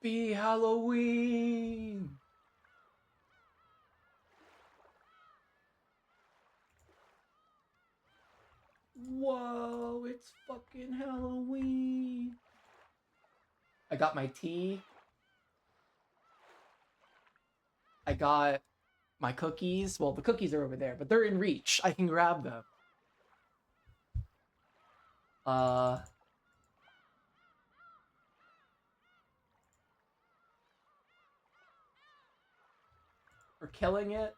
Happy Halloween! Whoa, it's fucking Halloween! I got my tea. I got my cookies. Well, the cookies are over there, but they're in reach. I can grab them. Uh, we're killing it.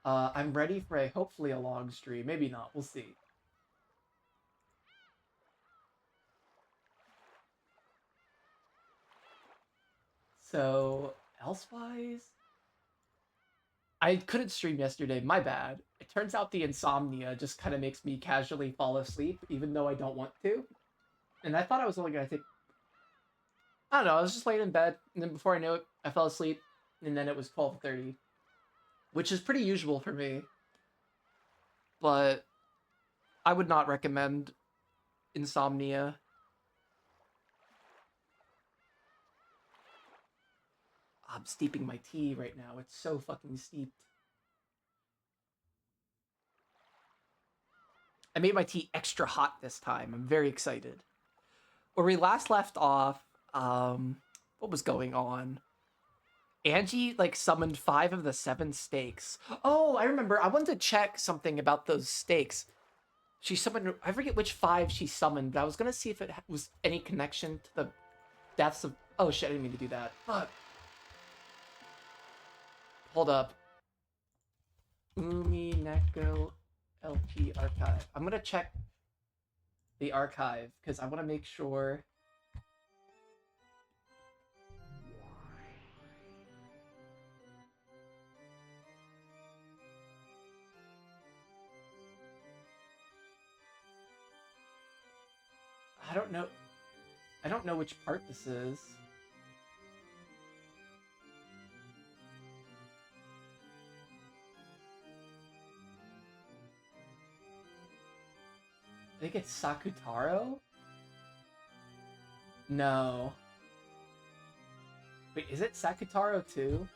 I'm ready for hopefully a long stream. Maybe not. We'll see. So, elsewise, I couldn't stream yesterday. My bad. It turns out the insomnia just kind of makes me casually fall asleep, even though I don't want to. And I thought I was only gonna take. I don't know. I was just laying in bed, and then before I knew it, I fell asleep, and then it was 12:30, which is pretty usual for me. But I would not recommend insomnia. I'm steeping my tea right now. It's so fucking steeped. I made my tea extra hot this time. I'm very excited. Where we last left off, what was going on? Angie like summoned 5 of the 7 stakes. Oh, I remember. I wanted to check something about those stakes. She summoned. I forget which 5 she summoned, but I was gonna see if it was any connection to the deaths of. Oh shit! I didn't mean to do that. Fuck. Hold up. Umineko LP archive. I'm gonna check the archive because I want to make sure. I don't know. I don't know which part this is. I think it's Sakutaro? No. Wait, is it Sakutaro too?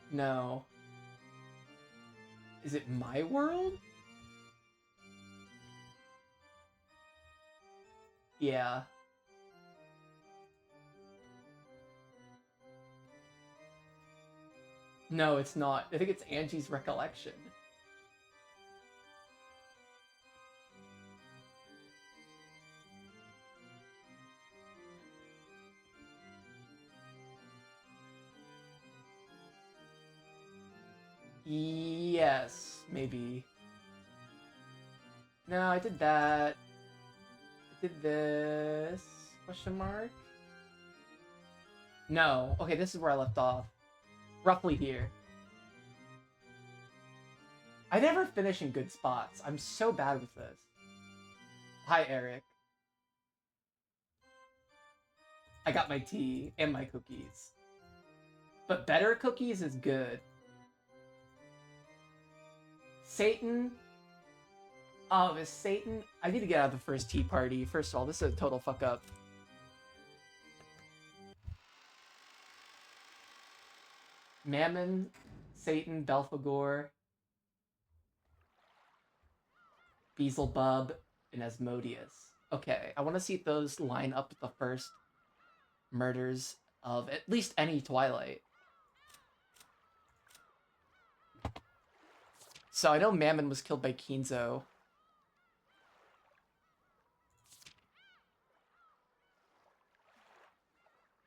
No. Is it My World? Yeah. No, it's not. I think it's Angie's Recollection. Yes, maybe. No, I did that. I did this. Question mark? No. Okay, this is where I left off. Roughly here. I never finish in good spots. I'm so bad with this. Hi, Eric. I got my tea and my cookies. But better cookies is good. Satan. Oh, is Satan? I need to get out of the first tea party. First of all, this is a total fuck up. Mammon, Satan, Belphegor, Beelzebub, and Asmodeus. Okay, I want to see if those line up with the first murders of at least any Twilight. So I know Mammon was killed by Kinzo.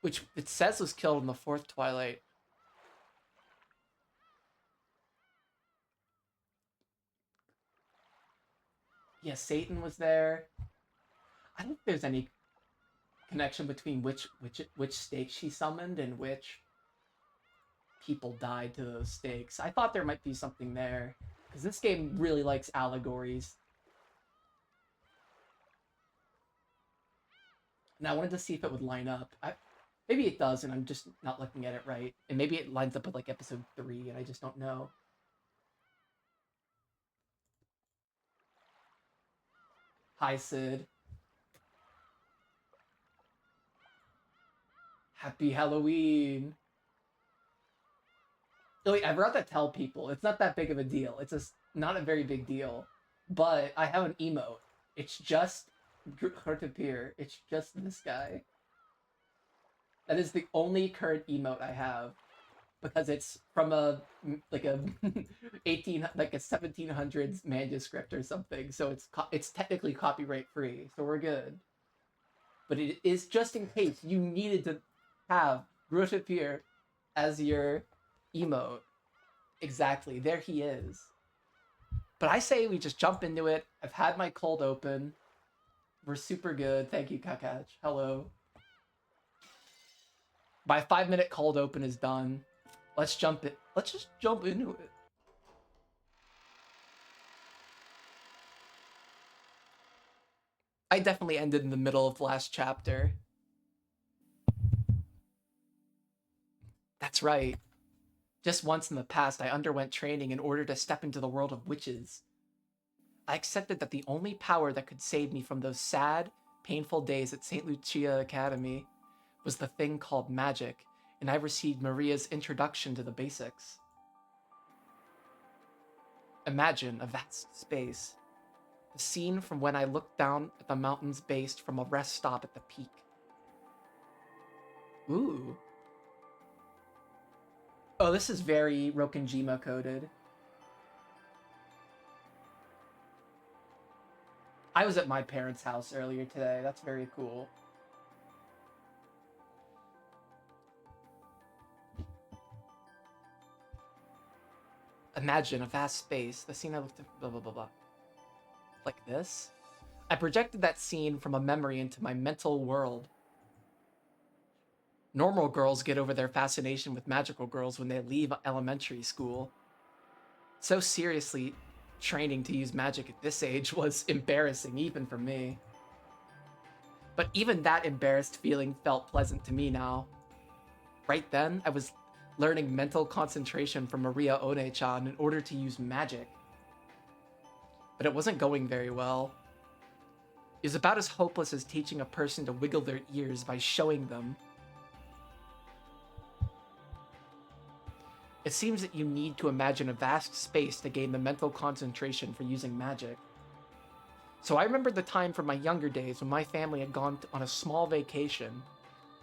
Which it says was killed in the 4th Twilight. Yeah, Satan was there. I don't think there's any connection between which stakes she summoned and which people died to those stakes. I thought there might be something there because this game really likes allegories. And I wanted to see if it would line up. Maybe it does, and I'm just not looking at it right. And maybe it lines up with like episode 3, and I just don't know. Hi, Sid. Happy Halloween. Like, I forgot to tell people, it's not that big of a deal. It's just not a very big deal. But I have an emote. It's just Pier. It's just this guy. That is the only current emote I have because it's from a like a 18 like a 1700s manuscript or something. So it's technically copyright free. So we're good. But it is just in case you needed to have Pier as your emote. Exactly. There he is. But I say we just jump into it. I've had my cold open. We're super good. Thank you, Kakach. Hello. My 5-minute cold open is done. Let's jump it. Let's just jump into it. I definitely ended in the middle of the last chapter. That's right. Just once in the past, I underwent training in order to step into the world of witches. I accepted that the only power that could save me from those sad, painful days at St. Lucia Academy was the thing called magic, and I received Maria's introduction to the basics. Imagine a vast space. The scene from when I looked down at the mountain's base from a rest stop at the peak. Ooh. Oh, this is very Rokenjima coded. I was at my parents' house earlier today. That's very cool. Imagine a vast space. The scene I looked at, blah, blah, blah, blah. Like this? I projected that scene from a memory into my mental world. Normal girls get over their fascination with magical girls when they leave elementary school. So seriously, training to use magic at this age was embarrassing, even for me. But even that embarrassed feeling felt pleasant to me now. Right then, I was learning mental concentration from Maria One-chan in order to use magic. But it wasn't going very well. It was about as hopeless as teaching a person to wiggle their ears by showing them. It seems that you need to imagine a vast space to gain the mental concentration for using magic. So I remembered the time from my younger days when my family had gone on a small vacation,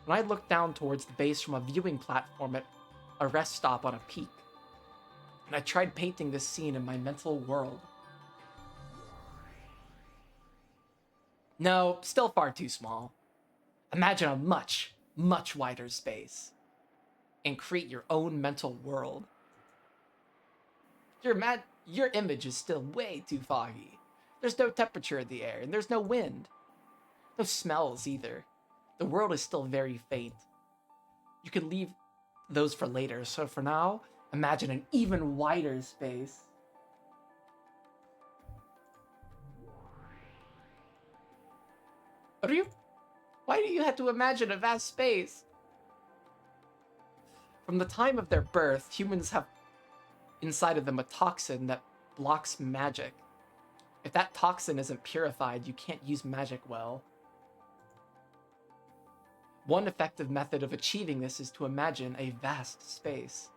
when I looked down towards the base from a viewing platform at a rest stop on a peak. And I tried painting this scene in my mental world. No, still far too small. Imagine a much, much wider space. And create your own mental world. Your image is still way too foggy. There's no temperature in the air, and there's no wind. No smells either. The world is still very faint. You can leave those for later, so for now, imagine an even wider space. Why do you have to imagine a vast space? From the time of their birth, humans have inside of them a toxin that blocks magic. If that toxin isn't purified, you can't use magic well. One effective method of achieving this is to imagine a vast space.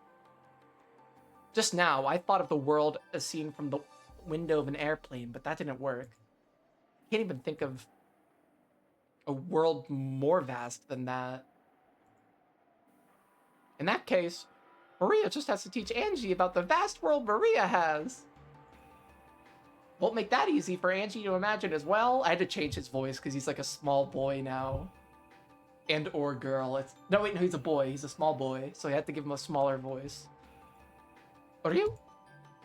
Just now, I thought of the world as seen from the window of an airplane, but that didn't work. I can't even think of a world more vast than that. In that case, Maria just has to teach Angie about the vast world Maria has. Won't make that easy for Angie to imagine as well. I had to change his voice because he's like a small boy now. And or girl. No, he's a boy. He's a small boy. So I had to give him a smaller voice. Ryu?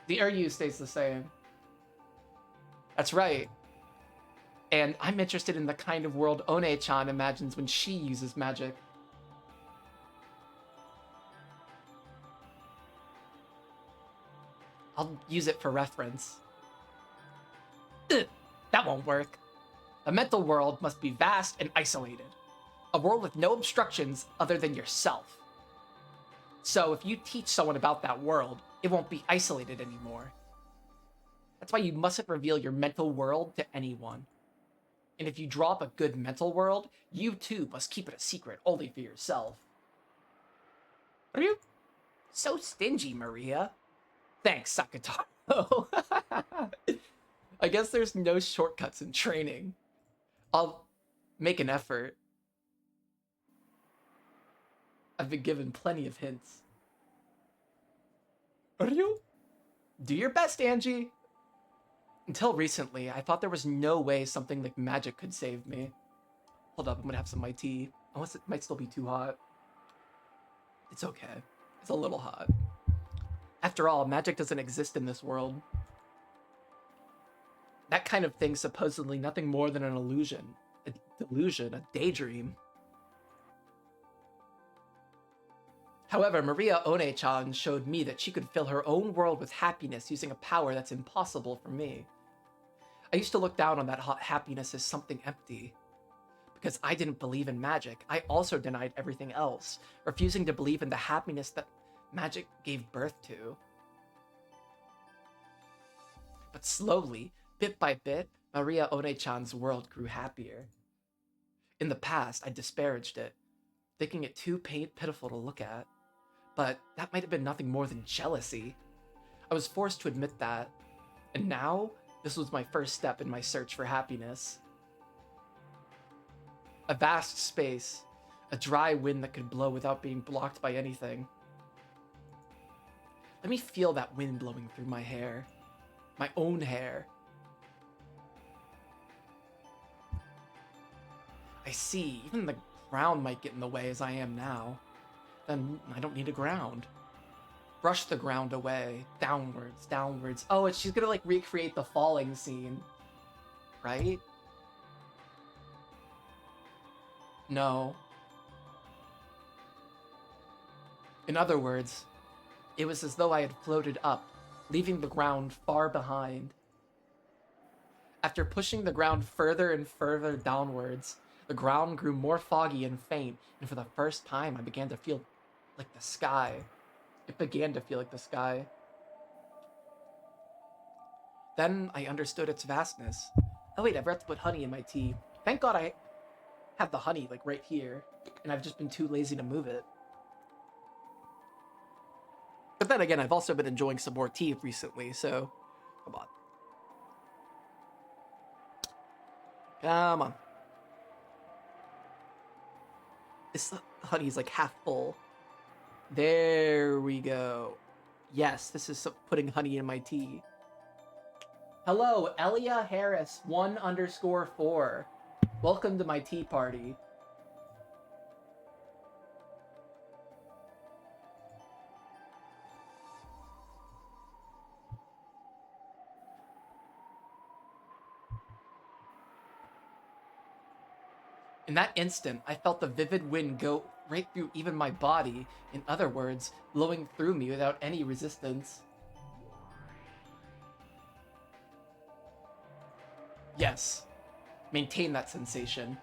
The Ryu stays the same. That's right. And I'm interested in the kind of world One-chan imagines when she uses magic. I'll use it for reference. Ugh, that won't work. The mental world must be vast and isolated. A world with no obstructions other than yourself. So if you teach someone about that world, it won't be isolated anymore. That's why you mustn't reveal your mental world to anyone. And if you draw up a good mental world, you too must keep it a secret only for yourself. Are you so stingy, Maria? Thanks, Sakataro. I guess there's no shortcuts in training. I'll make an effort. I've been given plenty of hints. Are you? Do your best, Angie. Until recently, I thought there was no way something like magic could save me. Hold up, I'm gonna have some of my tea. Unless it might still be too hot. It's okay. It's a little hot. After all, magic doesn't exist in this world. That kind of thing's supposedly nothing more than an illusion. A delusion, a daydream. However, Maria One-chan showed me that she could fill her own world with happiness using a power that's impossible for me. I used to look down on that happiness as something empty. Because I didn't believe in magic, I also denied everything else, refusing to believe in the happiness that magic gave birth to. But slowly, bit by bit, Maria One-chan's world grew happier. In the past, I disparaged it, thinking it too pitiful to look at. But that might have been nothing more than jealousy. I was forced to admit that. And now, this was my first step in my search for happiness. A vast space, a dry wind that could blow without being blocked by anything. Let me feel that wind blowing through my hair. My own hair. I see, even the ground might get in the way as I am now. Then I don't need a ground. Brush the ground away. Downwards, downwards. Oh, she's gonna like recreate the falling scene. Right? No. In other words, it was as though I had floated up, leaving the ground far behind. After pushing the ground further and further downwards, the ground grew more foggy and faint, and for the first time I began to feel like the sky. It began to feel like the sky. Then I understood its vastness. Oh wait, I forgot to put honey in my tea. Thank God I have the honey like right here, and I've just been too lazy to move it. But then again, I've also been enjoying some more tea recently, so come on. Come on. This honey's like half full. There we go. Yes, this is putting honey in my tea. Hello, Elia Harris 1_4. Welcome to my tea party. In that instant, I felt the vivid wind go right through even my body, in other words, blowing through me without any resistance. Yes, maintain that sensation.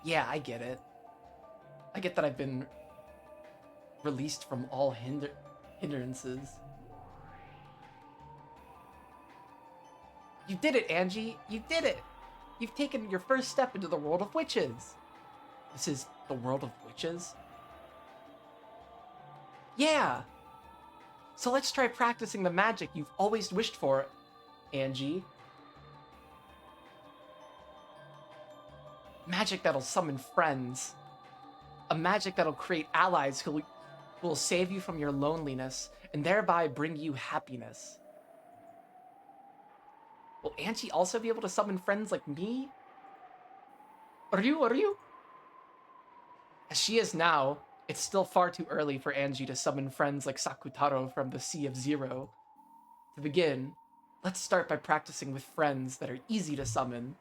Yeah, I get it. I get that I've been released from all hindrances. You did it, Angie! You did it! You've taken your first step into the world of witches! This is the world of witches? Yeah! So let's try practicing the magic you've always wished for, Angie. Magic that'll summon friends. A magic that'll create allies who will save you from your loneliness and thereby bring you happiness. Will Angie also be able to summon friends like me? Are you? As she is now, it's still far too early for Angie to summon friends like Sakutaro from the Sea of Zero. To begin, let's start by practicing with friends that are easy to summon.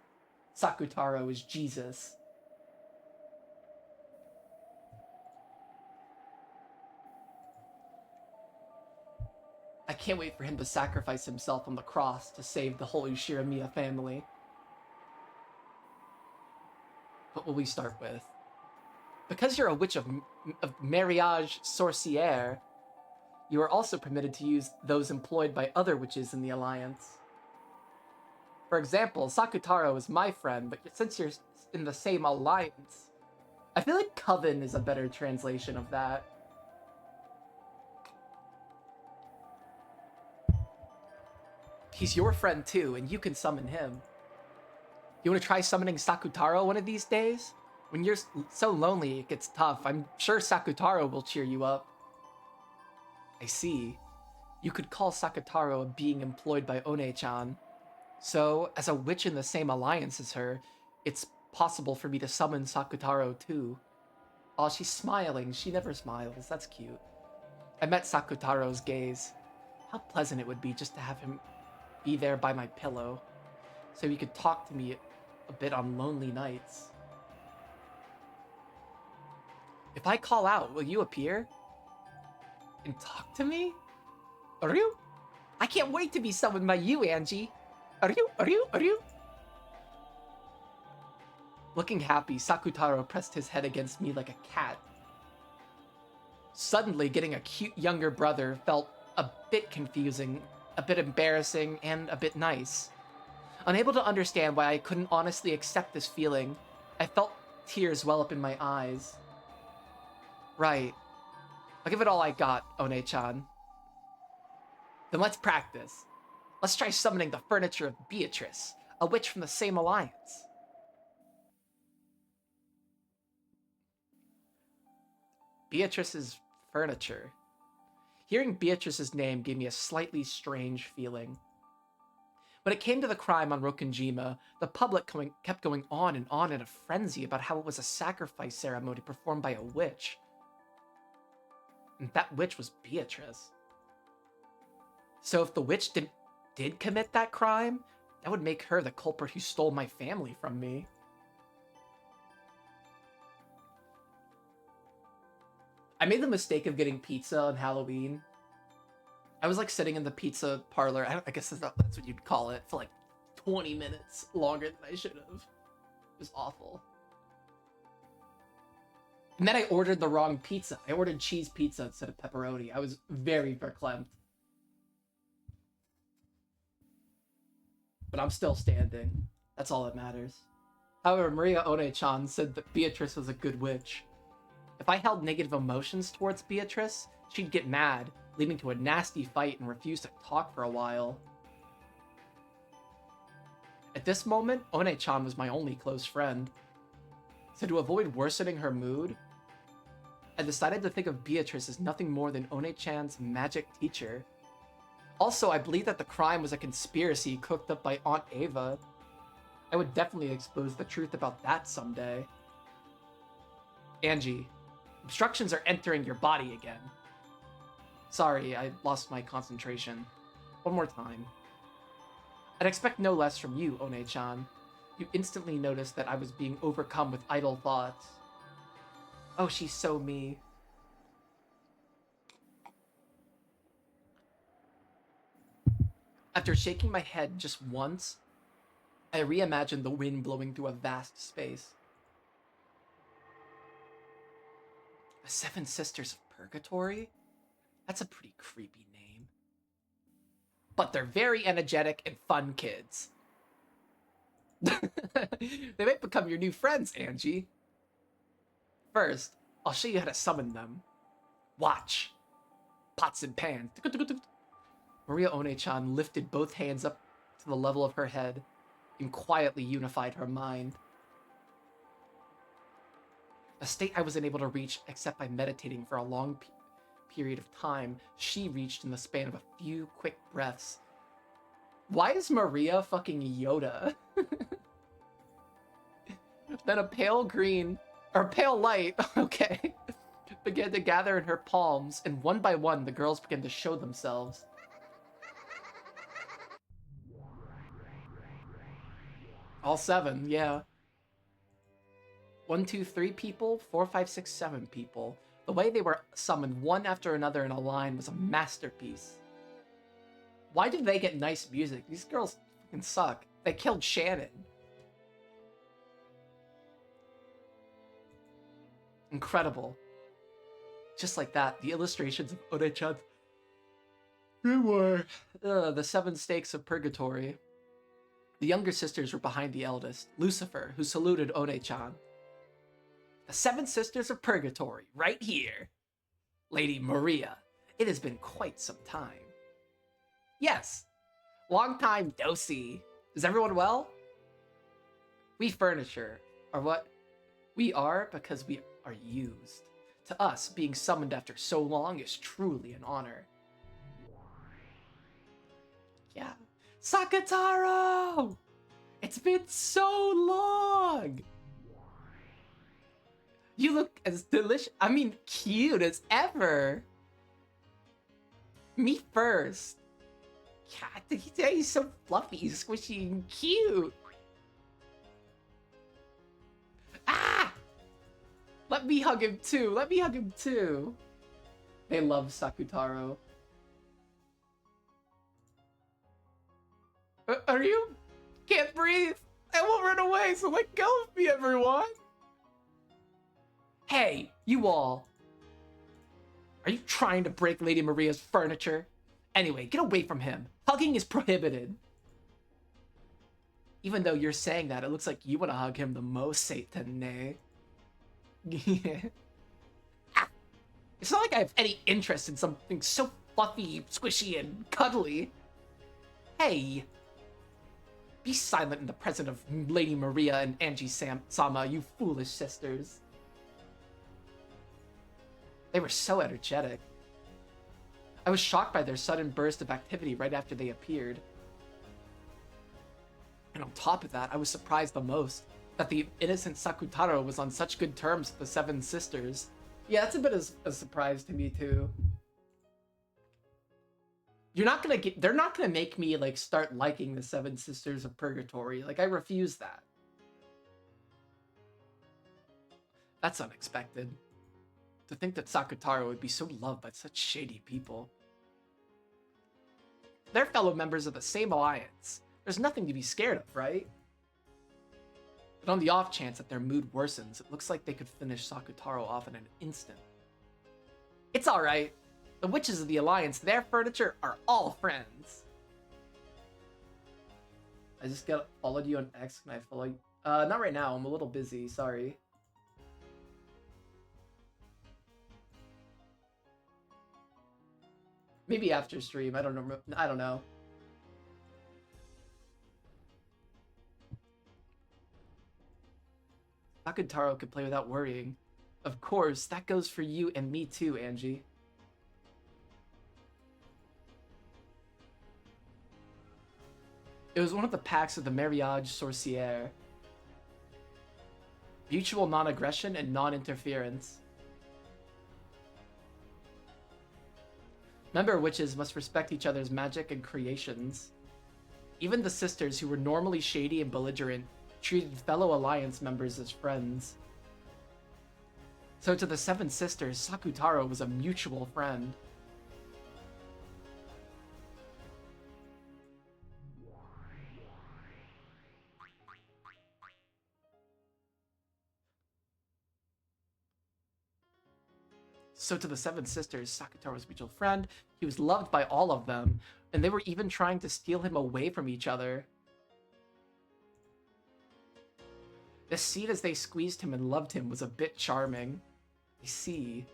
Sakutaro is Jesus. I can't wait for him to sacrifice himself on the cross to save the whole Ushiramiya family. What will we start with? Because you're a witch of mariage sorcière, you are also permitted to use those employed by other witches in the Alliance. For example, Sakutaro is my friend, but since you're in the same alliance, I feel like coven is a better translation of that. He's your friend too, and you can summon him. You want to try summoning Sakutaro one of these days? When you're so lonely, it gets tough. I'm sure Sakutaro will cheer you up. I see. You could call Sakutaro a being employed by One-chan. So, as a witch in the same alliance as her, it's possible for me to summon Sakutaro too. Oh, she's smiling. She never smiles. That's cute. I met Sakutaro's gaze. How pleasant it would be just to have him be there by my pillow, so he could talk to me a bit on lonely nights. If I call out, will you appear? And talk to me? Are you? I can't wait to be summoned by you, Angie. Are you? Looking happy, Sakutaro pressed his head against me like a cat. Suddenly, getting a cute younger brother felt a bit confusing, a bit embarrassing, and a bit nice. Unable to understand why I couldn't honestly accept this feeling, I felt tears well up in my eyes. Right. I'll give it all I got, One-chan. Then let's practice. Let's try summoning the furniture of Beatrice, a witch from the same alliance. Beatrice's furniture. Hearing Beatrice's name gave me a slightly strange feeling. When it came to the crime on Rokunjima, the public kept going on in a frenzy about how it was a sacrifice ceremony performed by a witch. And that witch was Beatrice. So if the witch did commit that crime, that would make her the culprit who stole my family from me. I made the mistake of getting pizza on Halloween. I was like sitting in the pizza parlor, I guess that's what you'd call it, for like 20 minutes longer than I should have. It was awful. And then I ordered the wrong pizza. I ordered cheese pizza instead of pepperoni. I was very verklempt. But I'm still standing. That's all that matters. However, Maria One-chan said that Beatrice was a good witch. If I held negative emotions towards Beatrice, she'd get mad, leading to a nasty fight and refuse to talk for a while. At this moment, One-chan was my only close friend. So to avoid worsening her mood, I decided to think of Beatrice as nothing more than One-chan's magic teacher. Also, I believe that the crime was a conspiracy cooked up by Aunt Ava. I would definitely expose the truth about that someday. Angie, obstructions are entering your body again. Sorry, I lost my concentration. One more time. I'd expect no less from you, One-chan. You instantly noticed that I was being overcome with idle thoughts. Oh, she's so me. After shaking my head just once, I reimagined the wind blowing through a vast space. The Seven Sisters of Purgatory? That's a pretty creepy name. But they're very energetic and fun kids. They might become your new friends, Angie. First, I'll show you how to summon them. Watch. Pots and pans. Maria One-chan lifted both hands up to the level of her head and quietly unified her mind. A state I was unable to reach except by meditating for a long period of time, she reached in the span of a few quick breaths. Why is Maria fucking Yoda? Then a pale green, or pale light, okay, began to gather in her palms, and one by one the girls began to show themselves. All 7, yeah. 1, 2, 3 people, 4, 5, 6, 7 people. The way they were summoned one after another in a line was a masterpiece. Why did they get nice music? These girls fucking suck. They killed Shannon. Incredible. Just like that, the illustrations of One-chan were the 7 stakes of purgatory. The younger sisters were behind the eldest, Lucifer, who saluted One-chan. The 7 sisters of purgatory, right here. Lady Maria, it has been quite some time. Yes, Long time no see. Is everyone well? We furniture are what we are because we are used. To us, being summoned after so long is truly an honor. Yeah. Sakataro! It's been so long! You look as cute as ever. Me first. God, he's so fluffy, squishy, and cute. Ah! Let me hug him too. Let me hug him too. They love Sakutaro. Are you? Can't breathe. I won't run away, so let go of me, everyone. Hey, you all. Are you trying to break Lady Maria's furniture? Anyway, get away from him. Hugging is prohibited. Even though you're saying that, it looks like you want to hug him the most, Satane. It's not like I have any interest in something so fluffy, squishy, and cuddly. Hey. Be silent in the presence of Lady Maria and Angie-sama, you foolish sisters. They were so energetic. I was shocked by their sudden burst of activity right after they appeared. And on top of that, I was surprised the most that the innocent Sakutaro was on such good terms with the Seven Sisters. Yeah, that's a bit of a surprise to me too. They're not gonna make me like start liking the Seven Sisters of Purgatory. Like, I refuse that. That's unexpected. To think that Sakutaro would be so loved by such shady people. They're fellow members of the same alliance. There's nothing to be scared of, right? But on the off chance that their mood worsens, it looks like they could finish Sakutaro off in an instant. It's alright. The witches of the alliance, their furniture, are all friends. I just followed you on X. Can I follow you? Not right now. I'm a little busy. Sorry. Maybe after stream. I don't know. Sakutaro could play without worrying. Of course, that goes for you and me too, Angie. It was one of the pacts of the Mariage Sorcière. Mutual non-aggression and non-interference. Member witches must respect each other's magic and creations. Even the sisters, who were normally shady and belligerent, treated fellow alliance members as friends. So to the Seven Sisters, Sakutaro was a mutual friend. So to the Seven Sisters, Sakutaro's mutual friend, he was loved by all of them, and they were even trying to steal him away from each other. The scene as they squeezed him and loved him was a bit charming. I see.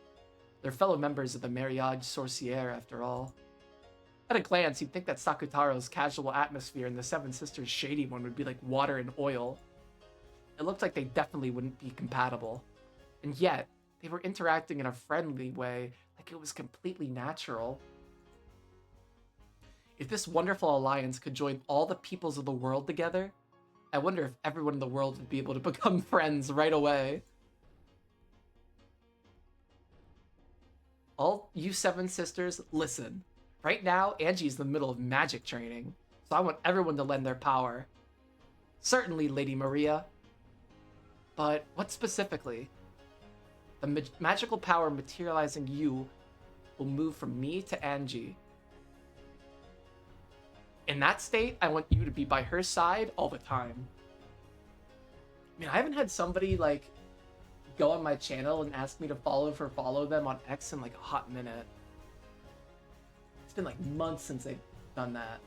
They're fellow members of the Mariage Sorcière, after all. At a glance, you'd think that Sakutaro's casual atmosphere and the Seven Sisters' shady one would be like water and oil. It looked like they definitely wouldn't be compatible. And yet, they were interacting in a friendly way, like it was completely natural. If this wonderful alliance could join all the peoples of the world together, I wonder if everyone in the world would be able to become friends right away. All you Seven Sisters, listen. Right now, Angie's in the middle of magic training, so I want everyone to lend their power. Certainly, Lady Maria. But what specifically? The magical power materializing you will move from me to Angie. In that state, I want you to be by her side all the time. I mean, I haven't had somebody, like, go on my channel and ask me to follow them on X in, like, a hot minute. It's been, like, months since they've done that.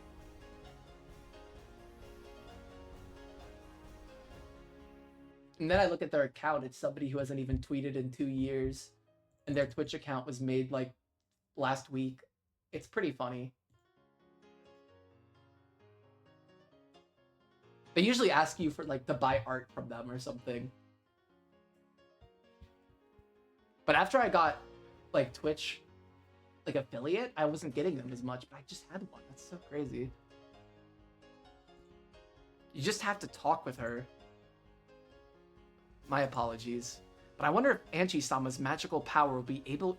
And then I look at their account, it's somebody who hasn't even tweeted in 2 years. And their Twitch account was made, like, last week. It's pretty funny. They usually ask you for like to buy art from them or something. But after I got like Twitch like affiliate, I wasn't getting them as much, but I just had one. That's so crazy. You just have to talk with her. My apologies. But I wonder if Angie-sama's magical power will be able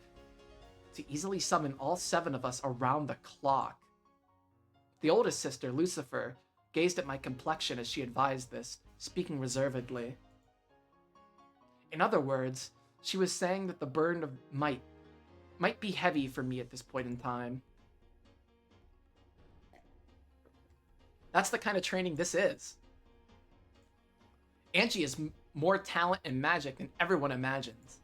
to easily summon all 7 of us around the clock. The oldest sister, Lucifer, gazed at my complexion as she advised this, speaking reservedly. In other words, she was saying that the burden of might be heavy for me at this point in time. That's the kind of training this is. Angie has more talent and magic than everyone imagines.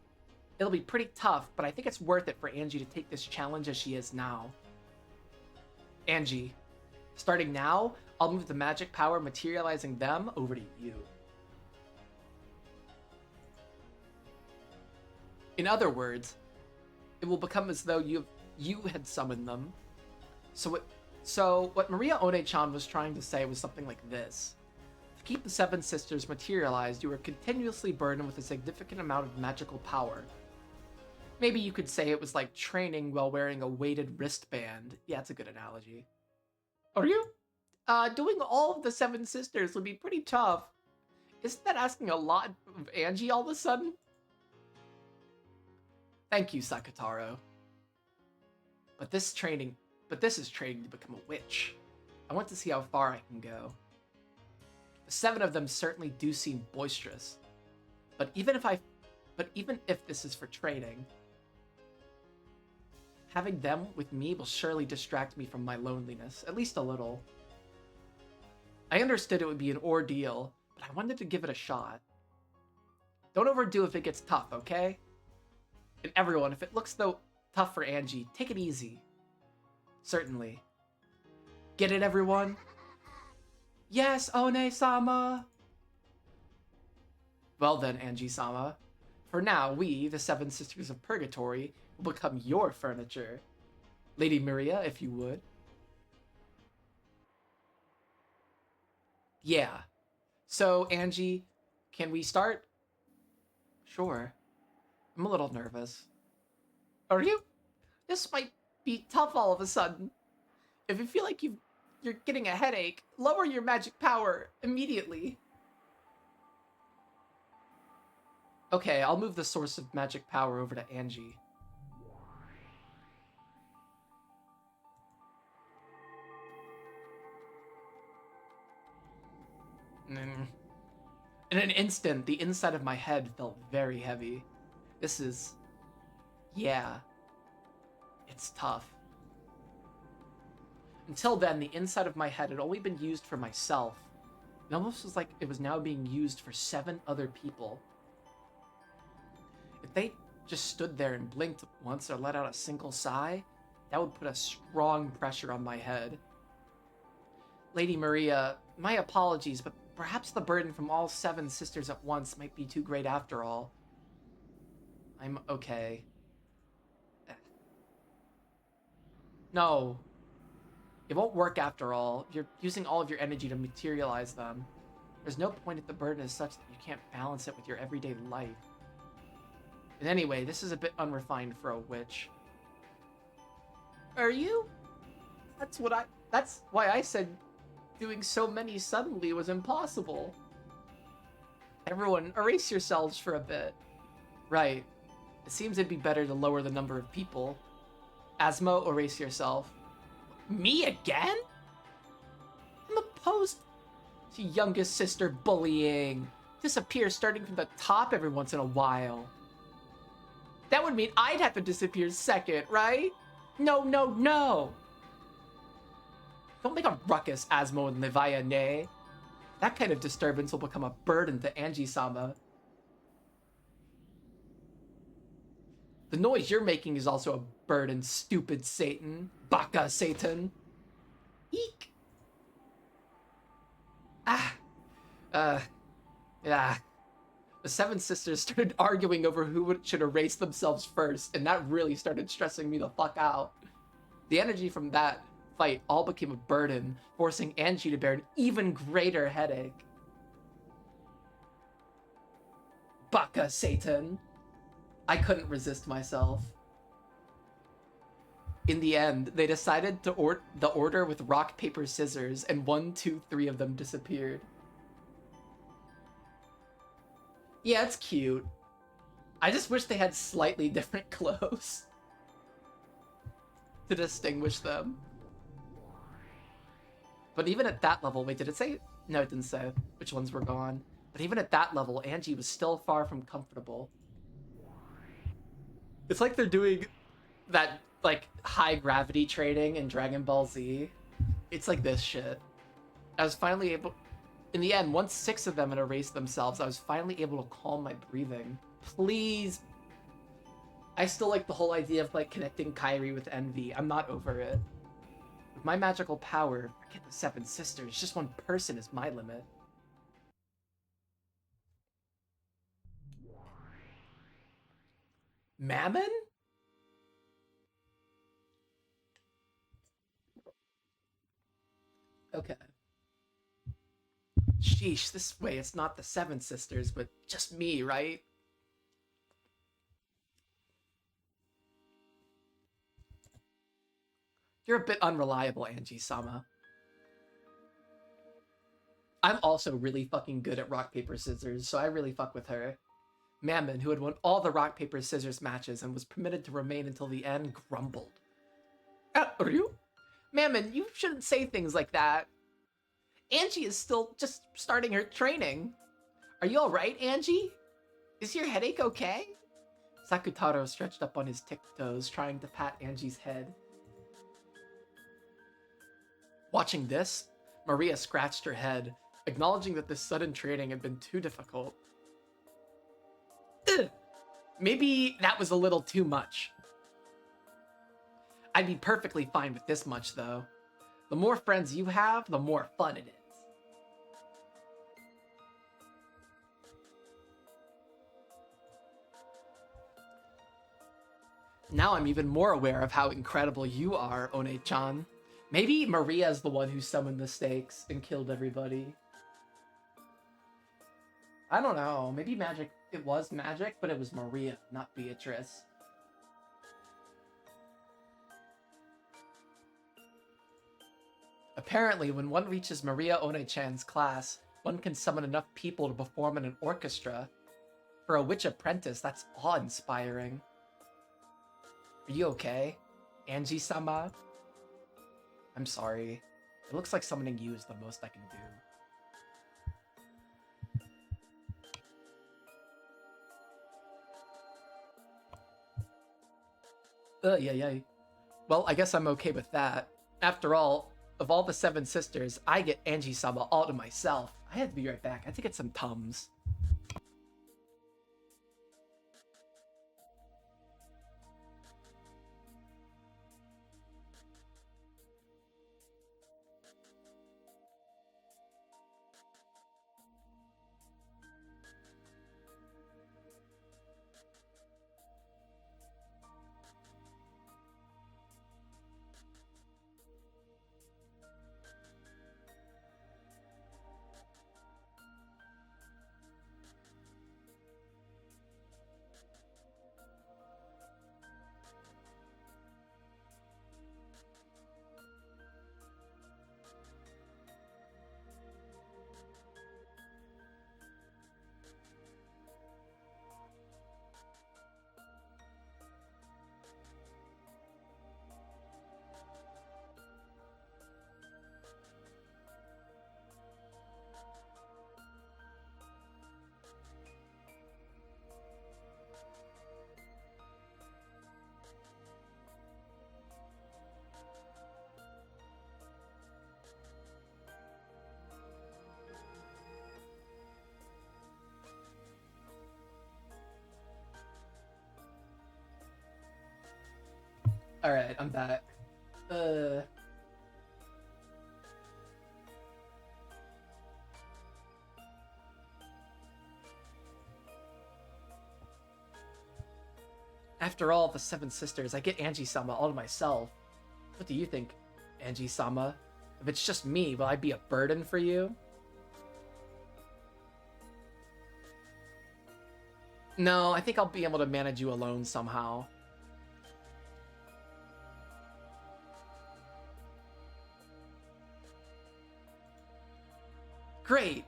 It'll be pretty tough, but I think it's worth it for Angie to take this challenge as she is now. Angie, starting now, I'll move the magic power materializing them over to you. In other words, it will become as though you had summoned them. So what Maria One-chan was trying to say was something like this. To keep the 7 sisters materialized, you were continuously burdened with a significant amount of magical power. Maybe you could say it was like training while wearing a weighted wristband. Yeah, it's a good analogy. Are you? Doing all of the 7 sisters would be pretty tough. Isn't that asking a lot of Angie all of a sudden? Thank you, Sakataro. But this is training to become a witch. I want to see how far I can go. The 7 of them certainly do seem boisterous. But even if this is for training, having them with me will surely distract me from my loneliness, at least a little. I understood it would be an ordeal, but I wanted to give it a shot. Don't overdo if it gets tough, okay? And everyone, if it looks though tough for Angie, take it easy. Certainly. Get it, everyone? Yes, One-sama! Well then, Angie-sama. For now, we, the 7 Sisters of Purgatory, will become your furniture. Lady Maria, if you would. Yeah. So, Angie, can we start? Sure. I'm a little nervous. Are you? This might be tough all of a sudden. If you feel like you're getting a headache, lower your magic power immediately. Okay, I'll move the source of magic power over to Angie. In an instant, the inside of my head felt very heavy. Yeah, it's tough. Until then, the inside of my head had only been used for myself. It almost was like it was now being used for 7 other people. If they just stood there and blinked once or let out a single sigh, that would put a strong pressure on my head. Lady Maria, my apologies, but perhaps the burden from all 7 sisters at once might be too great after all. I'm okay. No. It won't work after all. You're using all of your energy to materialize them. There's no point if the burden is such that you can't balance it with your everyday life. And anyway, this is a bit unrefined for a witch. Are you? That's why I said doing so many suddenly was impossible. Everyone, erase yourselves for a bit. Right. It seems it'd be better to lower the number of people. Asmo, erase yourself. Me again? I'm opposed to youngest sister bullying. Disappear starting from the top every once in a while. That would mean I'd have to disappear second, right? No, no, no! Don't make a ruckus, Asmo and Livia Ne. That kind of disturbance will become a burden to Angie-sama. The noise you're making is also a burden, stupid Satan. Baka Satan. Eek! Yeah. The 7 sisters started arguing over who should erase themselves first, and that really started stressing me the fuck out. The energy from that fight all became a burden, forcing Angie to bear an even greater headache. Baka Satan. I couldn't resist myself. In the end, they decided to the order with rock, paper, scissors, and 1, 2, 3 of them disappeared. Yeah, it's cute. I just wish they had slightly different clothes to distinguish them. But even at that level, wait, did it say? No, it didn't say which ones were gone. But even at that level, Angie was still far from comfortable. It's like they're doing that, like, high gravity training in Dragon Ball Z. It's like this shit. I was finally able... In the end, once 6 of them had erased themselves, I was finally able to calm my breathing. Please. I still like the whole idea of, like, connecting Kairi with Envy. I'm not over it. With my magical power, forget the 7 sisters. Just one person is my limit. Mammon? Okay. Sheesh, this way it's not the 7 sisters, but just me, right? You're a bit unreliable, Angie-sama. I'm also really fucking good at rock, paper, scissors, so I really fuck with her. Mammon, who had won all the rock, paper, scissors matches and was permitted to remain until the end, grumbled. Ryu? Mammon, you shouldn't say things like that. Angie is still just starting her training. Are you alright, Angie? Is your headache okay? Sakutaro stretched up on his tiptoes, trying to pat Angie's head. Watching this, Maria scratched her head, acknowledging that this sudden training had been too difficult. Ugh. Maybe that was a little too much. I'd be perfectly fine with this much, though. The more friends you have, the more fun it is. Now I'm even more aware of how incredible you are, One-chan. Maybe Maria's the one who summoned the stakes and killed everybody. I don't know. Maybe magic. It was magic, but it was Maria, not Beatrice. Apparently, when one reaches Maria One-chan's class, one can summon enough people to perform in an orchestra. For a witch apprentice, that's awe-inspiring. Are you okay? Angie-sama? I'm sorry. It looks like summoning you is the most I can do. Yeah. Well, I guess I'm okay with that. After all, of all the 7 sisters, I get Angie-sama all to myself. I had to be right back. I had to get some Tums. Alright, I'm back. After all the 7 sisters, I get Angie-sama all to myself. What do you think? Angie-sama. If it's just me, will I be a burden for you? No, I think I'll be able to manage you alone somehow. Great.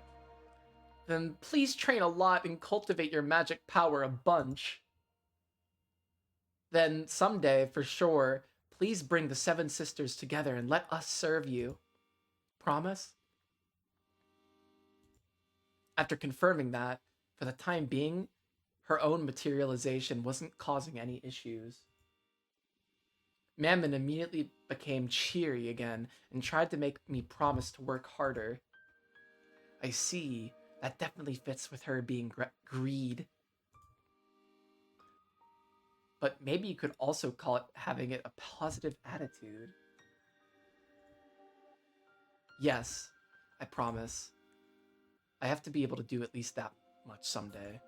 Then please train a lot and cultivate your magic power a bunch. Then someday, for sure, please bring the seven sisters together and let us serve you. Promise? After confirming that, for the time being, her own materialization wasn't causing any issues. Mammon immediately became cheery again and tried to make me promise to work harder. I see. That definitely fits with her being greed. But maybe you could also call it having it a positive attitude. Yes, I promise. I have to be able to do at least that much someday.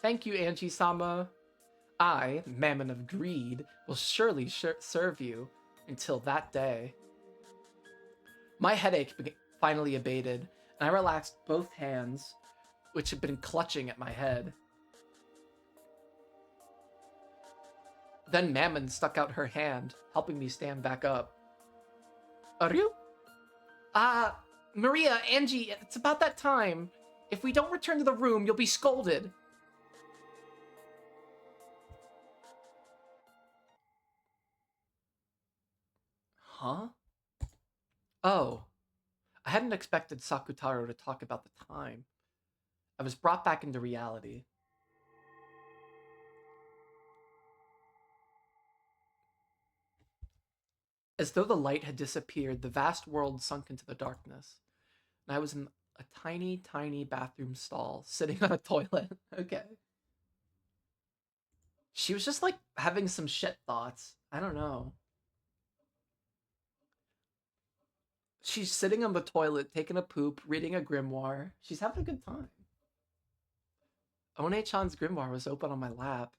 Thank you, Angie-sama. I, Mammon of Greed, will surely serve you until that day. My headache finally abated, and I relaxed both hands, which had been clutching at my head. Then Mammon stuck out her hand, helping me stand back up. Aryu? Maria, Angie, it's about that time. If we don't return to the room, you'll be scolded. Huh? Oh. I hadn't expected Sakutaro to talk about the time. I was brought back into reality. As though the light had disappeared, the vast world sunk into the darkness, and I was in a tiny, tiny bathroom stall, sitting on a toilet. Okay. She was just like having some shit thoughts. I don't know. She's sitting on the toilet, taking a poop, reading a grimoire. She's having a good time. One-chan's grimoire was open on my lap.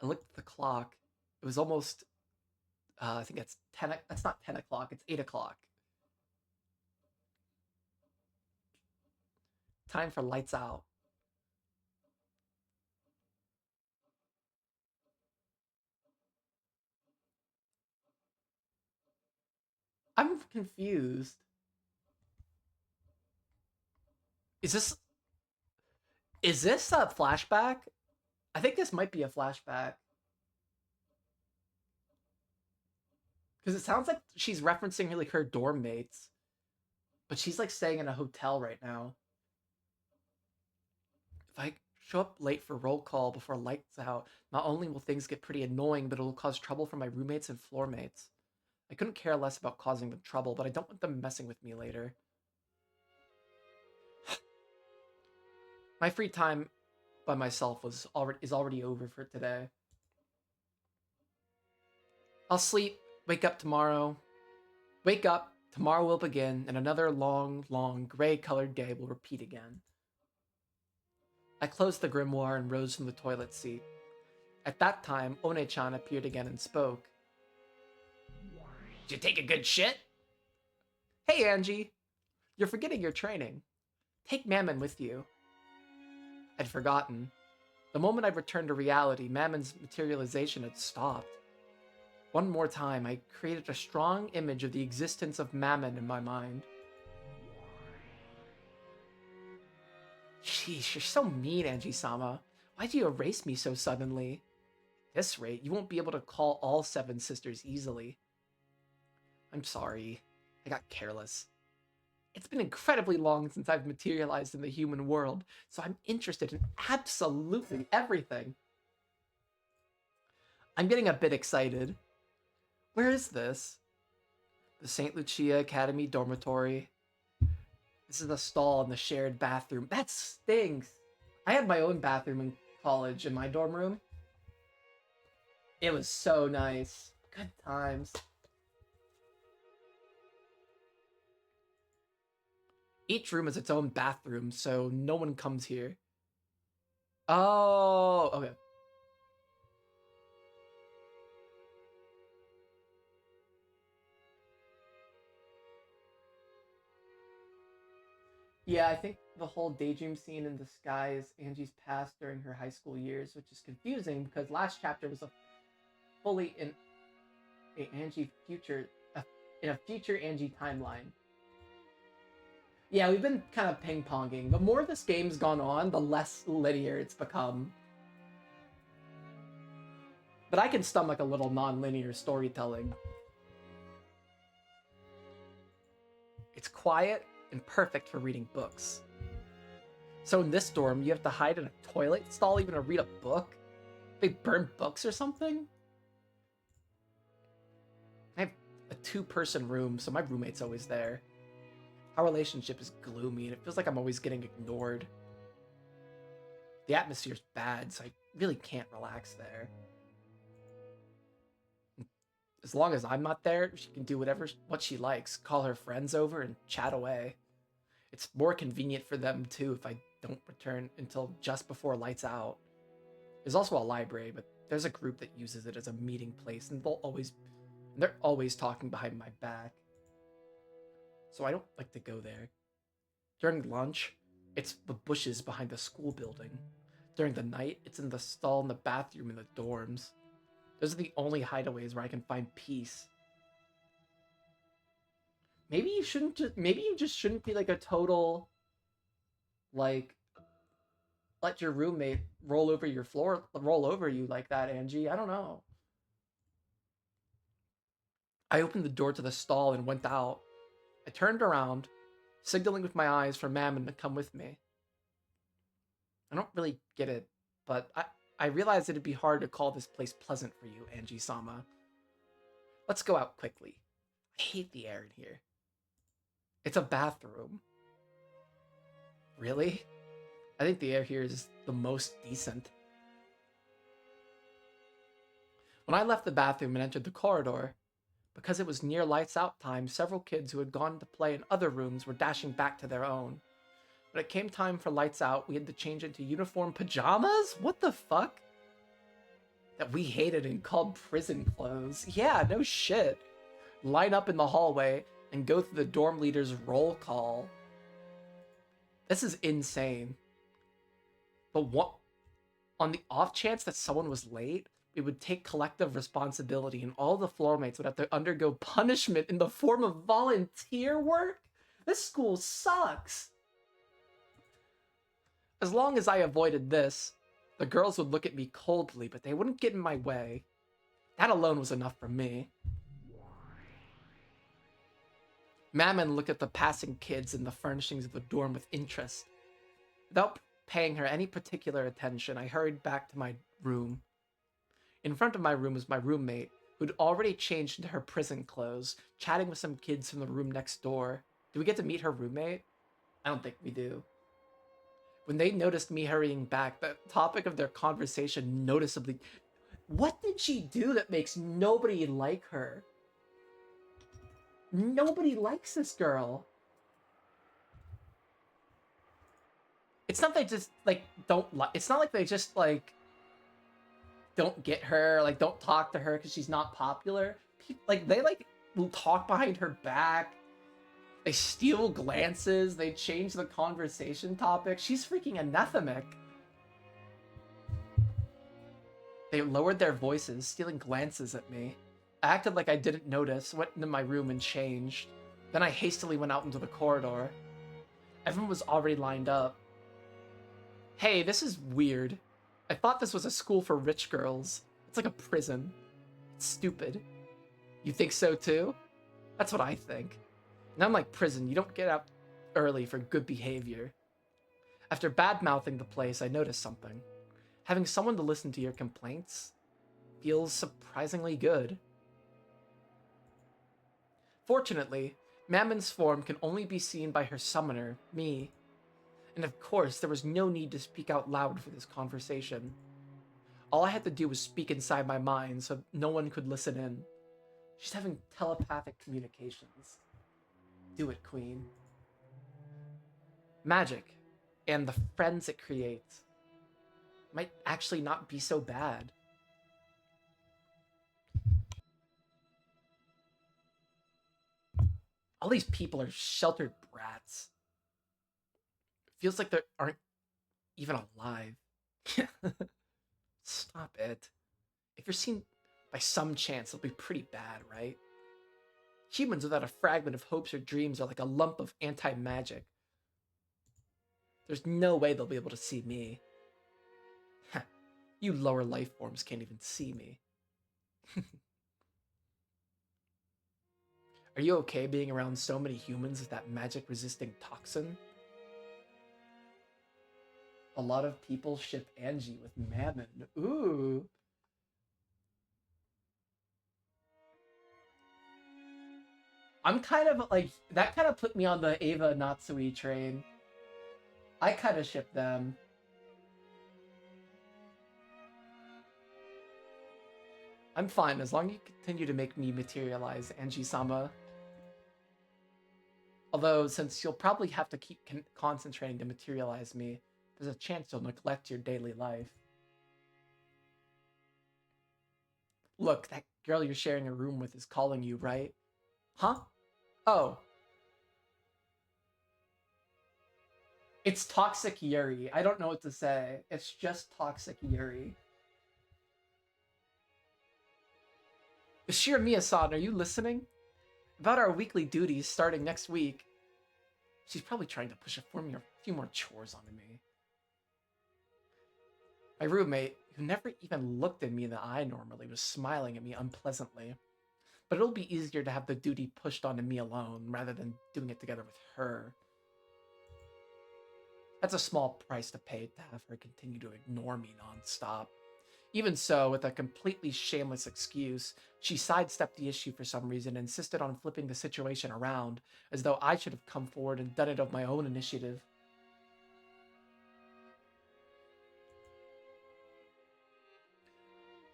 I looked at the clock. It was almost, I think it's 10. That's not 10 o'clock. It's 8 o'clock. Time for lights out. I'm confused. Is this a flashback? I think this might be a flashback. Because it sounds like she's referencing like her dorm mates. But she's like staying in a hotel right now. If I show up late for roll call before lights out, not only will things get pretty annoying, but it'll cause trouble for my roommates and floor mates. I couldn't care less about causing them trouble, but I don't want them messing with me later. My free time by myself is already over for today. I'll sleep, wake up tomorrow. Wake up, tomorrow will begin, and another long, long, gray-colored day will repeat again. I closed the grimoire and rose from the toilet seat. At that time, One-chan appeared again and spoke. Did you take a good shit? Hey, Angie. You're forgetting your training. Take Mammon with you. I'd forgotten. The moment I returned to reality, Mammon's materialization had stopped. One more time, I created a strong image of the existence of Mammon in my mind. Sheesh, you're so mean, Angie-sama. Why'd you erase me so suddenly? At this rate, you won't be able to call all seven sisters easily. I'm sorry. I got careless. It's been incredibly long since I've materialized in the human world, so I'm interested in absolutely everything. I'm getting a bit excited. Where is this? The St. Lucia Academy dormitory. This is the stall in the shared bathroom. That stinks. I had my own bathroom in college in my dorm room. It was so nice. Good times. Each room has its own bathroom, so no one comes here. Oh, okay. Yeah, I think the whole daydream scene in the sky is Angie's past during her high school years, which is confusing because last chapter was a fully in a Angie future, in a future Angie timeline. Yeah, we've been kind of ping ponging. The more this game's gone on, the less linear it's become. But I can stomach a little non-linear storytelling. It's quiet and perfect for reading books. So in this dorm, you have to hide in a toilet stall even to read a book? They burn books or something? I have a two-person room, so my roommate's always there. Our relationship is gloomy, and it feels like I'm always getting ignored. The atmosphere's bad, so I really can't relax there. As long as I'm not there, she can do what she likes, call her friends over and chat away. It's more convenient for them too if I don't return until just before lights out. There's also a library, but there's a group that uses it as a meeting place, and they're always talking behind my back. So I don't like to go there. During lunch, it's the bushes behind the school building. During the night, it's in the stall in the bathroom in the dorms. Those are the only hideaways where I can find peace. Maybe you just shouldn't be like a total like let your roommate roll over you like that, Angie. I don't know. I opened the door to the stall and went out. I turned around, signaling with my eyes for Mammon to come with me. I don't really get it, but I realized it'd be hard to call this place pleasant for you, Angie-sama. Let's go out quickly. I hate the air in here. It's a bathroom. Really? I think the air here is the most decent. When I left the bathroom and entered the corridor, because it was near lights out time, several kids who had gone to play in other rooms were dashing back to their own. When it came time for lights out, we had to change into uniform pajamas? What the fuck? That we hated and called prison clothes. Yeah, no shit. Line up in the hallway and go through the dorm leader's roll call. This is insane. But what, on the off chance that someone was late, we would take collective responsibility and all the floor mates would have to undergo punishment in the form of volunteer work? This school sucks. As long as I avoided this, the girls would look at me coldly, but they wouldn't get in my way. That alone was enough for me. Mammon looked at the passing kids and the furnishings of the dorm with interest. Without paying her any particular attention, I hurried back to my room. In front of my room was my roommate, who'd already changed into her prison clothes, chatting with some kids from the room next door. Do we get to meet her roommate? I don't think we do. When they noticed me hurrying back, the topic of their conversation noticeably... What did she do that makes nobody like her? Nobody likes this girl. It's not they just, like, don't like... It's not like they just, like, don't get her, like, don't talk to her because she's not popular. Like, they, like, talk behind her back. They steal glances. They change the conversation topic. She's freaking anathemic. They lowered their voices, stealing glances at me. I acted like I didn't notice, went into my room and changed. Then I hastily went out into the corridor. Everyone was already lined up. Hey, this is weird. I thought this was a school for rich girls. It's like a prison. It's stupid. You think so too? That's what I think. And unlike prison, you don't get out early for good behavior. After bad-mouthing the place, I noticed something. Having someone to listen to your complaints feels surprisingly good. Fortunately, Mammon's form can only be seen by her summoner, me. And of course, there was no need to speak out loud for this conversation. All I had to do was speak inside my mind so no one could listen in. She's having telepathic communications. Do it, Queen. Magic, and the friends it creates, might actually not be so bad. All these people are sheltered brats. Feels like they aren't even alive. Stop it. If you're seen by some chance, it'll be pretty bad, right? Humans without a fragment of hopes or dreams are like a lump of anti-magic. There's no way they'll be able to see me. You lower life forms can't even see me. Are you okay being around so many humans with that magic-resisting toxin? A lot of people ship Angie with Mammon. Ooh. I'm kind of like, that kind of put me on the Ava Natsui train. I kind of ship them. I'm fine as long as you continue to make me materialize, Angie-sama. Although, since you'll probably have to keep concentrating to materialize me, there's a chance you'll neglect your daily life. Look, that girl you're sharing a room with is calling you, right? Huh? Oh. It's Toxic Yuri. I don't know what to say. It's just Toxic Yuri. Shir Mia-san, are you listening? About our weekly duties starting next week. She's probably trying to push a few more chores onto me. My roommate, who never even looked at me in the eye normally, was smiling at me unpleasantly. But it'll be easier to have the duty pushed onto me alone, rather than doing it together with her. That's a small price to pay to have her continue to ignore me nonstop. Even so, with a completely shameless excuse, she sidestepped the issue for some reason and insisted on flipping the situation around, as though I should have come forward and done it of my own initiative.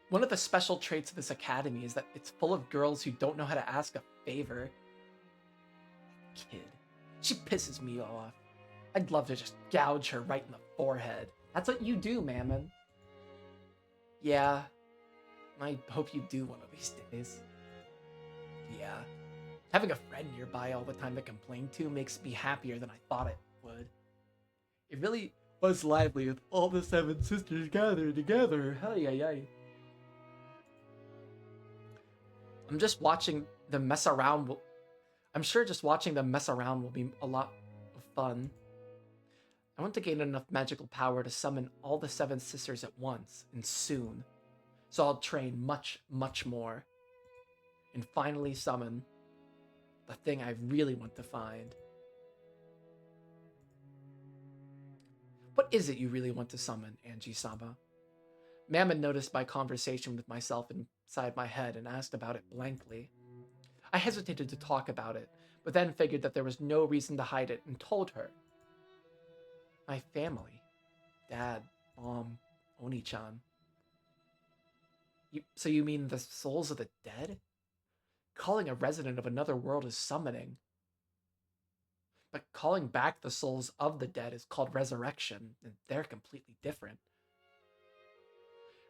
One of the special traits of this academy is that it's full of girls who don't know how to ask a favor. Kid. She pisses me off. I'd love to just gouge her right in the forehead. That's what you do, Mammon. Yeah. I hope you do one of these days. Yeah. Having a friend nearby all the time to complain to makes me happier than I thought it would. It really was lively with all the 7 sisters gathered together. Hell yeah. I'm just watching them mess around. I'm sure just watching them mess around will be a lot of fun. I want to gain enough magical power to summon all the 7 sisters at once, and soon. So I'll train much, much more. And finally summon the thing I really want to find. What is it you really want to summon, Angie-sama? Mammon noticed my conversation with myself inside my head and asked about it blankly. I hesitated to talk about it, but then figured that there was no reason to hide it and told her. My family. Dad, Mom, Oni-chan. So you mean the souls of the dead? Calling a resident of another world is summoning. But calling back the souls of the dead is called resurrection, and they're completely different.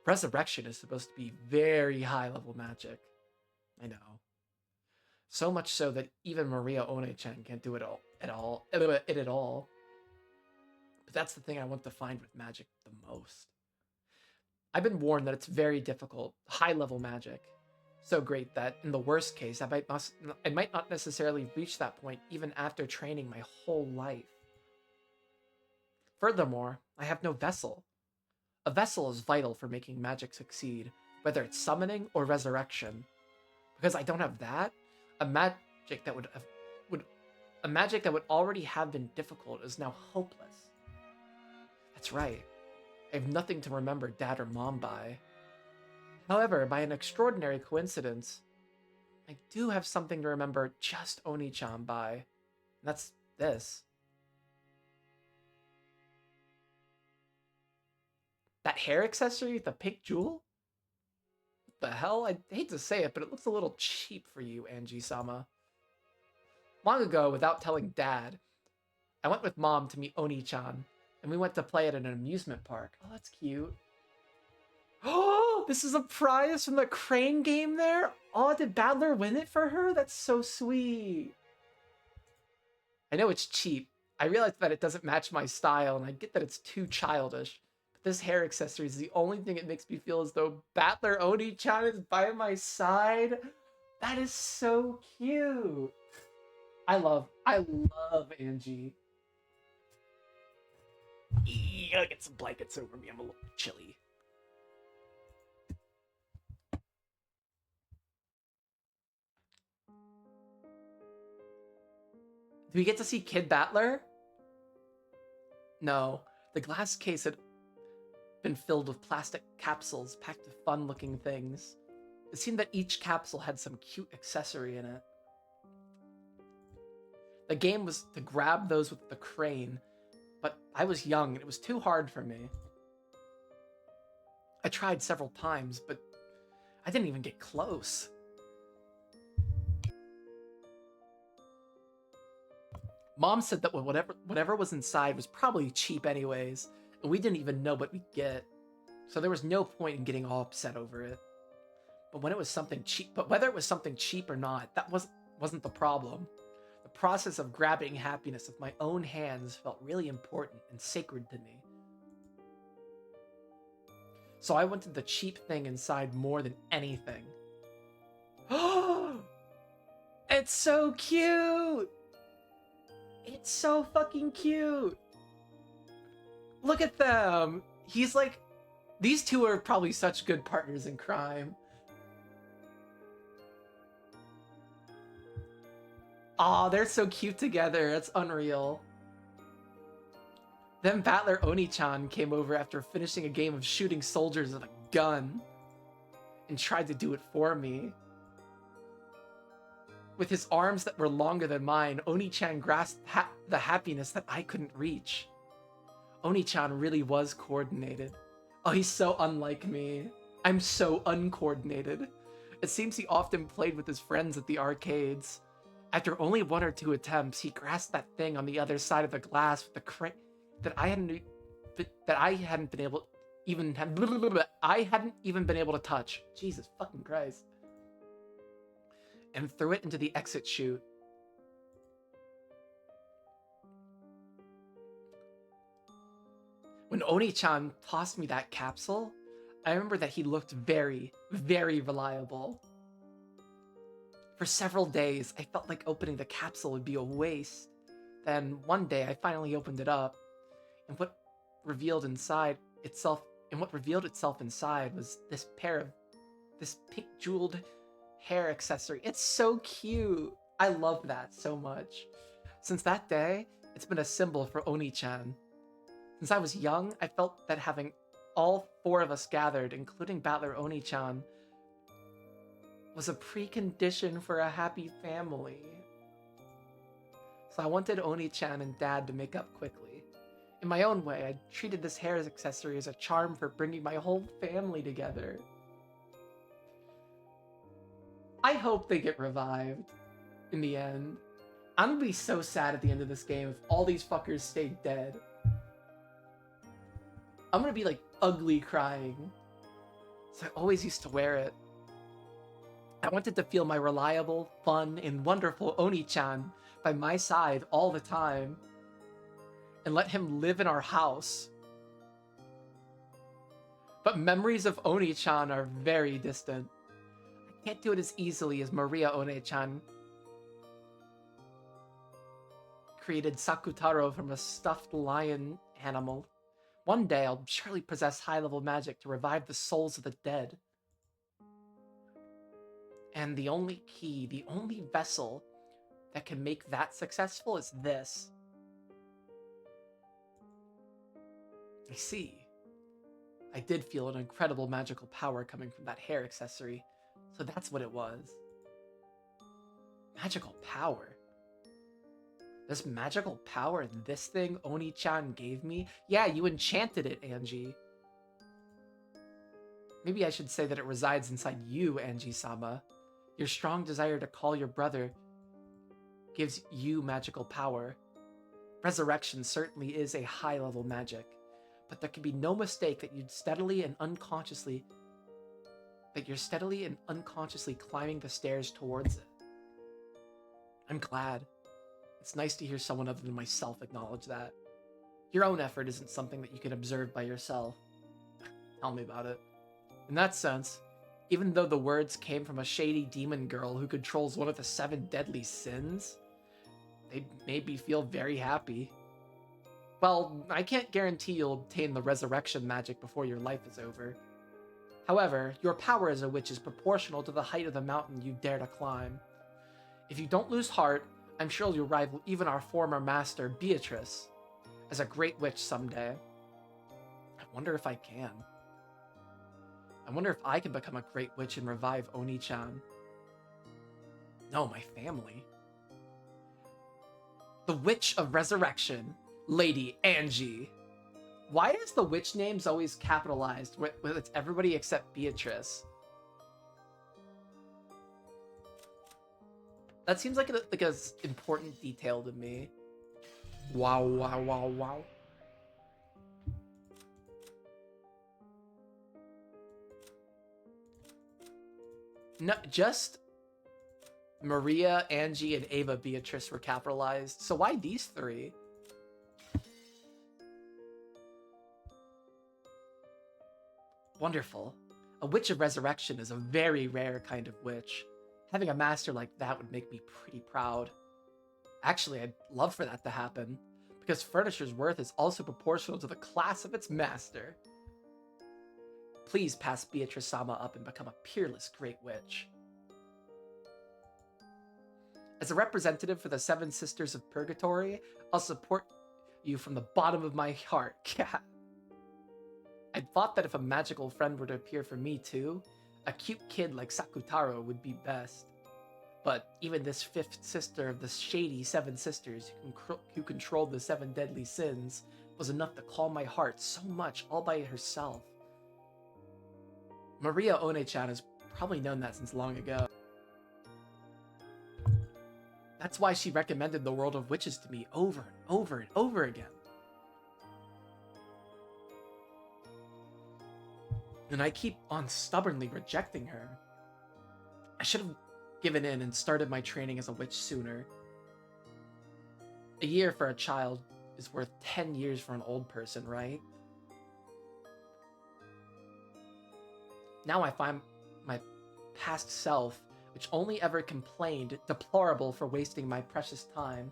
Resurrection is supposed to be very high-level magic. I know. So much so that even Maria One-chan can't do it at all. But that's the thing I want to find with magic the most. I've been warned that it's very difficult, high-level magic. So great that, in the worst case, I might not necessarily reach that point even after training my whole life. Furthermore, I have no vessel. A vessel is vital for making magic succeed, whether it's summoning or resurrection. Because I don't have that, a magic that would already have been difficult is now hopeless. That's right. I have nothing to remember Dad or Mom by. However, by an extraordinary coincidence, I do have something to remember just Oni-chan by. And that's this. That hair accessory with the pink jewel? What the hell? I hate to say it, but it looks a little cheap for you, Angie-sama. Long ago, without telling Dad, I went with Mom to meet Oni-chan, and we went to play at an amusement park. Oh, that's cute. Oh, this is a prize from the crane game there? Oh, did Badler win it for her? That's so sweet. I know it's cheap. I realize that it doesn't match my style, and I get that it's too childish. But this hair accessory is the only thing it makes me feel as though Battler Oni-chan is by my side. That is so cute. I love Angie. Gotta get some blankets over me. I'm a little chilly. Do we get to see Kid Battler? No. The glass case had been filled with plastic capsules packed with fun-looking things. It seemed that each capsule had some cute accessory in it. The game was to grab those with the crane, but I was young and it was too hard for me. I tried several times, but I didn't even get close. Mom said that whatever was inside was probably cheap anyways, and we didn't even know what we'd get. So there was no point in getting all upset over it. But whether it was something cheap or not, that wasn't the problem. The process of grabbing happiness with my own hands felt really important and sacred to me. So I wanted the cheap thing inside more than anything. It's so cute! It's so fucking cute! Look at them! He's like... These two are probably such good partners in crime. Aw, they're so cute together. It's unreal. Then Battler Oni-chan came over after finishing a game of shooting soldiers with a gun and tried to do it for me. With his arms that were longer than mine, Oni-chan grasped the happiness that I couldn't reach. Oni-chan really was coordinated. Oh, he's so unlike me. I'm so uncoordinated. It seems he often played with his friends at the arcades. After only 1 or 2 attempts, he grasped that thing on the other side of the glass with the crane that I hadn't even been able to touch. Jesus fucking Christ. And threw it into the exit chute. When Oni-chan tossed me that capsule, I remember that he looked very, very reliable. For several days, I felt like opening the capsule would be a waste. Then one day, I finally opened it up, and what revealed itself inside was this pink jeweled hair accessory. It's so cute. I love that so much. Since that day, it's been a symbol for Oni-chan. Since I was young, I felt that having all 4 of us gathered, including Battler Oni-chan, was a precondition for a happy family. So I wanted Oni-chan and Dad to make up quickly. In my own way, I treated this hair accessory as a charm for bringing my whole family together. I hope they get revived in the end. I'm gonna be so sad at the end of this game if all these fuckers stay dead. I'm gonna be like ugly crying. So I always used to wear it. I wanted to feel my reliable, fun, and wonderful Oni-chan by my side all the time. And let him live in our house. But memories of Oni-chan are very distant. I can't do it as easily as Maria One-chan created Sakutaro from a stuffed lion animal. One day I'll surely possess high-level magic to revive the souls of the dead. And the only key, the only vessel that can make that successful is this. I see. I did feel an incredible magical power coming from that hair accessory, so that's what it was. Magical power? This magical power this thing Oni-chan gave me? Yeah, you enchanted it, Angie. Maybe I should say that it resides inside you, Angie-sama. Your strong desire to call your brother gives you magical power. Resurrection certainly is a high-level magic, but there can be no mistake that you're steadily and unconsciously climbing the stairs towards it. I'm glad. It's nice to hear someone other than myself acknowledge that. Your own effort isn't something that you can observe by yourself. Tell me about it. In that sense, even though the words came from a shady demon girl who controls one of the 7 deadly sins, they made me feel very happy. Well, I can't guarantee you'll obtain the resurrection magic before your life is over. However, your power as a witch is proportional to the height of the mountain you dare to climb. If you don't lose heart, I'm sure you'll rival even our former master, Beatrice, as a great witch someday. I wonder if I can. I wonder if I can become a great witch and revive Oni-chan. No, my family. The Witch of Resurrection, Lady Angie. Why is the witch names always capitalized with it's everybody except Beatrice? That seems like an important detail to me. Wow, wow, wow, wow. No, just Maria, Angie, and Ava Beatrice were capitalized. So why these 3? Wonderful. A Witch of Resurrection is a very rare kind of witch. Having a master like that would make me pretty proud. Actually, I'd love for that to happen, because furniture's worth is also proportional to the class of its master. Please pass Beatrice-sama up and become a peerless great witch. As a representative for the 7 Sisters of Purgatory, I'll support you from the bottom of my heart. I'd thought that if a magical friend were to appear for me too, a cute kid like Sakutaro would be best. But even this 5th sister of the shady 7 sisters who controlled the 7 deadly sins was enough to calm my heart so much all by herself. Maria One-chan has probably known that since long ago. That's why she recommended the world of witches to me over and over and over again. And I keep on stubbornly rejecting her. I should have given in and started my training as a witch sooner. A year for a child is worth 10 years for an old person, right? Now I find my past self, which only ever complained, deplorable for wasting my precious time.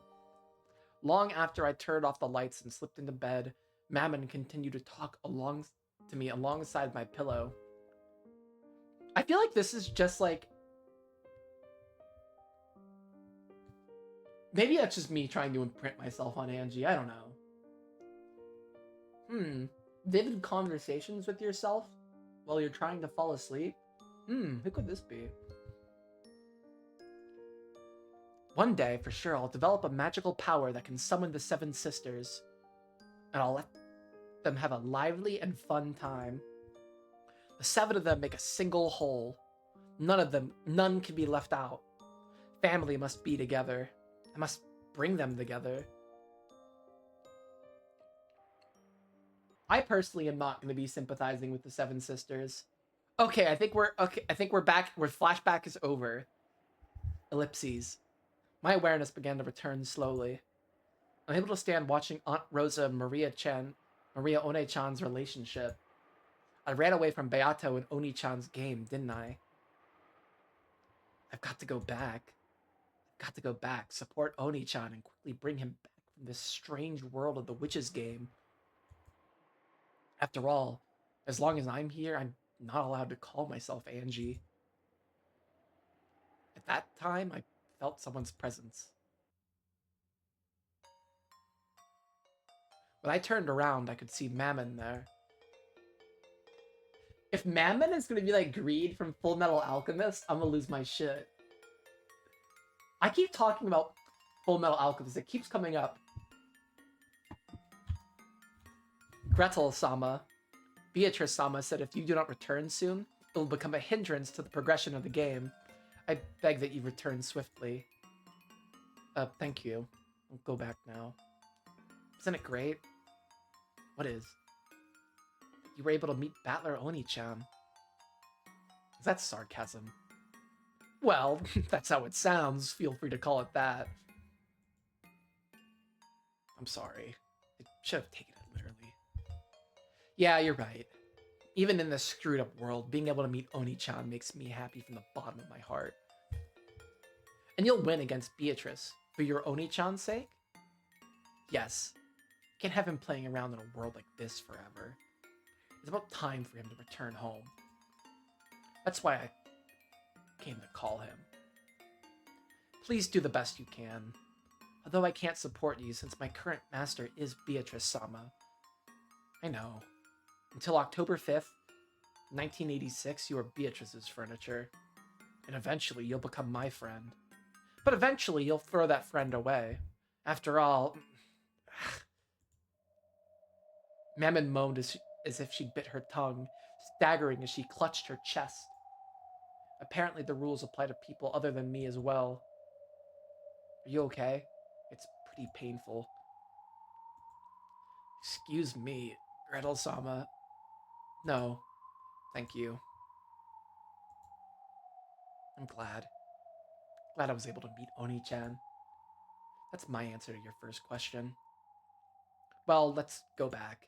Long after I turned off the lights and slipped into bed, Mammon continued to talk to me alongside my pillow. I feel like this is just like... Maybe that's just me trying to imprint myself on Angie, I don't know. Vivid conversations with yourself while you're trying to fall asleep? Who could this be? One day, for sure, I'll develop a magical power that can summon the 7 sisters, and I'll let them have a lively and fun time. The 7 of them make a single whole. None can be left out. Family must be together. I must bring them together. I personally am not going to be sympathizing with the 7 sisters. Okay, I think we're back. Where flashback is over. Ellipses. My awareness began to return slowly. I'm able to stand watching Aunt Rosa and Maria One-chan's relationship. I ran away from Beato and Oni-chan's game, didn't I? I've got to go back. Support Oni-chan and quickly bring him back from this strange world of the witches game. After all, as long as I'm here, I'm not allowed to call myself Angie. At that time, I felt someone's presence. When I turned around, I could see Mammon there. If Mammon is gonna be like Greed from Full Metal Alchemist, I'm gonna lose my shit. I keep talking about Full Metal Alchemist, it keeps coming up. Gretel-sama. Beatrice-sama said if you do not return soon, it will become a hindrance to the progression of the game. I beg that you return swiftly. Thank you. I'll go back now. Isn't it great? What is? You were able to meet Battler Oni-chan. Is that sarcasm? Well, that's how it sounds. Feel free to call it that. I'm sorry. I should have taken it literally. Yeah, you're right. Even in this screwed up world, being able to meet Oni-chan makes me happy from the bottom of my heart. And you'll win against Beatrice, for your Oni-chan's sake? Yes. Can't have him playing around in a world like this forever. It's about time for him to return home. That's why I came to call him. Please do the best you can. Although I can't support you since my current master is Beatrice-sama. I know. Until October 5th, 1986, you are Beatrice's furniture. And eventually you'll become my friend. But eventually you'll throw that friend away. After all... Mammon moaned as if she bit her tongue, staggering as she clutched her chest. Apparently the rules apply to people other than me as well. Are you okay? It's pretty painful. Excuse me, Gretel-sama. No, thank you. I'm glad. Glad I was able to meet Oni-chan. That's my answer to your first question. Well, let's go back.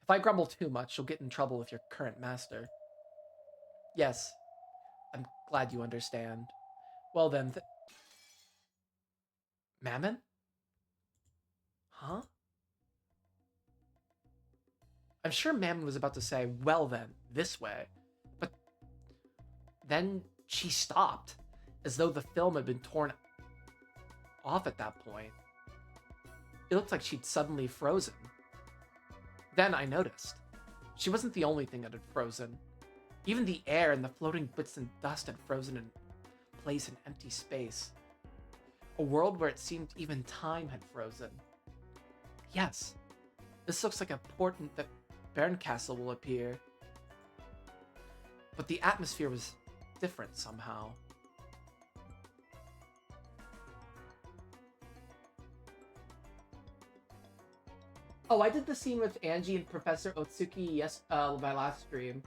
If I grumble too much, you'll get in trouble with your current master. Yes, I'm glad you understand. Well then, Mammon? Huh? I'm sure Mammon was about to say, well then, this way. But then she stopped, as though the film had been torn off at that point. It looked like she'd suddenly frozen. Then I noticed. She wasn't the only thing that had frozen. Even the air and the floating bits and dust had frozen in place in empty space. A world where it seemed even time had frozen. Yes, this looks like a portent that Bernkastel will appear. But the atmosphere was different somehow. Oh, I did the scene with Angie and Professor Otsuki my last stream.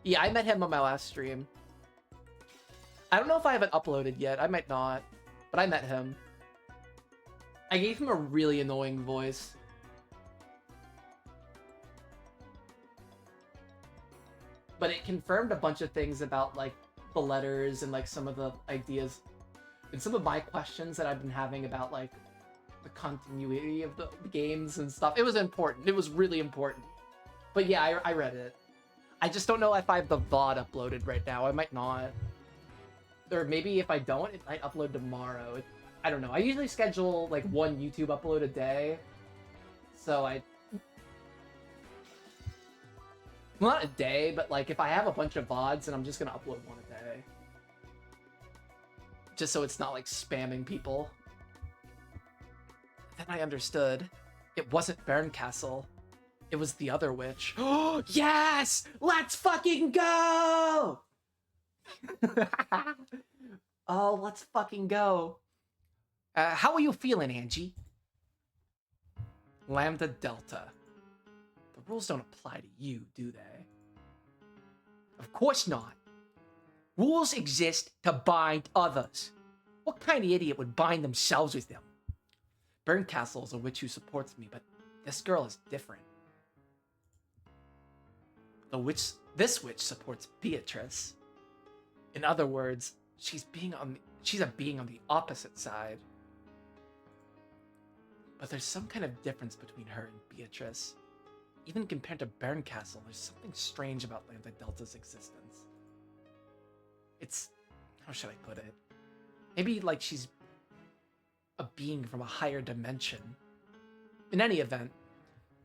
Yeah, I met him on my last stream. I don't know if I haven't uploaded yet. I might not. But I met him. I gave him a really annoying voice. But it confirmed a bunch of things about, like, the letters and, like, some of the ideas and some of my questions that I've been having about, like, the continuity of the games and stuff. It was important. It was really important. But yeah, I read it. I just don't know if I have the VOD uploaded right now. I might not. Or maybe if I don't, it might upload tomorrow. I don't know. I usually schedule, like, one YouTube upload a day. So well, not a day, but, like, if I have a bunch of VODs, then I'm just gonna upload one a day. Just so it's not, like, spamming people. Then I understood. It wasn't Bernkastel. It was the other witch. Oh, yes! Let's fucking go! Oh, let's fucking go. How are you feeling, Angie? Lambda Delta. The rules don't apply to you, do they? Of course not. Rules exist to bind others. What kind of idiot would bind themselves with them? Bernkastel is a witch who supports me, but this girl is different. This witch supports Beatrice. In other words, she's a being on the opposite side. But there's some kind of difference between her and Beatrice. Even compared to Bernkastel, there's something strange about Lambda Delta's existence. It's... how should I put it? Maybe, like, she's a being from a higher dimension. In any event,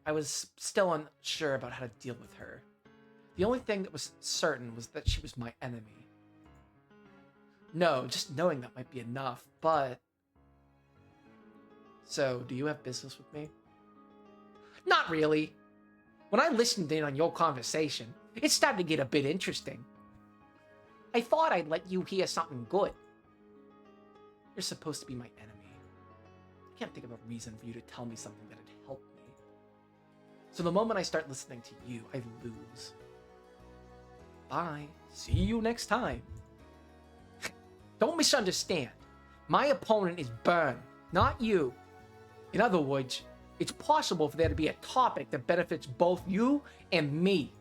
I was still unsure about how to deal with her. The only thing that was certain was that she was my enemy. No, just knowing that might be enough, but... So, do you have business with me? Not really. When I listened in on your conversation, it started to get a bit interesting. I thought I'd let you hear something good. You're supposed to be my enemy. I can't think of a reason for you to tell me something that'd help me. So the moment I start listening to you, I lose. Bye. See you next time. Don't misunderstand. My opponent is Burn, not you. In other words, it's possible for there to be a topic that benefits both you and me.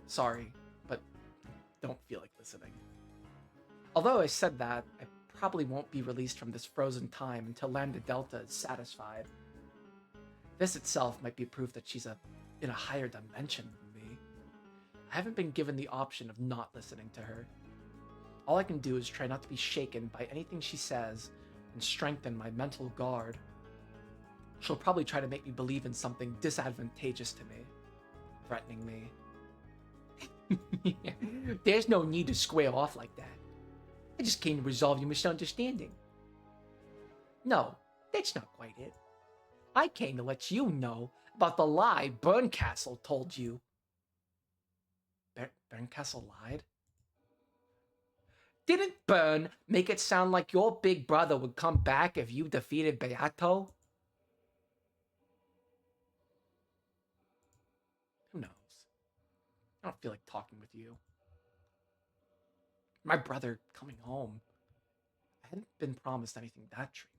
Sorry, but don't feel like listening. Although I said that, I probably won't be released from this frozen time until Lambda Delta is satisfied. This itself might be proof that she's in a higher dimension than me. I haven't been given the option of not listening to her. All I can do is try not to be shaken by anything she says and strengthen my mental guard. She'll probably try to make me believe in something disadvantageous to me, threatening me. There's no need to square off like that. I just came to resolve your misunderstanding. No, that's not quite it. I came to let you know about the lie Burncastle told you. Burncastle lied? Didn't Burn make it sound like your big brother would come back if you defeated Beato? Who knows? I don't feel like talking with you. My brother coming home. I hadn't been promised anything that dreamlike.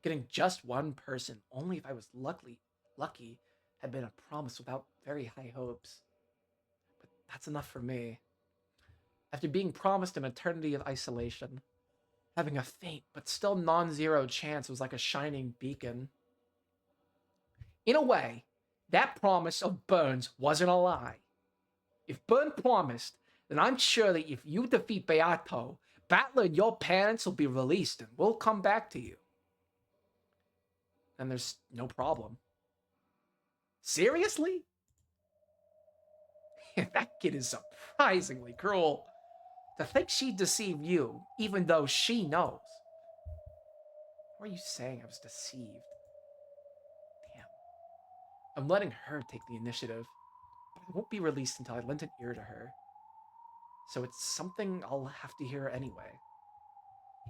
Getting just one person, only if I was lucky, had been a promise without very high hopes. But that's enough for me. After being promised an eternity of isolation, having a faint but still non-zero chance was like a shining beacon. In a way, that promise of Burn's wasn't a lie. If Burn promised, then I'm sure that if you defeat Beato, Battler and your parents will be released and we'll come back to you. And there's no problem. Seriously? That kid is surprisingly cruel. To think she'd deceive you, even though she knows. Why are you saying I was deceived? Damn. I'm letting her take the initiative, but I won't be released until I lent an ear to her. So it's something I'll have to hear anyway.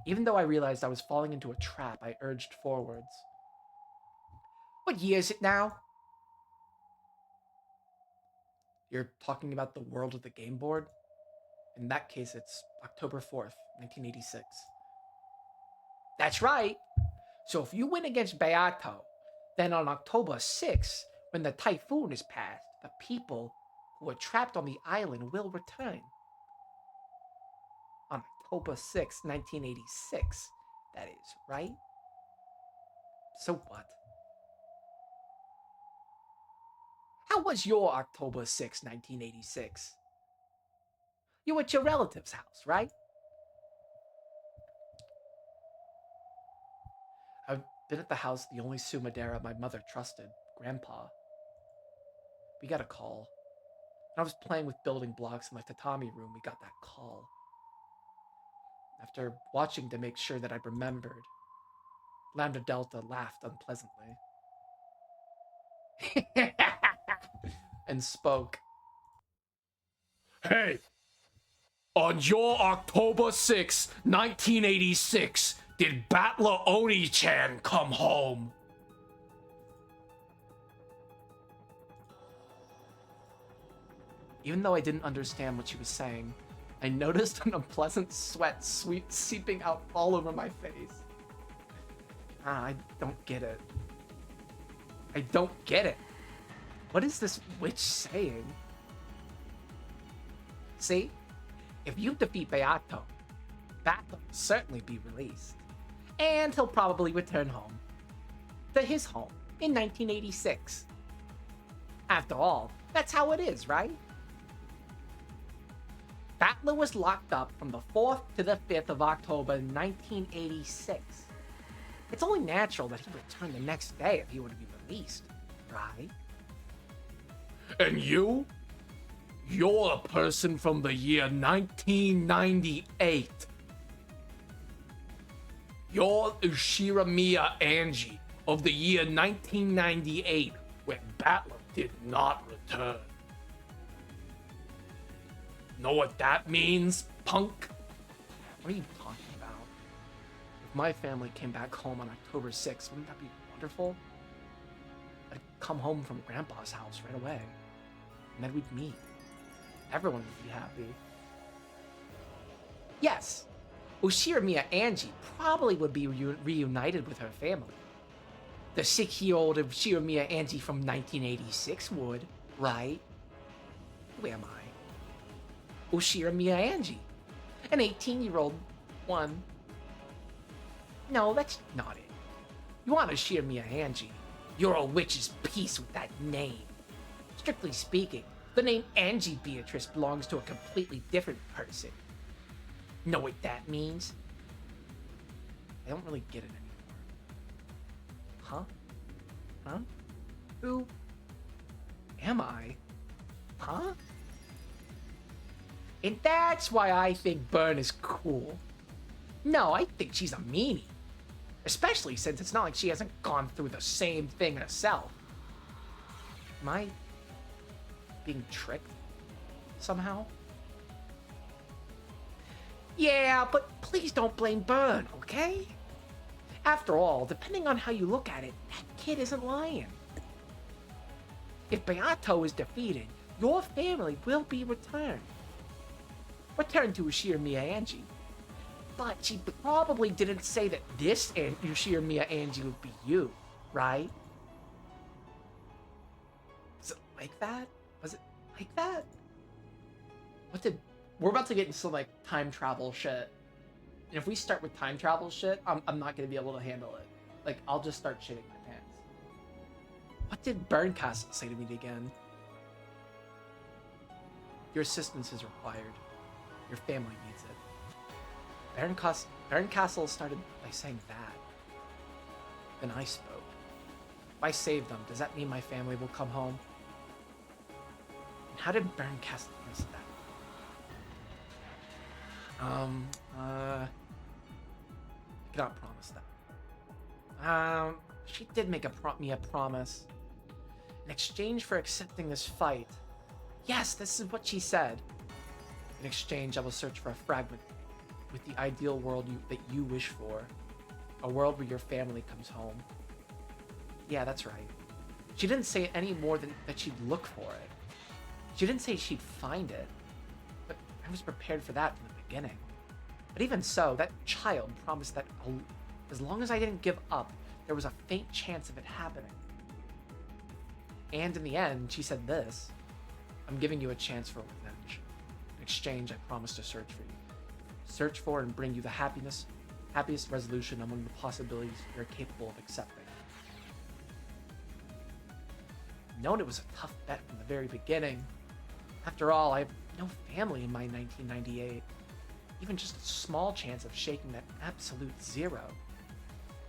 Even though I realized I was falling into a trap, I urged forwards. What year is it now? You're talking about the world of the game board? In that case, it's October 4th, 1986. That's right. So if you win against Beato, then on October 6th, when the typhoon is past, the people who were trapped on the island will return. On October 6th, 1986, that is, right? So what? How was your October 6th, 1986? You were at your relative's house, right? I've been at the house of the only Sumadera my mother trusted, Grandpa. We got a call. When I was playing with building blocks in the tatami room, we got that call. After watching to make sure that I remembered, Lambda Delta laughed unpleasantly. And spoke. Hey! On your October 6, 1986, did Battler Oni-chan come home? Even though I didn't understand what she was saying, I noticed an unpleasant sweat seeping out all over my face. I don't get it. I don't get it. What is this witch saying? See? If you defeat Beato, Battler will certainly be released. And he'll probably return home. To his home in 1986. After all, that's how it is, right? Battler was locked up from the 4th to the 5th of October 1986. It's only natural that he'd return the next day if he were to be released, right? And you? You're a person from the year 1998. You're Ushiramiya Angie of the year 1998, when Battler did not return. Know what that means, punk? What are you talking about? If my family came back home on October 6th, wouldn't that be wonderful? I'd come home from Grandpa's house right away, and then we'd meet. Everyone would be happy. Yes, Ushiramiya Angie probably would be reunited with her family. The 6-year-old Ushiramiya Angie from 1986 would, right? Who am I? Ushiramiya Angie. An 18-year-old one. No, that's not it. You want Ushiramiya Angie. You're a witch's piece with that name. Strictly speaking, the name Angie Beatrice belongs to a completely different person. Know what that means? I don't really get it anymore. Huh? Who am I? Huh? And that's why I think Burn is cool. No, I think she's a meanie. Especially since it's not like she hasn't gone through the same thing herself. Am I being tricked somehow? Yeah, but please don't blame Burn, okay? After all, depending on how you look at it, that kid isn't lying. If Beato is defeated, your family will be returned. Returned to Ushiramiya Angie. But she probably didn't say that this Ushiramiya Angie would be you, right? Is it like that? Was it like that? We're about to get into like time travel shit. And if we start with time travel shit, I'm not gonna be able to handle it. Like, I'll just start shitting my pants. What did Burncastle say to me again? Your assistance is required. Your family needs it. Burncastle started by saying that. Then I spoke. If I save them, does that mean my family will come home? And how did Burncastle miss that? I cannot promise that. She did make me a promise. In exchange for accepting this fight. Yes, this is what she said. In exchange, I will search for a fragment with the ideal world that you wish for. A world where your family comes home. Yeah, that's right. She didn't say any more than that she'd look for it. She didn't say she'd find it. But I was prepared for that from the beginning. But even so, that child promised that as long as I didn't give up, there was a faint chance of it happening. And in the end, she said this. I'm giving you a chance for revenge. In exchange, I promise to search for you. Search for and bring you the happiest resolution among the possibilities you're capable of accepting. I've known it was a tough bet from the very beginning. After all, I have no family in my 1998. Even just a small chance of shaking that absolute zero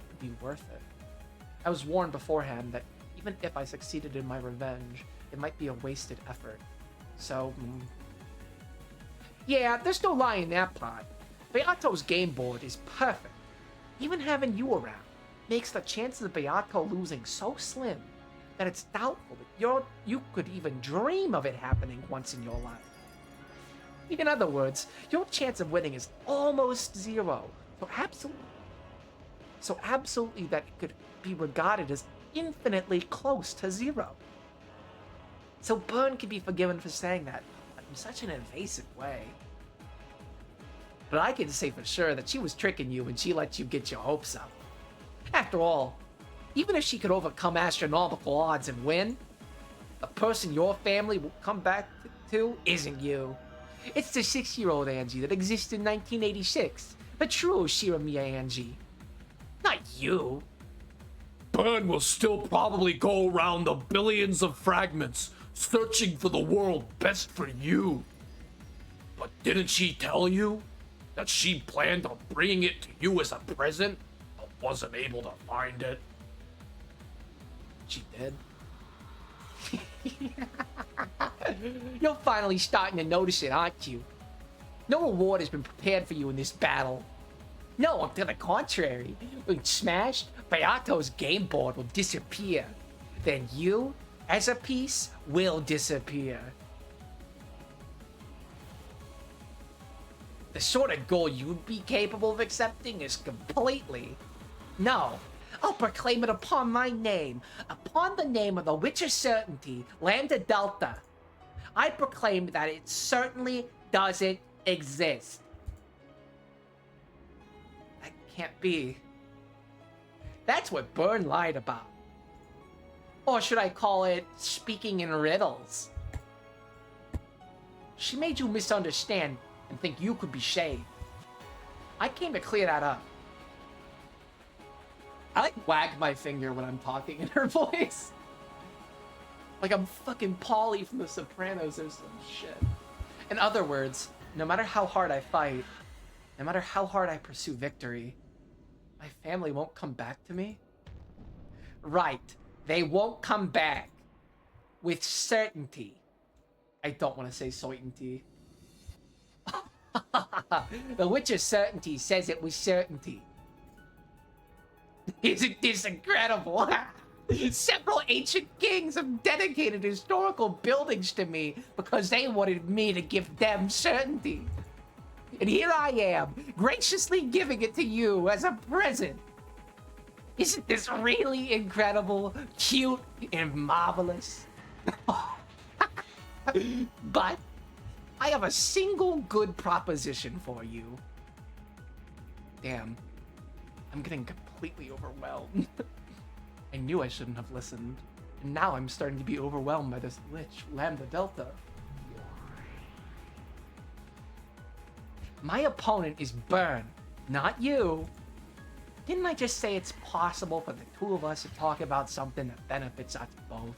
would be worth it. I was warned beforehand that even if I succeeded in my revenge, it might be a wasted effort. So, yeah, there's no lie in that part. Beato's game board is perfect. Even having you around makes the chances of Beato losing so slim that it's doubtful that you could even dream of it happening once in your life. In other words, your chance of winning is almost zero. So absolutely that it could be regarded as infinitely close to zero. So Burn can be forgiven for saying that in such an invasive way. But I can say for sure that she was tricking you when she let you get your hopes up. After all, even if she could overcome astronomical odds and win, the person your family will come back to isn't you. It's the 6-year-old Angie that existed in 1986. The true Ushiramiya Angie. Not you. Burn will still probably go around the billions of fragments, searching for the world best for you. But didn't she tell you that she planned on bringing it to you as a present, but wasn't able to find it? She did. You're finally starting to notice it, aren't you? No reward has been prepared for you in this battle. No, to the contrary. When smashed, Beato's game board will disappear. Then you, as a piece, will disappear. The sort of goal you'd be capable of accepting is completely... No, I'll proclaim it upon my name, upon the name of the Witch of Certainty, Lambda Delta. I proclaim that it certainly doesn't exist. can't be. That's what Byrne lied about. Or should I call it speaking in riddles? She made you misunderstand and think you could be Shay. I came to clear that up. I like wag my finger when I'm talking in her voice. Like I'm fucking Polly from The Sopranos or some shit. In other words, no matter how hard I fight, no matter how hard I pursue victory, my family won't come back to me? Right. They won't come back. With certainty. I don't want to say certainty. The Witcher certainty says it with certainty. Isn't this incredible? Several ancient kings have dedicated historical buildings to me because they wanted me to give them certainty. And here I am, graciously giving it to you as a present. Isn't this really incredible, cute, and marvelous? But I have a single good proposition for you. Damn, I'm getting completely overwhelmed. I knew I shouldn't have listened. And now I'm starting to be overwhelmed by this lich, Lambda Delta. My opponent is Byrne, not you. Didn't I just say it's possible for the two of us to talk about something that benefits us both?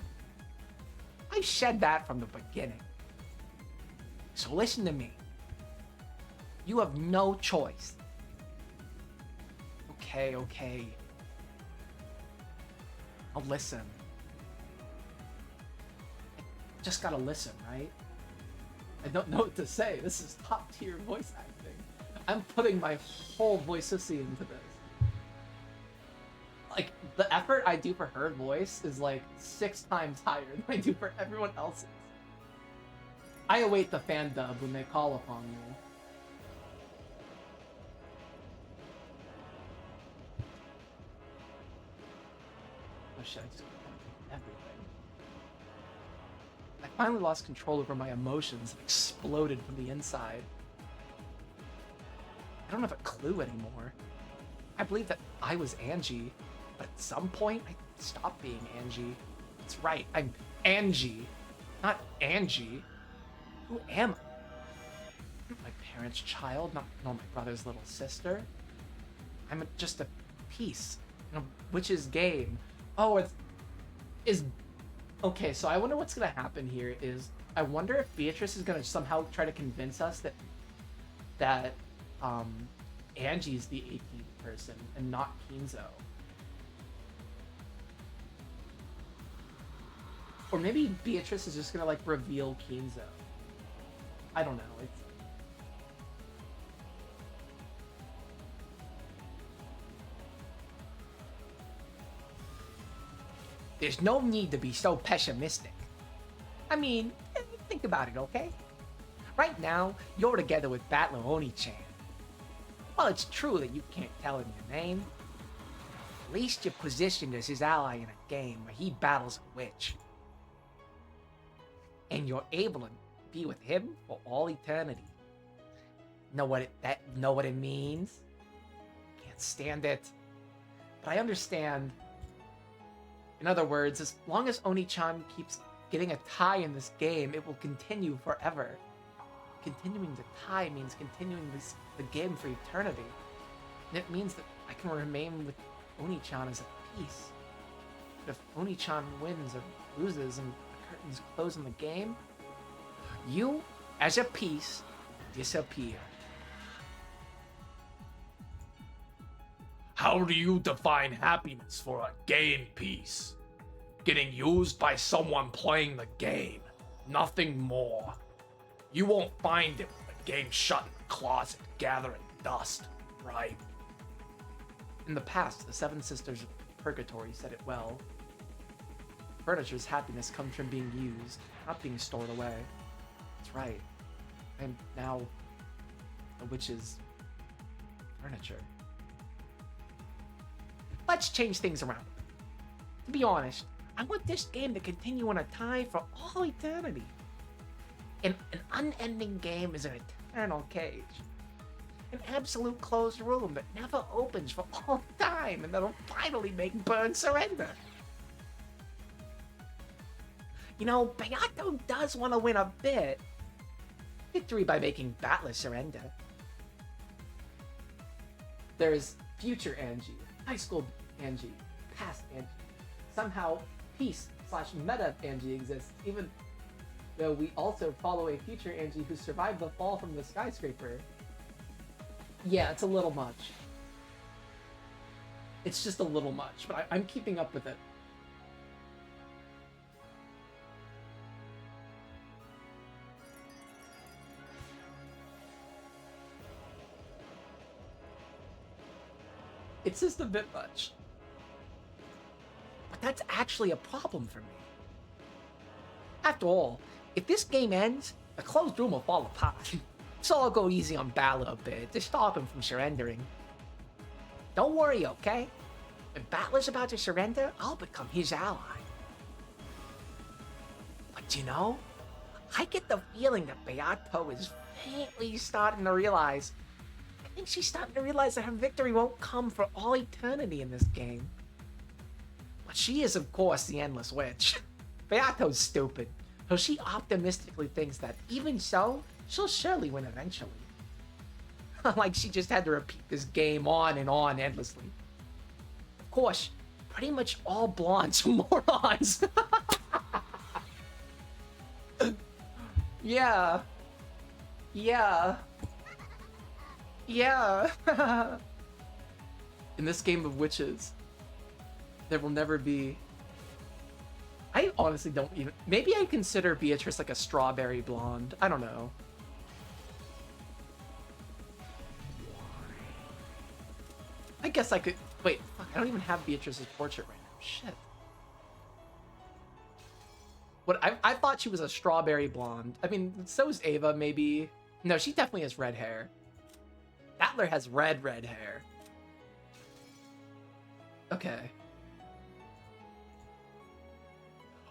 I said that from the beginning. So listen to me. You have no choice. Okay. I'll listen. I just gotta listen, right? I don't know what to say. This is top tier voice acting. I'm putting my whole voicicity into this. Like, the effort I do for her voice is like 6 times higher than I do for everyone else's. I await the fan dub when they call upon me. Oh shit, I just everything. I finally lost control over my emotions and exploded from the inside. I don't have a clue anymore. I believe that I was Angie, but at some point I stopped being Angie. That's right, I'm Angie, not Angie. Who am I? My parents' child, not my brother's little sister. I'm just a piece in a witch's game. Oh, is okay. So I wonder what's gonna happen here. I wonder if Beatrice is gonna somehow try to convince us that Angie's the 18th person and not Kinzo. Or maybe Beatrice is just gonna like reveal Kinzo. I don't know. There's no need to be so pessimistic. I mean, think about it, okay? Right now, you're together with Battler Oni-chan. While it's true that you can't tell him your name, at least you're positioned as his ally in a game where he battles a witch. And you're able to be with him for all eternity. Know what it means? Can't stand it. But I understand. In other words, as long as Oni-chan keeps getting a tie in this game, it will continue forever. Continuing to tie means continuing the game for eternity. And it means that I can remain with Oni-chan as a piece. But if Oni-chan wins or loses and the curtains close on the game, you, as a piece, disappear. How do you define happiness for a game piece? Getting used by someone playing the game. Nothing more. You won't find it with the game shut in the closet, gathering dust, right? In the past, the Seven Sisters of Purgatory said it well. Furniture's happiness comes from being used, not being stored away. That's right. I'm now a witch's furniture. Let's change things around. To be honest, I want this game to continue on a tie for all eternity. An unending game is an eternal cage. An absolute closed room that never opens for all time and that'll finally make Burn surrender. You know, Beato does want to win a bit. Victory by making Battler surrender. There's future Angie, high school Angie, past Angie. Somehow, peace/meta Angie exists, even though we also follow a future Angie who survived the fall from the skyscraper. Yeah, it's a little much. It's just a little much, but I'm keeping up with it. It's just a bit much. But that's actually a problem for me. After all, if this game ends, the closed room will fall apart. So I'll go easy on Battler a bit to stop him from surrendering. Don't worry, okay? If Battler's about to surrender, I'll become his ally. But you know, I get the feeling that Beato is faintly starting to realize. I think she's starting to realize that her victory won't come for all eternity in this game. But she is, of course, the Endless Witch. Beato's stupid, so she optimistically thinks that even so, she'll surely win eventually. Like she just had to repeat this game on and on endlessly. Of course, pretty much all blondes are morons. Yeah. Yeah. Yeah. In this game of witches, there will never be... I honestly don't even... Maybe I consider Beatrice like a strawberry blonde. I don't know. I guess I could... Wait, fuck, I don't even have Beatrice's portrait right now. Shit. What, I thought she was a strawberry blonde. I mean, so is Ava, maybe. No, she definitely has red hair. Battler has red hair. Okay.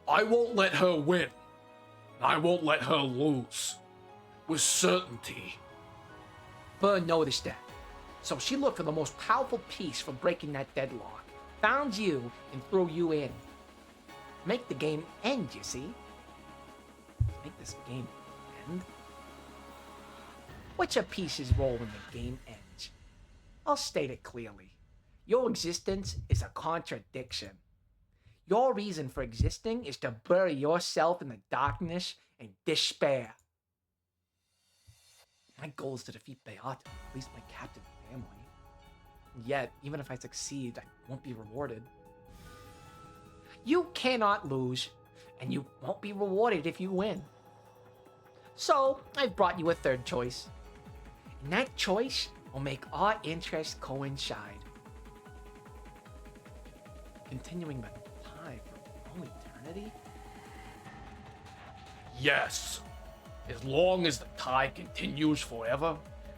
I won't let her win. I won't let her lose. With certainty. Burn noticed that. So she looked for the most powerful piece for breaking that deadlock. Found you and threw you in. Make the game end, you see? Make this game end? What's a piece's role when the game ends? I'll state it clearly. Your existence is a contradiction. Your reason for existing is to bury yourself in the darkness and despair. My goal is to defeat Beato, at least my captive family. And yet, even if I succeed, I won't be rewarded. You cannot lose, and you won't be rewarded if you win. So, I've brought you a third choice. And that choice will make our interests coincide. Continuing the tie for all eternity? Yes. As long as the tide continues forever,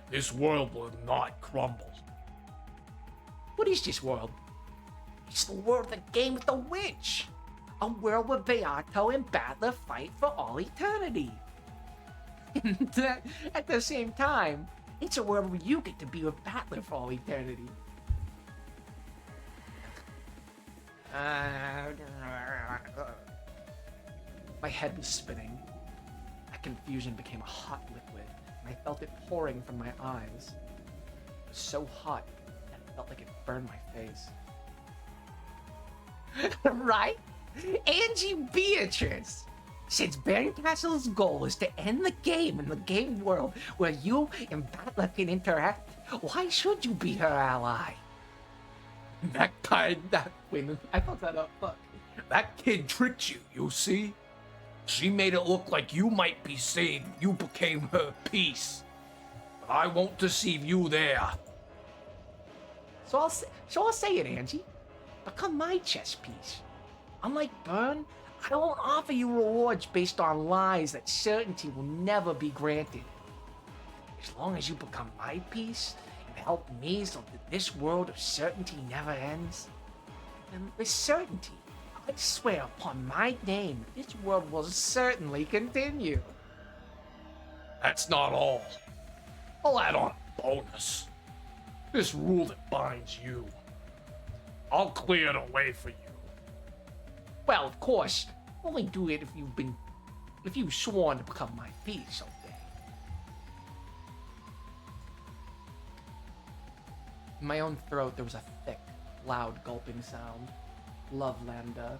this world will not crumble. What is this world? It's the world of the game with the witch. A world where Beato and Battler fight for all eternity. And at the same time, it's a world where you get to be with Battler for all eternity. My head was spinning. That confusion became a hot liquid, and I felt it pouring from my eyes. It was so hot that it felt like it burned my face. Right? Angie Beatrice! Since Barncastle's goal is to end the game in the game world where you and Battler can interact, why should you be her ally? That wait, I fucked that up, fuck. That kid tricked you, you see? She made it look like you might be saved. You became her piece. But I won't deceive you there. So I'll say it, Angie. Become my chess piece. Unlike Burn, I don't offer you rewards based on lies that certainty will never be granted. As long as you become my piece and help me so that this world of certainty never ends, then with certainty, I swear upon my name, this world will certainly continue. That's not all. I'll add on bonus. This rule that binds you. I'll clear the way for you. Well, of course, only do it if you've sworn to become my Pier someday. In my own throat, there was a thick, loud gulping sound. Love Lambda.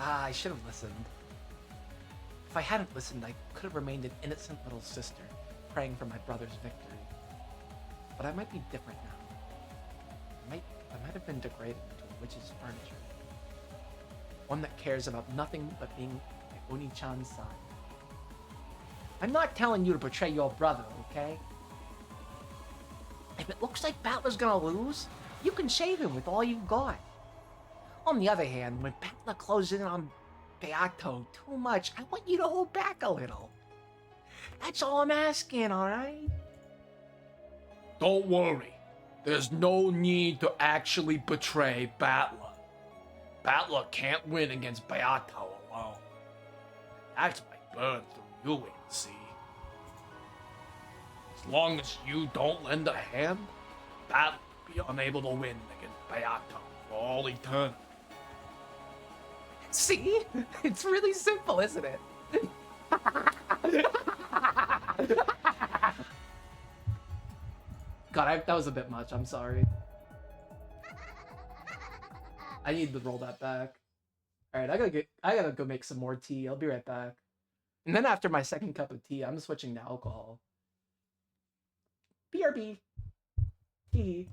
Ah, I should have listened. If I hadn't listened, I could have remained an innocent little sister, praying for my brother's victory. But I might be different now. I might have been degraded into a witch's furniture. One that cares about nothing but being my Oni-chan's side. I'm not telling you to betray your brother, okay? If it looks like Battler's gonna lose, you can save him with all you've got. On the other hand, when Battler closes in on Beato too much, I want you to hold back a little. That's all I'm asking, alright? Don't worry. There's no need to actually betray Battler. Battler can't win against Beato alone. That's my burn through you, see. As long as you don't lend a hand, Battler will be unable to win against Beato for all eternity. See? It's really simple, isn't it? God, that was a bit much. I'm sorry. I need to roll that back. All right, I gotta go make some more tea. I'll be right back. And then after my second cup of tea, I'm switching to alcohol. BRB. Tea.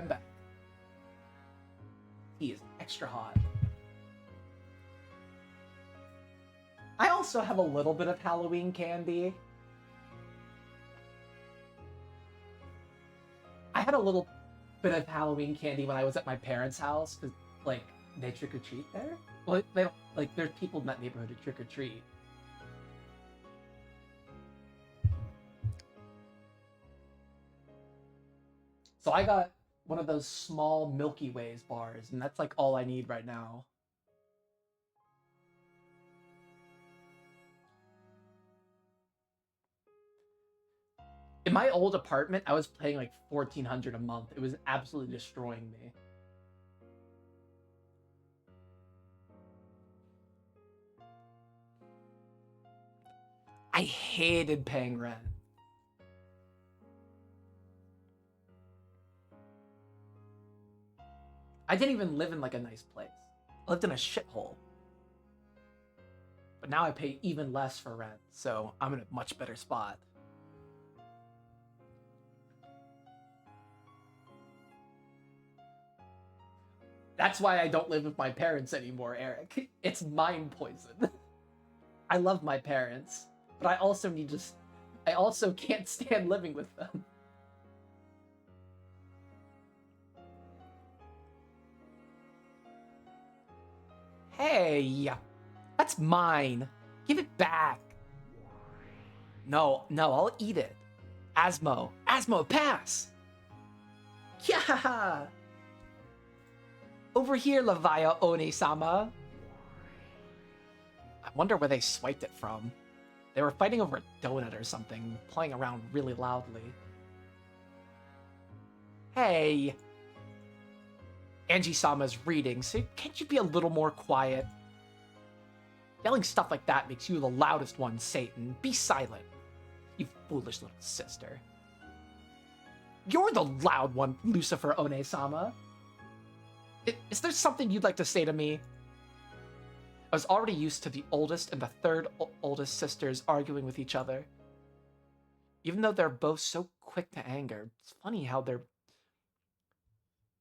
I'm back. Tea is extra hot. I also have a little bit of Halloween candy. I had a little bit of Halloween candy when I was at my parents' house because, like, they trick or treat there. Well, they don't, like, there's people in that neighborhood who trick or treat. So I got one of those small Milky Ways bars, and that's like all I need right now. In my old apartment, I was paying like $1,400 a month. It was absolutely destroying me. I hated paying rent. I didn't even live in like a nice place. I lived in a shithole. But now I pay even less for rent, so I'm in a much better spot. That's why I don't live with my parents anymore, Eric. It's mind poison. I love my parents, but I also can't stand living with them. Hey, that's mine. Give it back. No, I'll eat it. Asmo, pass. Yeah. Over here, Lavaya One-sama. I wonder where they swiped it from. They were fighting over a donut or something, playing around really loudly. Hey. Angie-sama's reading, so can't you be a little more quiet? Yelling stuff like that makes you the loudest one, Satan. Be silent, you foolish little sister. You're the loud one, Lucifer One-sama. Is there something you'd like to say to me? I was already used to the oldest and the third oldest sisters arguing with each other. Even though they're both so quick to anger, it's funny how they're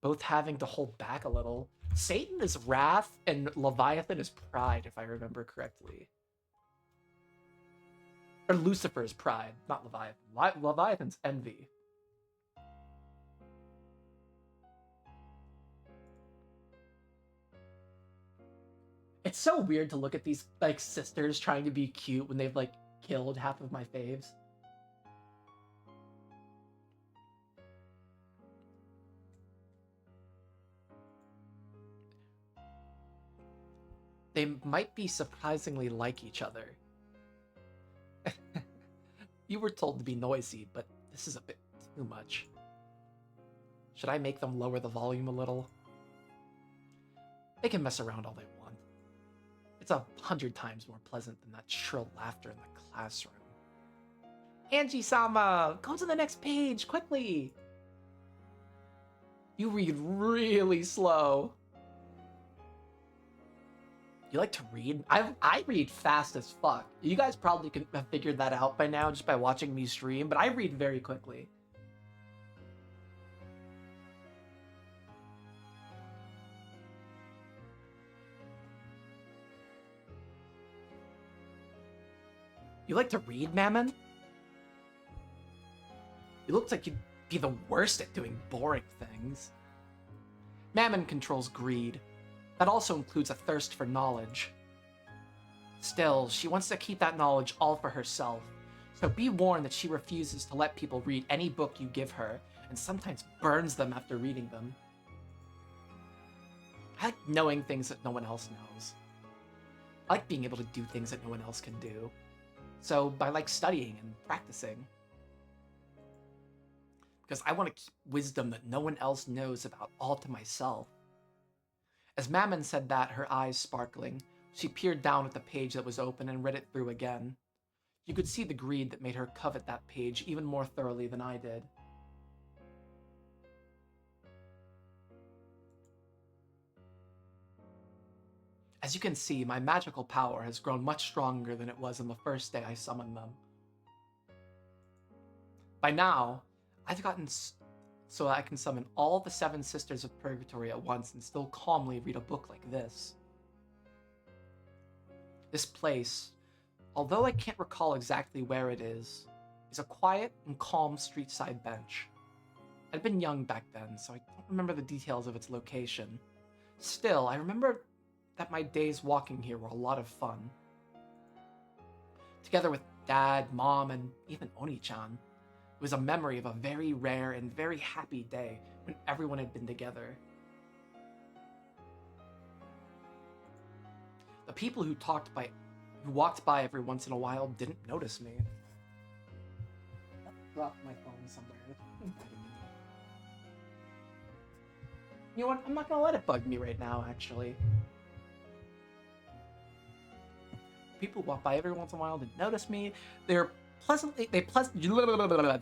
both having to hold back a little. Satan is wrath and Leviathan is pride, if I remember correctly. Or Lucifer is pride, not Leviathan. Leviathan's envy. It's so weird to look at these like sisters trying to be cute when they've like killed half of my faves. They might be surprisingly like each other. You were told to be noisy, but this is a bit too much. Should I make them lower the volume a little? They can mess around all they want. It's 100 times more pleasant than that shrill laughter in the classroom. Angie-sama, go to the next page, quickly! You read really slow. You like to read? I read fast as fuck. You guys probably could have figured that out by now just by watching me stream, but I read very quickly. You like to read, Mammon? You look like you'd be the worst at doing boring things. Mammon controls greed. That also includes a thirst for knowledge. Still, she wants to keep that knowledge all for herself, so be warned that she refuses to let people read any book you give her, and sometimes burns them after reading them. I like knowing things that no one else knows. I like being able to do things that no one else can do. So I like studying and practicing. Because I want to keep wisdom that no one else knows about all to myself. As Mammon said that, her eyes sparkling, she peered down at the page that was open and read it through again. You could see the greed that made her covet that page even more thoroughly than I did. As you can see, my magical power has grown much stronger than it was on the first day I summoned them. By now, I've gotten so I can summon all the 7 Sisters of Purgatory at once and still calmly read a book like this. This place, although I can't recall exactly where it is a quiet and calm street-side bench. I'd been young back then, so I don't remember the details of its location. Still, I remember that my days walking here were a lot of fun. Together with Dad, Mom, and even Oni-chan, it was a memory of a very rare and very happy day when everyone had been together. The people who walked by every once in a while didn't notice me. I dropped my phone somewhere. It's fucking bugging me. You know what? I'm not gonna let it bug me right now, actually. People who walk by every once in a while didn't notice me. They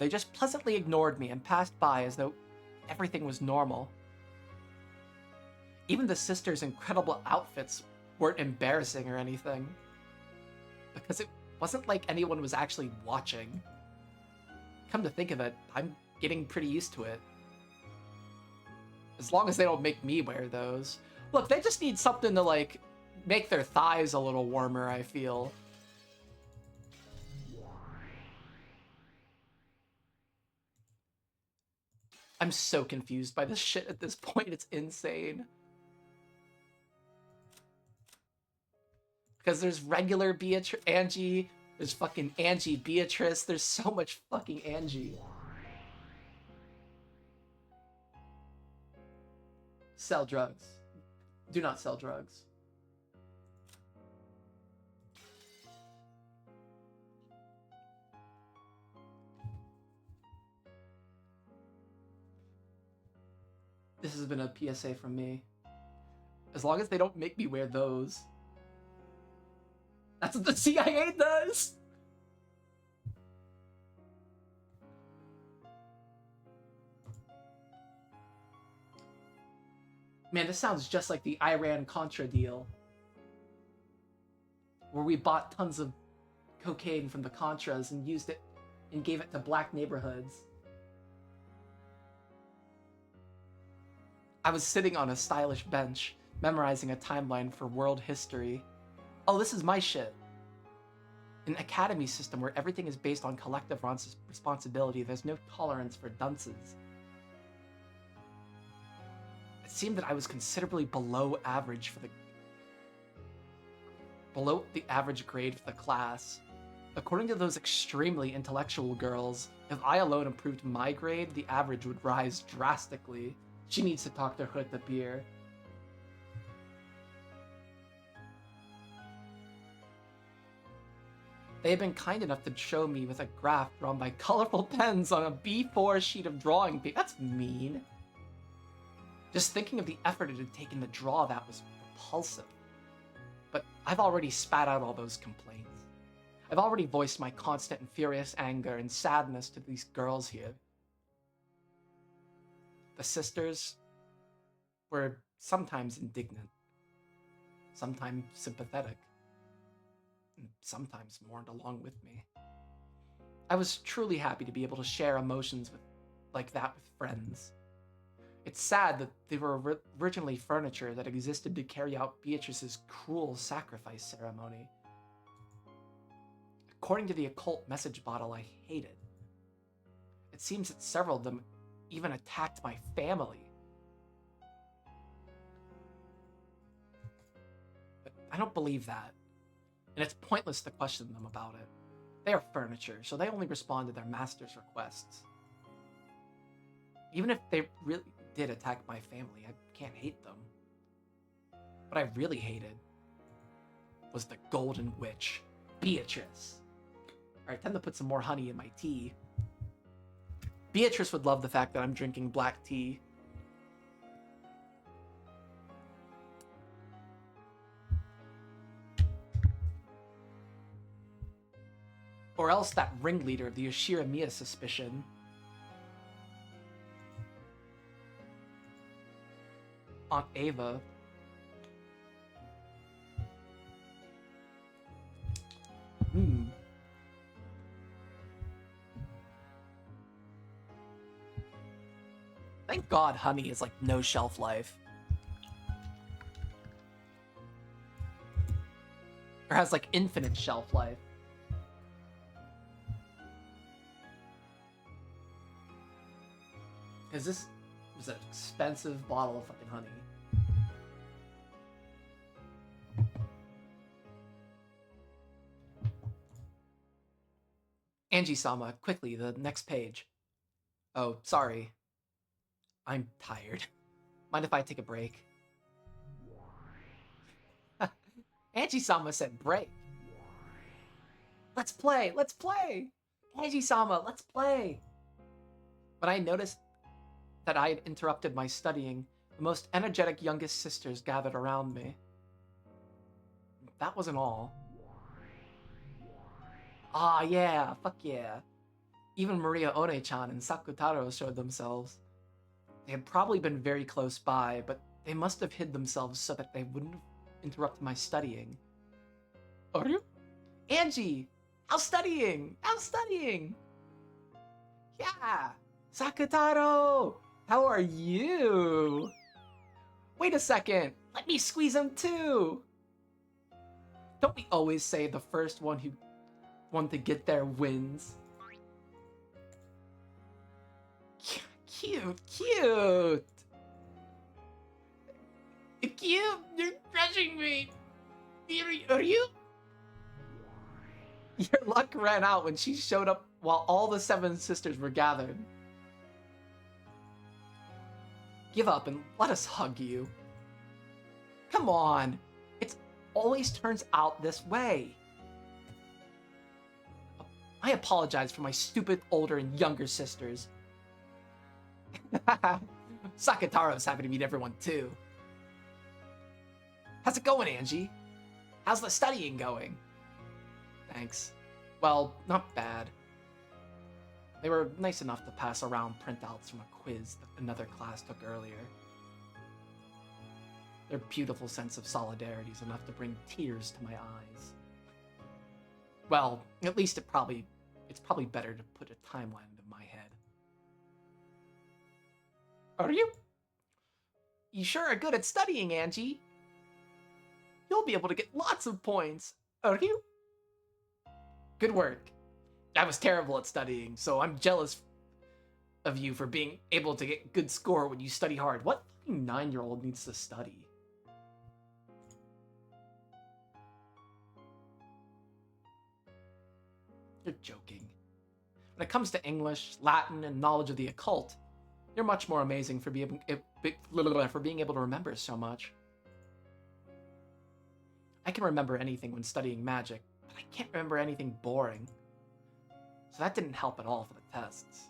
just pleasantly ignored me and passed by as though everything was normal. Even the sisters' incredible outfits weren't embarrassing or anything, because it wasn't like anyone was actually watching. Come to think of it, I'm getting pretty used to it. As long as they don't make me wear those. Look, they just need something to, like, make their thighs a little warmer, I feel. I'm so confused by this shit at this point, it's insane. Because there's regular Angie, there's fucking Angie Beatrice, there's so much fucking Angie. Sell drugs. Do not sell drugs. This has been a PSA from me. As long as they don't make me wear those. That's what the CIA does! Man, this sounds just like the Iran-Contra deal. Where we bought tons of cocaine from the Contras and used it and gave it to black neighborhoods. I was sitting on a stylish bench, memorizing a timeline for world history. Oh, this is my shit. An academy system where everything is based on collective responsibility, there's no tolerance for dunces. It seemed that I was considerably below the average grade for the class. According to those extremely intellectual girls, if I alone improved my grade, the average would rise drastically. She needs to talk to her at Pier. They had been kind enough to show me with a graph drawn by colorful pens on a B4 sheet of drawing paper. That's mean. Just thinking of the effort it had taken to draw that was repulsive. But I've already spat out all those complaints. I've already voiced my constant and furious anger and sadness to these girls here. The sisters were sometimes indignant, sometimes sympathetic, and sometimes mourned along with me. I was truly happy to be able to share emotions like that with friends. It's sad that they were originally furniture that existed to carry out Beatrice's cruel sacrifice ceremony. According to the occult message bottle I hated, it seems that several of them even attacked my family. But I don't believe that, and it's pointless to question them about it. They are furniture, so they only respond to their master's requests. Even if they really did attack my family, I can't hate them. What I really hated was the Golden Witch, Beatrice. Alright, time to put some more honey in my tea. Beatrice would love the fact that I'm drinking black tea. Or else that ringleader of the Yoshiramiya suspicion. Aunt Ava. Thank God honey is like no shelf life. Or has like infinite shelf life. Because this was an expensive bottle of fucking honey. Angie-sama, quickly, the next page. Oh, sorry. I'm tired. Mind if I take a break? Angie-sama said break. Let's play! Let's play! Angie-sama, let's play! When I noticed that I had interrupted my studying, the most energetic youngest sisters gathered around me. That wasn't all. Ah, yeah, fuck yeah. Even Maria One-chan and Sakutaro showed themselves. They had probably been very close by, but they must have hid themselves so that they wouldn't interrupt my studying. Are you? Angie! How's studying? How's studying? Yeah! Sakutaro! How are you? Wait a second! Let me squeeze him too! Don't we always say the first one to get there wins? Cute, cute! Cute! You're crushing me! Are you? Your luck ran out when she showed up while all the 7 sisters were gathered. Give up and let us hug you. Come on! It always turns out this way. I apologize for my stupid older and younger sisters. Sakutaro's happy to meet everyone too. How's it going, Angie? How's the studying going? Thanks. Well, not bad. They were nice enough to pass around printouts from a quiz that another class took earlier. Their beautiful sense of solidarity is enough to bring tears to my eyes. Well, at least it's probably better to put a timeline into my head. Are you? You sure are good at studying, Angie. You'll be able to get lots of points. Are you? Good work. I was terrible at studying, so I'm jealous of you for being able to get good score when you study hard. What fucking 9-year-old needs to study? You're joking. When it comes to English, Latin, and knowledge of the occult, you're much more amazing for being able to remember so much. I can remember anything when studying magic, but I can't remember anything boring. So that didn't help at all for the tests.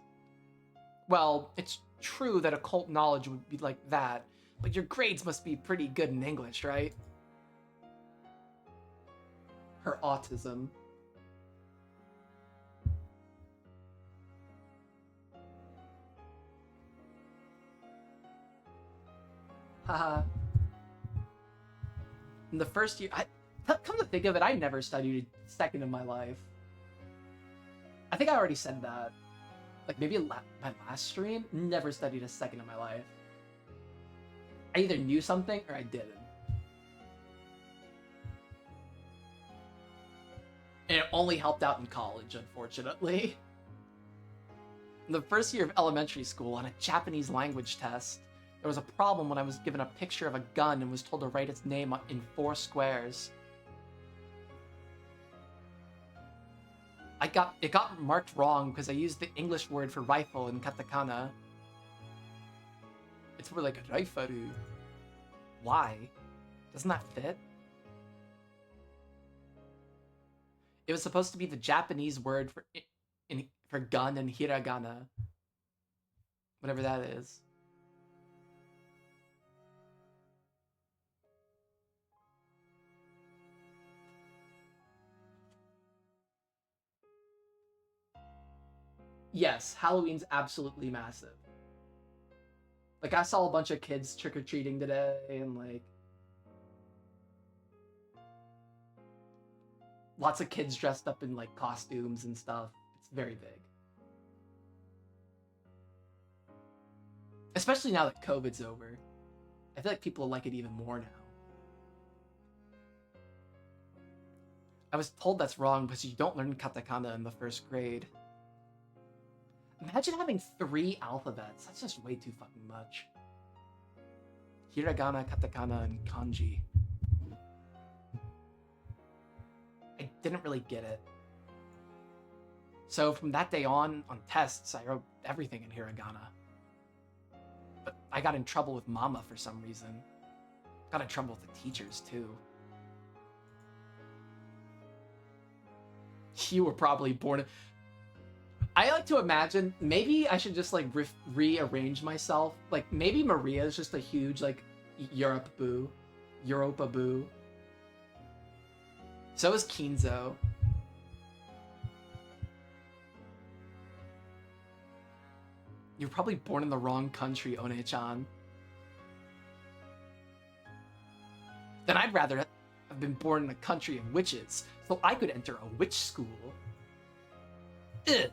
Well, it's true that occult knowledge would be like that, but your grades must be pretty good in English, right? Her autism. Haha. In the first year, come to think of it, I never studied a second in my life. I think I already said that. Like maybe my last stream, never studied a second in my life. I either knew something or I didn't. And it only helped out in college, unfortunately. In the first year of elementary school, on a Japanese language test, there was a problem when I was given a picture of a gun and was told to write its name in 4 squares. It got marked wrong because I used the English word for rifle in katakana. It's more like a raifaru. Why? Doesn't that fit? It was supposed to be the Japanese word for gun in hiragana. Whatever that is. Yes, Halloween's absolutely massive. Like, I saw a bunch of kids trick-or-treating today, and, like, lots of kids dressed up in, like, costumes and stuff. It's very big. Especially now that COVID's over. I feel like people like it even more now. I was told that's wrong because you don't learn katakana in the first grade. Imagine having 3 alphabets. That's just way too fucking much. Hiragana, katakana, and kanji. I didn't really get it. So from that day on tests, I wrote everything in hiragana. But I got in trouble with mama for some reason. Got in trouble with the teachers too. You were probably born... I like to imagine, maybe I should just like rearrange myself. Like maybe Maria is just a huge like Europa boo. So is Kinzo. You're probably born in the wrong country, One-chan. Then I'd rather have been born in a country of witches, so I could enter a witch school. Ugh.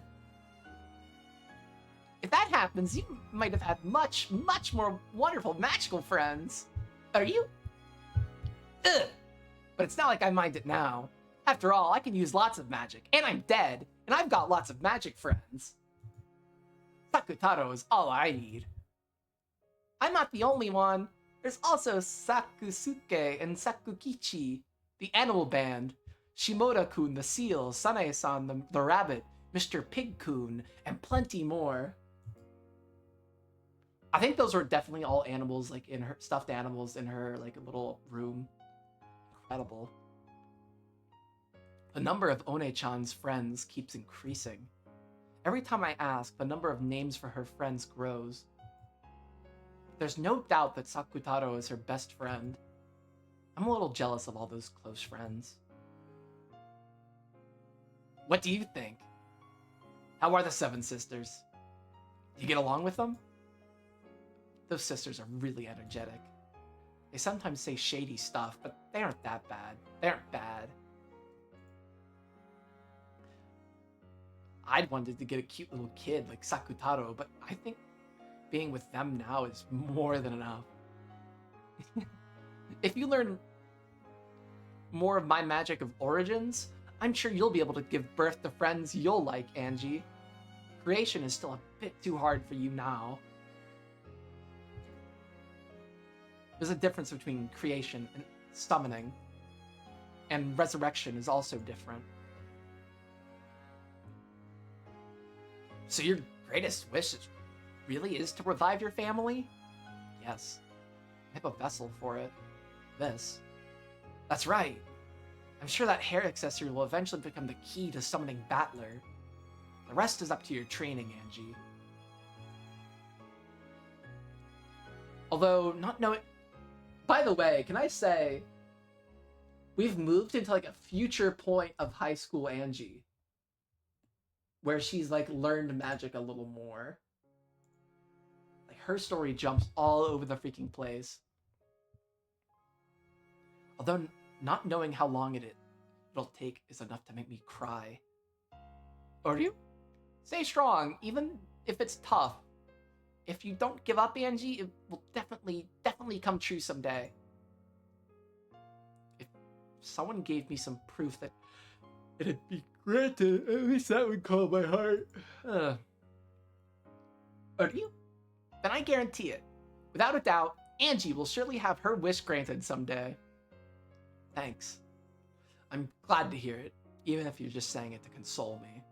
If that happens, you might have had much, much more wonderful magical friends. Are you? Ugh. But it's not like I mind it now. After all, I can use lots of magic, and I'm dead, and I've got lots of magic friends. Sakutaro is all I need. I'm not the only one. There's also Sakusuke and Sakukichi, the animal band, Shimoda-kun the seal, Sanae-san the rabbit, Mr. Pig-kun, and plenty more. I think those were definitely all animals, like in her stuffed animals in her like little room. Incredible. The number of One-chan's friends keeps increasing. Every time I ask, the number of names for her friends grows. There's no doubt that Sakutaro is her best friend. I'm a little jealous of all those close friends. What do you think? How are the 7 sisters? Do you get along with them? Those sisters are really energetic. They sometimes say shady stuff, but they aren't that bad. They aren't bad. I'd wanted to get a cute little kid like Sakutaro, but I think being with them now is more than enough. If you learn more of my magic of origins, I'm sure you'll be able to give birth to friends you'll like, Angie. Creation is still a bit too hard for you now. There's a difference between creation and summoning, and resurrection is also different. So your greatest wish really is to revive your family? Yes. I have a vessel for it. This. That's right. I'm sure that hair accessory will eventually become the key to summoning Battler. The rest is up to your training, Angie. Although, not knowing... By the way, can I say... We've moved into, like, a future point of high school Angie. Where she's, like, learned magic a little more. Like, her story jumps all over the freaking place. Although, not knowing how long it'll take is enough to make me cry. Oryu? Stay strong, even if it's tough. If you don't give up, Angie, it will definitely come true someday. If someone gave me some proof that it'd be granted, at least that would calm my heart. Oryu? Then I guarantee it. Without a doubt, Angie will surely have her wish granted someday. Thanks. I'm glad to hear it, even if you're just saying it to console me.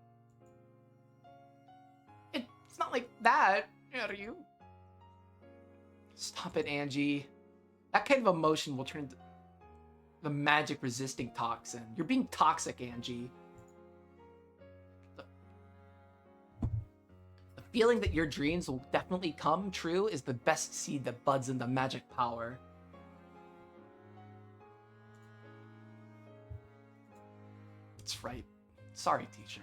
It's not like that, are you? Stop it, Angie. That kind of emotion will turn into the magic-resisting toxin. You're being toxic, Angie. The feeling that your dreams will definitely come true is the best seed that buds into magic power. That's right. Sorry, teacher.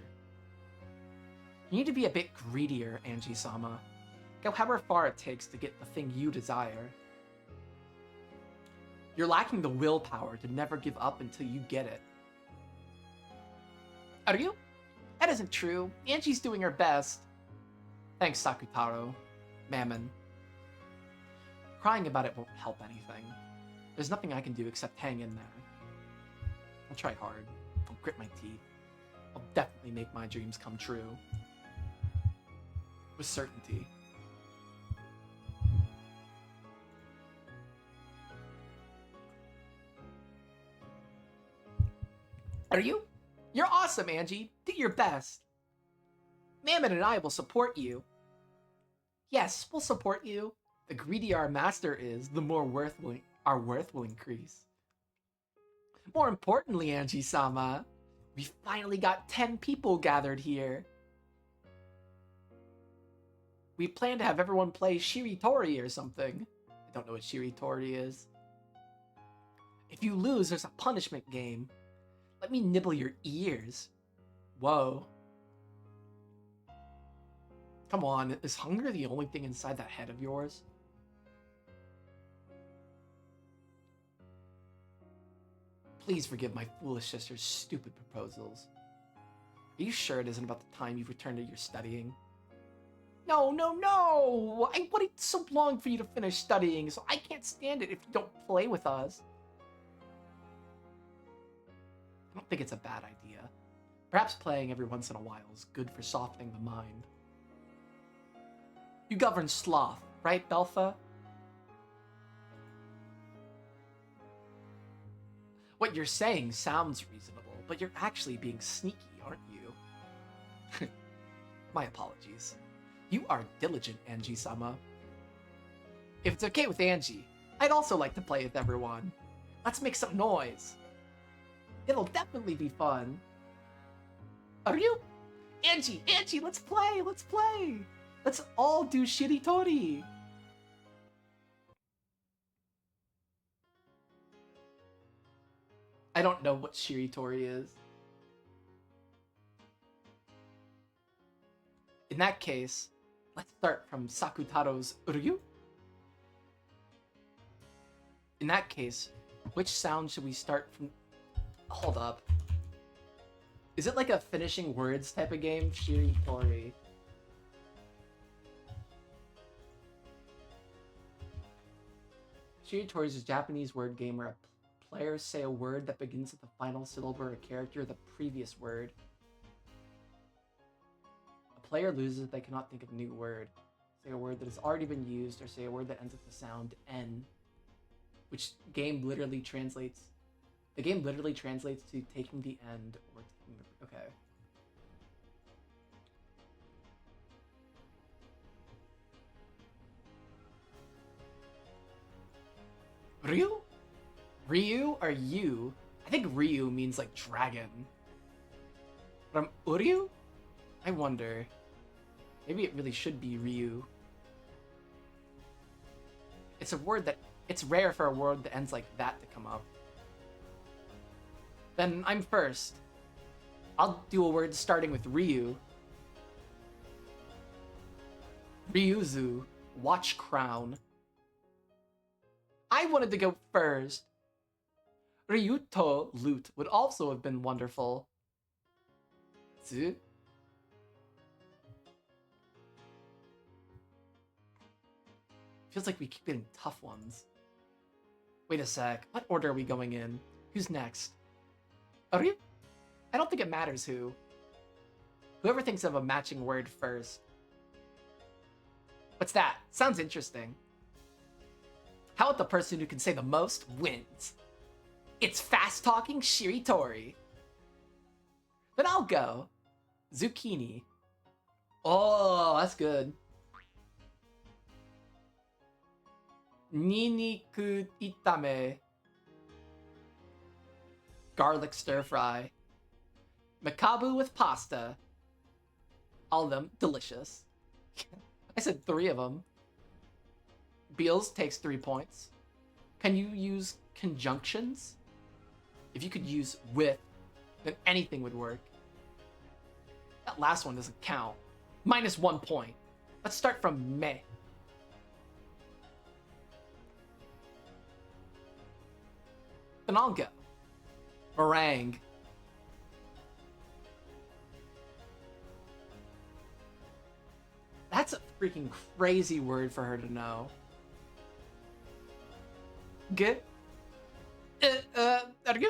You need to be a bit greedier, Angie-sama. Go however far it takes to get the thing you desire. You're lacking the willpower to never give up until you get it. Are you? That isn't true. Angie's doing her best. Thanks, Sakutaro. Mammon. Crying about it won't help anything. There's nothing I can do except hang in there. I'll try hard. I'll grit my teeth. I'll definitely make my dreams come true. With certainty. Are you? You're awesome, Angie. Do your best. Mammon and I will support you. Yes, we'll support you. The greedier our master is, the more our worth will increase. More importantly, Angie-sama, we finally got 10 people gathered here. We plan to have everyone play Shiritori or something. I don't know what Shiritori is. If you lose, there's a punishment game. Let me nibble your ears. Whoa. Come on, is hunger the only thing inside that head of yours? Please forgive my foolish sister's stupid proposals. Are you sure it isn't about the time you've returned to your studying? No, no, no! I waited so long for you to finish studying, so I can't stand it if you don't play with us. I don't think it's a bad idea. Perhaps playing every once in a while is good for softening the mind. You govern sloth, right, Belpha? What you're saying sounds reasonable, but you're actually being sneaky, aren't you? My apologies. You are diligent, Angie-sama. If it's okay with Angie, I'd also like to play with everyone. Let's make some noise. It'll definitely be fun. Are you? Angie, let's play, let's play. Let's all do Shiritori. I don't know what Shiritori is. In that case, let's start from Sakutaro's Uryu. In that case, which sound should we start from? Hold up. Is it like a finishing words type of game? Shiritori. Shiritori is a Japanese word game where players say a word that begins with the final syllable or a character of the previous word. A player loses if they cannot think of a new word. Say a word that has already been used, or say a word that ends with the sound N, which the game literally translates to taking the end or taking the... Okay. Ryu? Ryu or you? I think Ryu means like dragon. From Uryu? I wonder. Maybe it really should be Ryu. It's a word that... It's rare for a word that ends like that to come up. Then I'm first. I'll do a word starting with Ryu. Ryuzu. Watch crown. I wanted to go first. Ryuto loot would also have been wonderful. Zu. Feels like we keep getting tough ones. Wait a sec. What order are we going in? Who's next? Ryu? I don't think it matters who. Whoever thinks of a matching word first. What's that? Sounds interesting. How about the person who can say the most wins? It's fast-talking Shiritori. Then I'll go. Zucchini. Oh, that's good. Niniku itame. Garlic stir-fry. Makabu with pasta. All of them delicious. I said 3 of them. Beals takes 3 points. Can you use conjunctions? If you could use with, then anything would work. That last one doesn't count. -1 point. Let's start from me. Then I'll go. Meringue. That's a freaking crazy word for her to know. Good. Argu?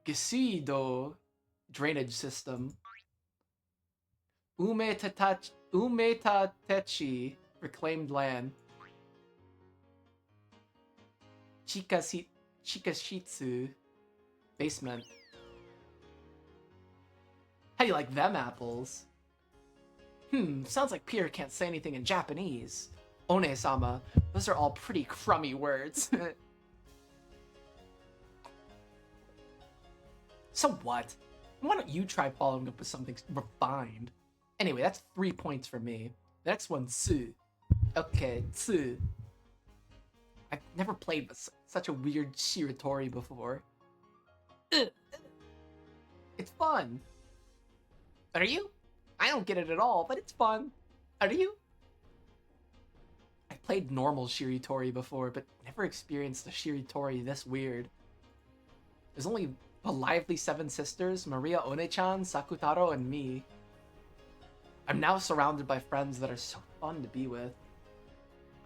Gesido drainage system. Umetatechi reclaimed land. Chikashitsu basement. How do you like them apples? Sounds like Pier can't say anything in Japanese. One-sama, those are all pretty crummy words. So what? Why don't you try following up with something refined? Anyway, that's 3 points for me. The next one's Tsu. Okay, Tsu. I've never played with such a weird Shiratori before. It's fun. Are you? I don't get it at all, but it's fun. Are you? I played normal Shiritori before, but never experienced a Shiritori this weird. There's only the lively 7 sisters, Maria One-chan, Sakutaro, and me. I'm now surrounded by friends that are so fun to be with.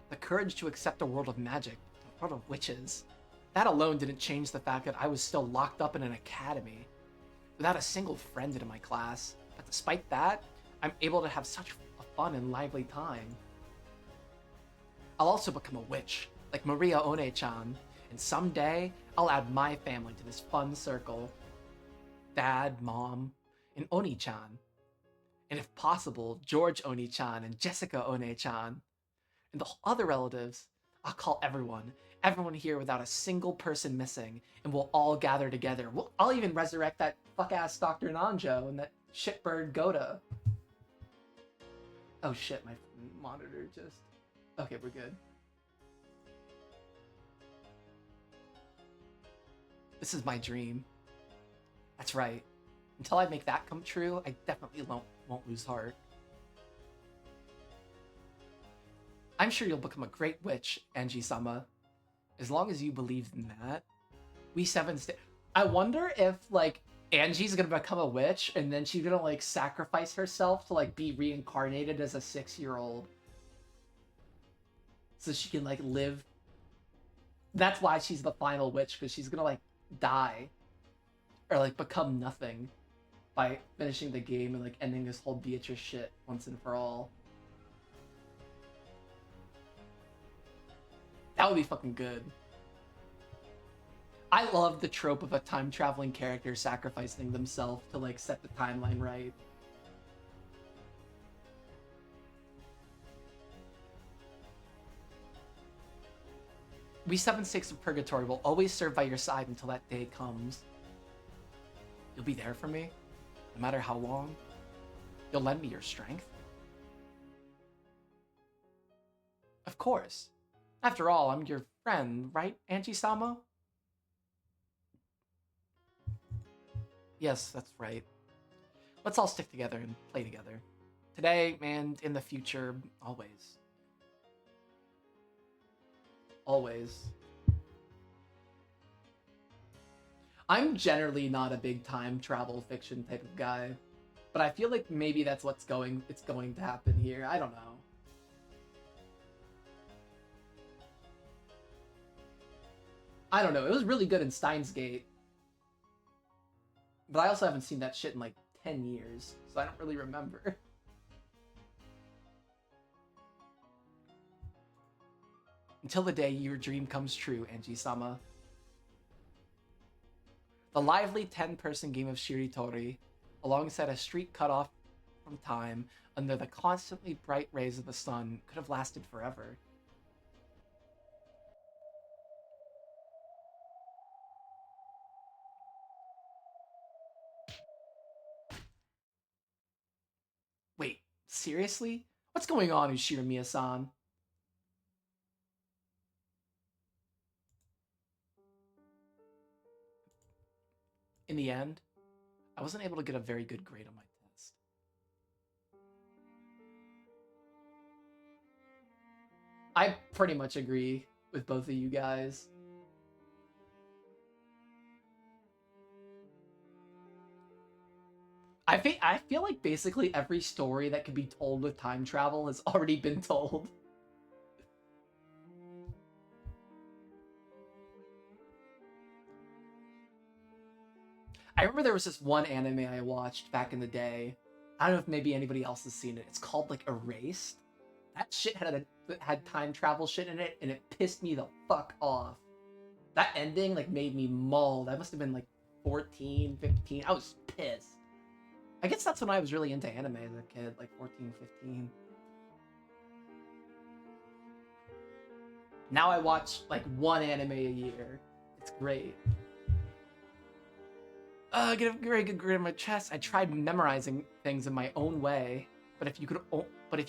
The courage to accept a world of magic, a world of witches. That alone didn't change the fact that I was still locked up in an academy, without a single friend in my class. But despite that, I'm able to have such a fun and lively time. I'll also become a witch, like Maria One-chan, and someday I'll add my family to this fun circle. Dad, Mom, and Oni-chan. And if possible, George Oni-chan and Jessica One-chan. And the other relatives, I'll call everyone here without a single person missing, and we'll all gather together. I'll even resurrect that fuck-ass Dr. Nanjo and that shitbird Goda. Oh shit, my monitor just... Okay, we're good. This is my dream. That's right. Until I make that come true, I definitely won't lose heart. I'm sure you'll become a great witch, Angie-sama. As long as you believe in that. We 7 I wonder if, like, Angie's gonna become a witch, and then she's gonna, like, sacrifice herself to, like, be reincarnated as a 6-year-old. So she can, like, live... That's why she's the final witch, because she's gonna, like, die. Or, like, become nothing by finishing the game and, like, ending this whole Beatrice shit once and for all. That would be fucking good. I love the trope of a time-traveling character sacrificing themselves to, like, set the timeline right. We 7 Stakes of Purgatory will always serve by your side until that day comes. You'll be there for me, no matter how long. You'll lend me your strength. Of course. After all, I'm your friend, right, Angie-sama? Yes, that's right. Let's all stick together and play together. Today, and in the future, always. Always. I'm generally not a big time travel fiction type of guy, but I feel like maybe that's it's going to happen here. I don't know. I don't know. It was really good in Steins Gate. But I also haven't seen that shit in like 10 years, so I don't really remember. Until the day your dream comes true, Angie-sama. The lively 10-person game of Shiritori, alongside a street cut off from time under the constantly bright rays of the sun, could have lasted forever. Wait, seriously? What's going on, Ushiramiya-san? In the end, I wasn't able to get a very good grade on my test. I pretty much agree with both of you guys. I feel like basically every story that could be told with time travel has already been told. I remember there was this one anime I watched back in the day. I don't know if maybe anybody else has seen it. It's called like Erased. That shit had time travel shit in it, and it pissed me the fuck off. That ending like made me maul. That must have been like 14, 15. I was pissed. I guess that's when I was really into anime as a kid, like 14, 15. Now I watch like one anime a year. It's great. Get a very good grade on my chest. I tried memorizing things in my own way, but if you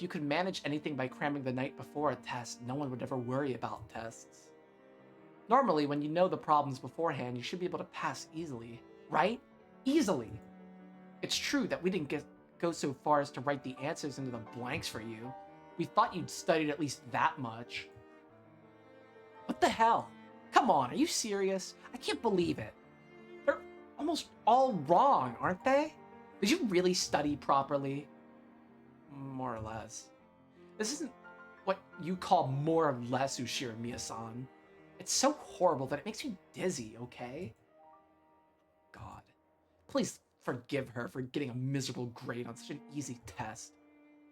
could manage anything by cramming the night before a test, no one would ever worry about tests. Normally, when you know the problems beforehand, you should be able to pass easily, right? Easily. It's true that we didn't go so far as to write the answers into the blanks for you. We thought you'd studied at least that much. What the hell? Come on, are you serious? I can't believe it. They're almost all wrong, aren't they? Did you really study properly? More or less. This isn't what you call more or less, Ushira Miya-san. It's so horrible that it makes me dizzy, okay? God. Please forgive her for getting a miserable grade on such an easy test.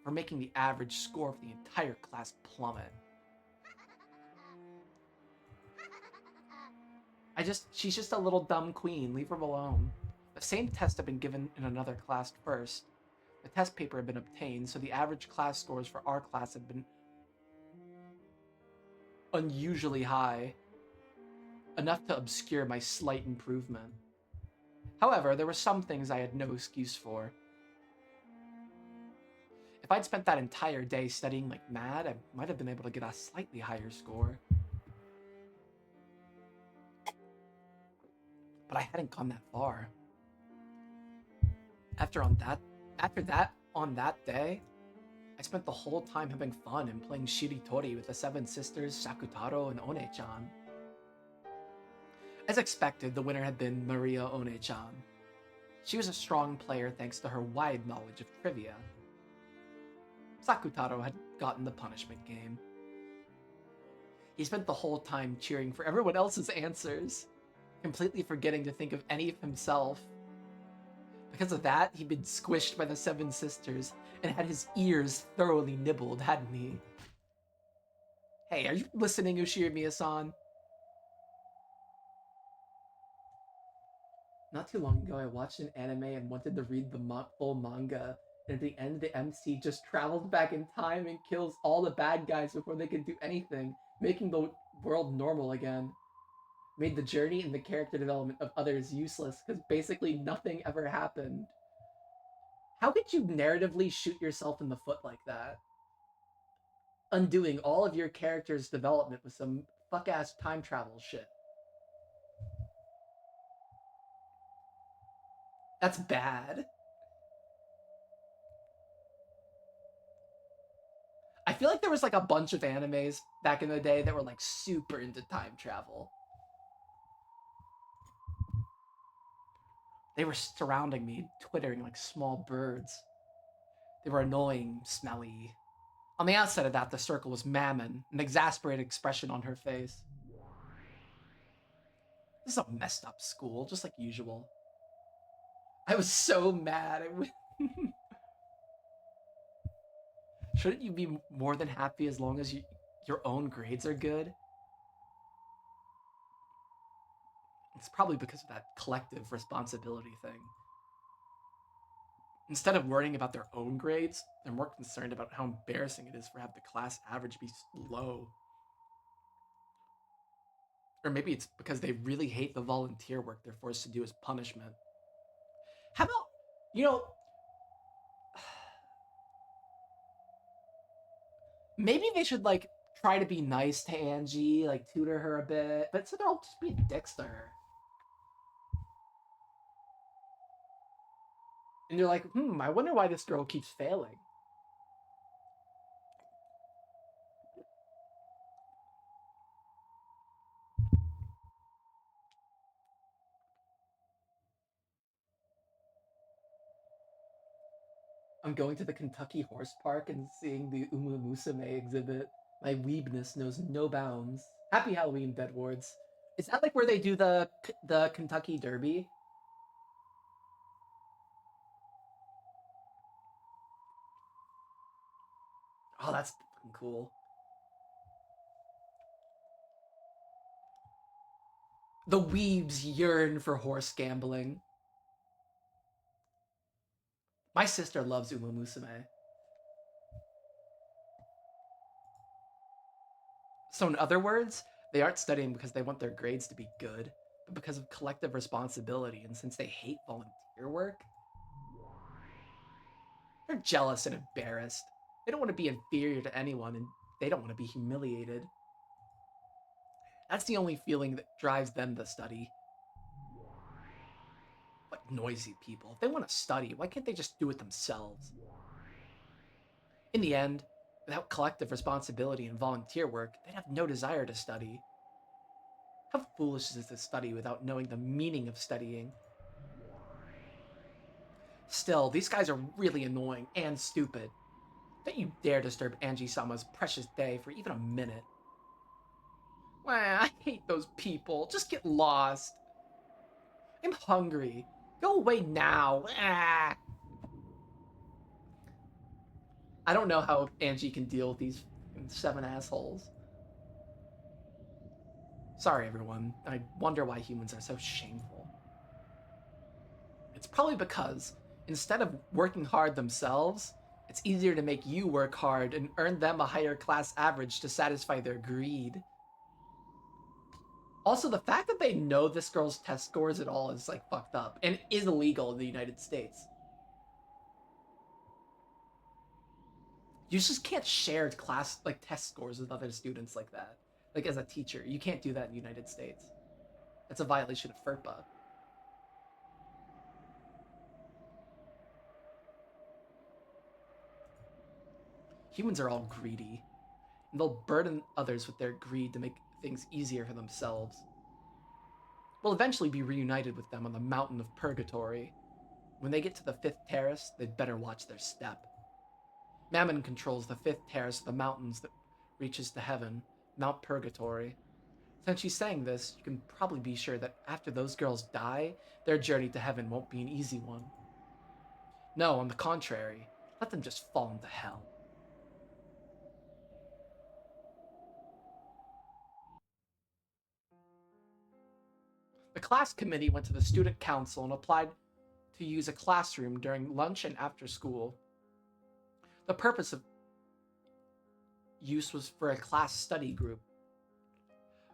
For making the average score for the entire class plummet. She's just a little dumb queen. Leave her alone. The same test had been given in another class first. The test paper had been obtained, so the average class scores for our class had been unusually high, enough to obscure my slight improvement. However, there were some things I had no excuse for. If I'd spent that entire day studying like mad, I might have been able to get a slightly higher score. But I hadn't gone that far. After that, on that day, I spent the whole time having fun and playing Shiritori with the seven sisters, Sakutaro, and One-chan. As expected, the winner had been Maria One-chan. She was a strong player thanks to her wide knowledge of trivia. Sakutaro had gotten the punishment game. He spent the whole time cheering for everyone else's answers, completely forgetting to think of any of himself. Because of that, he'd been squished by the seven sisters and had his ears thoroughly nibbled, hadn't he? Hey, are you listening, Ushira Miya-san? Not too long ago, I watched an anime and wanted to read the full manga, and at the end, the MC just travels back in time and kills all the bad guys before they can do anything, making the world normal again. Made the journey and the character development of others useless, because basically nothing ever happened. How could you narratively shoot yourself in the foot like that? Undoing all of your character's development with some fuck ass time travel shit. That's bad. I feel like there was like a bunch of animes back in the day that were like super into time travel. They were surrounding me, twittering like small birds. They were annoying, smelly. On the outside of that, the circle was Mammon, an exasperated expression on her face. This is a messed up school, just like usual. I was so mad. Shouldn't you be more than happy as long as your own grades are good? It's probably because of that collective responsibility thing. Instead of worrying about their own grades, they're more concerned about how embarrassing it is for have the class average be low. Or maybe it's because they really hate the volunteer work they're forced to do as punishment. How about, you know, maybe they should like try to be nice to Angie, like tutor her a bit, but so they're all just being dicks to her. And you're like, I wonder why this girl keeps failing. I'm going to the Kentucky Horse Park and seeing the Uma Musume exhibit. My weebness knows no bounds. Happy Halloween, Bedwards. Is that like where they do the Kentucky Derby? Oh, that's fucking cool. The weebs yearn for horse gambling. My sister loves Uma Musume. So, in other words, they aren't studying because they want their grades to be good, but because of collective responsibility. And since they hate volunteer work, they're jealous and embarrassed. They don't want to be inferior to anyone, and they don't want to be humiliated. That's the only feeling that drives them to study. What noisy people. If they want to study, why can't they just do it themselves? In the end, without collective responsibility and volunteer work, they'd have no desire to study. How foolish is it to study without knowing the meaning of studying? Still, these guys are really annoying and stupid. Don't you dare disturb Angie-sama's precious day for even a minute. Wah, I hate those people. Just get lost. I'm hungry. Go away now. Ah. I don't know how Angie can deal with these 7 assholes. Sorry, everyone. I wonder why humans are so shameful. It's probably because instead of working hard themselves, it's easier to make you work hard and earn them a higher class average to satisfy their greed. Also, the fact that they know this girl's test scores at all is like fucked up and is illegal in the United States. You just can't share class like test scores with other students like that. Like as a teacher, you can't do that in the United States. That's a violation of FERPA. Humans are all greedy, and they'll burden others with their greed to make things easier for themselves. We'll eventually be reunited with them on the mountain of purgatory. When they get to the fifth terrace, they'd better watch their step. Mammon controls the fifth terrace of the mountains that reaches to heaven, Mount Purgatory. Since she's saying this, you can probably be sure that after those girls die, their journey to heaven won't be an easy one. No, on the contrary, let them just fall into hell. The class committee went to the student council and applied to use a classroom during lunch and after school. The purpose of use was for a class study group.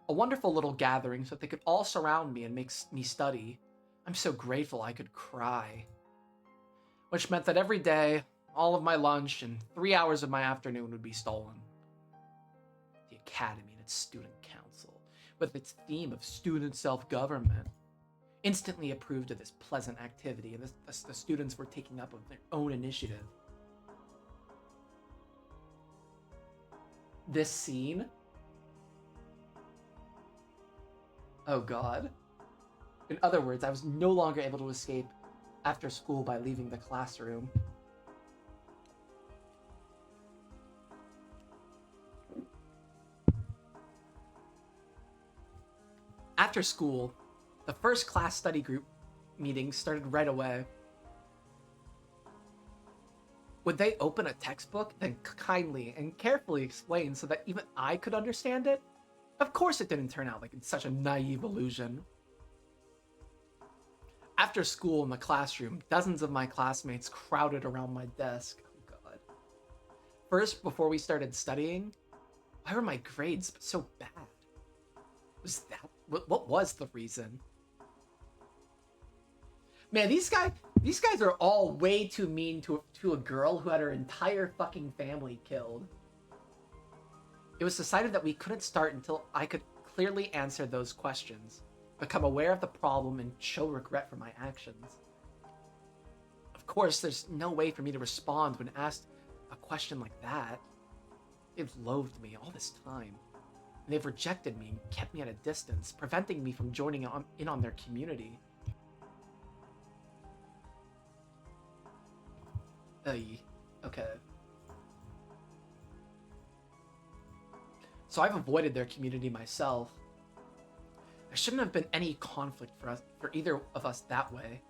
A wonderful little gathering so that they could all surround me and make me study. I'm so grateful I could cry. Which meant that every day, all of my lunch and 3 hours of my afternoon would be stolen. The academy and its student council, with its theme of student self-government, instantly approved of this pleasant activity, and the students were taking up of their own initiative. This scene? Oh god. In other words, I was no longer able to escape after school by leaving the classroom. After school, the first class study group meeting started right away. Would they open a textbook, then kindly and carefully explain so that even I could understand it? Of course it didn't turn out like it's such a naive illusion. After school in the classroom, dozens of my classmates crowded around my desk. Oh god. First, before we started studying, why were my grades so bad? Was that what was the reason? Man, these guys are all way too mean to a girl who had her entire fucking family killed. It was decided that we couldn't start until I could clearly answer those questions, become aware of the problem, and show regret for my actions. Of course, there's no way for me to respond when asked a question like that. They've loathed me all this time, and they've rejected me and kept me at a distance, preventing me from joining in on their community. Okay. So I've avoided their community myself. There shouldn't have been any conflict for either of us that way.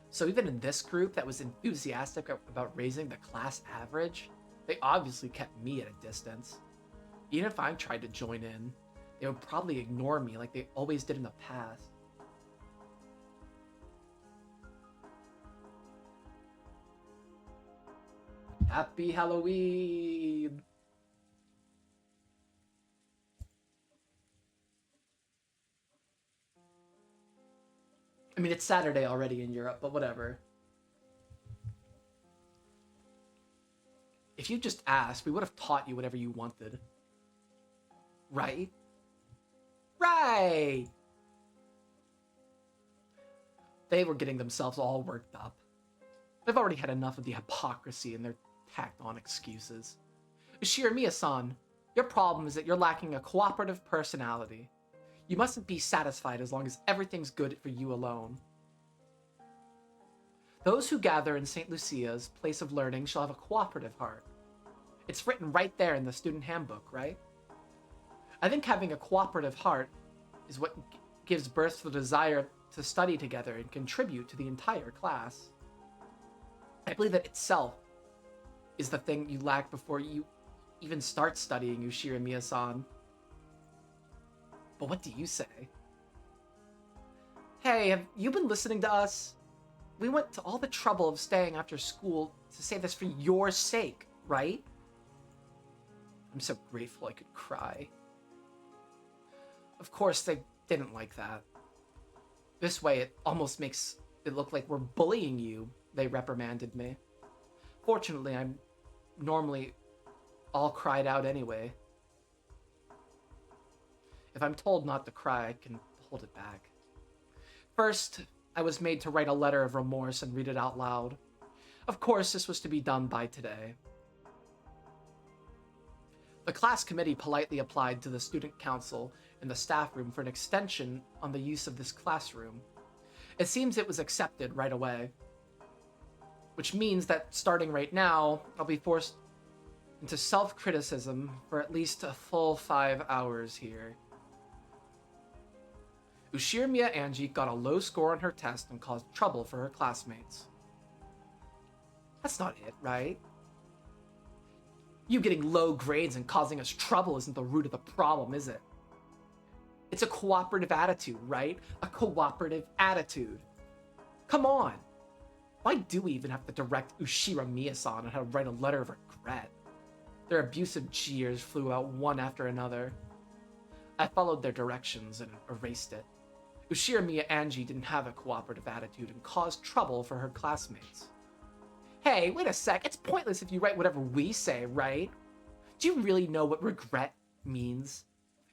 So even in this group that was enthusiastic about raising the class average, They obviously kept me at a distance. Even if I tried to join in, they would probably ignore me like they always did in the past. Happy Halloween! I mean, it's Saturday already in Europe, but whatever. If you just asked, we would have taught you whatever you wanted. Right? Right! They were getting themselves all worked up. They've already had enough of the hypocrisy and their tacked-on excuses. Ushirimiya-san, your problem is that you're lacking a cooperative personality. You mustn't be satisfied as long as everything's good for you alone. Those who gather in St. Lucia's place of learning shall have a cooperative heart. It's written right there in the student handbook, right? I think having a cooperative heart is what gives birth to the desire to study together and contribute to the entire class. I believe that itself is the thing you lack before you even start studying, Ushirimiya-san. But what do you say? Hey, have you been listening to us? We went to all the trouble of staying after school to say this for your sake, right? I'm so grateful I could cry. Of course, they didn't like that. This way, it almost makes it look like we're bullying you, they reprimanded me. Fortunately, I'm normally all cried out anyway. If I'm told not to cry, I can hold it back. First, I was made to write a letter of remorse and read it out loud. Of course, this was to be done by today. The class committee politely applied to the student council in the staff room for an extension on the use of this classroom. It seems it was accepted right away. Which means that starting right now, I'll be forced into self-criticism for at least a full 5 hours here. Ushirimiya Angie got a low score on her test and caused trouble for her classmates. That's not it, right? You getting low grades and causing us trouble isn't the root of the problem, is it? It's a cooperative attitude, right? A cooperative attitude. Come on. Why do we even have to direct Ushirimiya-san on how to write a letter of regret? Their abusive jeers flew out one after another. I followed their directions and erased it. Ushirimiya Angie didn't have a cooperative attitude and caused trouble for her classmates. Hey, wait a sec, it's pointless if you write whatever we say, right? Do you really know what regret means?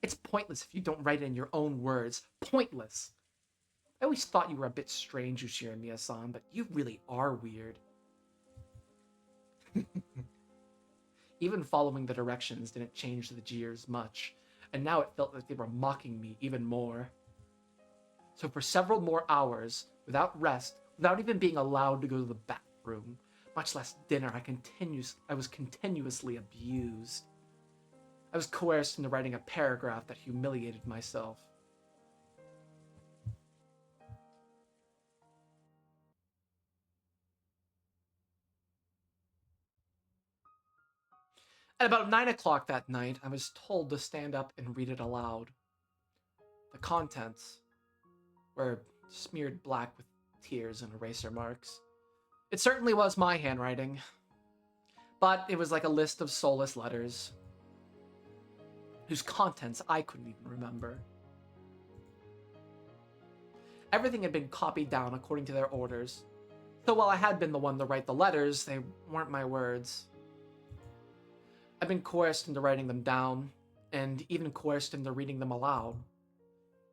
It's pointless if you don't write it in your own words. Pointless. I always thought you were a bit strange, Ushirimiya-san, but you really are weird. Even following the directions didn't change the jeers much, and now it felt like they were mocking me even more. So for several more hours, without rest, without even being allowed to go to the bathroom, much less dinner, I was continuously abused. I was coerced into writing a paragraph that humiliated myself. At about 9 o'clock that night, I was told to stand up and read it aloud. The contents were smeared black with tears and eraser marks. It certainly was my handwriting, but it was like a list of soulless letters whose contents I couldn't even remember. Everything had been copied down according to their orders, so while I had been the one to write the letters, they weren't my words. I've been coerced into writing them down, and even coerced into reading them aloud.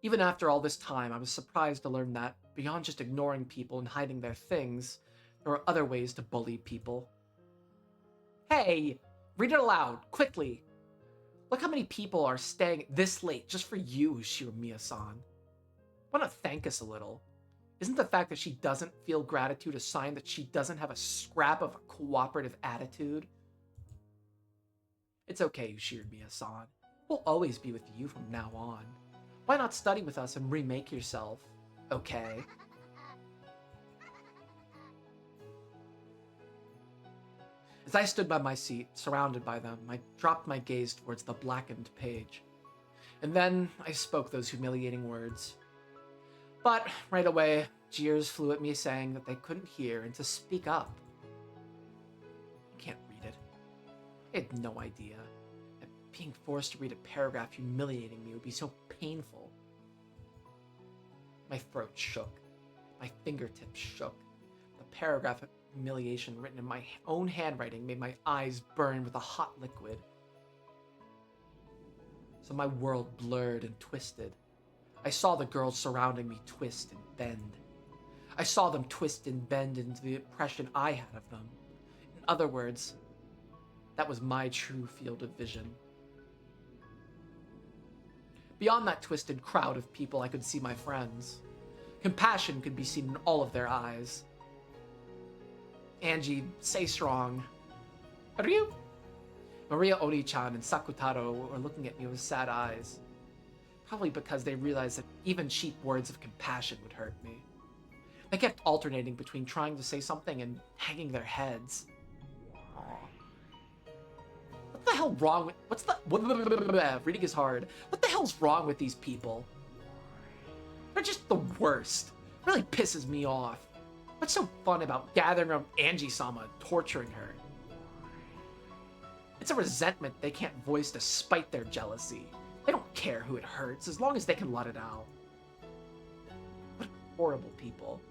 Even after all this time, I was surprised to learn that, beyond just ignoring people and hiding their things, there were other ways to bully people. Hey! Read it aloud, quickly! Look how many people are staying this late just for you, Ushirimiya-san. Why not thank us a little? Isn't the fact that she doesn't feel gratitude a sign that she doesn't have a scrap of a cooperative attitude? It's okay, Ushirimiya-san. We'll always be with you from now on. Why not study with us and remake yourself? Okay? As I stood by my seat, surrounded by them, I dropped my gaze towards the blackened page. And then I spoke those humiliating words. But right away, jeers flew at me saying that they couldn't hear and to speak up. I can't read it. I had no idea that being forced to read a paragraph humiliating me would be so painful. My throat shook. My fingertips shook. The paragraph of humiliation written in my own handwriting made my eyes burn with a hot liquid. So my world blurred and twisted. I saw the girls surrounding me twist and bend. I saw them twist and bend into the impression I had of them. In other words, that was my true field of vision. Beyond that twisted crowd of people, I could see my friends. Compassion could be seen in all of their eyes. Angie, stay strong. Ryu? Maria Oni-chan and Sakutaro were looking at me with sad eyes. Probably because they realized that even cheap words of compassion would hurt me. They kept alternating between trying to say something and hanging their heads. Aww. What the hell wrong with... Reading is hard. What the hell's wrong with these people? They're just the worst. It really pisses me off. What's so fun about gathering around Angie-sama and torturing her? It's a resentment they can't voice despite their jealousy. They don't care who it hurts, as long as they can let it out. What horrible people.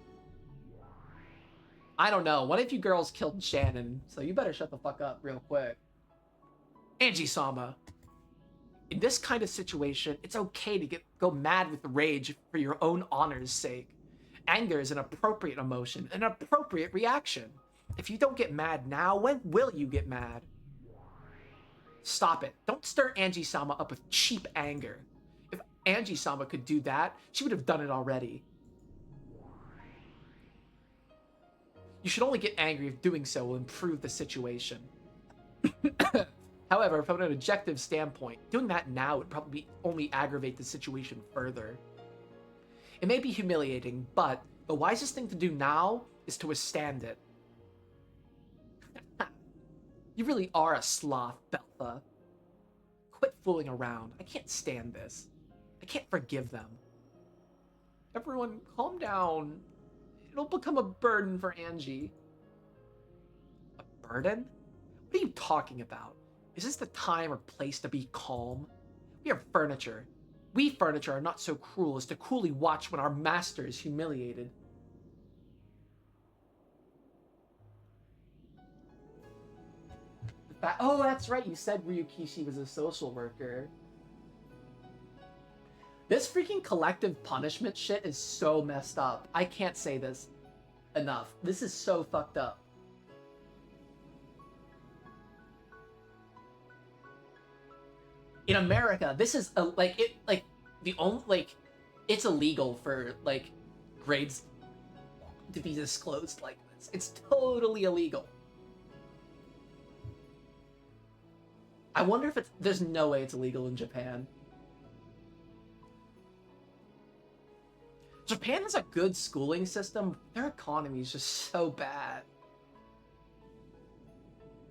I don't know, one of you girls killed Shannon, so you better shut the fuck up real quick. Angie-sama. In this kind of situation, it's okay to go mad with rage for your own honor's sake. Anger is an appropriate emotion, an appropriate reaction. If you don't get mad now, when will you get mad? Stop it. Don't stir Angie-sama up with cheap anger. If Angie-sama could do that, she would have done it already. You should only get angry if doing so will improve the situation. However, from an objective standpoint, doing that now would probably only aggravate the situation further. It may be humiliating, but the wisest thing to do now is to withstand it. You really are a sloth, Beltha. Quit fooling around. I can't stand this. I can't forgive them. Everyone, calm down. It'll become a burden for Angie. A burden? What are you talking about? Is this the time or place to be calm? We are furniture. We furniture are not so cruel as to coolly watch when our master is humiliated. Oh, that's right, you said Ryukishi was a social worker. This freaking collective punishment shit is so messed up. I can't say this enough. This is so fucked up. In America, this is it's illegal for grades to be disclosed like this. It's totally illegal. I wonder if there's no way it's illegal in Japan. Japan has a good schooling system. Their economy is just so bad.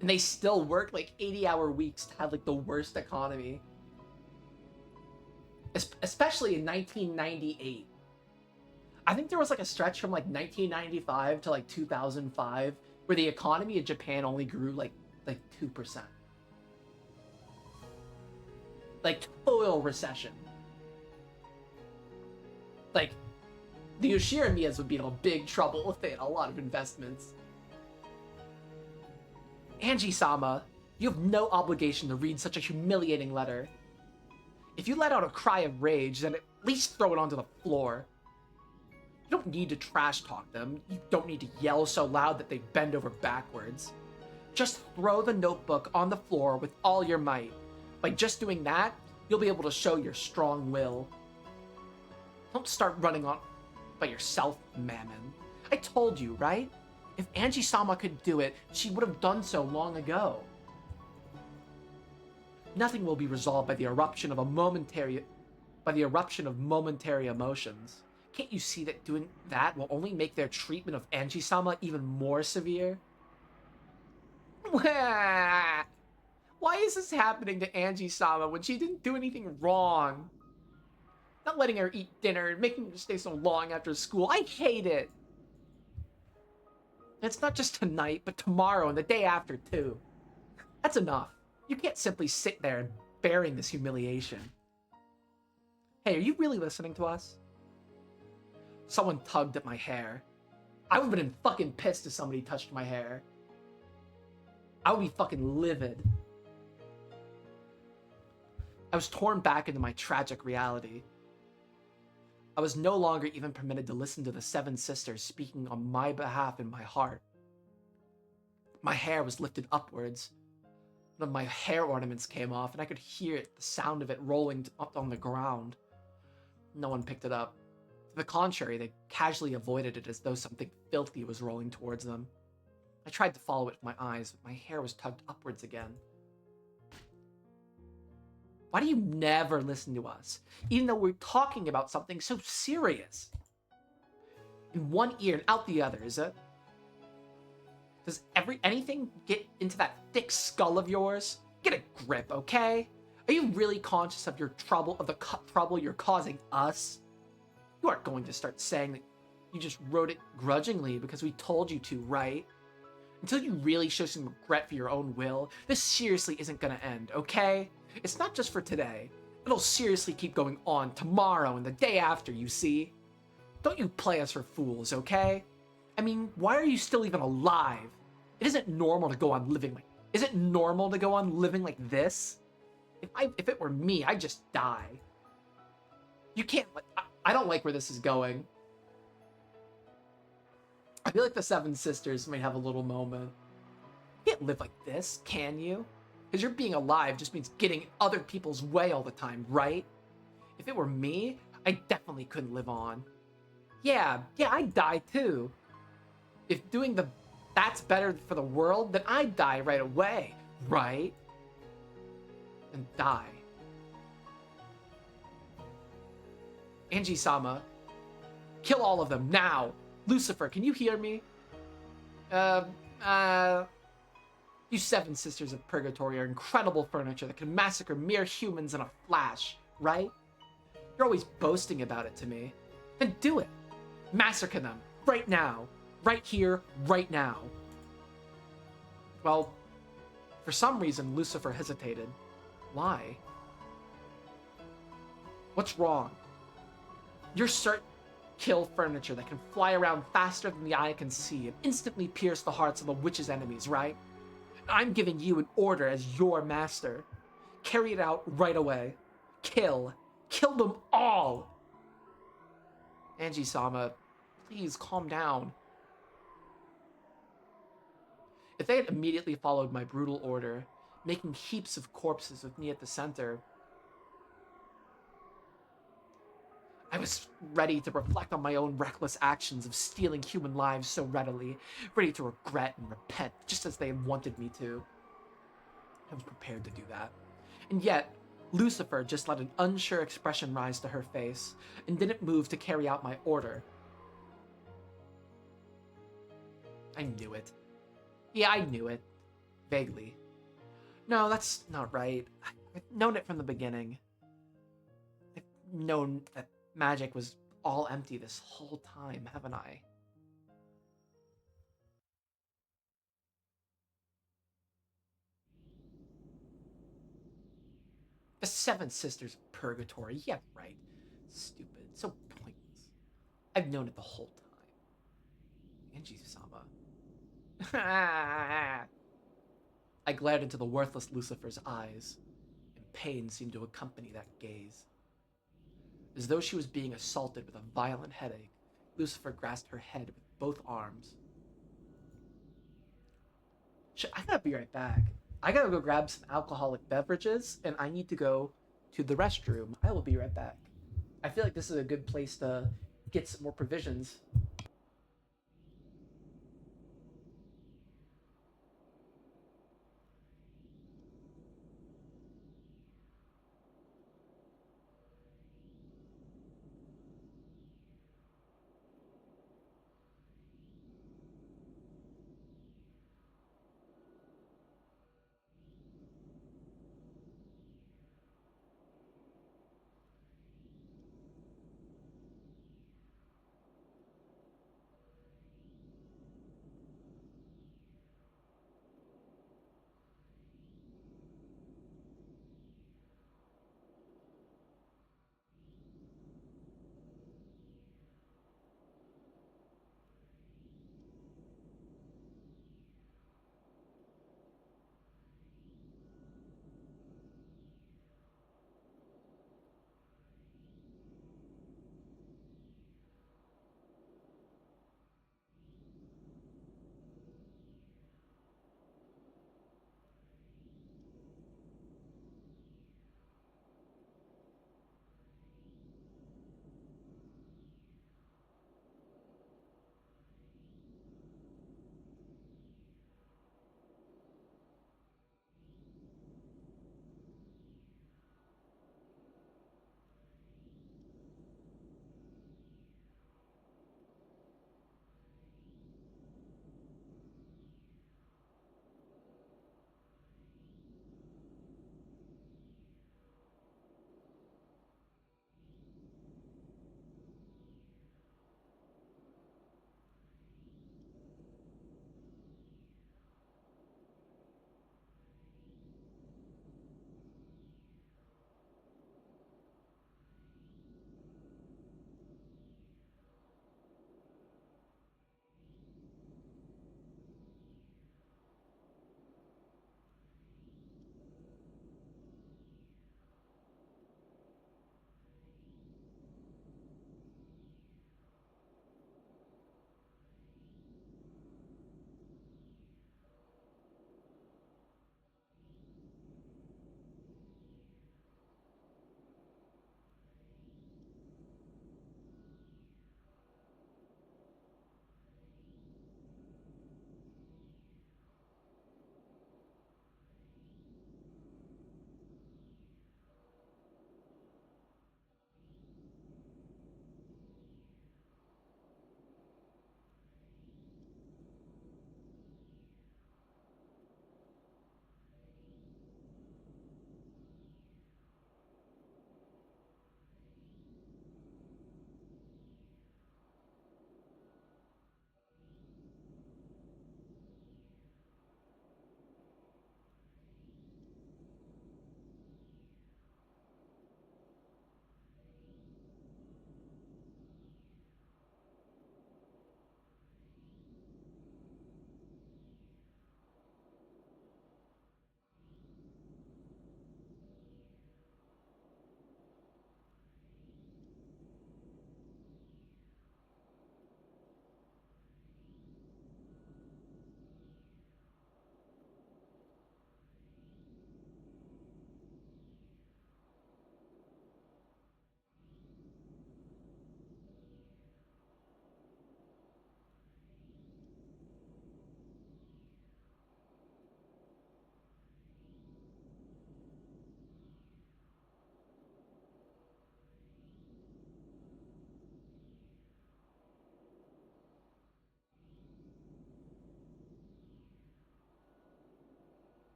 And they still work 80-hour weeks to have the worst economy. Especially in 1998. I think there was a stretch from 1995 to 2005 where the economy of Japan only grew 2%. Total recession. The Yoshiromiyas would be in big trouble if they had a lot of investments. Angie-sama, you have no obligation to read such a humiliating letter. If you let out a cry of rage, then at least throw it onto the floor. You don't need to trash talk them. You don't need to yell so loud that they bend over backwards. Just throw the notebook on the floor with all your might. By just doing that, you'll be able to show your strong will. Don't start running on by yourself, Mammon. I told you, right? If Angie-sama could do it, she would have done so long ago. Nothing will be resolved by the eruption of momentary emotions. Can't you see that doing that will only make their treatment of Angie-sama even more severe? Why is this happening to Angie-sama when she didn't do anything wrong? Not letting her eat dinner and making her stay so long after school. I hate it. And it's not just tonight, but tomorrow and the day after, too. That's enough. You can't simply sit there and bearing this humiliation. Hey, are you really listening to us? Someone tugged at my hair. I would have been fucking pissed if somebody touched my hair. I would be fucking livid. I was torn back into my tragic reality. I was no longer even permitted to listen to the seven sisters speaking on my behalf in my heart. My hair was lifted upwards. One of my hair ornaments came off, and I could hear it, the sound of it rolling up on the ground. No one picked it up. To the contrary, they casually avoided it as though something filthy was rolling towards them. I tried to follow it with my eyes, but my hair was tugged upwards again. Why do you never listen to us, even though we're talking about something so serious? In one ear and out the other, is it? Does anything get into that thick skull of yours? Get a grip, okay? Are you really conscious of your trouble, of the trouble you're causing us? You aren't going to start saying that you just wrote it grudgingly because we told you to, right? Until you really show some regret for your own will, this seriously isn't gonna end, okay? It's not just for today. It'll seriously keep going on tomorrow and the day after, you see? Don't you play us for fools, okay? I mean, why are you still even alive? It isn't normal to go on living like... Is it normal to go on living like this? If it were me, I'd just die. You can't... I don't like where this is going. I feel like the Seven Sisters might have a little moment. You can't live like this, can you? Because you're being alive just means getting in other people's way all the time, right? If it were me, I definitely couldn't live on. Yeah, I'd die too. If doing that's better for the world, then I'd die right away, right? And die. Angie-sama, kill all of them now. Lucifer, can you hear me? You seven sisters of purgatory are incredible furniture that can massacre mere humans in a flash, right? You're always boasting about it to me. Then do it. Massacre them, right now. Right here, right now. Well, for some reason, Lucifer hesitated. Why? What's wrong? You're certain kill furniture that can fly around faster than the eye can see and instantly pierce the hearts of the witch's enemies, right? I'm giving you an order as your master. Carry it out right away. Kill. Kill them all! Angie-sama, please calm down. If they had immediately followed my brutal order, making heaps of corpses with me at the center, I was ready to reflect on my own reckless actions of stealing human lives so readily, ready to regret and repent just as they wanted me to. I was prepared to do that. And yet, Lucifer just let an unsure expression rise to her face and didn't move to carry out my order. I knew it. Yeah, I knew it. Vaguely. No, that's not right. I've known it from the beginning. I've known that magic was all empty this whole time, haven't I? The Seven Sisters of Purgatory, yeah, right. Stupid, so pointless. I've known it the whole time. Angie-sama. I glared into the worthless Lucifer's eyes, and pain seemed to accompany that gaze. As though she was being assaulted with a violent headache, Lucifer grasped her head with both arms. I gotta be right back. I gotta go grab some alcoholic beverages, and I need to go to the restroom. I will be right back. I feel like this is a good place to get some more provisions.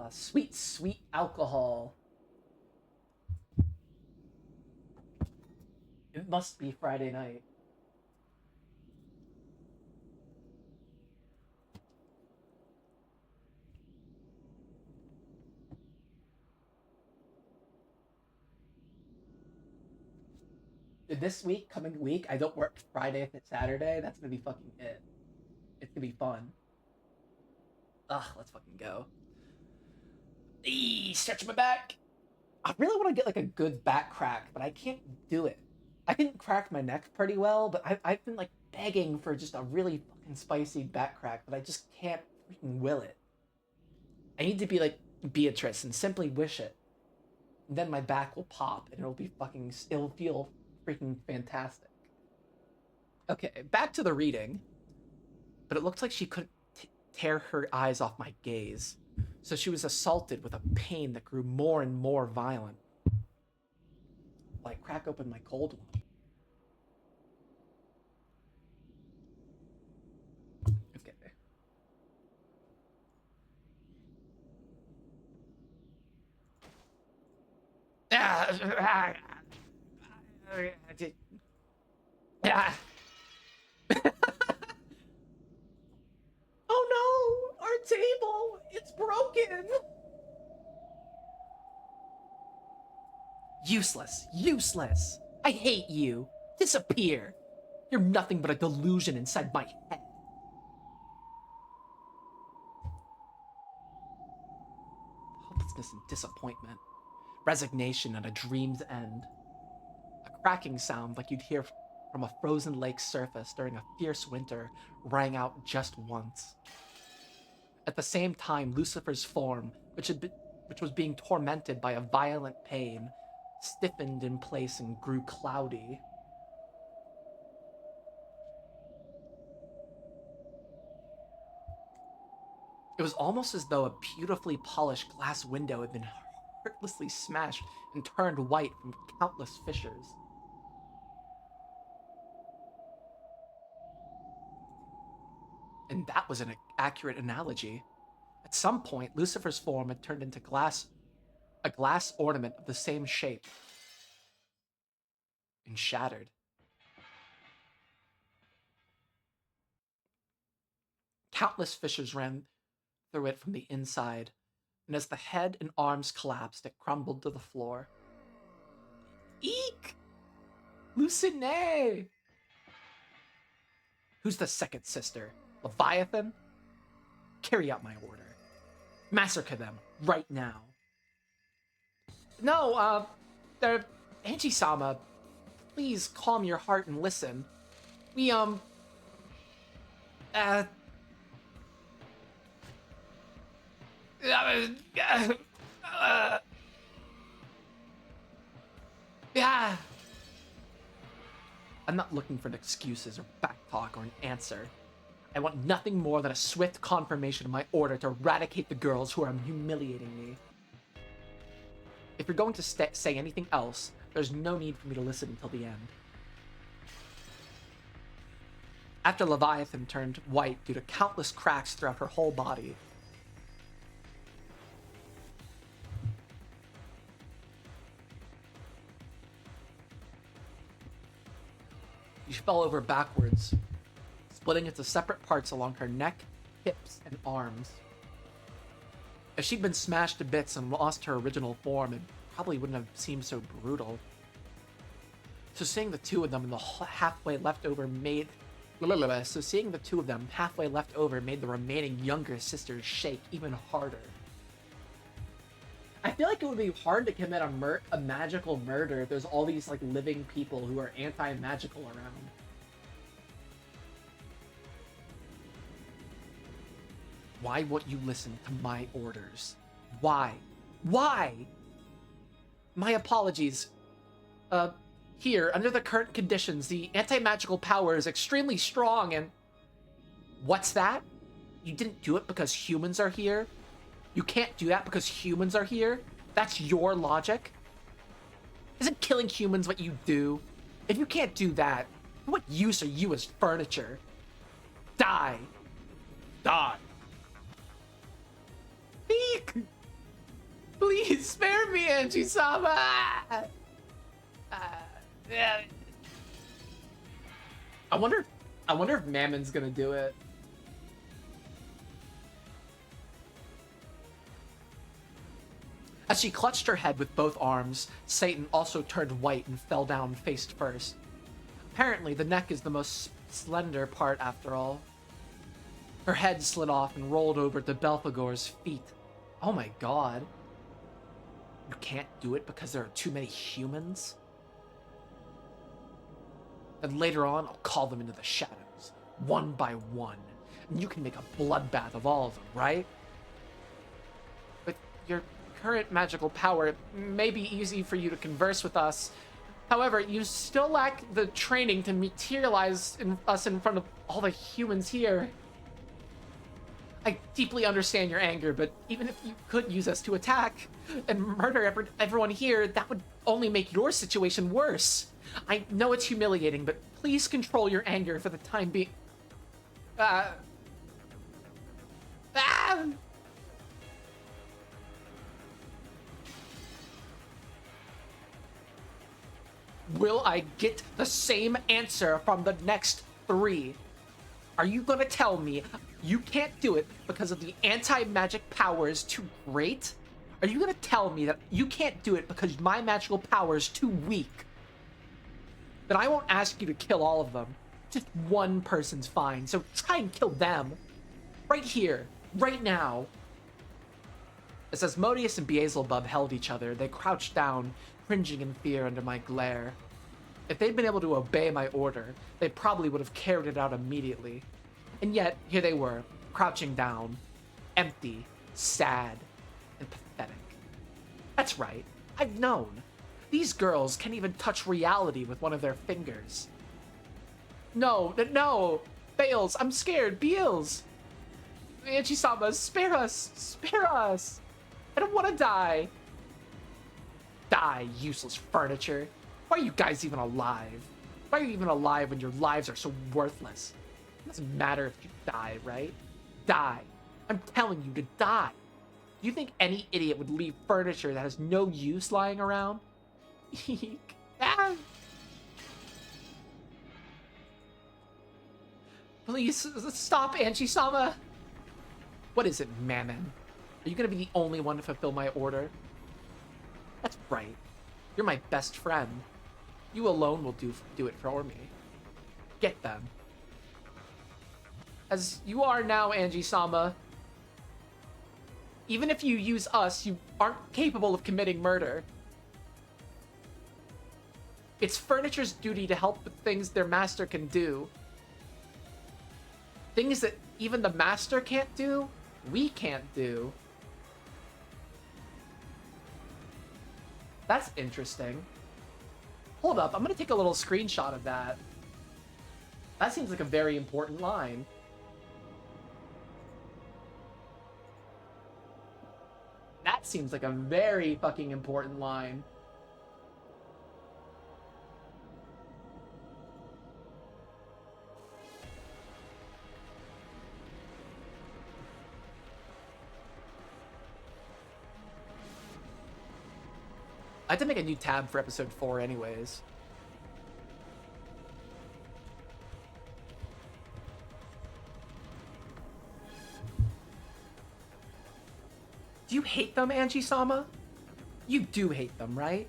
Sweet, sweet alcohol. It must be Friday night. This week, coming week, I don't work Friday if it's Saturday. That's gonna be fucking it. It's gonna be fun. Ugh, let's fucking go. Eee, stretch my back. I really want to get like a good back crack, but I can't do it. I can crack my neck pretty well, but I've been like begging for just a really fucking spicy back crack, but I just can't freaking will it. I need to be like Beatrice and simply wish it. And then my back will pop and it'll be fucking, it'll feel freaking fantastic. Okay, back to the reading. But it looks like she couldn't tear her eyes off my gaze. So she was assaulted with a pain that grew more and more violent. Like crack open my cold one. Okay. Oh no! Our table! It's broken! Useless! Useless! I hate you! Disappear! You're nothing but a delusion inside my head. Hopelessness and disappointment. Resignation at a dream's end. A cracking sound like you'd hear from a frozen lake's surface during a fierce winter rang out just once. At the same time, Lucifer's form, which was being tormented by a violent pain, stiffened in place and grew cloudy. It was almost as though a beautifully polished glass window had been hurtlessly smashed and turned white from countless fissures. And that was an accurate analogy. At some point, Lucifer's form had turned into a glass ornament of the same shape, and shattered. Countless fissures ran through it from the inside, and as the head and arms collapsed, it crumbled to the floor. Eek! Lucine! Who's the second sister? Leviathan? Carry out my order. Massacre them, right now. No, they're... Angie-sama, please calm your heart and listen. We, yeah. I'm not looking for excuses or backtalk or an answer. I want nothing more than a swift confirmation of my order to eradicate the girls who are humiliating me. If you're going to say anything else, there's no need for me to listen until the end. After Leviathan turned white due to countless cracks throughout her whole body, she fell over backwards, splitting into separate parts along her neck, hips, and arms. If she'd been smashed to bits and lost her original form, it probably wouldn't have seemed so brutal. So seeing the two of them halfway left over made the remaining younger sisters shake even harder. I feel like it would be hard to commit a magical murder if there's all these like living people who are anti-magical around. Why won't you listen to my orders? Why? Why? My apologies. Here, under the current conditions, the anti-magical power is extremely strong and... What's that? You didn't do it because humans are here? You can't do that because humans are here? That's your logic? Isn't killing humans what you do? If you can't do that, what use are you as furniture? Die! Die! Eek! Please spare me, Angie-sama! Yeah. I wonder if Mammon's gonna do it. As she clutched her head with both arms, Satan also turned white and fell down face first. Apparently, the neck is the most slender part after all. Her head slid off and rolled over to Belphegor's feet. Oh my god. You can't do it because there are too many humans? And later on, I'll call them into the shadows, one by one. And you can make a bloodbath of all of them, right? With your current magical power, it may be easy for you to converse with us. However, you still lack the training to materialize us in front of all the humans here. I deeply understand your anger, but even if you could use us to attack and murder everyone here, that would only make your situation worse. I know it's humiliating, but please control your anger for the time being. Will I get the same answer from the next 3? Are you gonna tell me you can't do it because of the anti-magic power is too great? Are you gonna tell me that you can't do it because my magical power is too weak? Then I won't ask you to kill all of them. Just one person's fine, so try and kill them. Right here, right now. As Asmodeus and Beelzebub held each other, they crouched down, cringing in fear under my glare. If they'd been able to obey my order, they probably would have carried it out immediately. And yet, here they were, crouching down, empty, sad, and pathetic. That's right, I've known. These girls can't even touch reality with one of their fingers. No, no! Bales, I'm scared, Beals! Angie-sama, spare us! Spare us! I don't want to die! Die, useless furniture! Why are you guys even alive? Why are you even alive when your lives are so worthless? It doesn't matter if you die, right? Die. I'm telling you to die. Do you think any idiot would leave furniture that has no use lying around? Eek. Ah. Please, stop, Angie-sama! What is it, Mammon? Are you gonna be the only one to fulfill my order? That's right. You're my best friend. You alone will do it for me. Get them. As you are now, Angie-sama, even if you use us, you aren't capable of committing murder. It's furniture's duty to help with things their master can do. Things that even the master can't do, we can't do. That's interesting. Hold up, I'm gonna take a little screenshot of that. That seems like a very important line. That seems like a very fucking important line. I had to make a new tab for episode 4 anyways. Do you hate them, Angie-sama? You do hate them, right?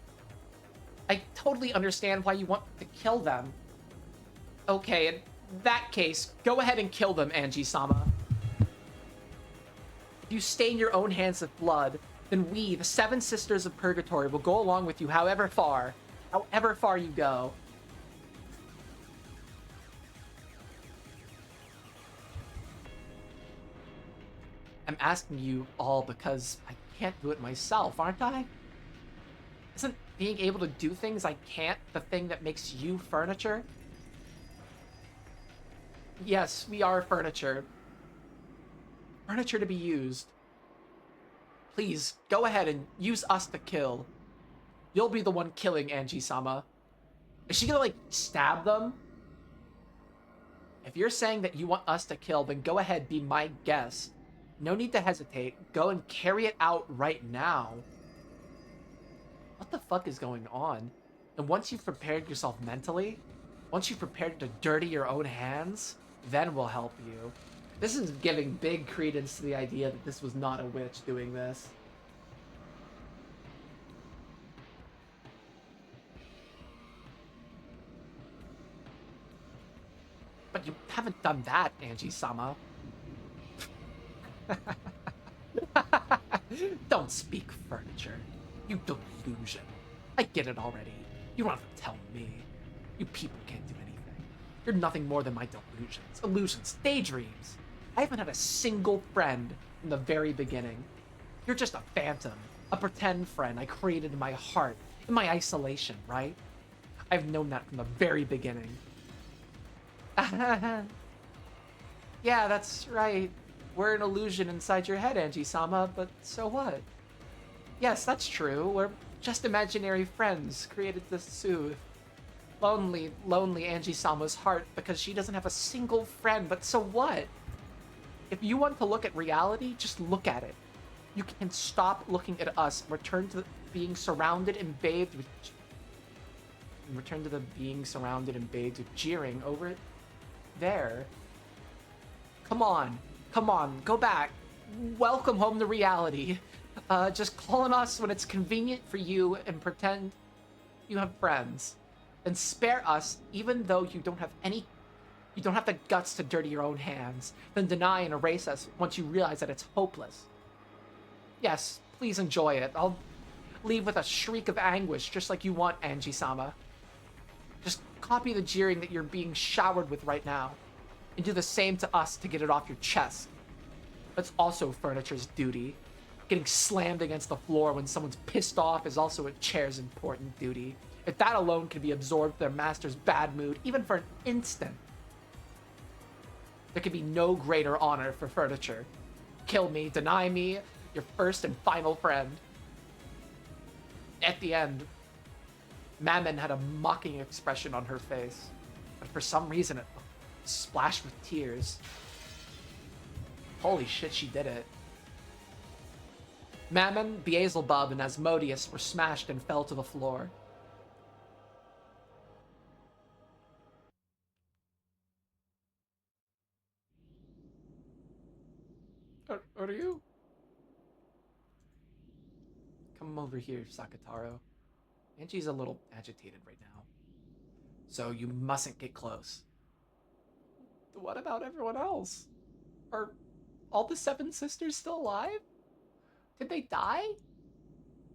I totally understand why you want to kill them. Okay, in that case, go ahead and kill them, Angie-sama. If you stain your own hands with blood, then we, the 7 Sisters of Purgatory, will go along with you however far you go. I'm asking you all because I can't do it myself, aren't I? Isn't being able to do things I can't the thing that makes you furniture? Yes, we are furniture. Furniture to be used. Please, go ahead and use us to kill. You'll be the one killing Angie-sama. Is she gonna, like, stab them? If you're saying that you want us to kill, then go ahead, be my guest. No need to hesitate. Go and carry it out right now. What the fuck is going on? And once you've prepared yourself mentally, once you've prepared to dirty your own hands, then we'll help you. This is giving big credence to the idea that this was not a witch doing this. But you haven't done that, Angie-sama. Don't speak furniture. You delusion. I get it already. You don't have to tell me. You people can't do anything. You're nothing more than my delusions, illusions, daydreams. I haven't had a single friend from the very beginning. You're just a phantom, a pretend friend I created in my heart, in my isolation, right? I've known that from the very beginning. Yeah, that's right. We're an illusion inside your head, Angie-sama, but so what? Yes, that's true. We're just imaginary friends created to soothe lonely, lonely Angie-sama's heart because she doesn't have a single friend, but so what? If you want to look at reality, just look at it. You can stop looking at us and return to being surrounded and bathed with... Return to the being surrounded and bathed with jeering over it there. Come on. Come on. Go back. Welcome home to reality. Just call on us when it's convenient for you and pretend you have friends. And spare us even though you don't have any... You don't have the guts to dirty your own hands. Then deny and erase us once you realize that it's hopeless. Yes, please enjoy it. I'll leave with a shriek of anguish just like you want, Angie-sama. Just copy the jeering that you're being showered with right now. And do the same to us to get it off your chest. That's also furniture's duty. Getting slammed against the floor when someone's pissed off is also a chair's important duty. If that alone can be absorbed their master's bad mood, even for an instant, there can be no greater honor for furniture. Kill me, deny me, your first and final friend. At the end, Mammon had a mocking expression on her face, but for some reason it splashed with tears. Holy shit, she did it. Mammon, Beelzebub, and Asmodeus were smashed and fell to the floor. Are you? Come over here, Sakataro. Angie's a little agitated right now. So you mustn't get close. What about everyone else? Are all the 7 sisters still alive? Did they die?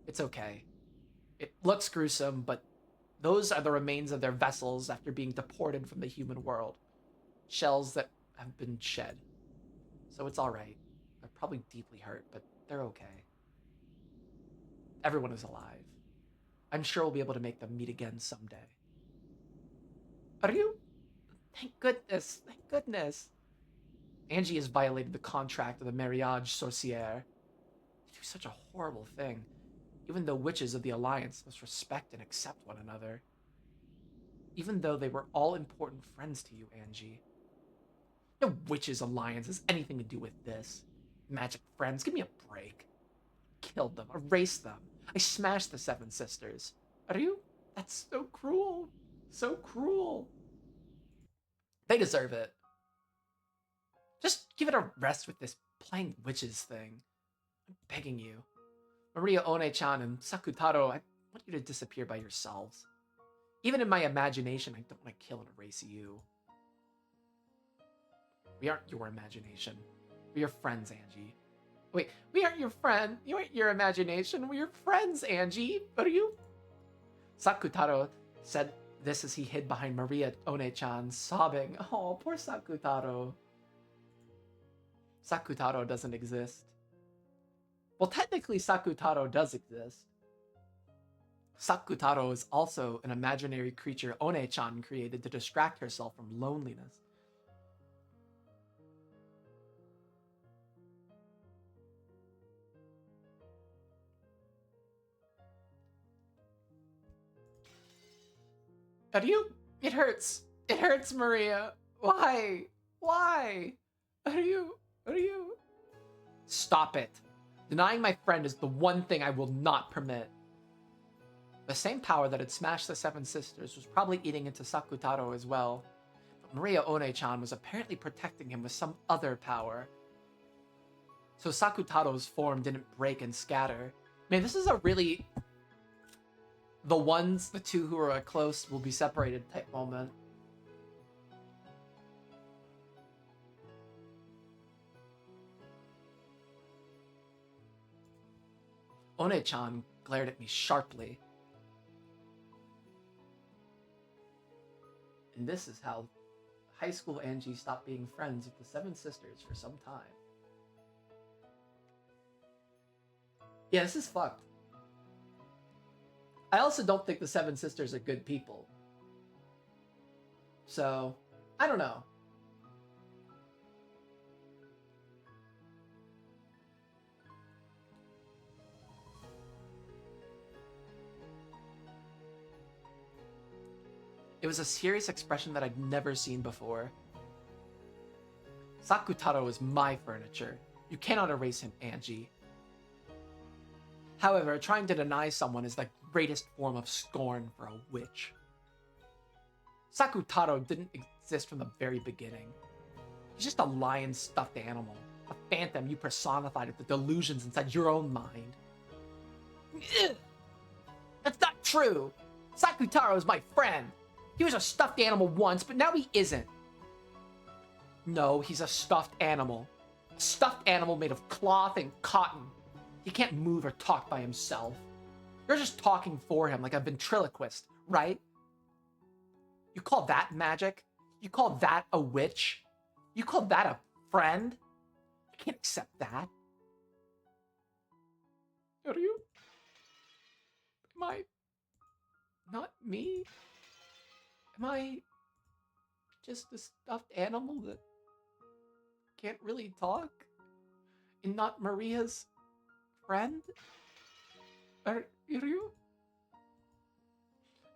It's okay. It looks gruesome, but those are the remains of their vessels after being deported from the human world. Shells that have been shed. So it's alright. They're probably deeply hurt, but they're okay. Everyone is alive. I'm sure we'll be able to make them meet again someday. Are you? Thank goodness. Thank goodness. Angie has violated the contract of the Mariage Sorcière. They do such a horrible thing. Even though witches of the Alliance must respect and accept one another. Even though they were all important friends to you, Angie. No witches alliance has anything to do with this. Magic friends, give me a break. Killed them, erased them. I smashed the 7 sisters. Are you? That's so cruel. So cruel. They deserve it. Just give it a rest with this playing witches thing. I'm begging you. Maria One-chan and Sakutaro, I want you to disappear by yourselves. Even in my imagination, I don't want to kill and erase you. We aren't your imagination. We're your friends, Angie. Wait, we aren't your friend. You aren't your imagination. We're your friends, Angie. Are you? Sakutaro said this as he hid behind Maria One-chan, sobbing. Oh, poor Sakutaro. Sakutaro doesn't exist. Well, technically, Sakutaro does exist. Sakutaro is also an imaginary creature One-chan created to distract herself from loneliness. Are you? It hurts. It hurts, Maria. Why? Why? Are you? Stop it. Denying my friend is the one thing I will not permit. The same power that had smashed the Seven Sisters was probably eating into Sakutaro as well. But Maria One-chan was apparently protecting him with some other power. So Sakutaro's form didn't break and scatter. Man, this is a really... the two who are close will be separated type moment. One-chan glared at me sharply. And this is how high school Angie stopped being friends with the Seven Sisters for some time. Yeah, this is fucked. I also don't think the Seven Sisters are good people. So, I don't know. It was a serious expression that I'd never seen before. Sakutaro is my furniture. You cannot erase him, Angie. However, trying to deny someone is the greatest form of scorn for a witch. Sakutaro didn't exist from the very beginning. He's just a lion stuffed animal, a phantom you personified with the delusions inside your own mind. Ugh. That's not true! Sakutaro is my friend! He was a stuffed animal once, but now he isn't. No, he's a stuffed animal. A stuffed animal made of cloth and cotton. He can't move or talk by himself. You're just talking for him like a ventriloquist, right? You call that magic? You call that a witch? You call that a friend? You can't accept that. Are you? Am I not me? Am I just a stuffed animal that can't really talk? And not Maria's friend? Are you?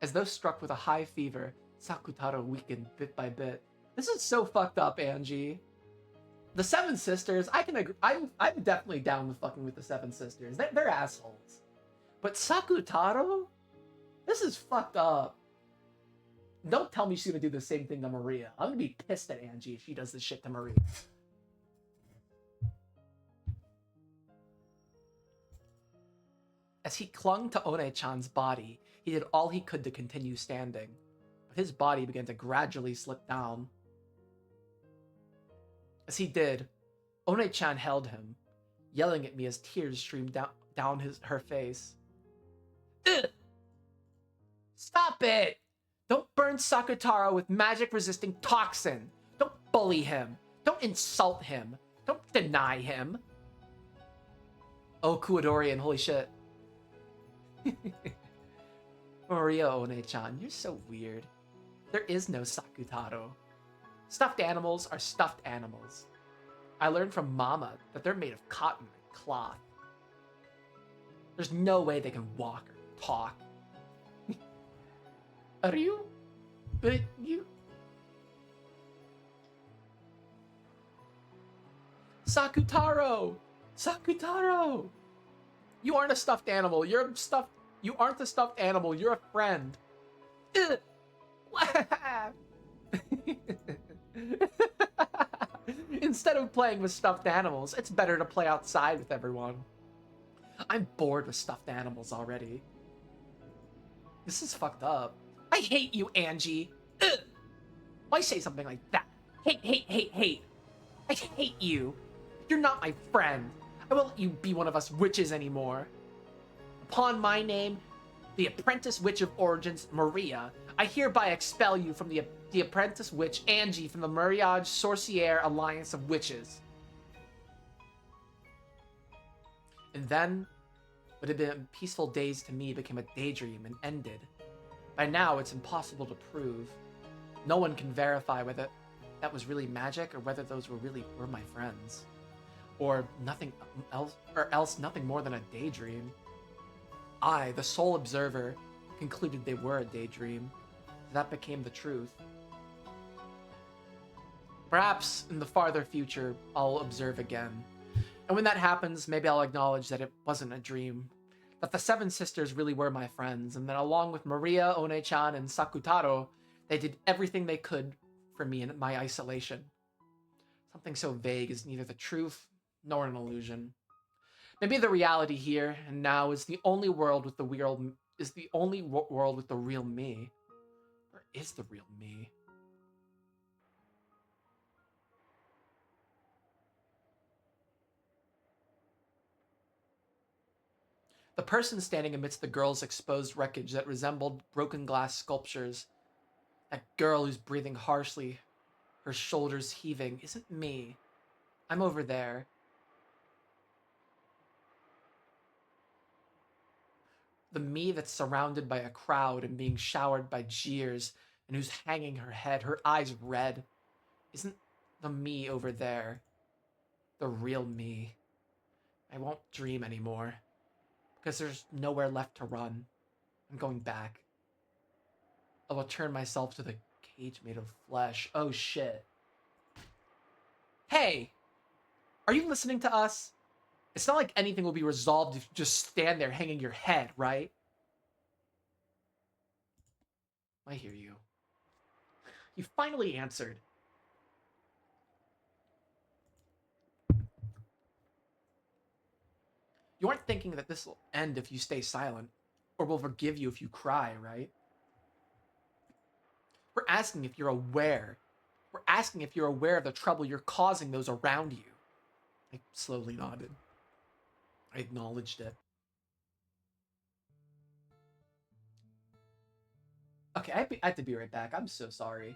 As though struck with a high fever, Sakutaro weakened bit by bit. This is so fucked up, Angie. The Seven Sisters, I can agree. I'm definitely down with fucking with the Seven Sisters. They're assholes. But Sakutaro? This is fucked up. Don't tell me she's gonna do the same thing to Maria. I'm gonna be pissed at Angie if she does this shit to Maria. As he clung to One-chan's body, he did all he could to continue standing, but his body began to gradually slip down. As he did, One-chan held him, yelling at me as tears streamed down her face. Ugh! Stop it! Don't burn Sakutaro with magic-resisting toxin! Don't bully him! Don't insult him! Don't deny him! Oh, Kuwadorian, holy shit. Maria One-chan, you're so weird. There is no Sakutaro. Stuffed animals are stuffed animals. I learned from Mama that they're made of cotton and cloth. There's no way they can walk or talk. Are you? But you... Sakutaro! Sakutaro! You aren't a stuffed animal. You aren't a stuffed animal. You're a friend. Instead of playing with stuffed animals, it's better to play outside with everyone. I'm bored with stuffed animals already. This is fucked up. I hate you, Angie. Ugh. Why say something like that? Hate, hate, hate, hate. I hate you. You're not my friend. I won't let you be one of us witches anymore. Upon my name, the Apprentice Witch of Origins, Maria, I hereby expel you from the Apprentice Witch, Angie, from the Myriad Sorcière Alliance of Witches. And then, what had been peaceful days to me became a daydream and ended. By now, it's impossible to prove. No one can verify whether that was really magic or whether those were my friends. Or nothing else, nothing more than a daydream. I, the sole observer, concluded they were a daydream. That became the truth. Perhaps in the farther future, I'll observe again. And when that happens, maybe I'll acknowledge that it wasn't a dream, that the seven sisters really were my friends, and that along with Maria, One-chan, and Sakutaro, they did everything they could for me in my isolation. Something so vague is neither the truth nor an illusion. Maybe the reality here and now is the only world with the world with the real me. Where is the real me? The person standing amidst the girl's exposed wreckage that resembled broken glass sculptures, that girl who's breathing harshly, her shoulders heaving, isn't me. I'm over there. The me that's surrounded by a crowd and being showered by jeers, and who's hanging her head, her eyes red, isn't the me over there. The real me. I won't dream anymore. Because there's nowhere left to run. I'm going back. I will turn myself to the cage made of flesh. Oh shit. Hey! Are you listening to us? It's not like anything will be resolved if you just stand there hanging your head, right? I hear you. You finally answered. You aren't thinking that this will end if you stay silent, or will forgive you if you cry, right? We're asking if you're aware. We're asking if you're aware of the trouble you're causing those around you. I slowly nodded. I acknowledged it. Okay, I have to be right back. I'm so sorry.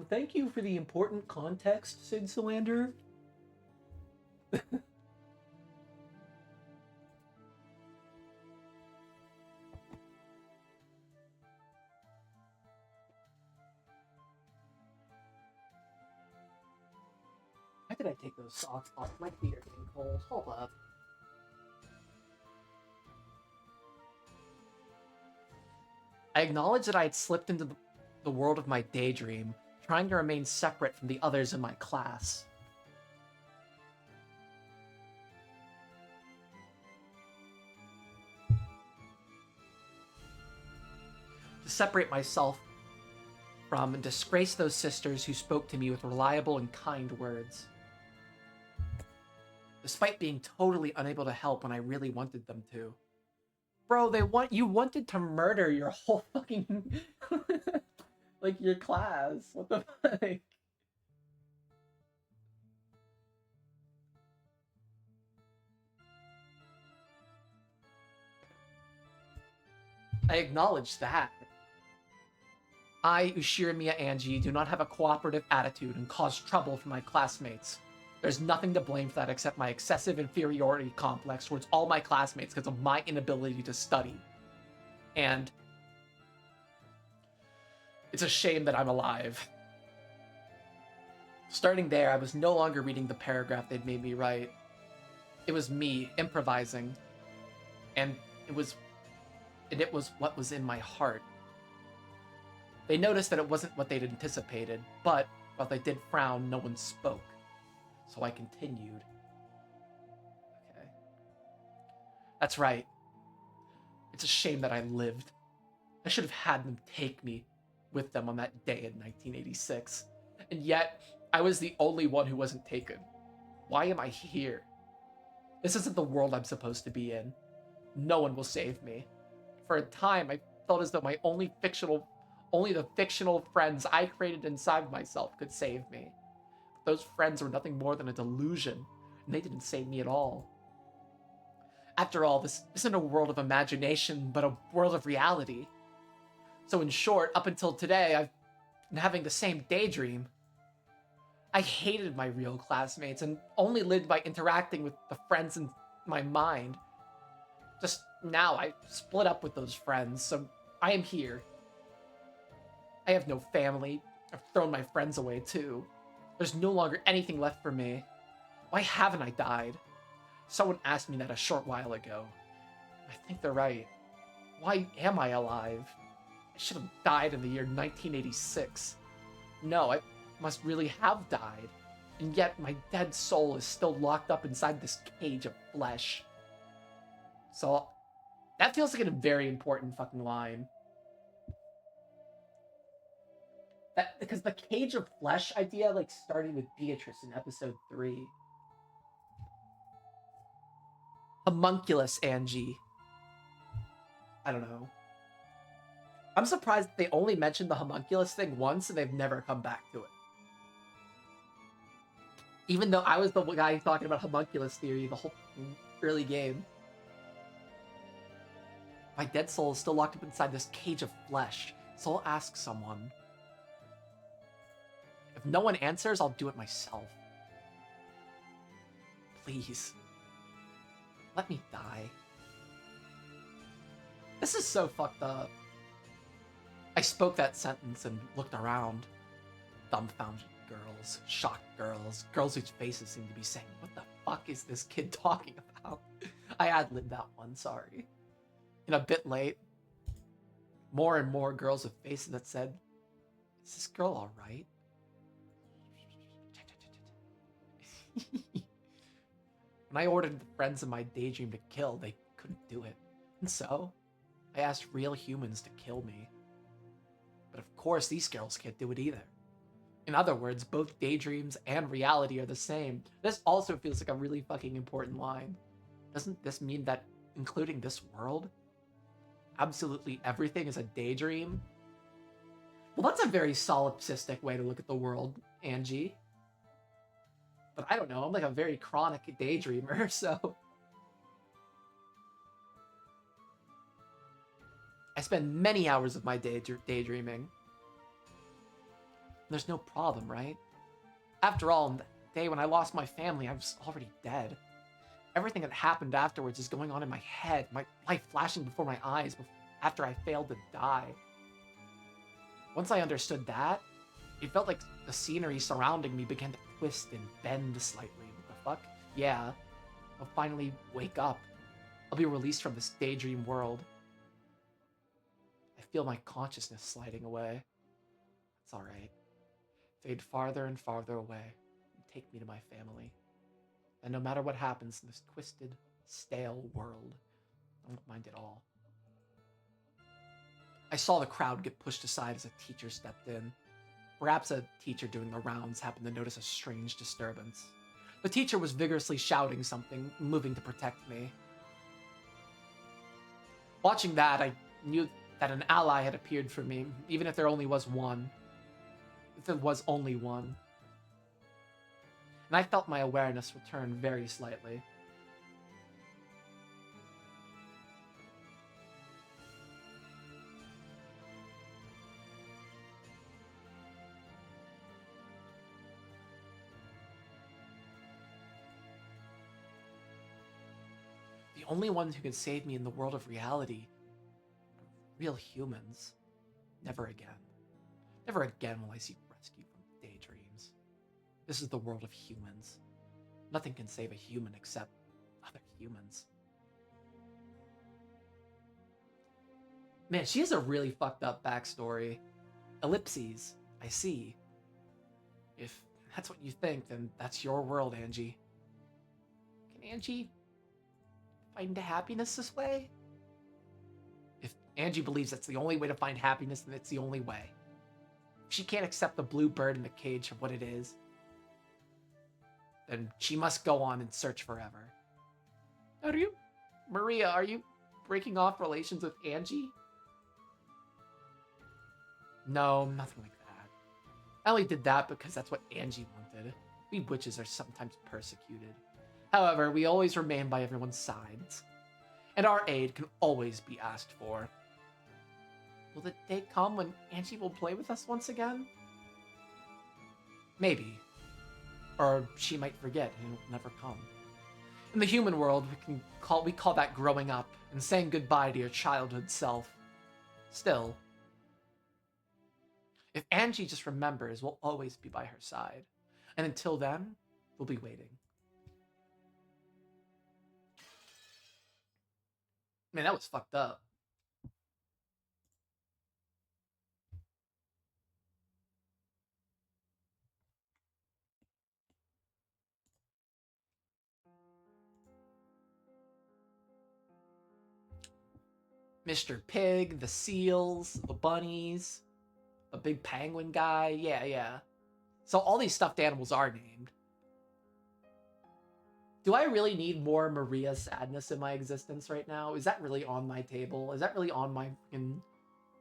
Thank you for the important context, Sid Salander. Why did I take those socks off? My feet are getting cold. Hold up. I acknowledged that I had slipped into the world of my daydream, trying to remain separate from the others in my class. To separate myself from and disgrace those sisters who spoke to me with reliable and kind words. Despite being totally unable to help when I really wanted them to. Bro, you wanted to murder your whole fucking like your class. What the fuck? I acknowledge that. I, Ushirimiya Angie, do not have a cooperative attitude and cause trouble for my classmates. There's nothing to blame for that except my excessive inferiority complex towards all my classmates because of my inability to study. And it's a shame that I'm alive. Starting there, I was no longer reading the paragraph they'd made me write. It was me improvising, and it was what was in my heart. They noticed that it wasn't what they'd anticipated, but while they did frown, no one spoke. So I continued. Okay. That's right. It's a shame that I lived. I should have had them take me with them on that day in 1986. And yet, I was the only one who wasn't taken. Why am I here? This isn't the world I'm supposed to be in. No one will save me. For a time, I felt as though only the fictional friends I created inside myself could save me. But those friends were nothing more than a delusion, and they didn't save me at all. After all, this isn't a world of imagination, but a world of reality. So in short, up until today, I've been having the same daydream. I hated my real classmates and only lived by interacting with the friends in my mind. Just now, I split up with those friends, so I am here. I have no family. I've thrown my friends away too. There's no longer anything left for me. Why haven't I died? Someone asked me that a short while ago. I think they're right. Why am I alive? I should have died in the year 1986. No, I must really have died. And yet my dead soul is still locked up inside this cage of flesh. So, that feels like a very important fucking line. That because the cage of flesh idea like started with Beatrice in episode 3. Homunculus Angie. I don't know. I'm surprised they only mentioned the homunculus thing once and they've never come back to it. Even though I was the guy talking about homunculus theory the whole early game. My dead soul is still locked up inside this cage of flesh, so I'll ask someone. If no one answers, I'll do it myself. Please. Let me die. This is so fucked up. I spoke that sentence and looked around. Dumbfounded girls, shocked girls, girls whose faces seemed to be saying, what the fuck is this kid talking about? I ad-libbed that one, sorry. And a bit late, more and more girls with faces that said, is this girl alright? When I ordered the friends in my daydream to kill, they couldn't do it. And so, I asked real humans to kill me. But of course, these girls can't do it either. In other words, both daydreams and reality are the same. This also feels like a really fucking important line. Doesn't this mean that, including this world, absolutely everything is a daydream? Well, that's a very solipsistic way to look at the world, Angie. But I don't know, I'm like a very chronic daydreamer, so... I spend many hours of my day daydreaming. there's no problem, right? After all, on the day when I lost my family, I was already dead. Everything that happened afterwards is going on in my head, my life flashing before my eyes after I failed to die. Once I understood that, it felt like the scenery surrounding me began to twist and bend slightly. What the fuck? Yeah, I'll finally wake up. I'll be released from this daydream world. I feel my consciousness sliding away. It's alright. Fade farther and farther away and take me to my family. And no matter what happens in this twisted, stale world, I won't mind at all. I saw the crowd get pushed aside as a teacher stepped in. Perhaps a teacher doing the rounds happened to notice a strange disturbance. The teacher was vigorously shouting something, moving to protect me. Watching that, I knew that an ally had appeared for me, even if there only was one. If there was only one. And I felt my awareness return very slightly. The only ones who can save me in the world of reality are real humans. Never again. Never again will I seek rescue from daydreams. This is the world of humans. Nothing can save a human except other humans. Man, she has a really fucked up backstory. Ellipses, I see. If that's what you think, then that's your world, Angie. Can Angie find happiness this way? If Angie believes that's the only way to find happiness, then it's the only way. If she can't accept the blue bird in the cage for what it is, then she must go on and search forever. Maria, are you breaking off relations with Angie? No, nothing like that. I only did that because that's what Angie wanted. We witches are sometimes persecuted. However, we always remain by everyone's sides, and our aid can always be asked for. Will the day come when Angie will play with us once again? Maybe. Or she might forget and it will never come. In the human world, we call that growing up and saying goodbye to your childhood self. Still, if Angie just remembers, we'll always be by her side. And until then, we'll be waiting. Man, that was fucked up. Mr. Pig, the seals, the bunnies, a big penguin guy. Yeah. So all these stuffed animals are named. Do I really need more Maria sadness in my existence right now? Is that really on my table? Is that really on my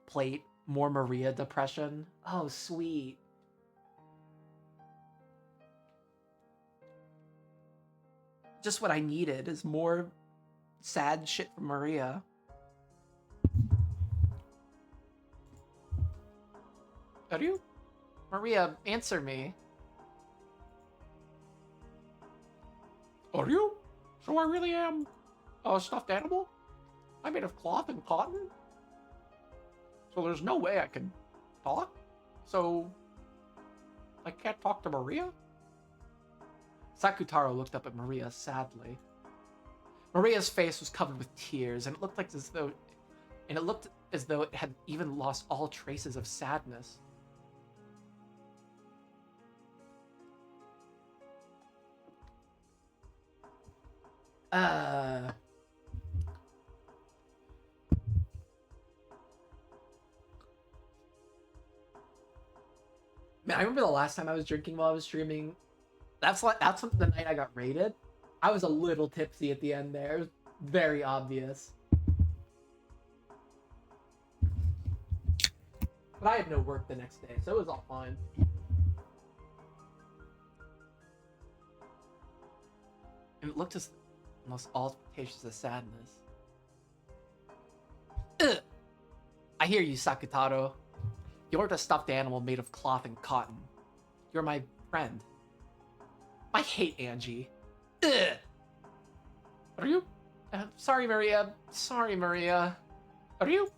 plate? More Maria depression? Oh, sweet. Just what I needed is more sad shit from Maria. Are you? Maria, answer me. Are you? So I really am a stuffed animal? I'm made of cloth and cotton? So there's no way I can talk? So I can't talk to Maria? Sakutaro looked up at Maria sadly. Maria's face was covered with tears, and it looked as though it had even lost all traces of sadness. Man, I remember the last time I was drinking while I was streaming. That's the night I got raided. I was a little tipsy at the end there. It was very obvious. But I had no work the next day, so it was all fine. And it looked as almost all patients of sadness. Ugh. I hear you, Sakutaro. You're the stuffed animal made of cloth and cotton. You're my friend. I hate Angie. Ugh. Are you? Sorry, Maria. Sorry, Maria. Are you?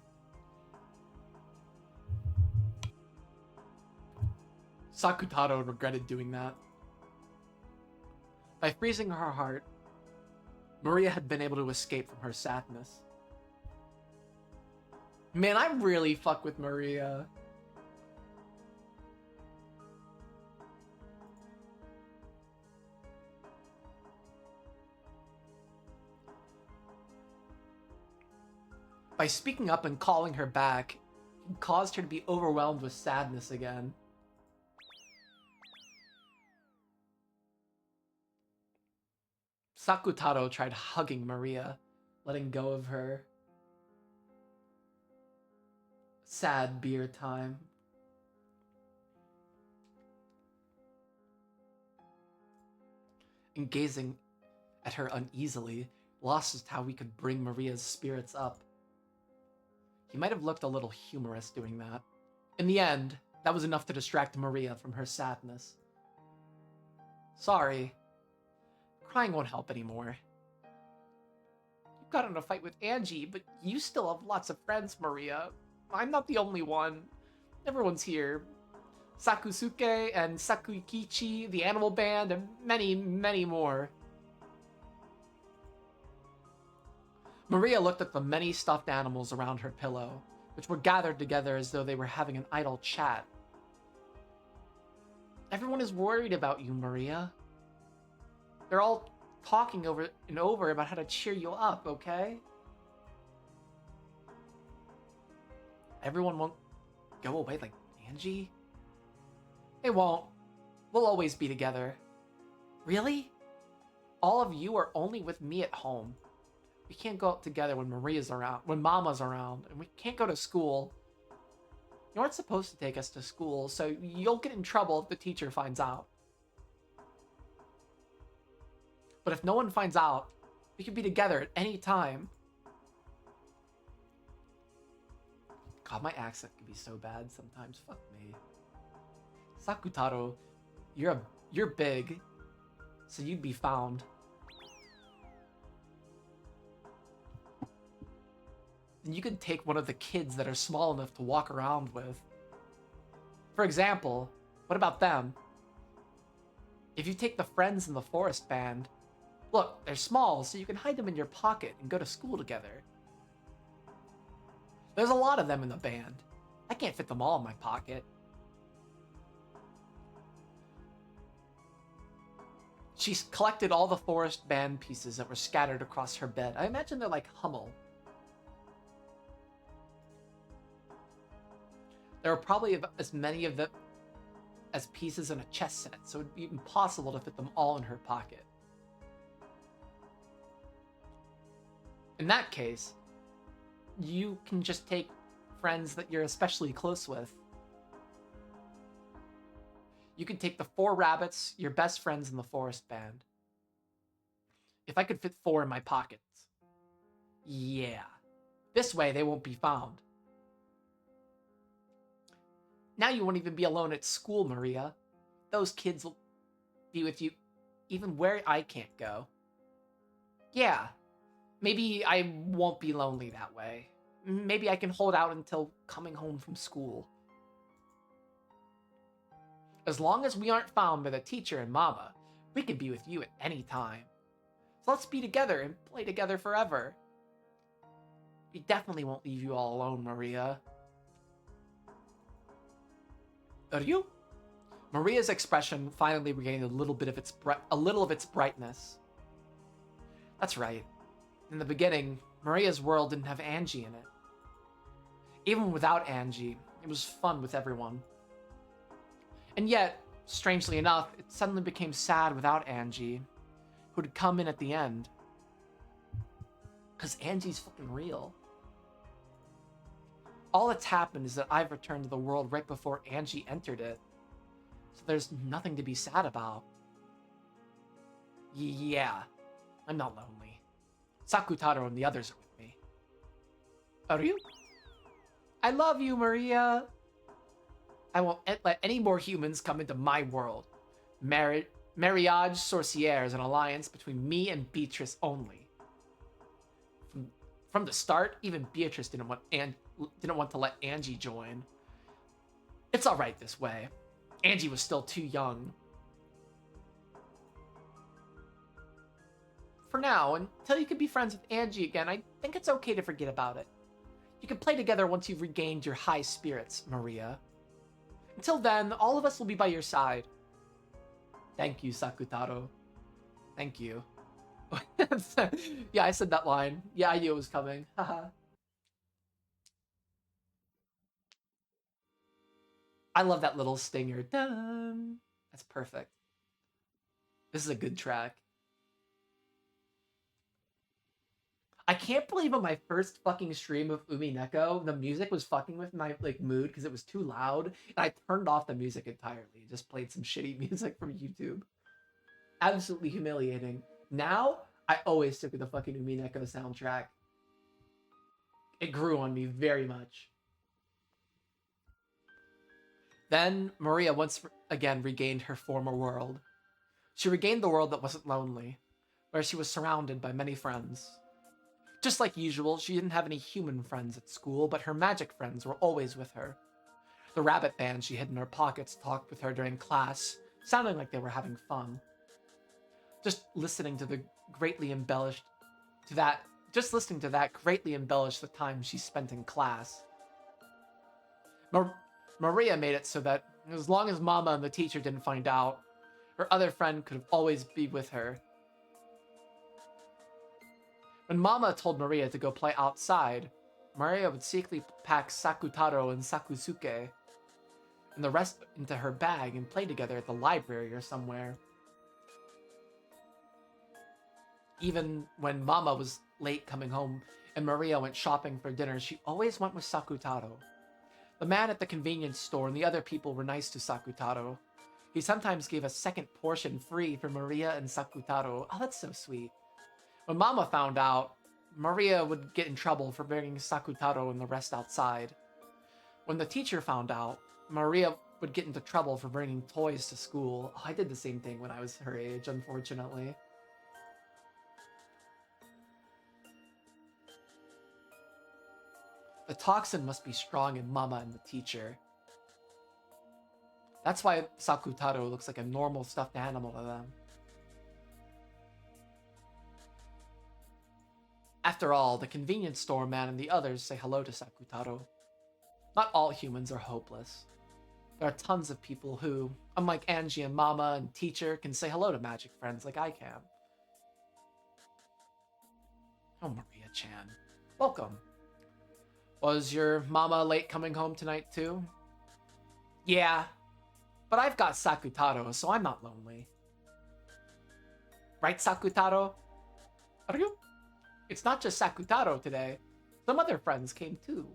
Sakutaro regretted doing that. By freezing her heart, Maria had been able to escape from her sadness. Man, I really fuck with Maria. By speaking up and calling her back, it caused her to be overwhelmed with sadness again. Sakutaro tried hugging Maria, letting go of her. Sad beer time. And gazing at her uneasily, lost as how we could bring Maria's spirits up. He might have looked a little humorous doing that. In the end, that was enough to distract Maria from her sadness. Sorry. Crying won't help anymore. You got in a fight with Angie, but you still have lots of friends, Maria. I'm not the only one. Everyone's here. Sakusuke and Sakuikichi, the animal band, and many, many more. Maria looked at the many stuffed animals around her pillow, which were gathered together as though they were having an idle chat. Everyone is worried about you, Maria. They're all talking over and over about how to cheer you up, okay? Everyone won't go away like Angie? They won't. We'll always be together. Really? All of you are only with me at home. We can't go out together when Maria's around, when Mama's around, and we can't go to school. You weren't supposed to take us to school, so you'll get in trouble if the teacher finds out. But if no one finds out, we can be together at any time. God, my accent can be so bad sometimes. Fuck me. Sakutaro, you're big, so you'd be found. And you could take one of the kids that are small enough to walk around with. For example, what about them? If you take the friends in the forest band, look, they're small, so you can hide them in your pocket and go to school together. There's a lot of them in the band. I can't fit them all in my pocket. She's collected all the forest band pieces that were scattered across her bed. I imagine they're like Hummel. There are probably as many of them as pieces in a chess set, so it would be impossible to fit them all in her pocket. In that case, you can just take friends that you're especially close with. You can take the 4 rabbits, your best friends in the forest band. If I could fit 4 in my pockets. Yeah. This way they won't be found. Now you won't even be alone at school, Maria. Those kids will be with you even where I can't go. Yeah. Maybe I won't be lonely that way. Maybe I can hold out until coming home from school. As long as we aren't found by the teacher and Mama, we can be with you at any time. So let's be together and play together forever. We definitely won't leave you all alone, Maria. Are you? Maria's expression finally regained a little of its brightness. That's right. In the beginning, Maria's world didn't have Angie in it. Even without Angie, it was fun with everyone. And yet, strangely enough, it suddenly became sad without Angie, who'd come in at the end. Because Angie's fucking real. All that's happened is that I've returned to the world right before Angie entered it. So there's nothing to be sad about. Yeah, I'm not lonely. Sakutaro and the others are with me. Are you? I love you, Maria. I won't let any more humans come into my world. Marriage Sorcière is an alliance between me and Beatrice only. From the start, even Beatrice didn't want to let Angie join. It's all right this way. Angie was still too young. For now, until you can be friends with Angie again, I think it's okay to forget about it. You can play together once you've regained your high spirits, Maria. Until then, all of us will be by your side. Thank you, Sakutaro. Thank you. Yeah, I said that line. Yeah, I knew it was coming. Haha. I love that little stinger. Dun. That's perfect. This is a good track. I can't believe on my first fucking stream of Umineko, the music was fucking with my like mood because it was too loud, and I turned off the music entirely. Just played some shitty music from YouTube. Absolutely humiliating. Now, I always stick with the fucking Umineko soundtrack. It grew on me very much. Then, Maria once again regained her former world. She regained the world that wasn't lonely, where she was surrounded by many friends. Just like usual, she didn't have any human friends at school, but her magic friends were always with her. The rabbit band she hid in her pockets talked with her during class, sounding like they were having fun. Just listening to that greatly embellished the time she spent in class. Maria made it so that as long as Mama and the teacher didn't find out, her other friend could always be with her. When Mama told Maria to go play outside, Maria would secretly pack Sakutaro and Sakusuke and the rest into her bag and play together at the library or somewhere. Even when Mama was late coming home and Maria went shopping for dinner, she always went with Sakutaro. The man at the convenience store and the other people were nice to Sakutaro. He sometimes gave a second portion free for Maria and Sakutaro. Oh, that's so sweet. When Mama found out, Maria would get in trouble for bringing Sakutaro and the rest outside. When the teacher found out, Maria would get into trouble for bringing toys to school. Oh, I did the same thing when I was her age, unfortunately. The toxin must be strong in Mama and the teacher. That's why Sakutaro looks like a normal stuffed animal to them. After all, the convenience store man and the others say hello to Sakutaro. Not all humans are hopeless. There are tons of people who, unlike Angie and Mama and teacher, can say hello to magic friends like I can. Oh, Maria-chan. Welcome. Was your Mama late coming home tonight too? Yeah, but I've got Sakutaro, so I'm not lonely. Right, Sakutaro? Are you? It's not just Sakutaro today. Some other friends came too.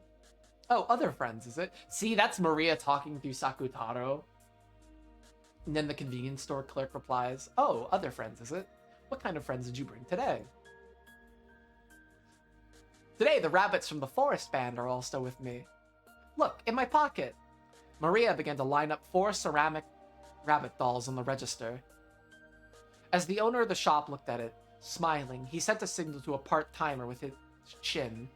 Oh, other friends, is it? See, that's Maria talking through Sakutaro. And then the convenience store clerk replies, oh, other friends, is it? What kind of friends did you bring today? Today, the rabbits from the forest band are also with me. Look, in my pocket. Maria began to line up 4 ceramic rabbit dolls on the register. As the owner of the shop looked at it, smiling, he sent a signal to a part-timer with his chin.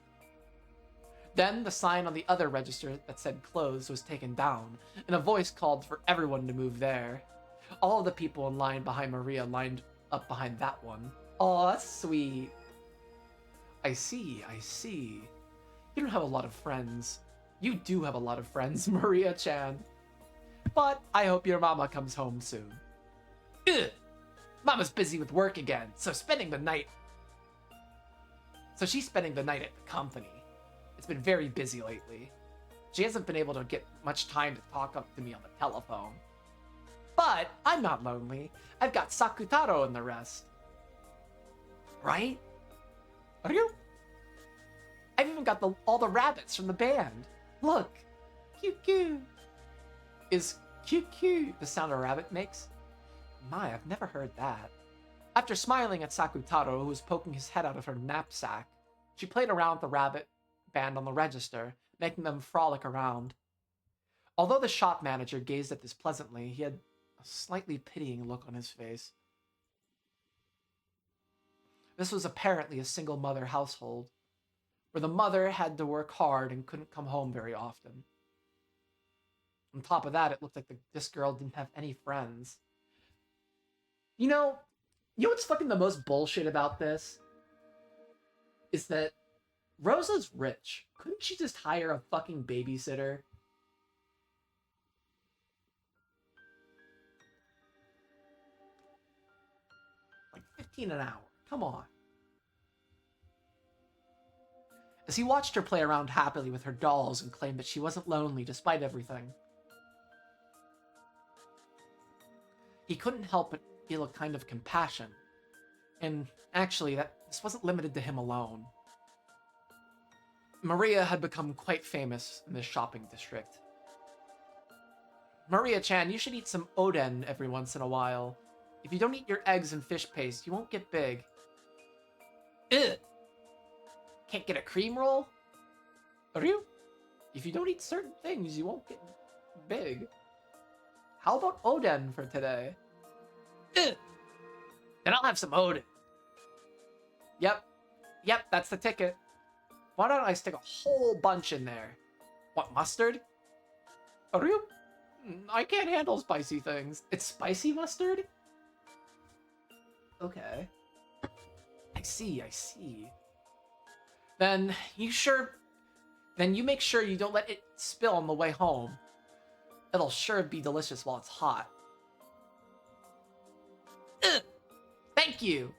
Then the sign on the other register that said closed was taken down, and a voice called for everyone to move there. All of the people in line behind Maria lined up behind that one. Aw, that's sweet. I see. You don't have a lot of friends. You do have a lot of friends, Maria-chan. But I hope your mama comes home soon. Ugh! Mama's busy with work again, so she's spending the night at the company. It's been very busy lately. She hasn't been able to get much time to talk up to me on the telephone. But I'm not lonely. I've got Sakutaro and the rest. Right? Are you? I've even got all the rabbits from the band. Look. Cute. Is cute the sound a rabbit makes? My, I've never heard that. After smiling at Sakutaro, who was poking his head out of her knapsack, she played around with the rabbit band on the register, making them frolic around. Although the shop manager gazed at this pleasantly, he had a slightly pitying look on his face. This was apparently a single mother household, where the mother had to work hard and couldn't come home very often. On top of that, it looked like this girl didn't have any friends. You know, you know what's fucking the most bullshit about this? Is that Rosa's rich. Couldn't she just hire a fucking babysitter? Like 15 an hour. Come on. As he watched her play around happily with her dolls and claimed that she wasn't lonely despite everything, he couldn't help but feel a kind of compassion. And actually, this wasn't limited to him alone. Maria had become quite famous in this shopping district. Maria-chan, you should eat some oden every once in a while. If you don't eat your eggs and fish paste, you won't get big. Ugh! Can't get a cream roll? Are you? If you don't eat certain things, you won't get big. How about oden for today? Ugh! Then I'll have some oden. Yep, that's the ticket. Why don't I stick a whole bunch in there? What, mustard? Are you? I can't handle spicy things. It's spicy mustard? Okay. I see. Then you make sure you don't let it spill on the way home. It'll sure be delicious while it's hot. Ugh! Thank you!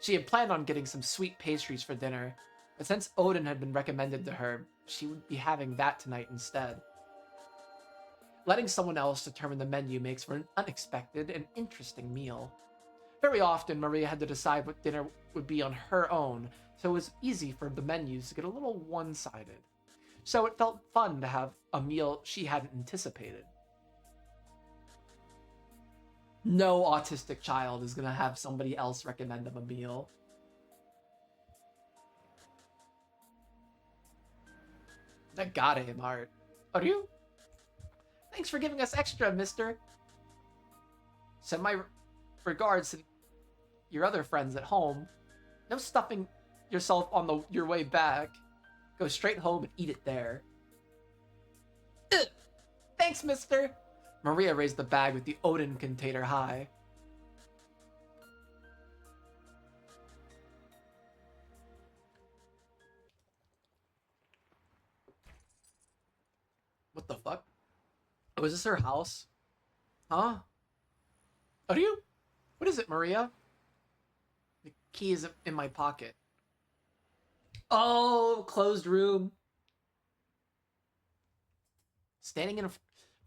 She had planned on getting some sweet pastries for dinner, but since oden had been recommended to her, she would be having that tonight instead. Letting someone else determine the menu makes for an unexpected and interesting meal. Very often, Maria had to decide what dinner would be on her own, so it was easy for the menus to get a little one-sided. So it felt fun to have a meal she hadn't anticipated. No autistic child is gonna have somebody else recommend them a meal. That got him, Art. Are you? Thanks for giving us extra, mister. Send my regards to your other friends at home. No stuffing yourself on your way back. Go straight home and eat it there. Ugh. Thanks, mister. Maria raised the bag with the oden container high. What the fuck? Oh, is this her house? Huh? Are you? What is it, Maria? The key is in my pocket. Oh, closed room. Standing in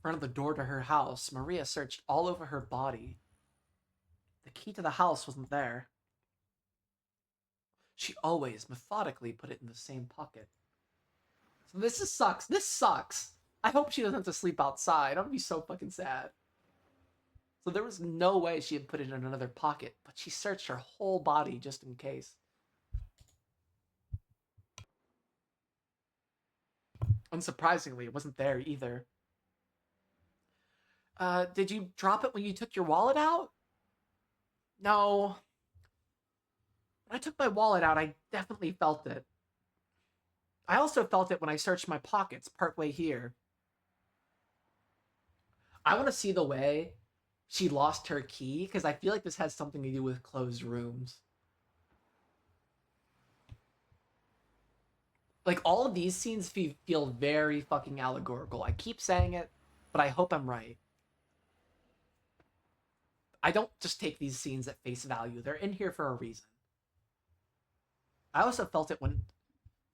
front of the door to her house, Maria searched all over her body. The key to the house wasn't there. She always methodically put it in the same pocket. So this sucks. This sucks. I hope she doesn't have to sleep outside. That would be so fucking sad. So there was no way she had put it in another pocket, but she searched her whole body just in case. Unsurprisingly, it wasn't there either. Did you drop it when you took your wallet out? No. When I took my wallet out, I definitely felt it. I also felt it when I searched my pockets partway here. I want to see the way she lost her key, because I feel like this has something to do with closed rooms. Like, all of these scenes feel very fucking allegorical. I keep saying it, but I hope I'm right. I don't just take these scenes at face value. They're in here for a reason. I also felt it when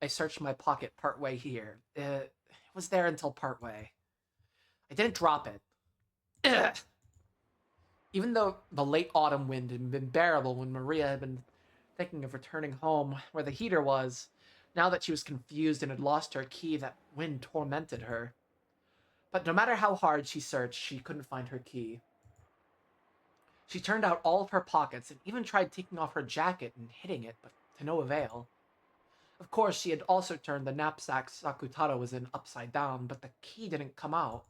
I searched my pocket partway here. It was there until partway. I didn't drop it. Ugh. Even though the late autumn wind had been bearable when Maria had been thinking of returning home where the heater was, now that she was confused and had lost her key, that wind tormented her. But no matter how hard she searched, she couldn't find her key. She turned out all of her pockets and even tried taking off her jacket and hitting it, but to no avail. Of course, she had also turned the knapsack Sakutaro was in upside down, but the key didn't come out.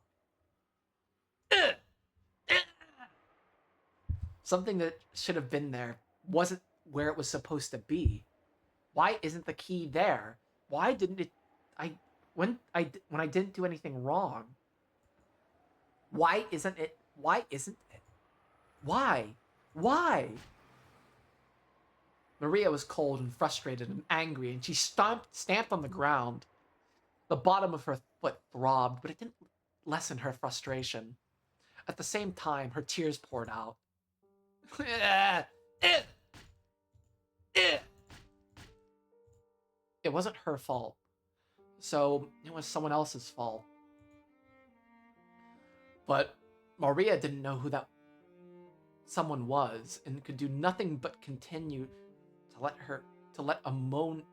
Something that should have been there wasn't where it was supposed to be. Why isn't the key there? Why didn't it? I when I didn't do anything wrong. Why isn't it? Why isn't it? Why? Why? Maria was cold and frustrated and angry, and she stamped on the ground. The bottom of her foot throbbed, but it didn't lessen her frustration. At the same time, her tears poured out. It wasn't her fault, so it was someone else's fault. But Maria didn't know who that someone was and could do nothing but continue to let a moan.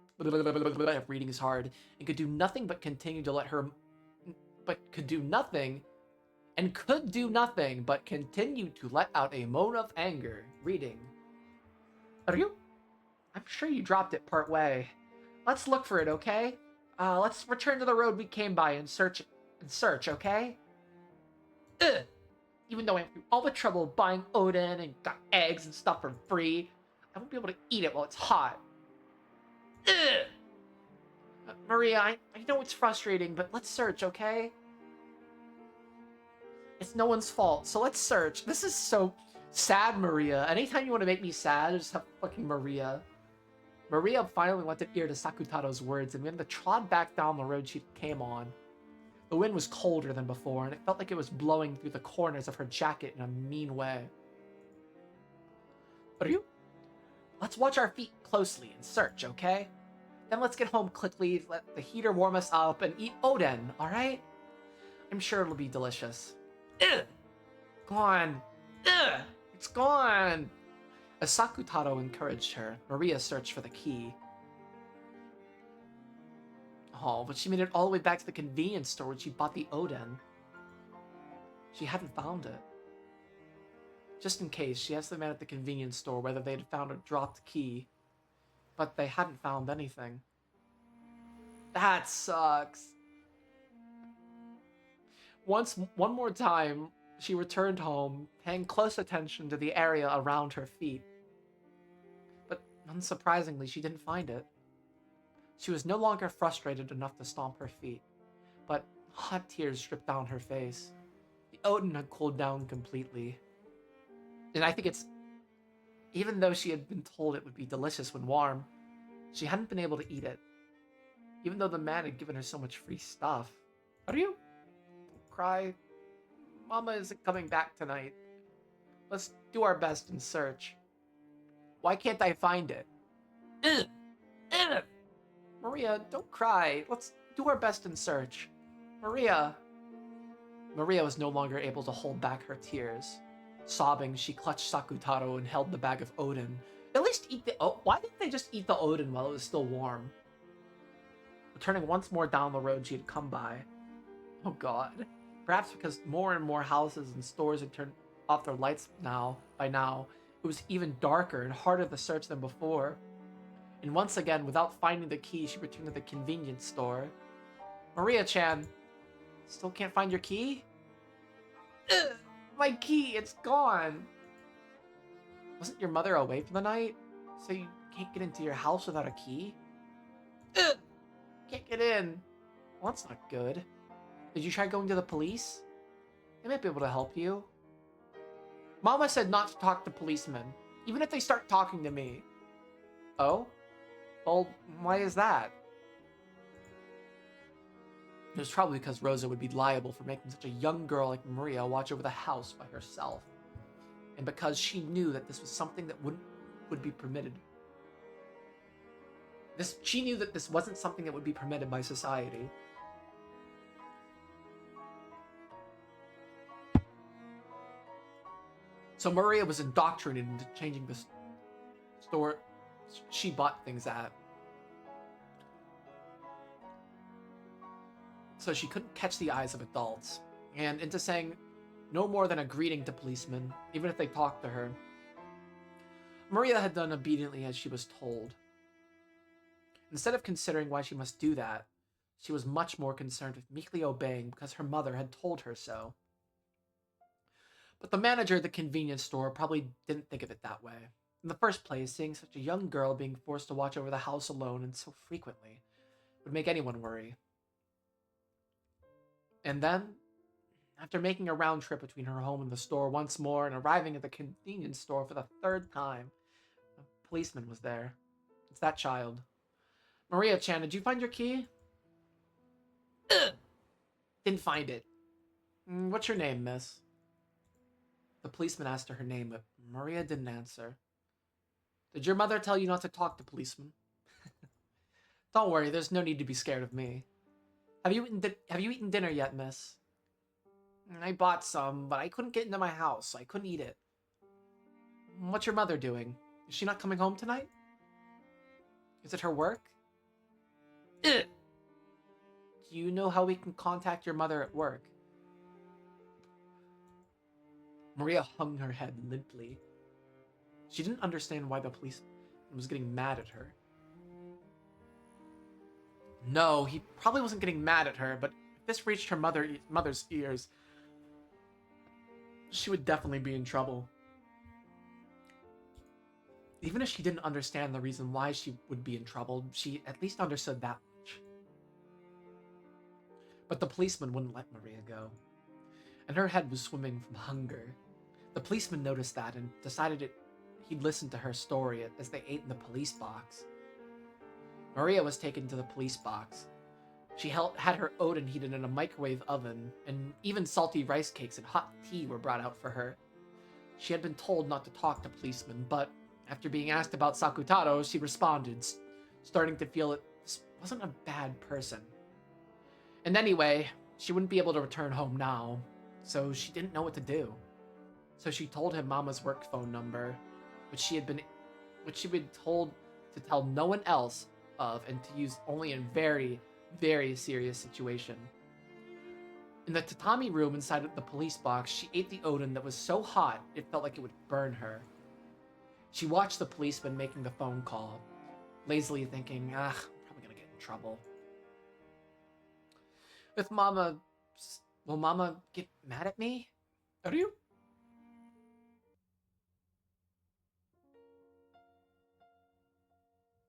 Reading is hard, and could do nothing but continue to let her. But could do nothing but continue to let out a moan of anger. Reading. Are you? I'm sure you dropped it part way. Let's look for it, okay? Let's return to the road we came by and search, okay? Ugh. Even though I went through all the trouble of buying Odin and got eggs and stuff for free, I won't be able to eat it while it's hot. Ugh. Maria, I know it's frustrating, but let's search, okay? It's no one's fault, so let's search. This is so sad, Maria. Anytime you want to make me sad, just have fucking Maria. Maria finally lent an ear to Sakutaro's words and began to trot back down the road she came on. The wind was colder than before, and it felt like it was blowing through the corners of her jacket in a mean way. Ryu? Let's watch our feet closely and search, okay? Then let's get home quickly, let the heater warm us up, and eat Oden, alright? I'm sure it'll be delicious. Ugh! Gone! Ugh! It's gone! As Sakutaro encouraged her, Maria searched for the key. Oh, but she made it all the way back to the convenience store where she bought the Oden. She hadn't found it. Just in case, she asked the man at the convenience store whether they'd found a dropped key, but they hadn't found anything. That sucks. One more time, she returned home, paying close attention to the area around her feet. But unsurprisingly, she didn't find it. She was no longer frustrated enough to stomp her feet, but hot tears dripped down her face. The Odin had cooled down completely. And I think it's... Even though she had been told it would be delicious when warm, she hadn't been able to eat it. Even though the man had given her so much free stuff. Are you? Don't cry. Mama isn't coming back tonight. Let's do our best and search. Why can't I find it? Ugh. Ugh. Maria, don't cry. Let's do our best and search. Maria. Maria was no longer able to hold back her tears. Sobbing, she clutched Sakutaro and held the bag of Odin. At least eat the... Oh, why didn't they just eat the Odin while it was still warm? Returning once more down the road she had come by. Oh god. Perhaps because more and more houses and stores had turned off their lights by now, it was even darker and harder to search than before. And once again, without finding the key, she returned to the convenience store. Maria-chan, still can't find your key? Ugh, my key, it's gone. Wasn't your mother away for the night? So you can't get into your house without a key? Ugh, can't get in. Well, that's not good. Did you try going to the police? They might be able to help you. Mama said not to talk to policemen, even if they start talking to me. Oh? Well, why is that? It was probably because Rosa would be liable for making such a young girl like Maria watch over the house by herself. And because she knew that this was something that would be permitted. She knew that this wasn't something that would be permitted by society. So Maria was indoctrinated into changing the store she bought things at. So she couldn't catch the eyes of adults, and into saying no more than a greeting to policemen, even if they talked to her. Maria had done obediently as she was told. Instead of considering why she must do that, she was much more concerned with meekly obeying because her mother had told her so. But the manager of the convenience store probably didn't think of it that way. In the first place, seeing such a young girl being forced to watch over the house alone and so frequently would make anyone worry. And then, after making a round trip between her home and the store once more and arriving at the convenience store for the third time, a policeman was there. It's that child. Maria-chan, did you find your key? Ugh. Didn't find it. What's your name, miss? The policeman asked her name, but Maria didn't answer. Did your mother tell you not to talk to policemen? Don't worry, there's no need to be scared of me. Have you eaten dinner yet, miss? I bought some, but I couldn't get into my house, so I couldn't eat it. What's your mother doing? Is she not coming home tonight? Is it her work? Ugh. Do you know how we can contact your mother at work? Maria hung her head limply. She didn't understand why the policeman was getting mad at her. No, he probably wasn't getting mad at her, but if this reached her mother's ears, she would definitely be in trouble. Even if she didn't understand the reason why she would be in trouble, she at least understood that much. But the policeman wouldn't let Maria go, and her head was swimming from hunger. The policeman noticed that and decided he'd listen to her story as they ate in the police box. Maria was taken to the police box. She had her oden heated in a microwave oven, and even salty rice cakes and hot tea were brought out for her. She had been told not to talk to policemen, but after being asked about Sakutaro, she responded, starting to feel it wasn't a bad person. And anyway, she wouldn't be able to return home now, so she didn't know what to do. So she told him Mama's work phone number, which she'd been told to tell no one else of and to use only in very, very serious situation. In the tatami room inside the police box, she ate the oden that was so hot it felt like it would burn her. She watched the policeman making the phone call, lazily thinking, I'm probably gonna get in trouble. With Mama, will Mama get mad at me? Are you?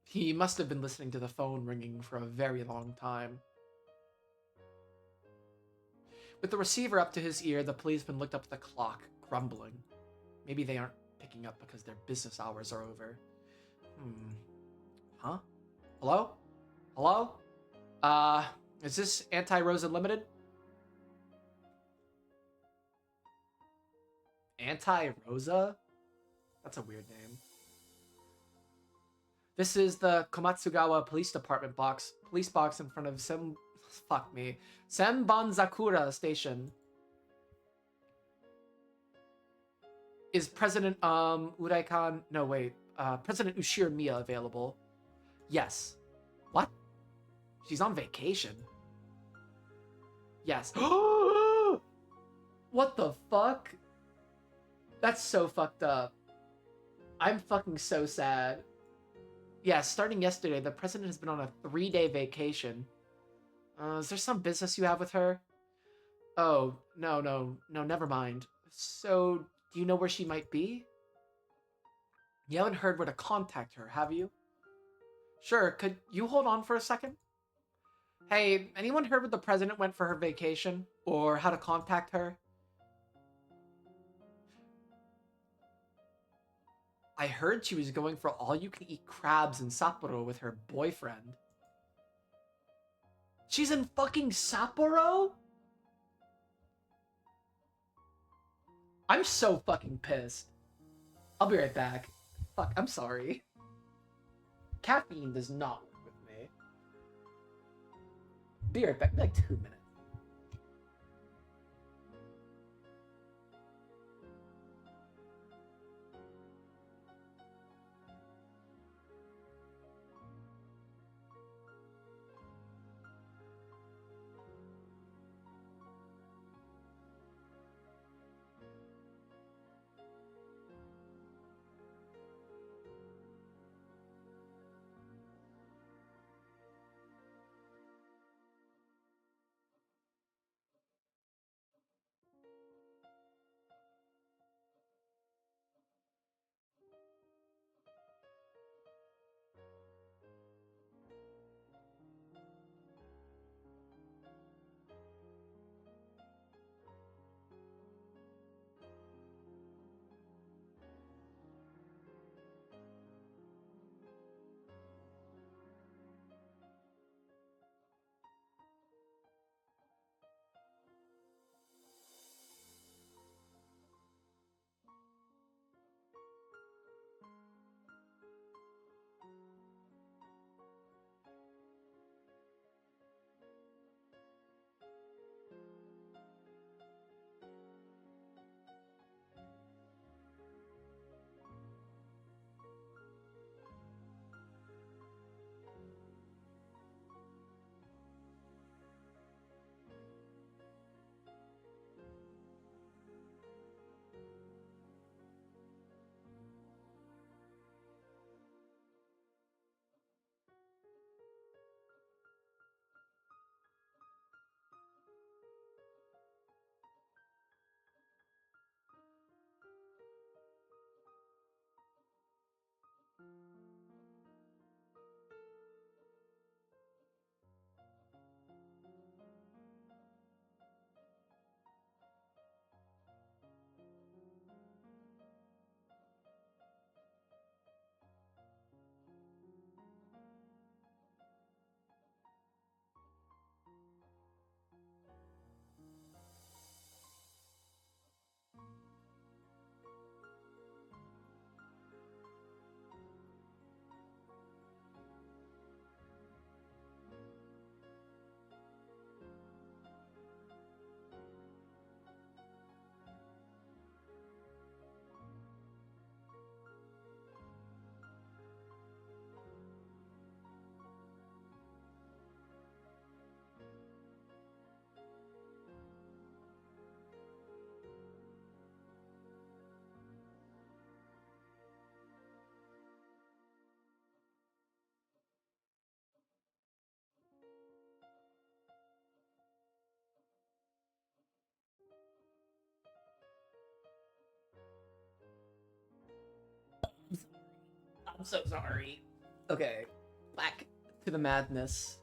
He must have been listening to the phone ringing for a very long time. With the receiver up to his ear, the policeman looked up at the clock, grumbling. Maybe they aren't picking up because their business hours are over. Huh? Hello? Hello? Is this Anti-Rosa Limited? Anti-Rosa? That's a weird name. This is the Komatsugawa Police Department police box in front of Senbanzakura Station. Is President Uraikan? No, wait. President Ushiro Miya available? Yes. What? She's on vacation. Yes. What the fuck? That's so fucked up. I'm fucking so sad. Yeah, starting yesterday, the president has been on a 3-day vacation. Is there some business you have with her? Oh, no, never mind. So, do you know where she might be? You haven't heard where to contact her, have you? Sure, could you hold on for a second? Hey, anyone heard where the president went for her vacation? Or how to contact her? I heard she was going for all-you-can-eat crabs in Sapporo with her boyfriend. She's in fucking Sapporo? I'm so fucking pissed. I'll be right back. Fuck, I'm sorry. Caffeine does not work with me. Be right back, like 2 minutes. I'm so sorry. Okay, back to the madness.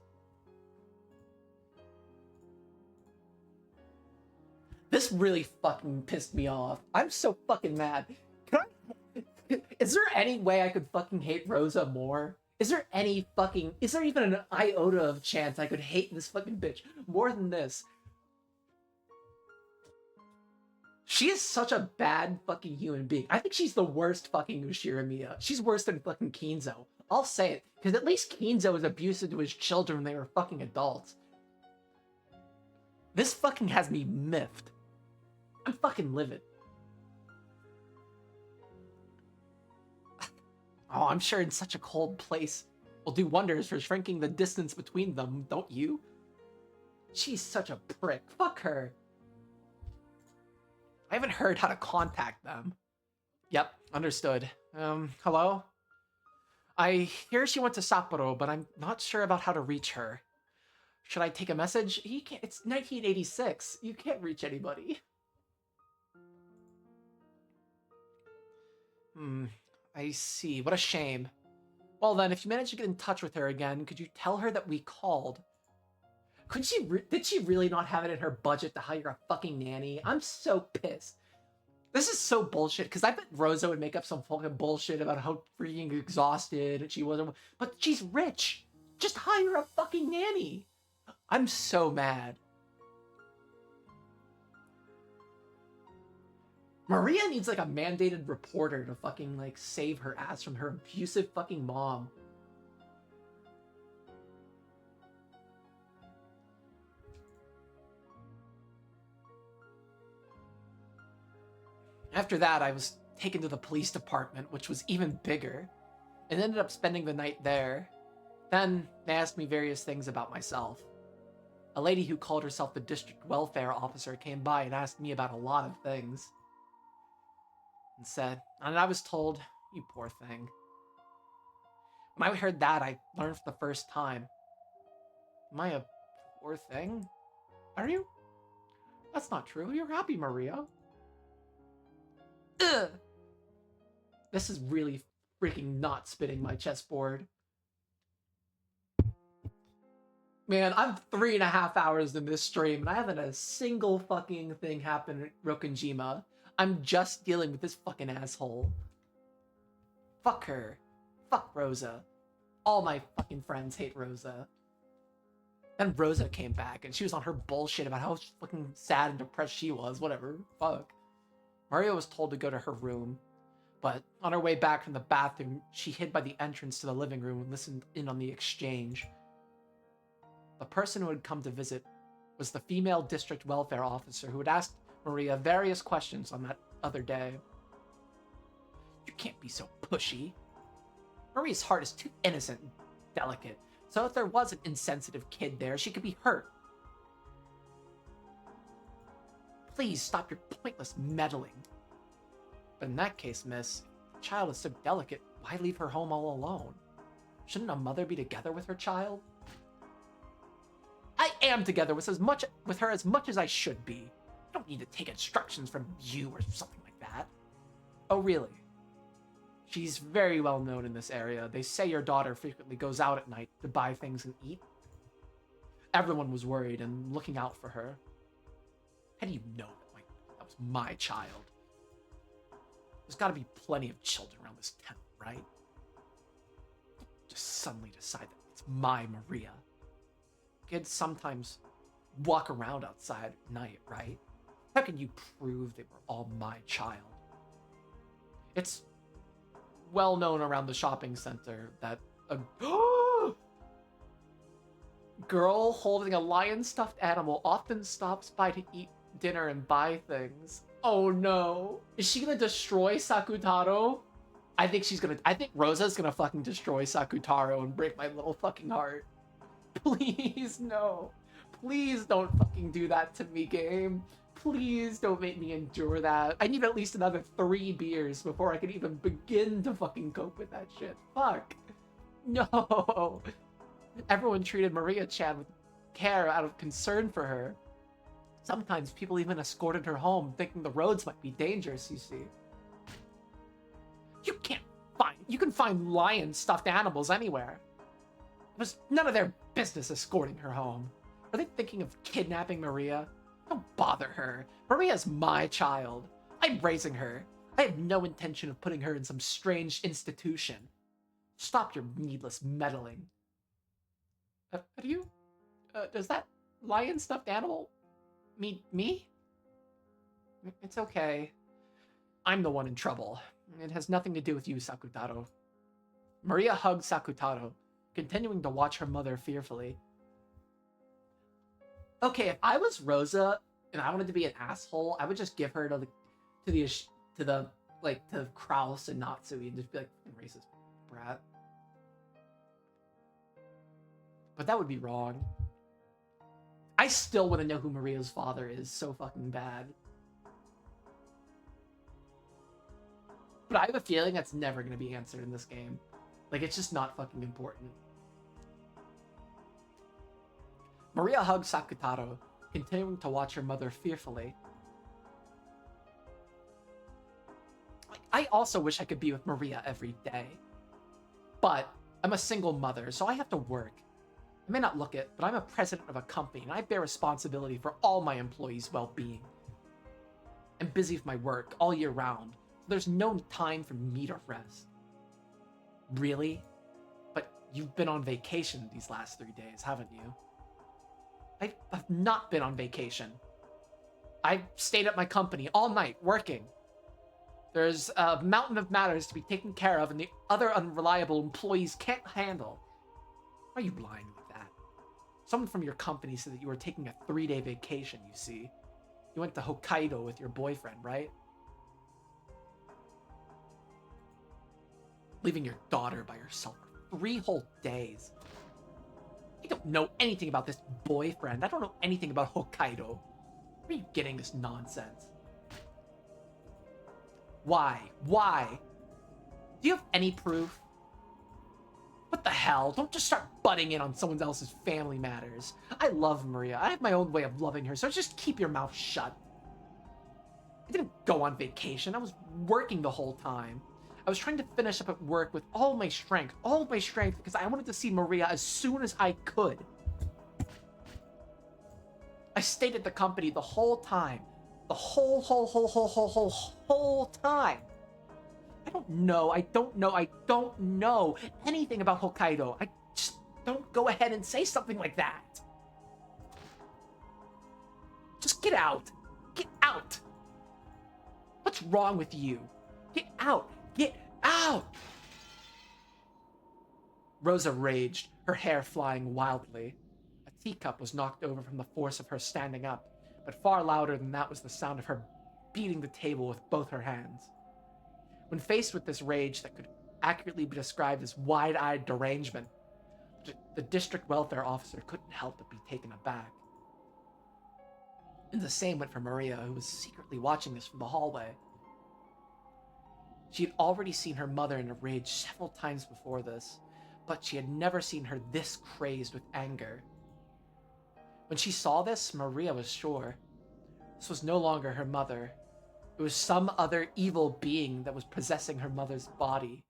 This really fucking pissed me off. I'm so fucking mad. Can I... Is there any way I could fucking hate Rosa more? Is there even an iota of chance I could hate this fucking bitch more than this? She is such a bad fucking human being. I think she's the worst fucking Ushiramiya. She's worse than fucking Kinzo. I'll say it, because at least Kinzo was abusive to his children when they were fucking adults. This fucking has me miffed. I'm fucking livid. Oh, I'm sure in such a cold place will do wonders for shrinking the distance between them, don't you? She's such a prick. Fuck her. I haven't heard how to contact them. Yep, understood. Hello? I hear she went to Sapporo, but I'm not sure about how to reach her. Should I take a message? You can't. It's 1986. You can't reach anybody. I see. What a shame. Well then, if you manage to get in touch with her again, could you tell her that we called? Did she really not have it in her budget to hire a fucking nanny? I'm so pissed. This is so bullshit, because I bet Rosa would make up some fucking bullshit about how freaking exhausted she was. But she's rich. Just hire a fucking nanny. I'm so mad. Maria needs like a mandated reporter to fucking like save her ass from her abusive fucking mom. After that, I was taken to the police department, which was even bigger, and ended up spending the night there. Then they asked me various things about myself. A lady who called herself the district welfare officer came by and asked me about a lot of things. And I was told, you poor thing. When I heard that, I learned for the first time. Am I a poor thing? Are you? That's not true. You're happy, Maria. Ugh. This is really freaking not spinning my chessboard. Man, I'm 3.5 hours in this stream, and I haven't had a single fucking thing happen at Rokkenjima. I'm just dealing with this fucking asshole. Fuck her. Fuck Rosa. All my fucking friends hate Rosa. Then Rosa came back, and she was on her bullshit about how fucking sad and depressed she was. Whatever. Fuck. Maria was told to go to her room, but on her way back from the bathroom, she hid by the entrance to the living room and listened in on the exchange. The person who had come to visit was the female district welfare officer who had asked Maria various questions on that other day. You can't be so pushy. Maria's heart is too innocent and delicate, so if there was an insensitive kid there, she could be hurt. Please stop your pointless meddling. But in that case, miss, if the child is so delicate, why leave her home all alone? Shouldn't a mother be together with her child? I am together with her as much as I should be. I don't need to take instructions from you or something like that. Oh, really? She's very well known in this area. They say your daughter frequently goes out at night to buy things and eat. Everyone was worried and looking out for her. How do you know that was my child? There's gotta be plenty of children around this town, right? Just suddenly decide that it's my Maria. Kids sometimes walk around outside at night, right? How can you prove they were all my child? It's well known around the shopping center that a girl holding a lion stuffed animal often stops by to eat dinner and buy things. Oh no. Is she gonna destroy Sakutaro? I think Rosa's gonna fucking destroy Sakutaro and break my little fucking heart. Please, no. Please don't fucking do that to me, game. Please don't make me endure that. I need at least another 3 beers before I can even begin to fucking cope with that shit. Fuck. No. Everyone treated Maria-chan with care out of concern for her. Sometimes people even escorted her home, thinking the roads might be dangerous, you see. You can't find You can find lion stuffed animals anywhere. It was none of their business escorting her home. Are they thinking of kidnapping Maria? Don't bother her. Maria's my child. I'm raising her. I have no intention of putting her in some strange institution. Stop your needless meddling. Does that lion stuffed animal mean me? It's okay. I'm the one in trouble. It has nothing to do with you, Sakutaro. Maria hugged Sakutaro, continuing to watch her mother fearfully. Okay, if I was Rosa and I wanted to be an asshole, I would just give her to Kraus and Natsui and just be like, racist brat. But that would be wrong. I still want to know who Maria's father is so fucking bad. But I have a feeling that's never going to be answered in this game. Like, it's just not fucking important. Maria hugged Sakutaro, continuing to watch her mother fearfully. I also wish I could be with Maria every day. But I'm a single mother, so I have to work. I may not look it, but I'm a president of a company, and I bear responsibility for all my employees' well-being. I'm busy with my work all year round, so there's no time for me to rest. Really? But you've been on vacation these last 3 days, haven't you? I've not been on vacation. I stayed at my company all night, working. There's a mountain of matters to be taken care of, and the other unreliable employees can't handle. Why are you lying like that? Someone from your company said that you were taking a 3-day vacation, you see. You went to Hokkaido with your boyfriend, right? Leaving your daughter by herself for 3 whole days. I don't know anything about this boyfriend. I don't know anything about Hokkaido. Where are you getting this nonsense? Why? Why? Do you have any proof? What the hell? Don't just start butting in on someone else's family matters. I love Maria. I have my own way of loving her, so just keep your mouth shut. I didn't go on vacation. I was working the whole time. I was trying to finish up at work with all my strength, because I wanted to see Maria as soon as I could. I stayed at the company the whole time. The whole time. I don't know anything about Hokkaido. I just don't go ahead and say something like that. Just get out. Get out. What's wrong with you? Get out. Get out! Rosa raged, her hair flying wildly. A teacup was knocked over from the force of her standing up, but far louder than that was the sound of her beating the table with both her hands. When faced with this rage that could accurately be described as wide-eyed derangement, the district welfare officer couldn't help but be taken aback. And the same went for Maria, who was secretly watching this from the hallway. She had already seen her mother in a rage several times before this, but she had never seen her this crazed with anger. When she saw this, Maria was sure. This was no longer her mother. It was some other evil being that was possessing her mother's body.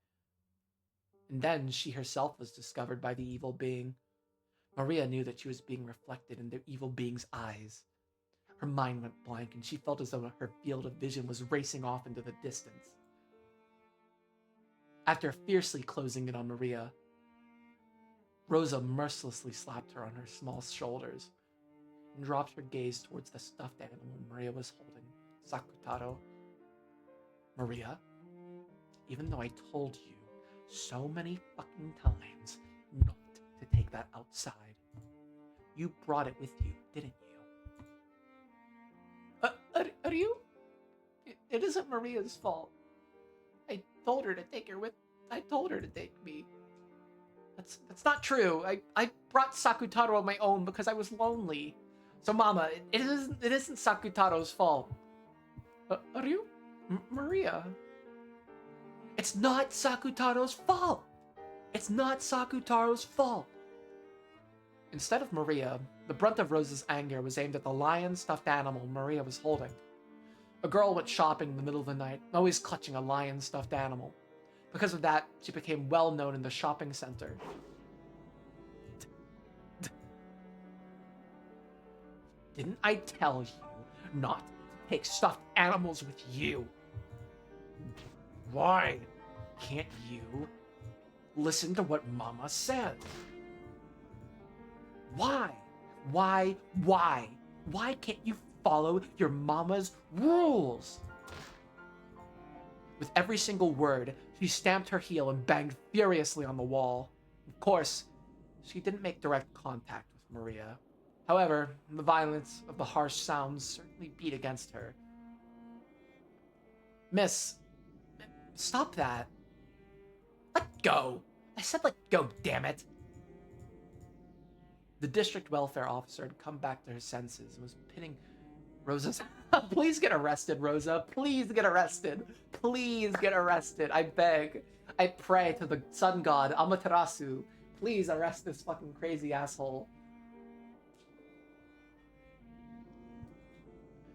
And then she herself was discovered by the evil being. Maria knew that she was being reflected in the evil being's eyes. Her mind went blank, and she felt as though her field of vision was racing off into the distance. After fiercely closing in on Maria, Rosa mercilessly slapped her on her small shoulders and dropped her gaze towards the stuffed animal Maria was holding, Sakutaro. Maria, even though I told you so many fucking times not to take that outside, you brought it with you, didn't you? Are you? It isn't Maria's fault. I told her to take me. That's not true. I brought Sakutaro on my own because I was lonely. So Mama, it isn't Sakutaro's fault. Are you? Maria. It's not Sakutaro's fault. It's not Sakutaro's fault. Instead of Maria, the brunt of Rosa's anger was aimed at the lion stuffed animal Maria was holding. A girl went shopping in the middle of the night, always clutching a lion stuffed animal. Because of that, she became well known in the shopping center. Didn't I tell you not to take stuffed animals with you? Why can't you listen to what Mama says? Why? Why can't you follow your mama's rules? With every single word, she stamped her heel and banged furiously on the wall. Of course, she didn't make direct contact with Maria. However, the violence of the harsh sounds certainly beat against her. Miss, stop that. Let go. I said let go, damn it. The district welfare officer had come back to her senses and was pinning Rosa's... Please get arrested, Rosa. Please get arrested. Please get arrested. I beg. I pray to the sun god, Amaterasu. Please arrest this fucking crazy asshole.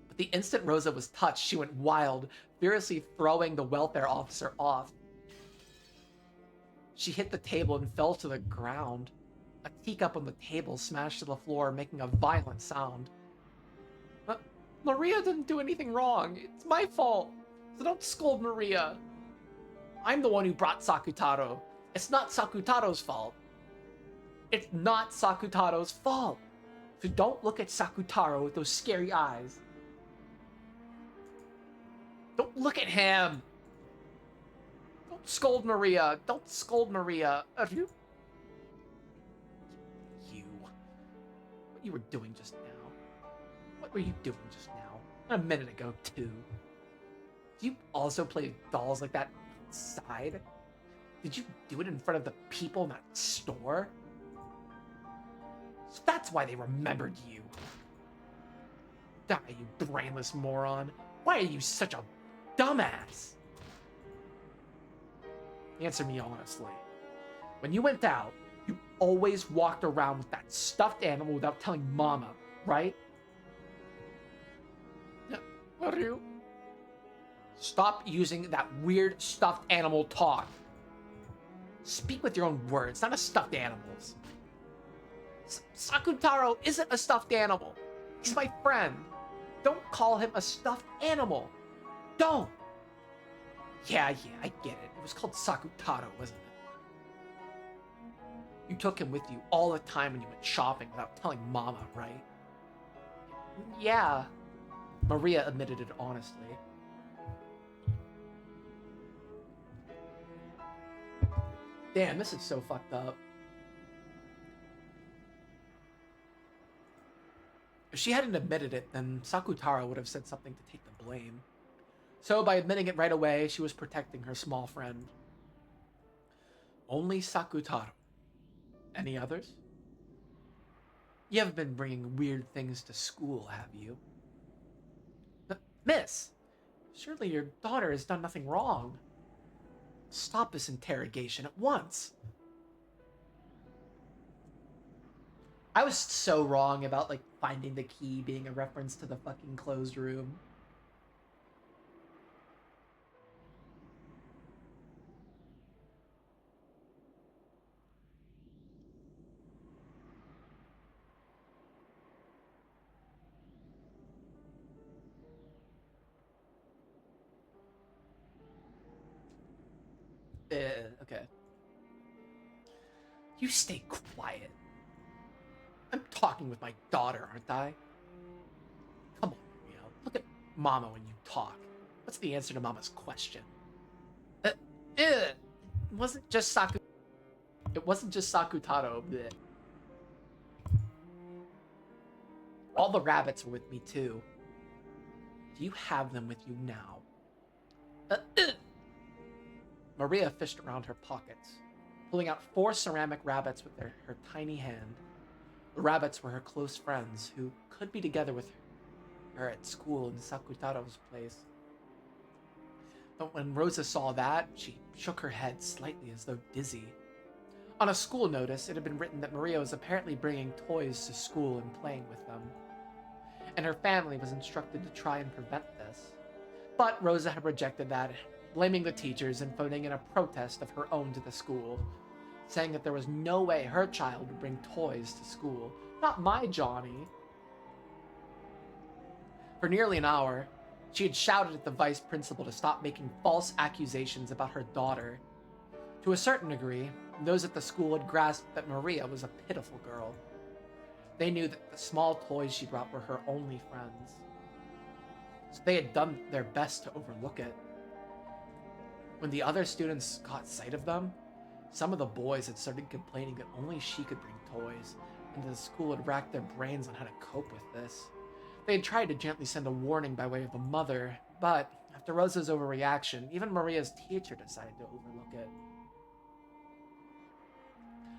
But the instant Rosa was touched, she went wild, furiously throwing the welfare officer off. She hit the table and fell to the ground. A teacup on the table smashed to the floor, making a violent sound. But Maria didn't do anything wrong. It's my fault. So don't scold Maria. I'm the one who brought Sakutaro. It's not Sakutaro's fault. It's not Sakutaro's fault. So don't look at Sakutaro with those scary eyes. Don't look at him. Don't scold Maria. Don't scold Maria. You. What you were doing just now? What were you doing just now? A minute ago, too. Do you also play dolls like that outside? Did you do it in front of the people in that store? So that's why they remembered you. Die, you brainless moron. Why are you such a dumbass? Answer me honestly. When you went out, you always walked around with that stuffed animal without telling Mama, right? Yeah, what are you? Stop using that weird stuffed animal talk. Speak with your own words, not a stuffed animal's. Sakutaro isn't a stuffed animal. He's my friend. Don't call him a stuffed animal. Don't. Yeah, I get it. It was called Sakutaro, wasn't it? You took him with you all the time when you went shopping without telling Mama, right? Yeah. Maria admitted it honestly. Damn, this is so fucked up. If she hadn't admitted it, then Sakutaro would have said something to take the blame. So by admitting it right away, she was protecting her small friend. Only Sakutaro. Any others? You haven't been bringing weird things to school, have you? Miss, surely your daughter has done nothing wrong. Stop this interrogation at once. I was so wrong about, like, finding the key being a reference to the fucking closed room. Okay. You stay quiet. I'm talking with my daughter, aren't I? Come on, Maria. Look at Mama when you talk. What's the answer to Mama's question? It wasn't just It wasn't just Sakutaro. Bleh. All the rabbits were with me too. Do you have them with you now? Maria fished around her pockets, pulling out 4 ceramic rabbits with her tiny hand. The rabbits were her close friends, who could be together with her at school in Sakutaro's place. But when Rosa saw that, she shook her head slightly as though dizzy. On a school notice, it had been written that Maria was apparently bringing toys to school and playing with them, and her family was instructed to try and prevent this. But Rosa had rejected that blaming the teachers and phoning in a protest of her own to the school, saying that there was no way her child would bring toys to school. Not my Johnny. For nearly an hour, she had shouted at the vice principal to stop making false accusations about her daughter. To a certain degree, those at the school had grasped that Maria was a pitiful girl. They knew that the small toys she brought were her only friends. So they had done their best to overlook it. When the other students caught sight of them, some of the boys had started complaining that only she could bring toys, and the school had racked their brains on how to cope with this. They had tried to gently send a warning by way of the mother, but after Rosa's overreaction, even Maria's teacher decided to overlook it.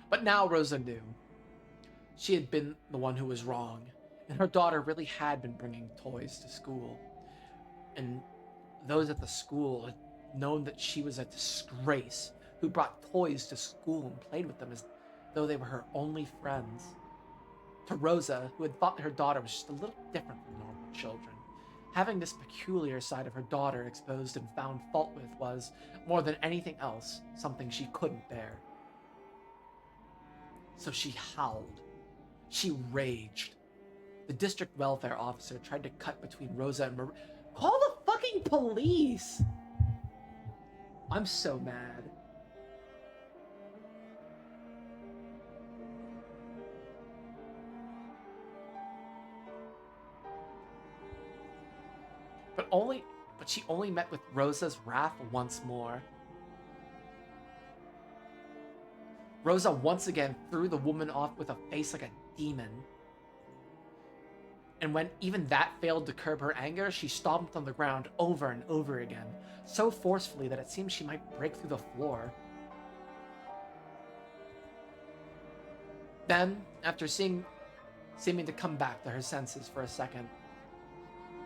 But now Rosa knew. She had been the one who was wrong, and her daughter really had been bringing toys to school. And those at the school had known that she was a disgrace who brought toys to school and played with them as though they were her only friends. To Rosa, who had thought her daughter was just a little different from normal children, having this peculiar side of her daughter exposed and found fault with was, more than anything else, something she couldn't bear. So she howled. She raged. The district welfare officer tried to cut between Rosa and Maria. Call the fucking police! I'm so mad. But she only met with Rosa's wrath once more. Rosa once again threw the woman off with a face like a demon. And when even that failed to curb her anger, she stomped on the ground over and over again, so forcefully that it seemed she might break through the floor. Then, after seeming to come back to her senses for a second,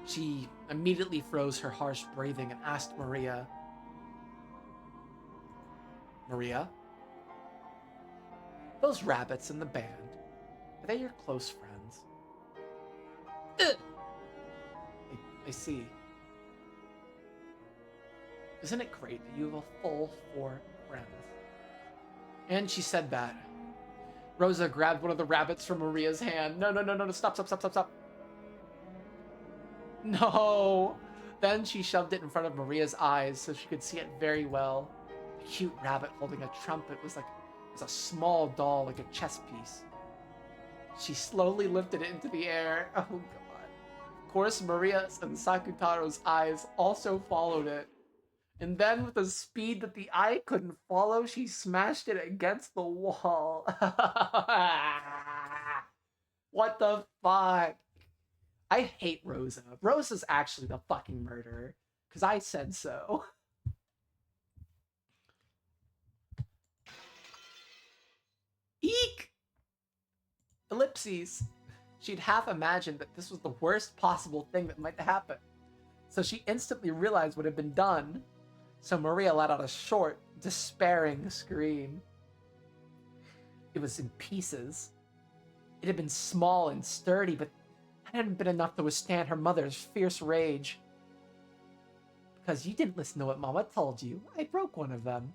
she immediately froze her harsh breathing and asked Maria, "Maria? Those rabbits in the band, are they your close friends?" I see. Isn't it great that you have a full 4 friends? And she said that. Rosa grabbed one of the rabbits from Maria's hand. No, stop. No! Then she shoved it in front of Maria's eyes so she could see it very well. A cute rabbit holding a trumpet was a small doll, like a chess piece. She slowly lifted it into the air. Oh god. Of course, Maria's and Sakutaro's eyes also followed it. And then, with a speed that the eye couldn't follow, she smashed it against the wall. What the fuck? I hate Rosa. Rosa's actually the fucking murderer. Because I said so. Eek! Ellipses. She'd half imagined that this was the worst possible thing that might happen. So she instantly realized what had been done. So Maria let out a short, despairing scream. It was in pieces. It had been small and sturdy, but that hadn't been enough to withstand her mother's fierce rage. Because you didn't listen to what Mama told you. I broke one of them.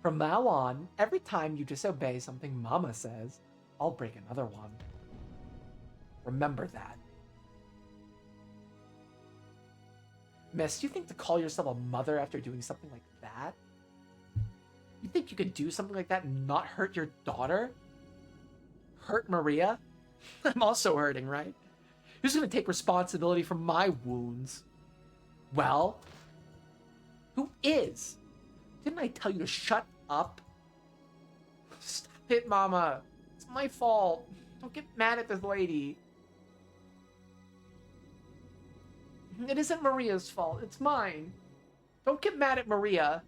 From now on, every time you disobey something Mama says, I'll break another one. Remember that. Miss, you think to call yourself a mother after doing something like that? You think you could do something like that and not hurt your daughter? Hurt Maria? I'm also hurting, right? Who's gonna take responsibility for my wounds? Well, who is? Didn't I tell you to shut up? Stop it, Mama. It's my fault. Don't get mad at this lady. It isn't Maria's fault. It's mine. Don't get mad at Maria.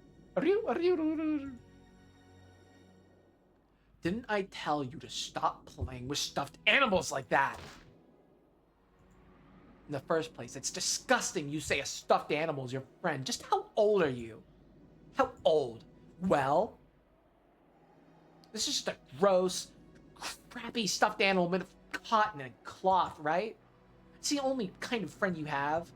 Didn't I tell you to stop playing with stuffed animals like that? In the first place, it's disgusting you say a stuffed animal is your friend. Just how old are you? How old? Well, this is just a gross, crappy stuffed animal made of cotton and cloth, right? It's the only kind of friend you have.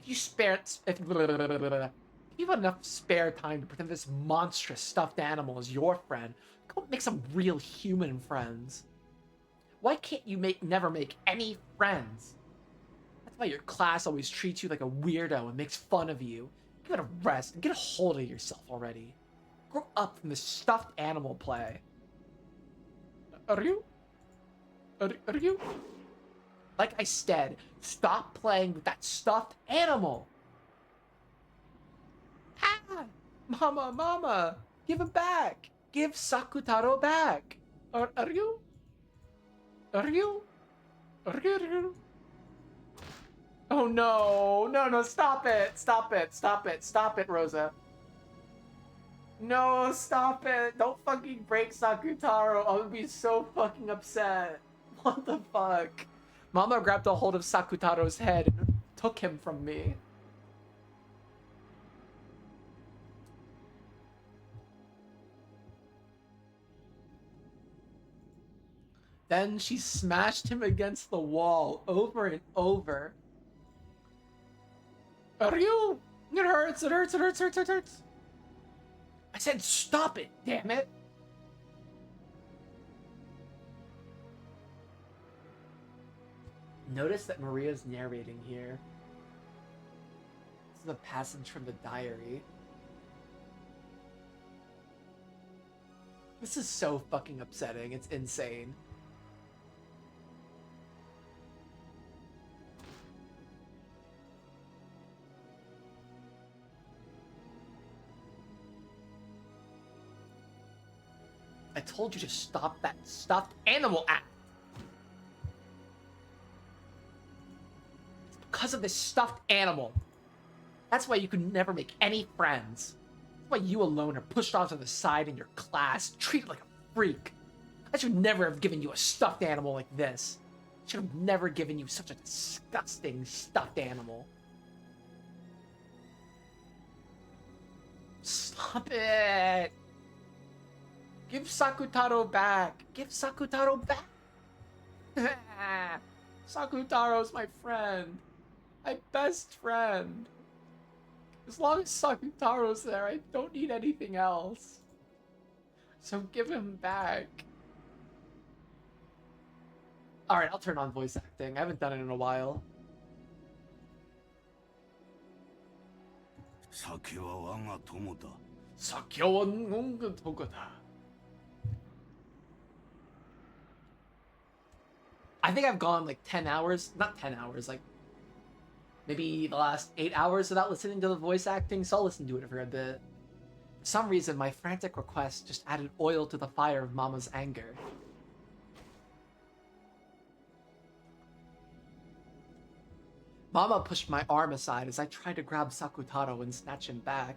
If you spare, if you have enough spare time to pretend this monstrous stuffed animal is your friend, go make some real human friends. Why can't you never make any friends? That's why your class always treats you like a weirdo and makes fun of you. Give it a rest and get a hold of yourself already. Grow up from this stuffed animal play. Are you? Are you? Like I said, stop playing with that stuffed animal. Ah! Mama, mama, give him back. Give Sakutaro back. Are you? Are you? Are you? Oh no, no, stop it. Stop it, stop it, stop it, Rosa. No, stop it. Don't fucking break Sakutaro. I would be so fucking upset. What the fuck? Mama grabbed a hold of Sakutaro's head and took him from me. Then she smashed him against the wall over and over. Ryu! It hurts, it hurts, it hurts, it hurts, it hurts. I said stop it, damn it. Notice that Maria's narrating here. This is a passage from the diary. This is so fucking upsetting. It's insane. I told you to stop that stuffed animal act. It's because of this stuffed animal. That's why you could never make any friends. That's why you alone are pushed off to the side in your class, treated like a freak. I should never have given you a stuffed animal like this. I should have never given you such a disgusting stuffed animal. Stop it! Give Sakutaro back! Give Sakutaro back! Sakutaro's my friend. My best friend. As long as Sakutaro's there, I don't need anything else. So give him back. Alright, I'll turn on voice acting. I haven't done it in a while. I think I've gone like 10 hours. Not 10 hours, like maybe the last 8 hours without listening to the voice acting, so I'll listen to it for a bit. For some reason, my frantic request just added oil to the fire of Mama's anger. Mama pushed my arm aside as I tried to grab Sakutaro and snatch him back.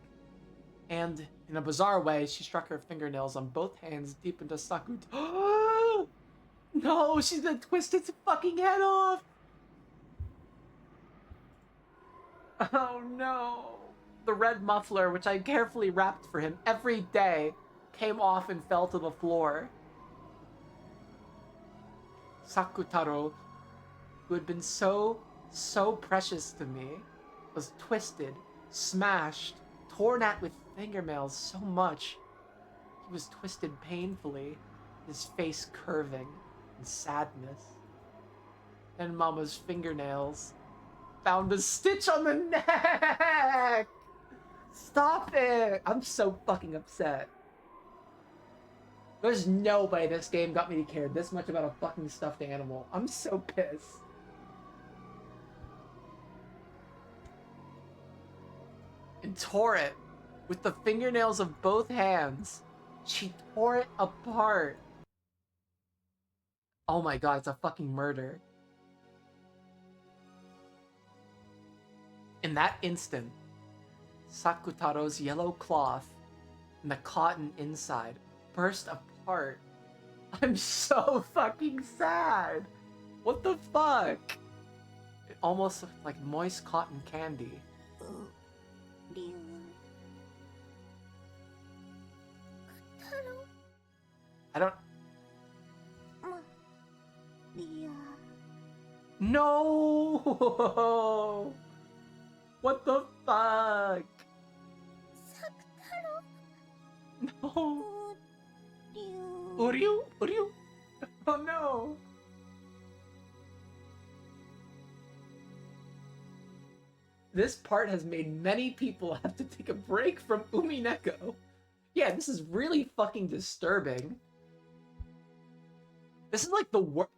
And, in a bizarre way, she struck her fingernails on both hands deep into Sakutaro. No, she's gonna twist its fucking head off! Oh no! The red muffler, which I carefully wrapped for him every day, came off and fell to the floor. Sakutaro, who had been so precious to me, was twisted, smashed, torn at with fingernails so much. He was twisted painfully, his face curving in sadness. And Mama's fingernails found a stitch on the neck! Stop it! I'm so fucking upset. There's no way this game got me to care this much about a fucking stuffed animal. I'm so pissed. And tore it with the fingernails of both hands. She tore it apart. Oh my god, it's a fucking murder. In that instant, Sakutaro's yellow cloth and the cotton inside burst apart. I'm so fucking sad. What the fuck? It almost looked like moist cotton candy. I don't... No! What the fuck? サク太 No. 郎流 Uryu? Uryu? Oh no. This part has made many people have to take a break from Umineko. Yeah, this is really fucking disturbing. This is like the worst.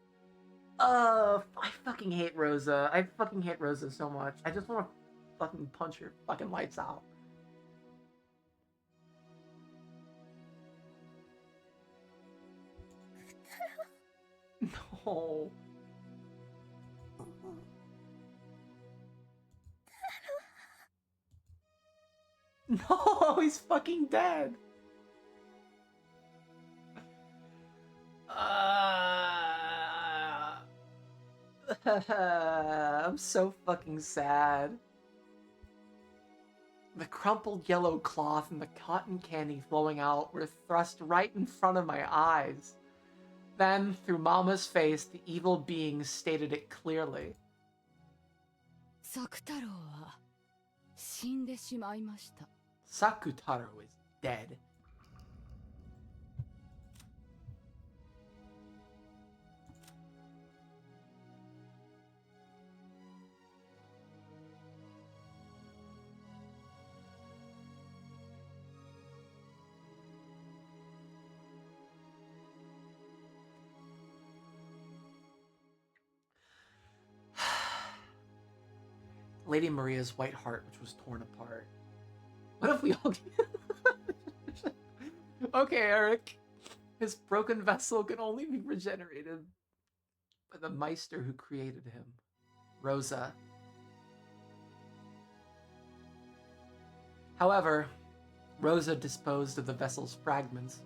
I fucking hate Rosa. I fucking hate Rosa so much. I just want to fucking punch her fucking lights out. No. No, he's fucking dead. I'm so fucking sad. The crumpled yellow cloth and the cotton candy flowing out were thrust right in front of my eyes. Then, through Mama's face, the evil being stated it clearly. 作太郎は死んでしまいました。 Sakutaro is dead. Lady Maria's white heart, which was torn apart. What if we all... Okay, Eric. His broken vessel can only be regenerated by the Meister who created him. Rosa. However, Rosa disposed of the vessel's fragments,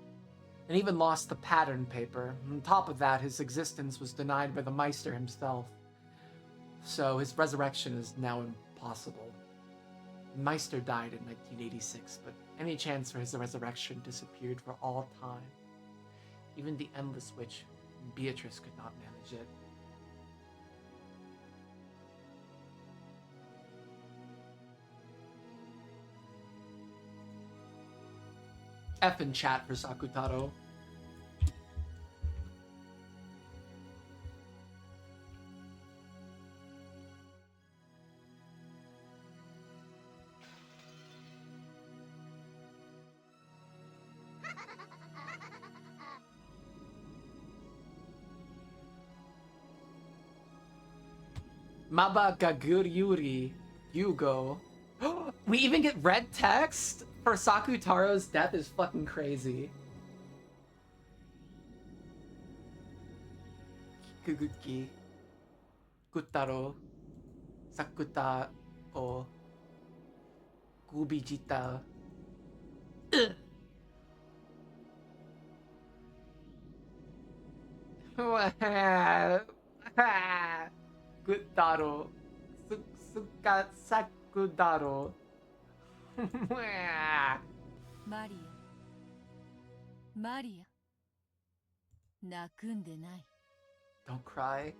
and even lost the pattern paper. On top of that, his existence was denied by the Meister himself. So his resurrection is now impossible. Meister died in 1986, but any chance for his resurrection disappeared for all time. Even the Endless Witch, Beatrice, could not manage it. F in chat for Sakutaro. Maba Gaguryuri Yugo. We even get red text for Sakutaro's death is fucking crazy. Kikuguki. Kutaro. Sakuta o. Gubijita. Kutaro. Suka Sakutaro. マリア、マリア、泣くんでない。 Don't cry.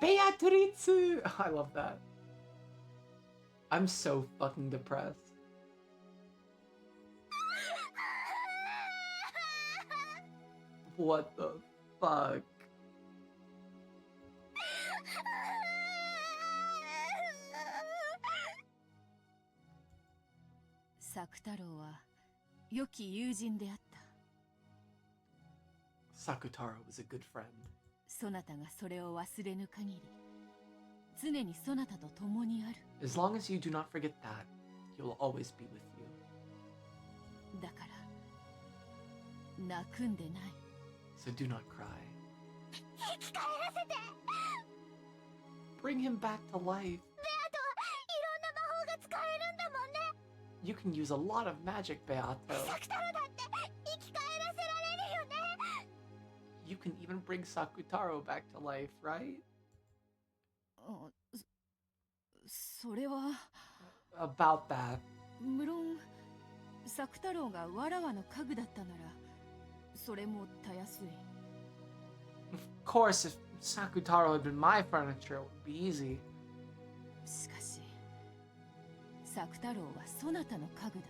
ベアトリーチェ Beatrice! I love that. I'm so fucking depressed. What the fuck? 作太郎は良き友人であった。 Sakutaro was a good friend. そなたがそれを忘れぬ限り、常にそなたと共にある。 As long as you do not forget that, he will always be with you. だから泣くんでない。 So do not cry. 生き返らせて Bring him back to life. ベアといろんな魔法が使えるんだもんね You can use a lot of magic, Beato. サク太郎だって生き返らせられるよね You can even bring Sakutaro back to life, right? あ、それは About that. 無論作太郎がわらわの家具だったならそれもたやすい。 Of course, if Sakutaro had been my furniture, it would be easy. しかし作太郎はそなたの家具だ。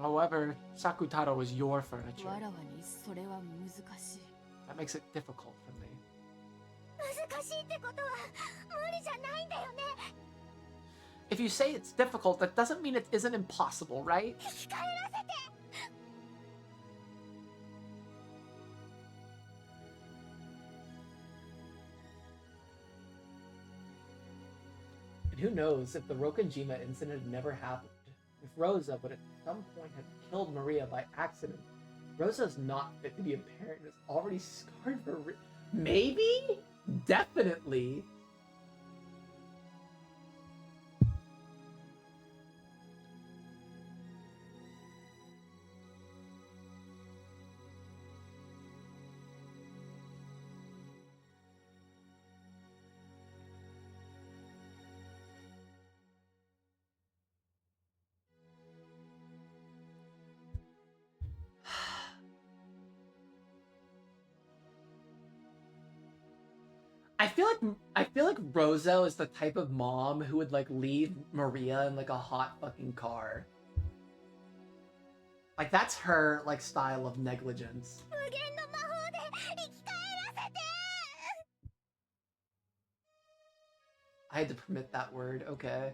However, Sakutaro was your furniture. わらわにそれは難しい。 That makes it difficult for me. 難しいってことは無理じゃないんだよね。 If you say it's difficult, that doesn't mean it isn't impossible, right? 生き返らせて。 And who knows if the Rokanjima incident had never happened? If Rosa would at some point have killed Maria by accident, Rosa's not fit to be a parent and is already scarred for maybe? Definitely. I feel like Rosa is the type of mom who would like leave Maria in like a hot fucking car. Like that's her like style of negligence. 無限の魔法で生き返らせて。 I had to permit that word, okay.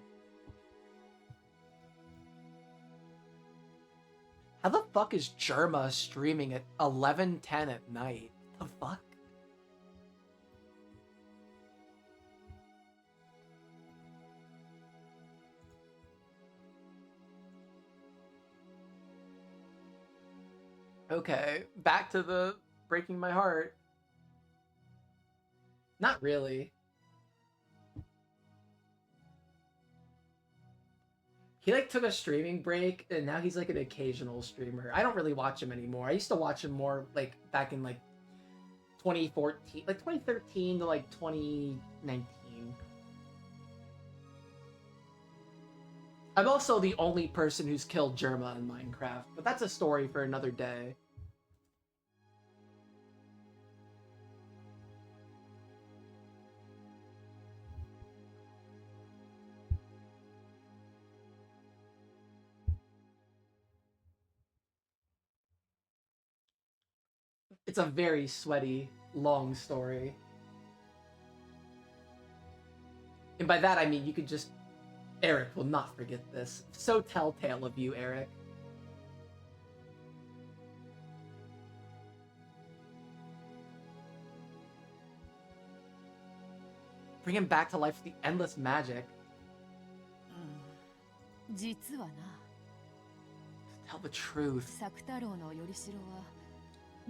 How the fuck is Germa streaming at 11:10 at night? The fuck? Okay, back to the breaking my heart. Not really. He like took a streaming break and now he's like an occasional streamer. I don't really watch him anymore. I used to watch him more like back in like 2014, like 2013 to like 2019. I'm also the only person who's killed Germa in Minecraft, but that's a story for another day. It's a very sweaty, long story. And by that I mean you could just... Eric will not forget this. So telltale of you, Eric. Bring him back to life with the endless magic. 実はな、 Tell the truth. 作太郎のよりしろは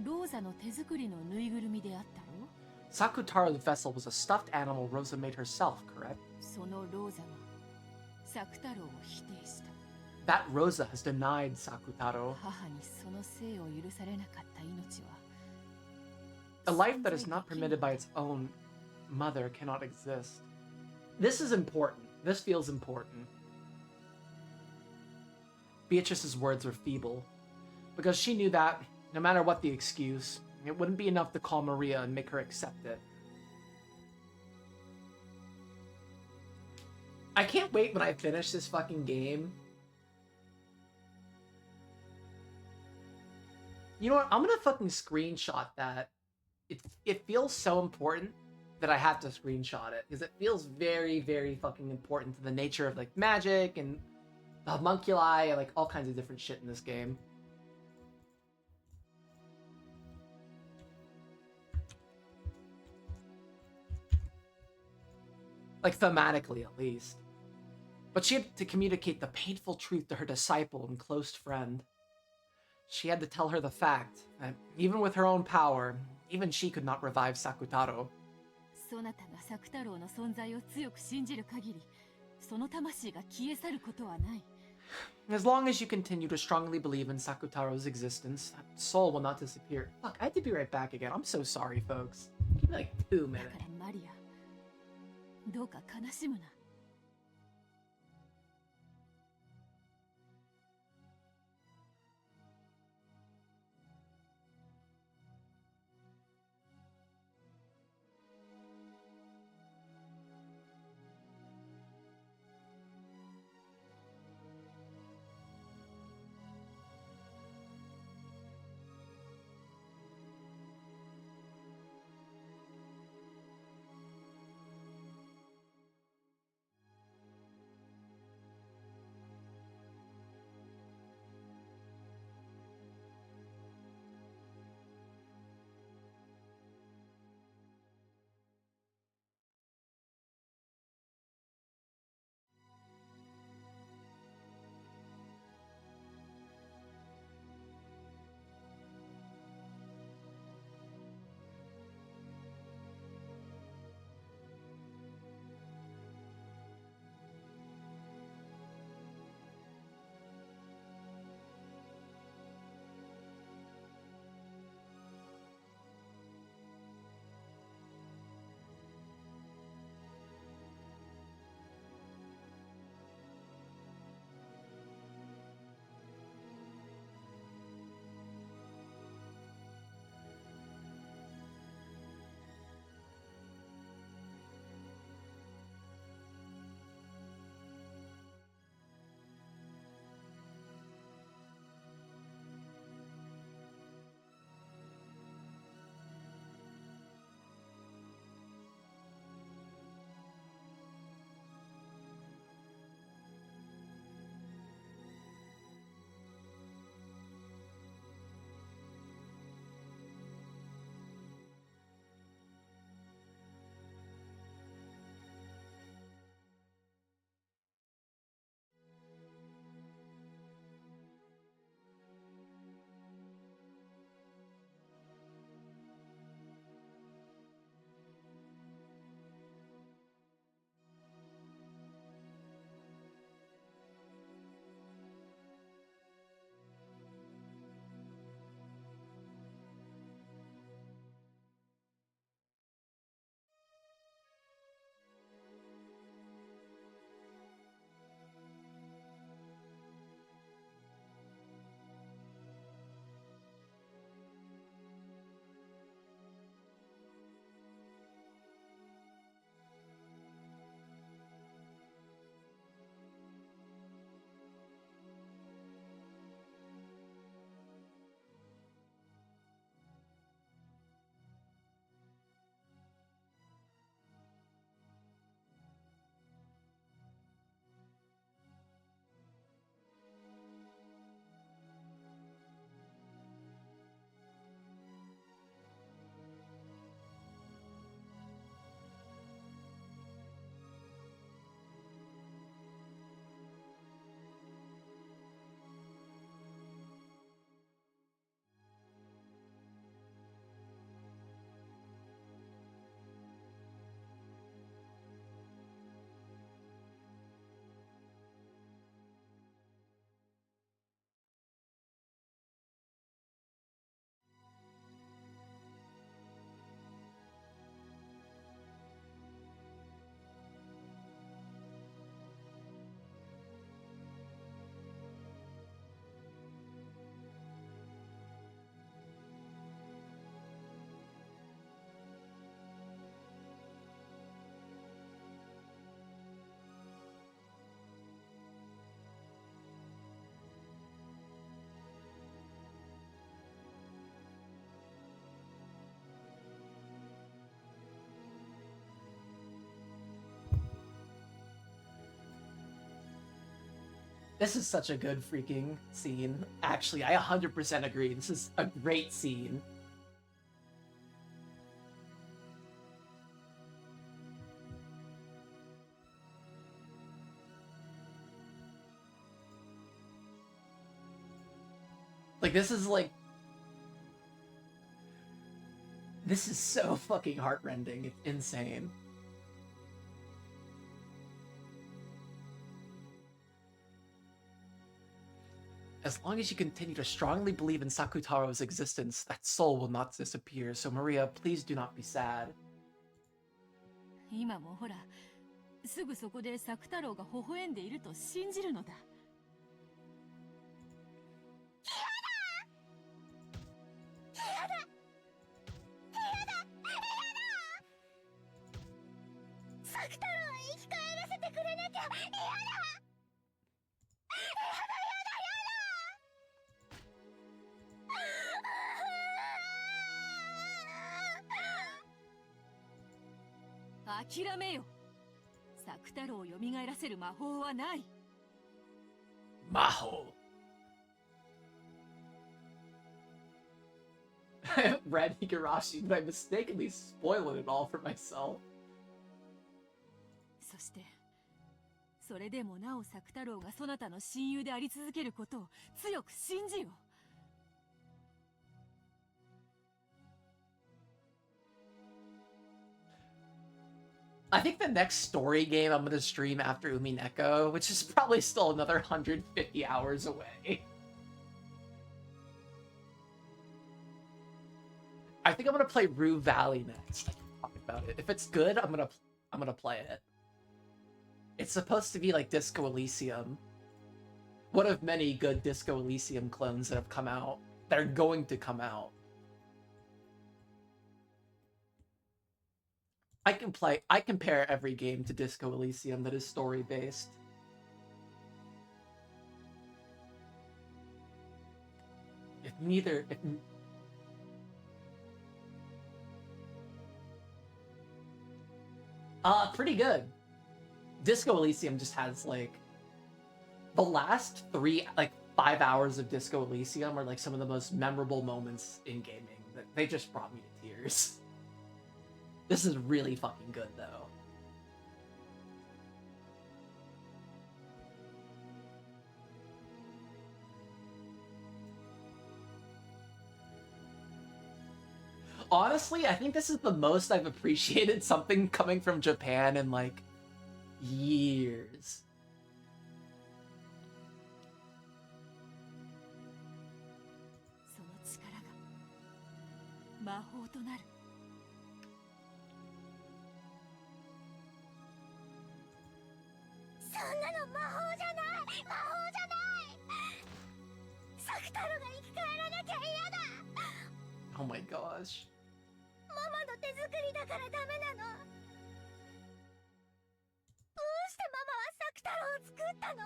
ローザの手作りのぬいぐるみであったろ。 Sakutaro's vessel was a stuffed animal Rosa made herself, correct? そのローザは作太郎を否定した。 That Rosa has denied Sakutaro. 母にその生を許されなかった命は A life that is not permitted by its own mother cannot exist. This is important. This feels important. Beatrice's words were feeble, because she knew that, no matter what the excuse, it wouldn't be enough to call Maria and make her accept it. I can't wait when I finish this fucking game. You know what? I'm gonna fucking screenshot that. It feels so important that I have to screenshot it, because it feels very, very fucking important to the nature of like magic and the homunculi and like all kinds of different shit in this game. Like thematically at least. But she had to communicate the painful truth to her disciple and close friend. She had to tell her the fact that even with her own power, even she could not revive Sakutaro. そなたが作太郎の存在を強く信じる限り、その魂が消え去ることはない。 As long as you continue to strongly believe in Sakutaro's existence, that soul will not disappear. Fuck, I have to be right back again. I'm so sorry, folks. Give me like 2 だ minutes. からマリア、どうか悲しむな。This is such a good freaking scene. Actually, I 100% agree. This is a great scene. Like, this is like... This is so fucking heartrending. It's insane. As long as you continue to strongly believe in Sakutaro's existence, that soul will not disappear. So Maria, please do not be sad. 今もほら、すぐそこで作太郎が微笑んでいると信じるのだ。作太郎を生き返らせてくれなきゃ嫌だ。諦めよ。作太郎を蘇らせる魔法はない。Maho. I haven't read Higurashi, but I mistakenly spoiled it all for myself. そして、それでもなお作太郎がそなたの親友であり続けることを強く信じよ。I think the next story game I'm gonna stream after Umineko, which is probably still another 150 hours away. I think I'm gonna play Rue Valley next. I can talk about it. If it's good, I'm gonna play it. It's supposed to be like Disco Elysium. One of many good Disco Elysium clones that have come out. That are going to come out. I compare every game to Disco Elysium that is story-based. Pretty good. Disco Elysium just has, like... The last 5 hours of Disco Elysium are, like, some of the most memorable moments in gaming. They just brought me to tears. This is really fucking good, though. Honestly, I think this is the most I've appreciated something coming from Japan in, like, years. Oh my gosh. ママの手作りだからダメなの。どうしてママはサク太郎を作ったの？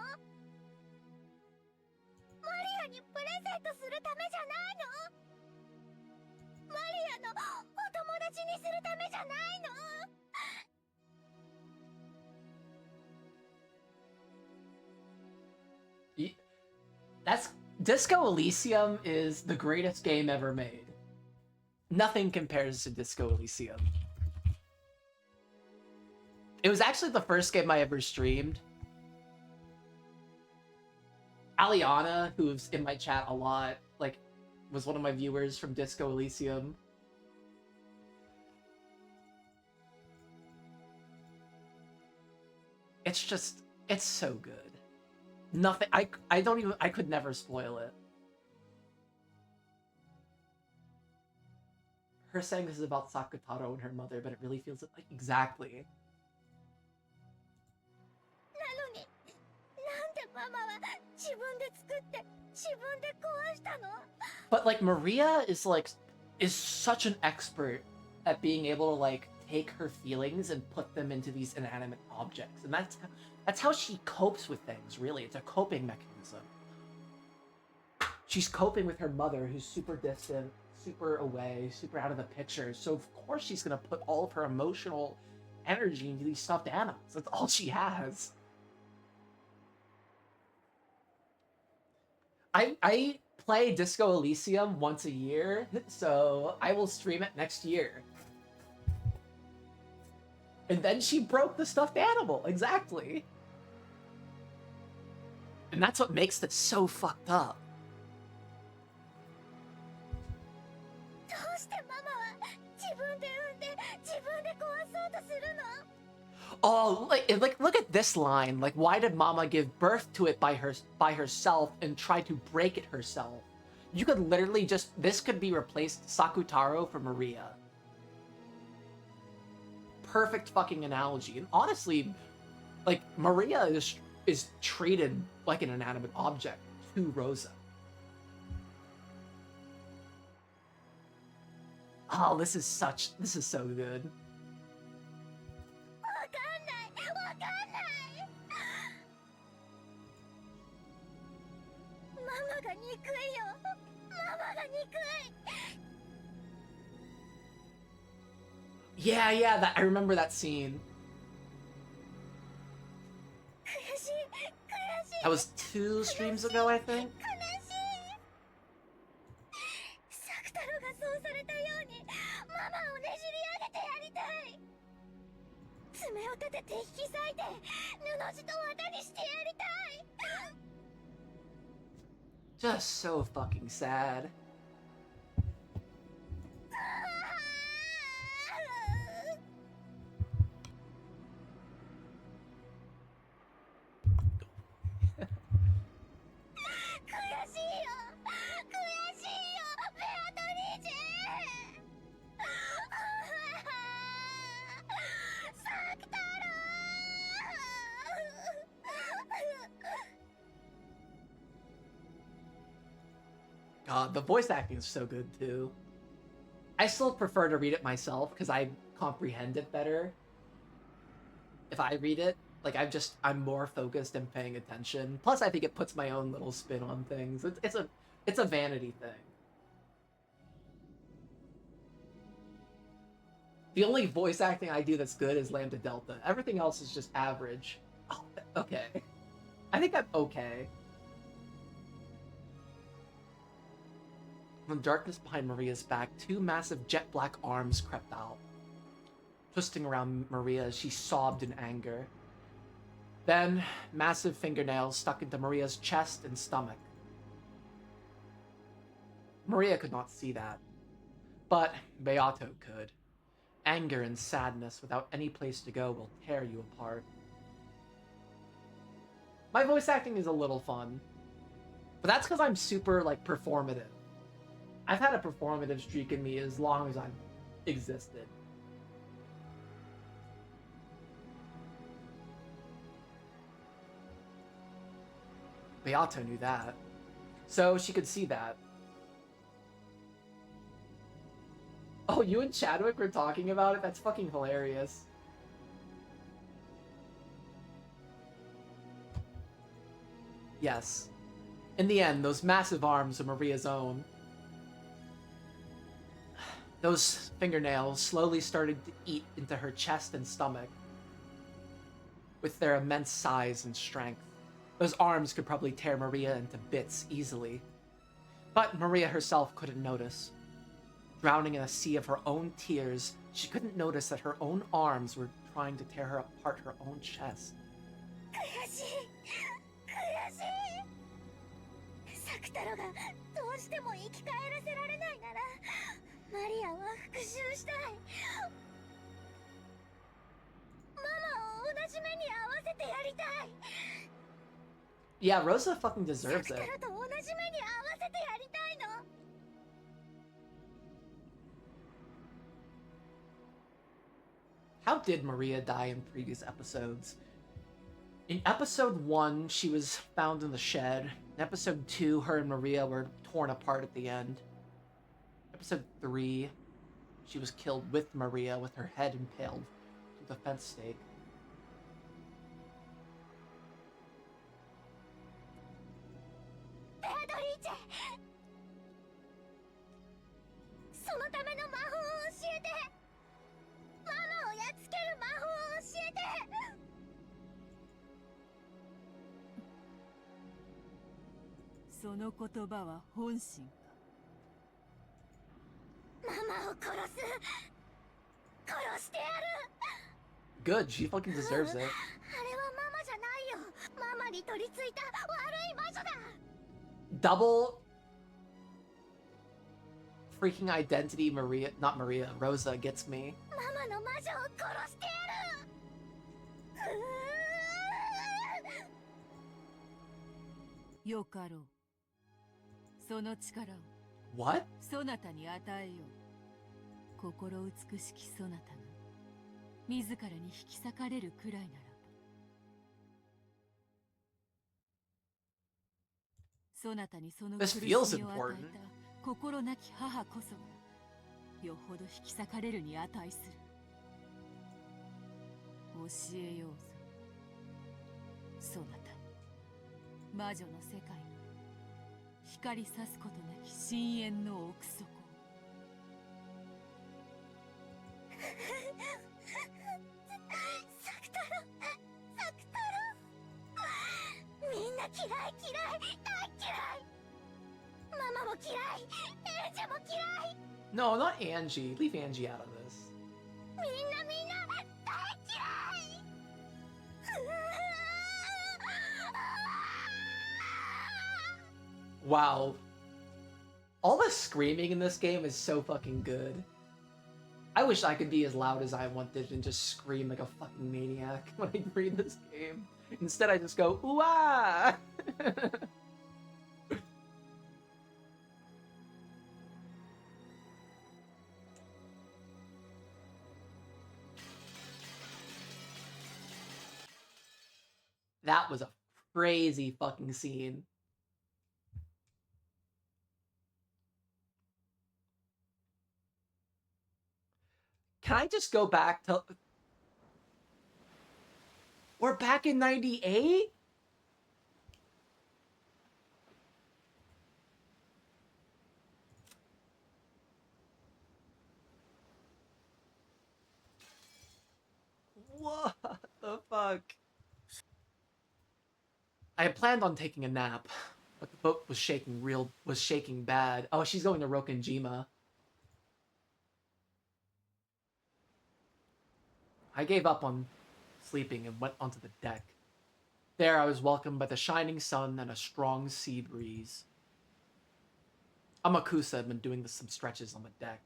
マリアにプレゼントするためじゃないの？マリアのお友達にするためじゃないの？ Disco Elysium is the greatest game ever made. Nothing compares to Disco Elysium. It was actually the first game I ever streamed. Aliana, who's in my chat a lot, like, was one of my viewers from Disco Elysium. It's just, it's so good. Nothing, I could never spoil it. Her saying this is about Sakutaro and her mother, but it really feels like exactly. But like Maria is such an expert at being able to like take her feelings and put them into these inanimate objects, and that's how she copes with things. Really, it's a coping mechanism. She's coping with her mother, who's super distant, super away, super out of the picture. So of course she's gonna put all of her emotional energy into these stuffed animals. That's all she has. I play Disco Elysium once a year, so I will stream it next year. And then she broke the stuffed animal, exactly. And that's what makes this so fucked up. どうしてママは自分で産んで自分で壊そうとするの？ Oh, like look at this line. Like, why did Mama give birth to it by herself and try to break it herself? You could literally just this could be replaced Sakutaro for Maria. Perfect fucking analogy. And honestly, like Maria is treated like an inanimate object to Rosa. Oh, this is so good. わかんない、わかんない。ママが憎いよ。ママが憎い。Yeah, that I remember that scene. 悔しい、悔しい。 That was 2 streams ago, I think. 悲しい。サクタロがそうされたようにママをねじり上げてやりたい。爪を立てて引き裂いて布地と綿にしてやりたい。 Just so fucking sad. God, the voice acting is so good too. I still prefer to read it myself because I comprehend it better. If I read it, like I'm more focused and paying attention. Plus, I think it puts my own little spin on things. It's a vanity thing. The only voice acting I do that's good is Lambda Delta. Everything else is just average. Oh, okay. I think I'm okay. From the darkness behind Maria's back, 2 massive jet black arms crept out, twisting around Maria as she sobbed in anger. Then, massive fingernails stuck into Maria's chest and stomach. Maria could not see that, but Beato could. Anger and sadness without any place to go will tear you apart. My voice acting is a little fun, but that's because I'm super, like, performative. I've had a performative streak in me as long as I've existed. Beato knew that, so she could see that. Oh, you and Chadwick were talking about it? That's fucking hilarious. Yes. In the end, those massive arms are Maria's own. Those fingernails slowly started to eat into her chest and stomach. With their immense size and strength, those arms could probably tear Maria into bits easily. But Maria herself couldn't notice. Drowning in a sea of her own tears, she couldn't notice that her own arms were trying to tear her apart her own chest. 悔しい、悔しい。サクタロがどうしても生き返らせられないなら、マリアは復讐したい。ママを同じ目に遭わせてやりたい。 Yeah, Rosa fucking deserves サ it. クタロと同じ目に遭わせてやりたいの。 How did Maria die in previous episodes? In episode 1, she was found in the shed. In episode 2, her and Maria were torn apart at the end. Episode 3, she was killed with Maria with her head impaled with a fence stake. Beatrice! そのための魔法を教えて。ママをやっつける魔法を教えて。 そその言葉は本心か。ママを殺してやる。 Good, she fucking deserves it. あれはママじゃないよ。ママに取り付いた悪い魔女だ。 Double freaking identity Maria, not Maria, Rosa gets me. ママの魔女を殺してやる。よかろう。その力を What? そなたに与えよう。心美しきそなたが自らに引き裂かれるくらいならば。そなたにその苦 This し feels みを与 important. えた心なき母こそがよほど引き裂かれるに値する。教えようぞ、そなた魔女の世界に光さすことなき深淵の奥底を。サクタロ、サクタロ、みんな嫌い嫌い、大嫌い。ママも嫌い、エンジェも嫌い。 No, not Angie. Leave Angie out of this. みんな大嫌い。 Wow. All the screaming in this game is so fucking good. I wish I could be as loud as I wanted and just scream like a fucking maniac when I read this game. Instead, I just go, ooh ah! That was a crazy fucking scene. Can I just go back to... We're back in 98? What the fuck? I had planned on taking a nap, but the boat was shaking bad. Oh, she's going to Rokenjima. I gave up on sleeping and went onto the deck. There I was welcomed by the shining sun and a strong sea breeze. Amakusa had been doing some stretches on the deck.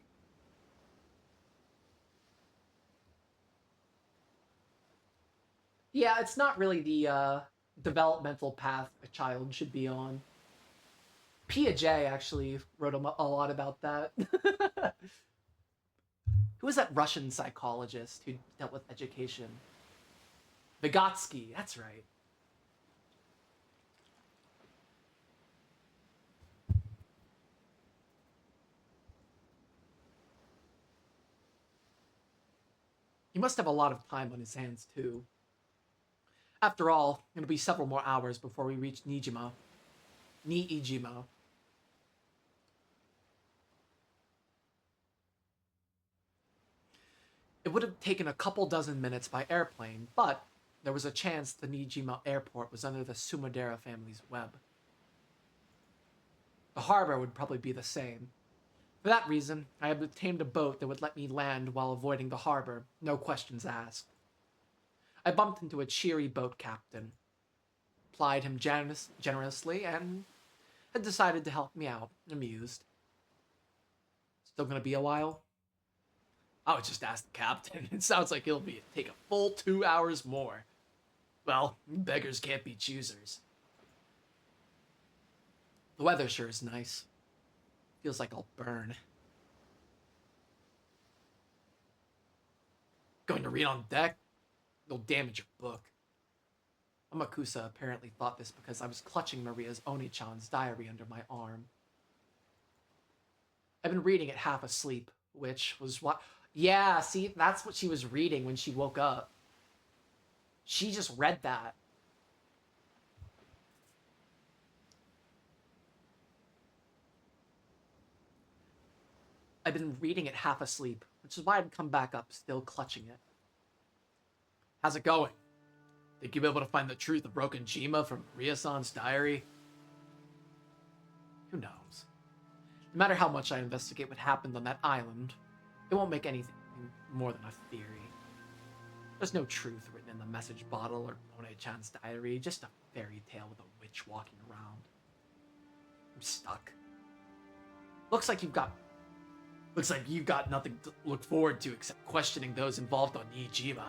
Yeah, it's not really the developmental path a child should be on. Piaget actually wrote a lot about that. Who was that Russian psychologist who dealt with education? Vygotsky, that's right. He must have a lot of time on his hands, too. After all, it'll be several more hours before we reach Niijima. Niijima. It would have taken a couple dozen minutes by airplane, but there was a chance the Niijima airport was under the Sumadera family's web. The harbor would probably be the same. For that reason, I had obtained a boat that would let me land while avoiding the harbor, no questions asked. I bumped into a cheery boat captain, plied him generously, and had decided to help me out, amused. Still gonna be a while? I would just ask the captain. It sounds like it'll take a full 2 hours more. Well, beggars can't be choosers. The weather sure is nice. Feels like I'll burn. Going to read on deck? You'll damage your book. Amakusa apparently thought this because I was clutching Maria's Oni-chan's diary under my arm. I've been reading it half asleep, which was what... Yeah, see, that's what she was reading when she woke up. She just read that. I've been reading it half asleep, which is why I'd come back up still clutching it. How's it going? Think you'll be able to find the truth of Rokenjima from Ryo-san's diary? Who knows? No matter how much I investigate what happened on that island, it won't make anything more than a theory. There's no truth written in the message bottle or One-Chan's diary, just a fairy tale with a witch walking around. I'm stuck. Looks like you've got nothing to look forward to except questioning those involved on Nijima.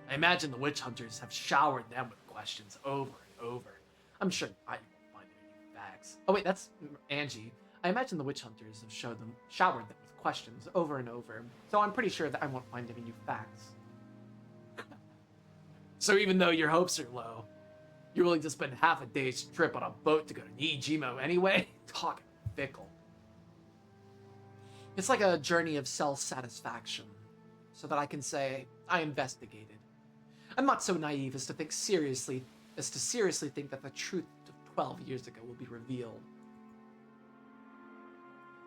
I imagine the witch hunters have showered them with questions over and over. I'm sure I won't find any new facts. Oh wait, that's Angie. I imagine the witch hunters have showered them with questions over and over, so I'm pretty sure that I won't find any new facts. So even though your hopes are low, you're willing to spend half a day's trip on a boat to go to Nijima anyway? Talking fickle. It's like a journey of self-satisfaction, so that I can say, I investigated. I'm not so naive as to seriously think that the truth of 12 years ago will be revealed.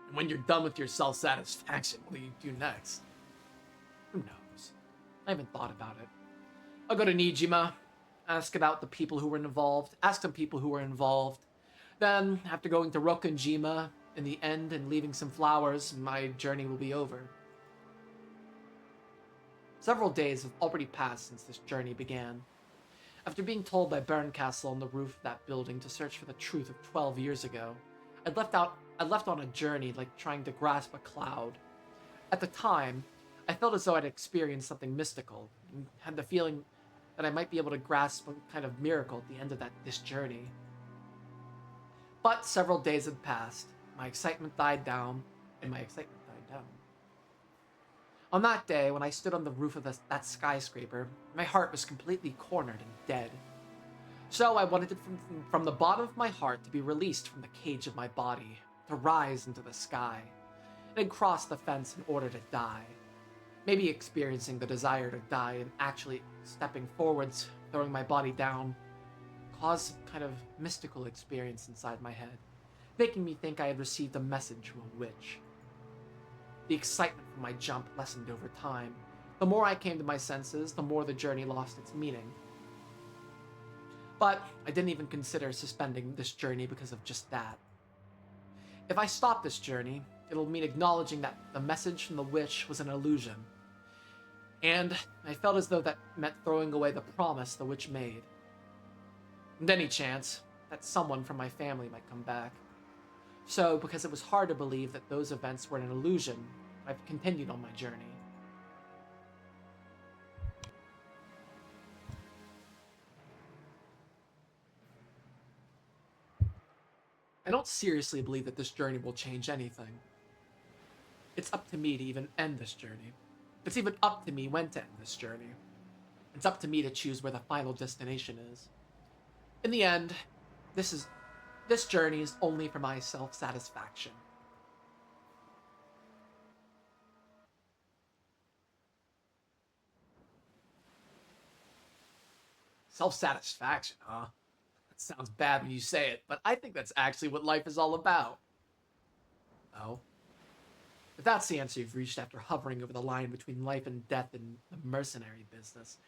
And when you're done with your self-satisfaction, what do you do next? Who knows? I haven't thought about it. I'll go to Nijima, ask about the people who were involved, ask some people who were involved. Then, after going to Rokunjima in the end and leaving some flowers, my journey will be over. Several days have already passed since this journey began. After being told by Berncastle on the roof of that building to search for the truth of 12 years ago, I left on a journey like trying to grasp a cloud. At the time, I felt as though I'd experienced something mystical, and had the feeling that I might be able to grasp some kind of miracle at the end of this journey. But several days had passed, my excitement died down. On that day, when I stood on the roof of that skyscraper, my heart was completely cornered and dead. So I wanted it from the bottom of my heart to be released from the cage of my body, to rise into the sky, and cross the fence in order to die. Maybe experiencing the desire to die and actually stepping forwards, throwing my body down, caused some kind of mystical experience inside my head, making me think I had received a message from a witch. The excitement from my jump lessened over time. The more I came to my senses, the more the journey lost its meaning. But I didn't even consider suspending this journey because of just that. If I stop this journey, it'll mean acknowledging that the message from the witch was an illusion. And I felt as though that meant throwing away the promise the witch made. And any chance that someone from my family might come back. So, because it was hard to believe that those events were an illusion, I've continued on my journey. I don't seriously believe that this journey will change anything. It's up to me to even end this journey. It's even up to me when to end this journey. It's up to me to choose where the final destination is. In the end, this journey is only for my self-satisfaction. Self-satisfaction, huh? That sounds bad when you say it, but I think that's actually what life is all about. Oh? If that's the answer you've reached after hovering over the line between life and death in the mercenary business,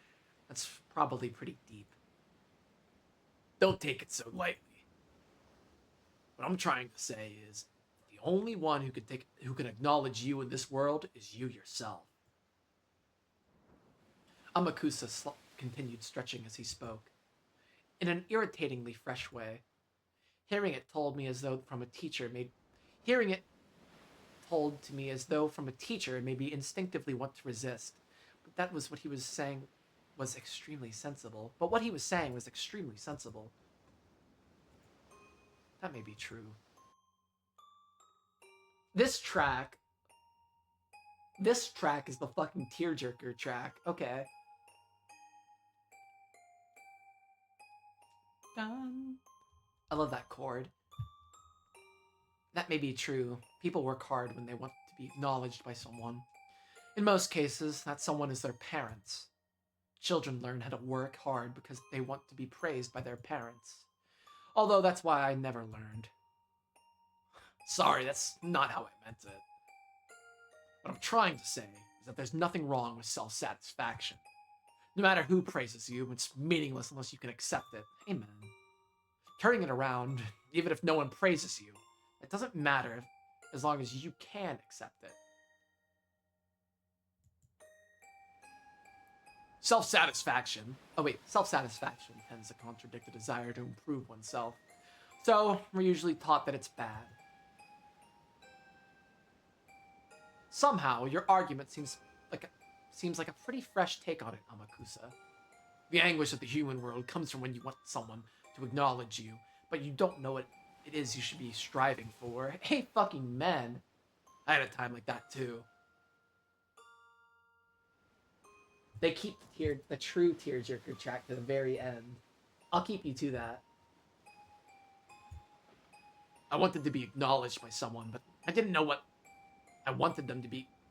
that's probably pretty deep. Don't take it so lightly. What I'm trying to say is, the only one who can acknowledge you in this world is you yourself. Amakusa continued stretching as he spoke, in an irritatingly fresh way. Hearing it told me as though from a teacher made me instinctively want to resist. But that was what he was saying was extremely sensible. That may be true. This track is the fucking tearjerker track. Okay. Dun. I love that chord. That may be true. People work hard when they want to be acknowledged by someone. In most cases, that someone is their parents. Children learn how to work hard because they want to be praised by their parents. Although that's why I never learned. Sorry, that's not how I meant it. What I'm trying to say is that there's nothing wrong with self-satisfaction. No matter who praises you, it's meaningless unless you can accept it. Amen. turning it around, even if no one praises you, it doesn't matter as long as you can accept it. Self-satisfaction. Oh wait, self-satisfaction tends to contradict the desire to improve oneself. So, we're usually taught that it's bad. Somehow, your argument seems like a pretty fresh take on it, Amakusa. The anguish of the human world comes from when you want someone to acknowledge you, but you don't know what it is you should be striving for. Hey, fucking men. I had a time like that too. They keep the true tearjerker track to the very end. I'll keep you to that. I wanted to be acknowledged by someone, but I didn't know what I wanted them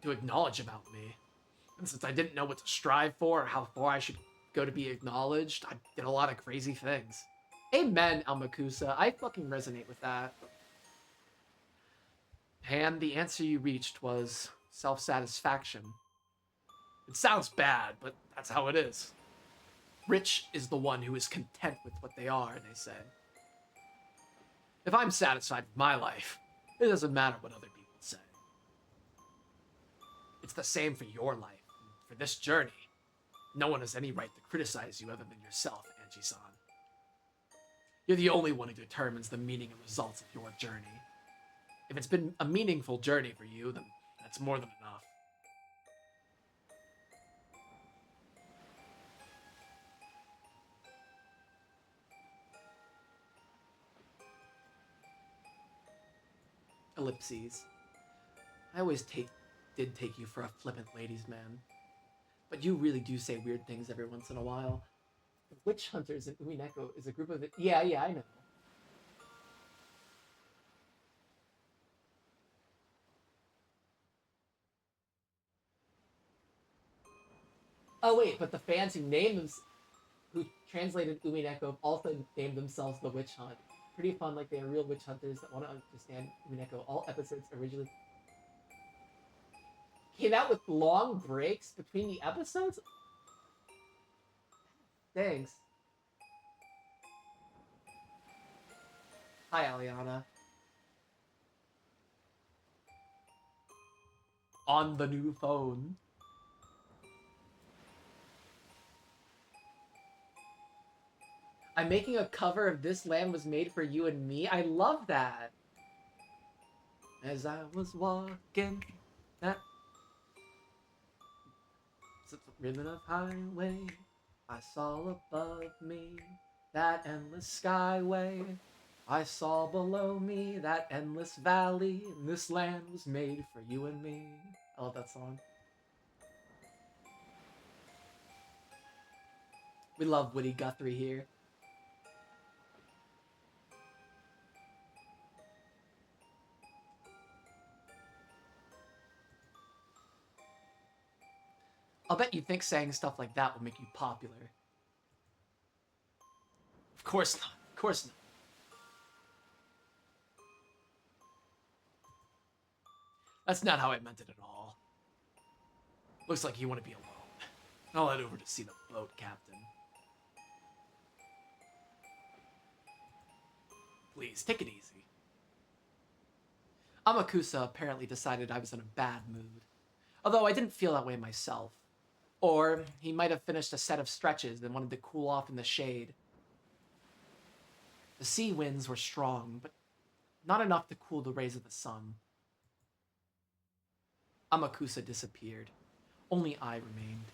to acknowledge about me. And since I didn't know what to strive for or how far I should go to be acknowledged, I did a lot of crazy things. Amen, Almakusa. I fucking resonate with that. And the answer you reached was self-satisfaction. It sounds bad, but that's how it is. Rich is the one who is content with what they are, they say. If I'm satisfied with my life, it doesn't matter what other people say. It's the same for your life. For this journey, no one has any right to criticize you other than yourself, Anji-san. You're the only one who determines the meaning and results of your journey. If it's been a meaningful journey for you, then that's more than enough. Ellipses. I always did take you for a flippant ladies' man. But you really do say weird things every once in a while. The witch hunters in Umineko is a group of... Yeah, I know. Oh wait, but the fans who translated Umineko also named themselves the Witch Hunt. Pretty fun, like they are real witch hunters that want to understand Umineko. All episodes originally came out with long breaks between the episodes? Thanks. Hi, Aliana. On the new phone. I'm making a cover of This Land Was Made for You and Me. I love that. As I was walking that ribbon of highway, I saw above me that endless skyway. I saw below me that endless valley, and this land was made for you and me. I love that song. We love Woody Guthrie here. I'll bet you think saying stuff like that will make you popular. Of course not. Of course not. That's not how I meant it at all. Looks like you want to be alone. I'll head over to see the boat, Captain. Please, take it easy. Amakusa apparently decided I was in a bad mood. Although I didn't feel that way myself. Or he might have finished a set of stretches and wanted to cool off in the shade. The sea winds were strong, but not enough to cool the rays of the sun. Amakusa disappeared. Only I remained.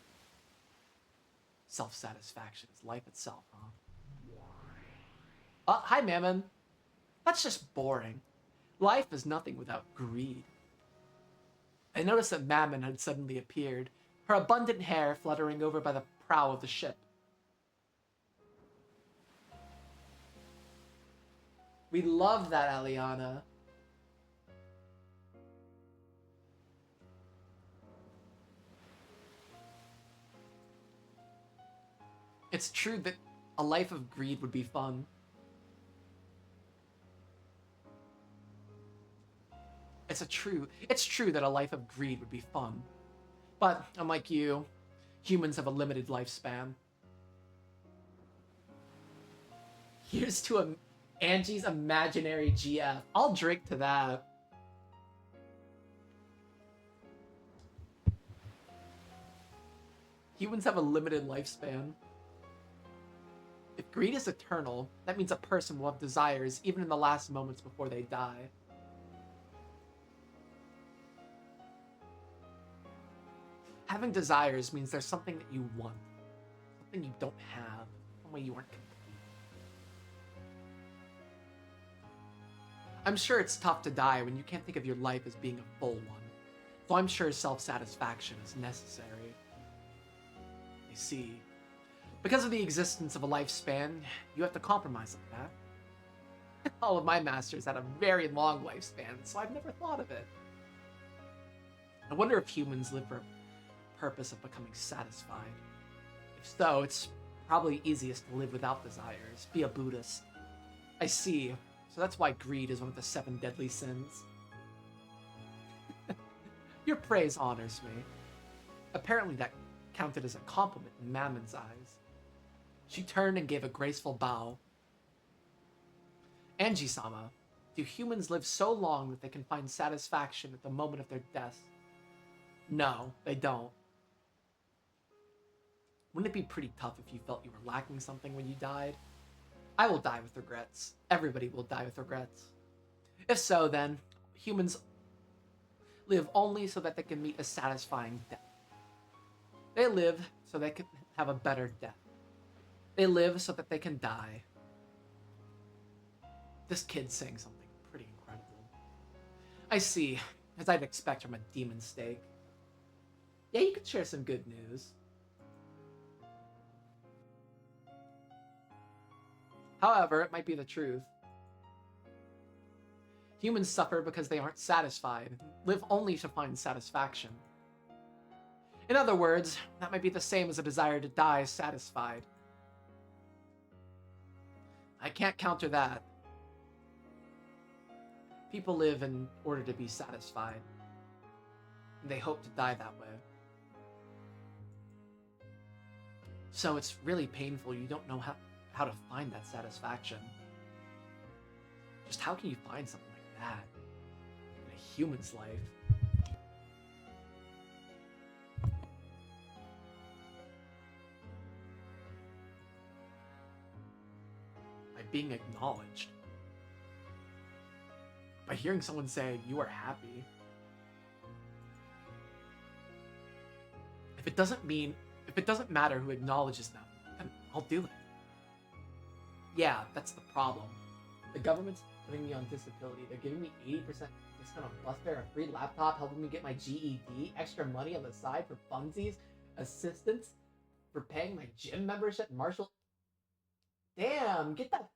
Self-satisfaction is life itself, huh? Hi, Mammon. That's just boring. Life is nothing without greed. I noticed that Mammon had suddenly appeared, her abundant hair fluttering over by the prow of the ship. We love that, Aliana. It's true that a life of greed would be fun. It's true that a life of greed would be fun. But, unlike you, humans have a limited lifespan. Here's to Angie's imaginary GF. I'll drink to that. Humans have a limited lifespan. If greed is eternal, that means a person will have desires even in the last moments before they die. Having desires means there's something that you want, something you don't have, some way you aren't complete. I'm sure it's tough to die when you can't think of your life as being a full one, so I'm sure self-satisfaction is necessary. I see. Because of the existence of a lifespan, you have to compromise like that. All of my masters had a very long lifespan, so I've never thought of it. I wonder if humans live for a purpose of becoming satisfied. If so, it's probably easiest to live without desires, be a Buddhist. I see. So that's why greed is one of the 7 deadly sins. Your praise honors me. Apparently that counted as a compliment in Mammon's eyes. She turned and gave a graceful bow. Angie-sama, do humans live so long that they can find satisfaction at the moment of their death? No, they don't. Wouldn't it be pretty tough if you felt you were lacking something when you died? I will die with regrets. Everybody will die with regrets. If so, then, humans live only so that they can meet a satisfying death. They live so they can have a better death. They live so that they can die. This kid's saying something pretty incredible. I see, as I'd expect from a demon steak. Yeah, you could share some good news. However, it might be the truth. Humans suffer because they aren't satisfied, live only to find satisfaction. In other words, that might be the same as a desire to die satisfied. I can't counter that. People live in order to be satisfied, and they hope to die that way. So it's really painful. You don't know how to find that satisfaction. Just how can you find something like that in a human's life? By being acknowledged. By hearing someone say, you are happy. If it doesn't matter who acknowledges them, then I'll do it. Yeah, that's the problem. The government's putting me on disability. They're giving me 80% discount on bus fare, a free laptop, helping me get my GED, extra money on the side for funsies, assistance for paying my gym membership, Marshall. Damn, get that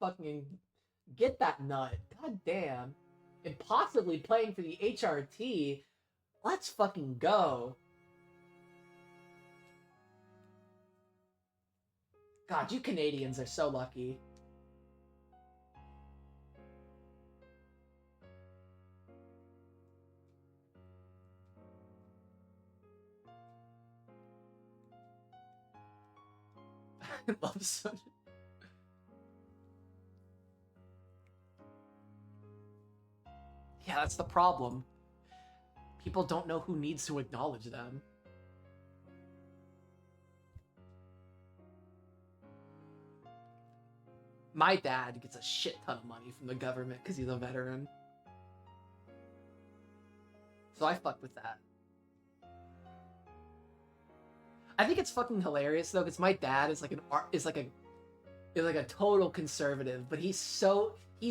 nut. God damn. And possibly playing for the HRT. Let's fucking go. God, you Canadians are so lucky. I love so. Yeah, that's the problem. People don't know who needs to acknowledge them. My dad gets a shit ton of money from the government because he's a veteran. So I fuck with that. I think it's fucking hilarious though, because my dad is like a total conservative, but he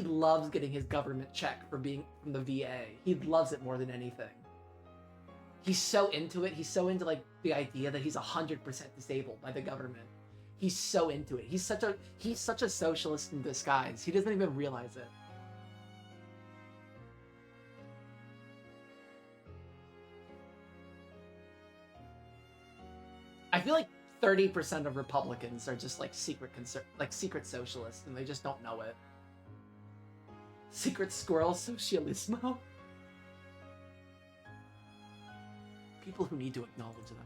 loves getting his government check for being from the VA. He loves it more than anything. He's so into it. He's so into like the idea that he's 100% disabled by the government. He's so into it. He's such a socialist in disguise. He doesn't even realize it. I feel like 30% of Republicans are just like secret socialists, and they just don't know it. Secret squirrel socialismo. People who need to acknowledge them.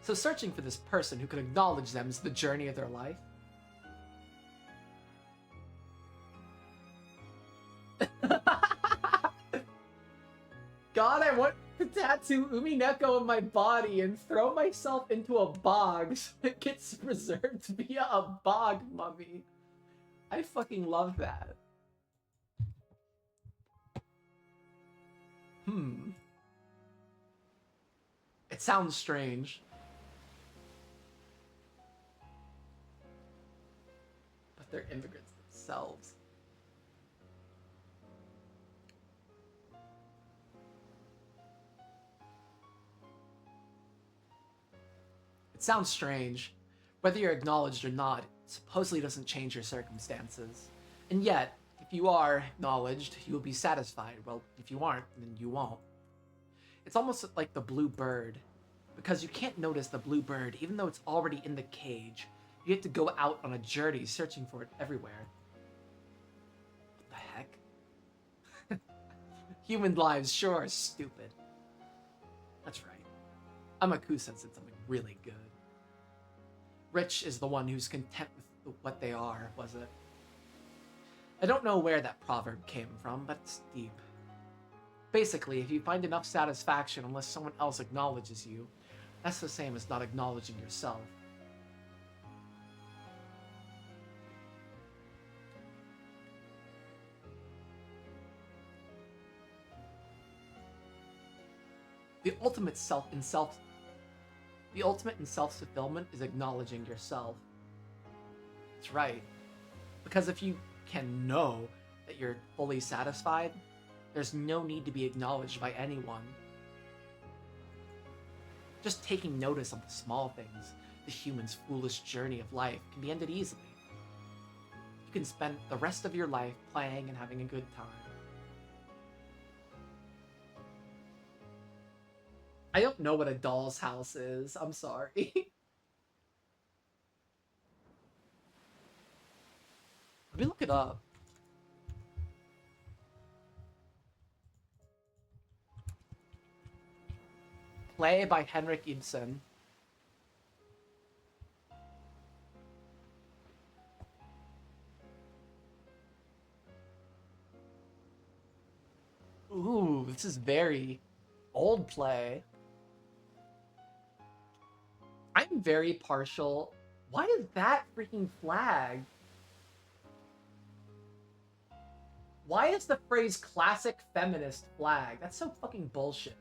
So searching for this person who could acknowledge them is the journey of their life. god, I want to tattoo Umineko on my body and throw myself into a bog so it gets preserved via a bog mummy. I fucking love that. It sounds strange. But they're immigrants themselves. It sounds strange. Whether you're acknowledged or not, it supposedly doesn't change your circumstances. And yet, if you are acknowledged, you will be satisfied. Well, if you aren't, then you won't. It's almost like the blue bird. Because you can't notice the blue bird, even though it's already in the cage. You have to go out on a journey searching for it everywhere. What the heck? Human lives sure are stupid. That's right. Amakusa said something really good. Rich is the one who's content with what they are, was it? I don't know where that proverb came from, but it's deep. Basically, if you find enough satisfaction unless someone else acknowledges you, that's the same as not acknowledging yourself. The ultimate in self-fulfillment is acknowledging yourself. That's right. Because if you can know that you're fully satisfied, there's no need to be acknowledged by anyone. Just taking notice of the small things, the human's foolish journey of life, can be ended easily. You can spend the rest of your life playing and having a good time. I don't know what a doll's house is. I'm sorry. Let me look it up. Play by Henrik Ibsen. Ooh, this is very old play. I'm very partial. Why is that freaking flag? Why is the phrase classic feminist flag? That's so fucking bullshit.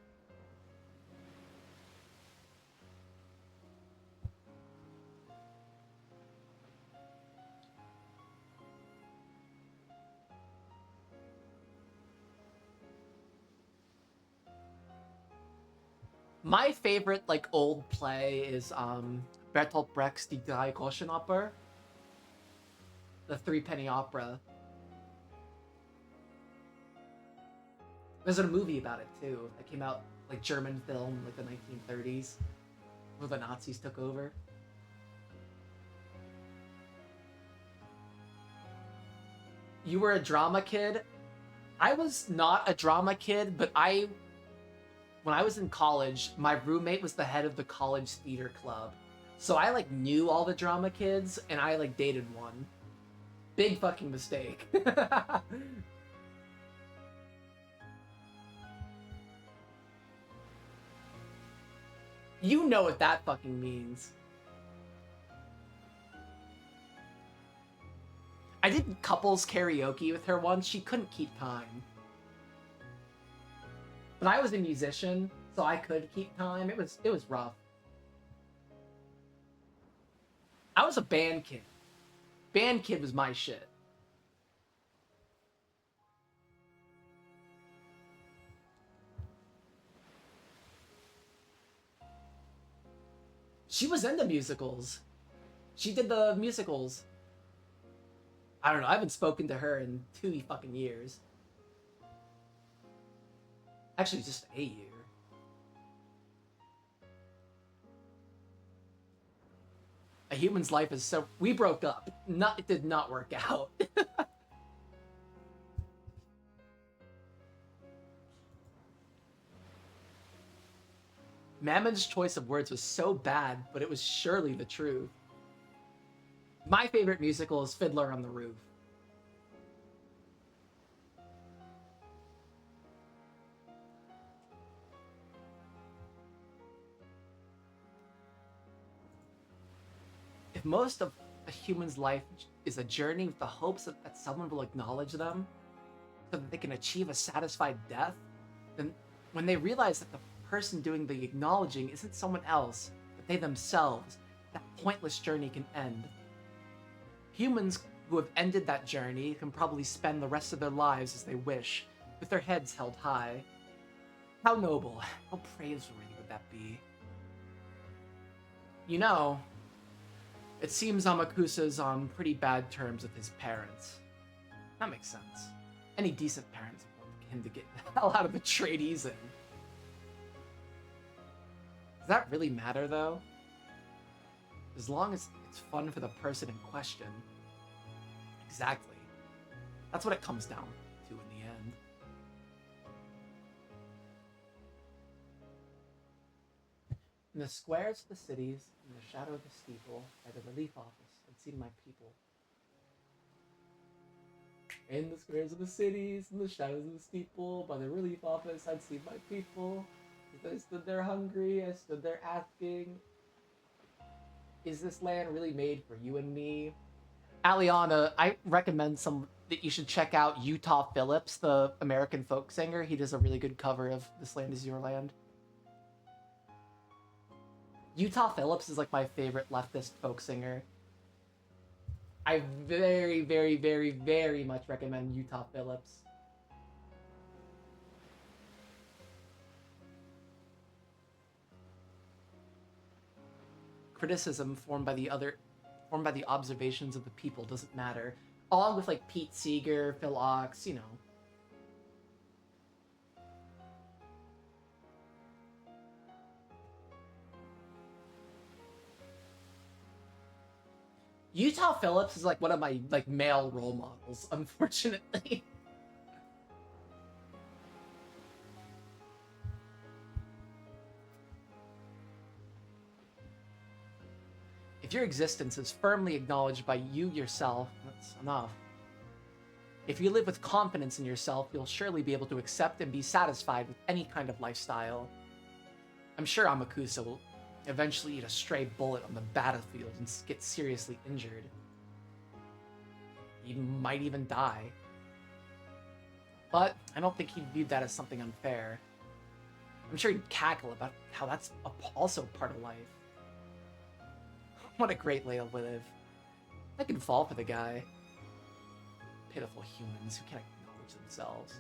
My favorite like old play is Bertolt Brecht's Die Drei Groschenoper, the Threepenny Opera. There's a movie about it too that came out, like German film, like the 1930s, where the Nazis took over. You were a drama kid? I was not a drama kid, but when I was in college, my roommate was the head of the college theater club. So I like knew all the drama kids and I like dated one. Big fucking mistake. You know what that fucking means. I did couples karaoke with her once. She couldn't keep time. But I was a musician, so I could keep time. It was rough. I was a band kid. Band kid was my shit. She was into musicals. She did the musicals. I don't know. I haven't spoken to her in 2 fucking years. Actually, just a year. A human's life is so... We broke up. It did not work out. Mammon's choice of words was so bad, but it was surely the truth. My favorite musical is Fiddler on the Roof. if most of a human's life is a journey with the hopes that someone will acknowledge them so that they can achieve a satisfied death, then when they realize that the person doing the acknowledging isn't someone else, but they themselves, that pointless journey can end. Humans who have ended that journey can probably spend the rest of their lives as they wish, with their heads held high. How noble, how praiseworthy would that be? You know, it seems Amakusa's on pretty bad terms with his parents. That makes sense. Any decent parents want him to get the hell out of the trade he's in. Does that really matter, though? As long as it's fun for the person in question. Exactly. That's what it comes down to in the end. In the squares of the cities, in the shadow of the steeple, by the relief office, I'd seen my people. In the squares of the cities, in the shadows of the steeple, by the relief office, I'd seen my people. As I stood there hungry, I stood there asking, is this land really made for you and me? Aliana, I recommend that you should check out Utah Phillips, the American folk singer. He does a really good cover of This Land Is Your Land. Utah Phillips is like my favorite leftist folk singer. I very, very, very, very much recommend Utah Phillips. Criticism formed by the observations of the people doesn't matter. Along with like Pete Seeger, Phil Ox, you know. Utah Phillips is like one of my like male role models, unfortunately. If your existence is firmly acknowledged by you yourself, that's enough. If you live with confidence in yourself, you'll surely be able to accept and be satisfied with any kind of lifestyle. I'm sure Amakusa will eventually eat a stray bullet on the battlefield and get seriously injured. He might even die. But I don't think he'd view that as something unfair. I'm sure he'd cackle about how that's also part of life. What a great way to live. I can fall for the guy. Pitiful humans who can't acknowledge themselves.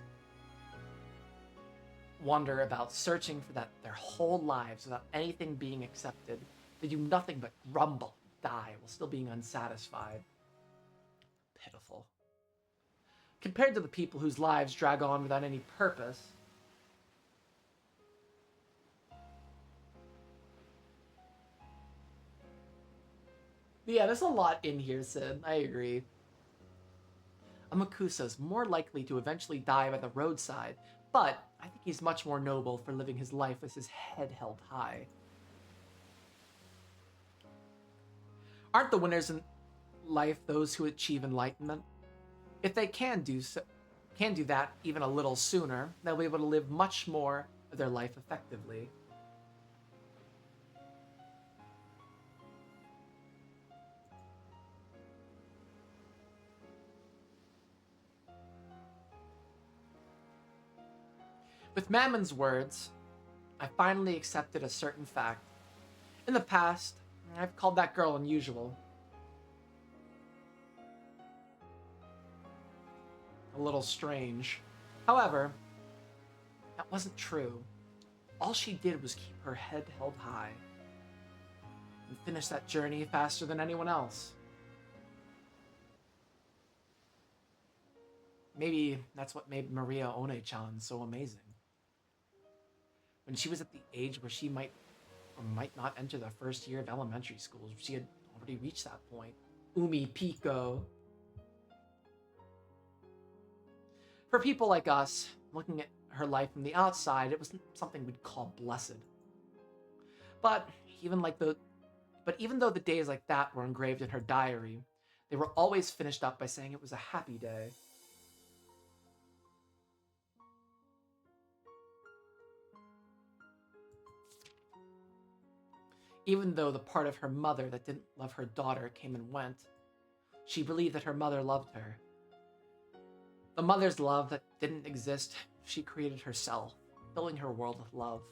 Wander about searching for that their whole lives without anything being accepted. They do nothing but grumble, die, while still being unsatisfied. Pitiful. Compared to the people whose lives drag on without any purpose. Yeah, there's a lot in here, Sid. I agree. Amakusa is more likely to eventually die by the roadside, but I think he's much more noble for living his life with his head held high. Aren't the winners in life those who achieve enlightenment? If they can do that even a little sooner, they'll be able to live much more of their life effectively. With Mammon's words, I finally accepted a certain fact. In the past, I've called that girl unusual. A little strange. However, that wasn't true. All she did was keep her head held high and finish that journey faster than anyone else. Maybe that's what made Maria One-chan so amazing. When she was at the age where she might or might not enter the first year of elementary school, she had already reached that point. Umipiko. For people like us, looking at her life from the outside, it wasn't something we'd call blessed. But even though the days like that were engraved in her diary, they were always finished up by saying it was a happy day. Even though the part of her mother that didn't love her daughter came and went, she believed that her mother loved her. The mother's love that didn't exist, she created herself, filling her world with love.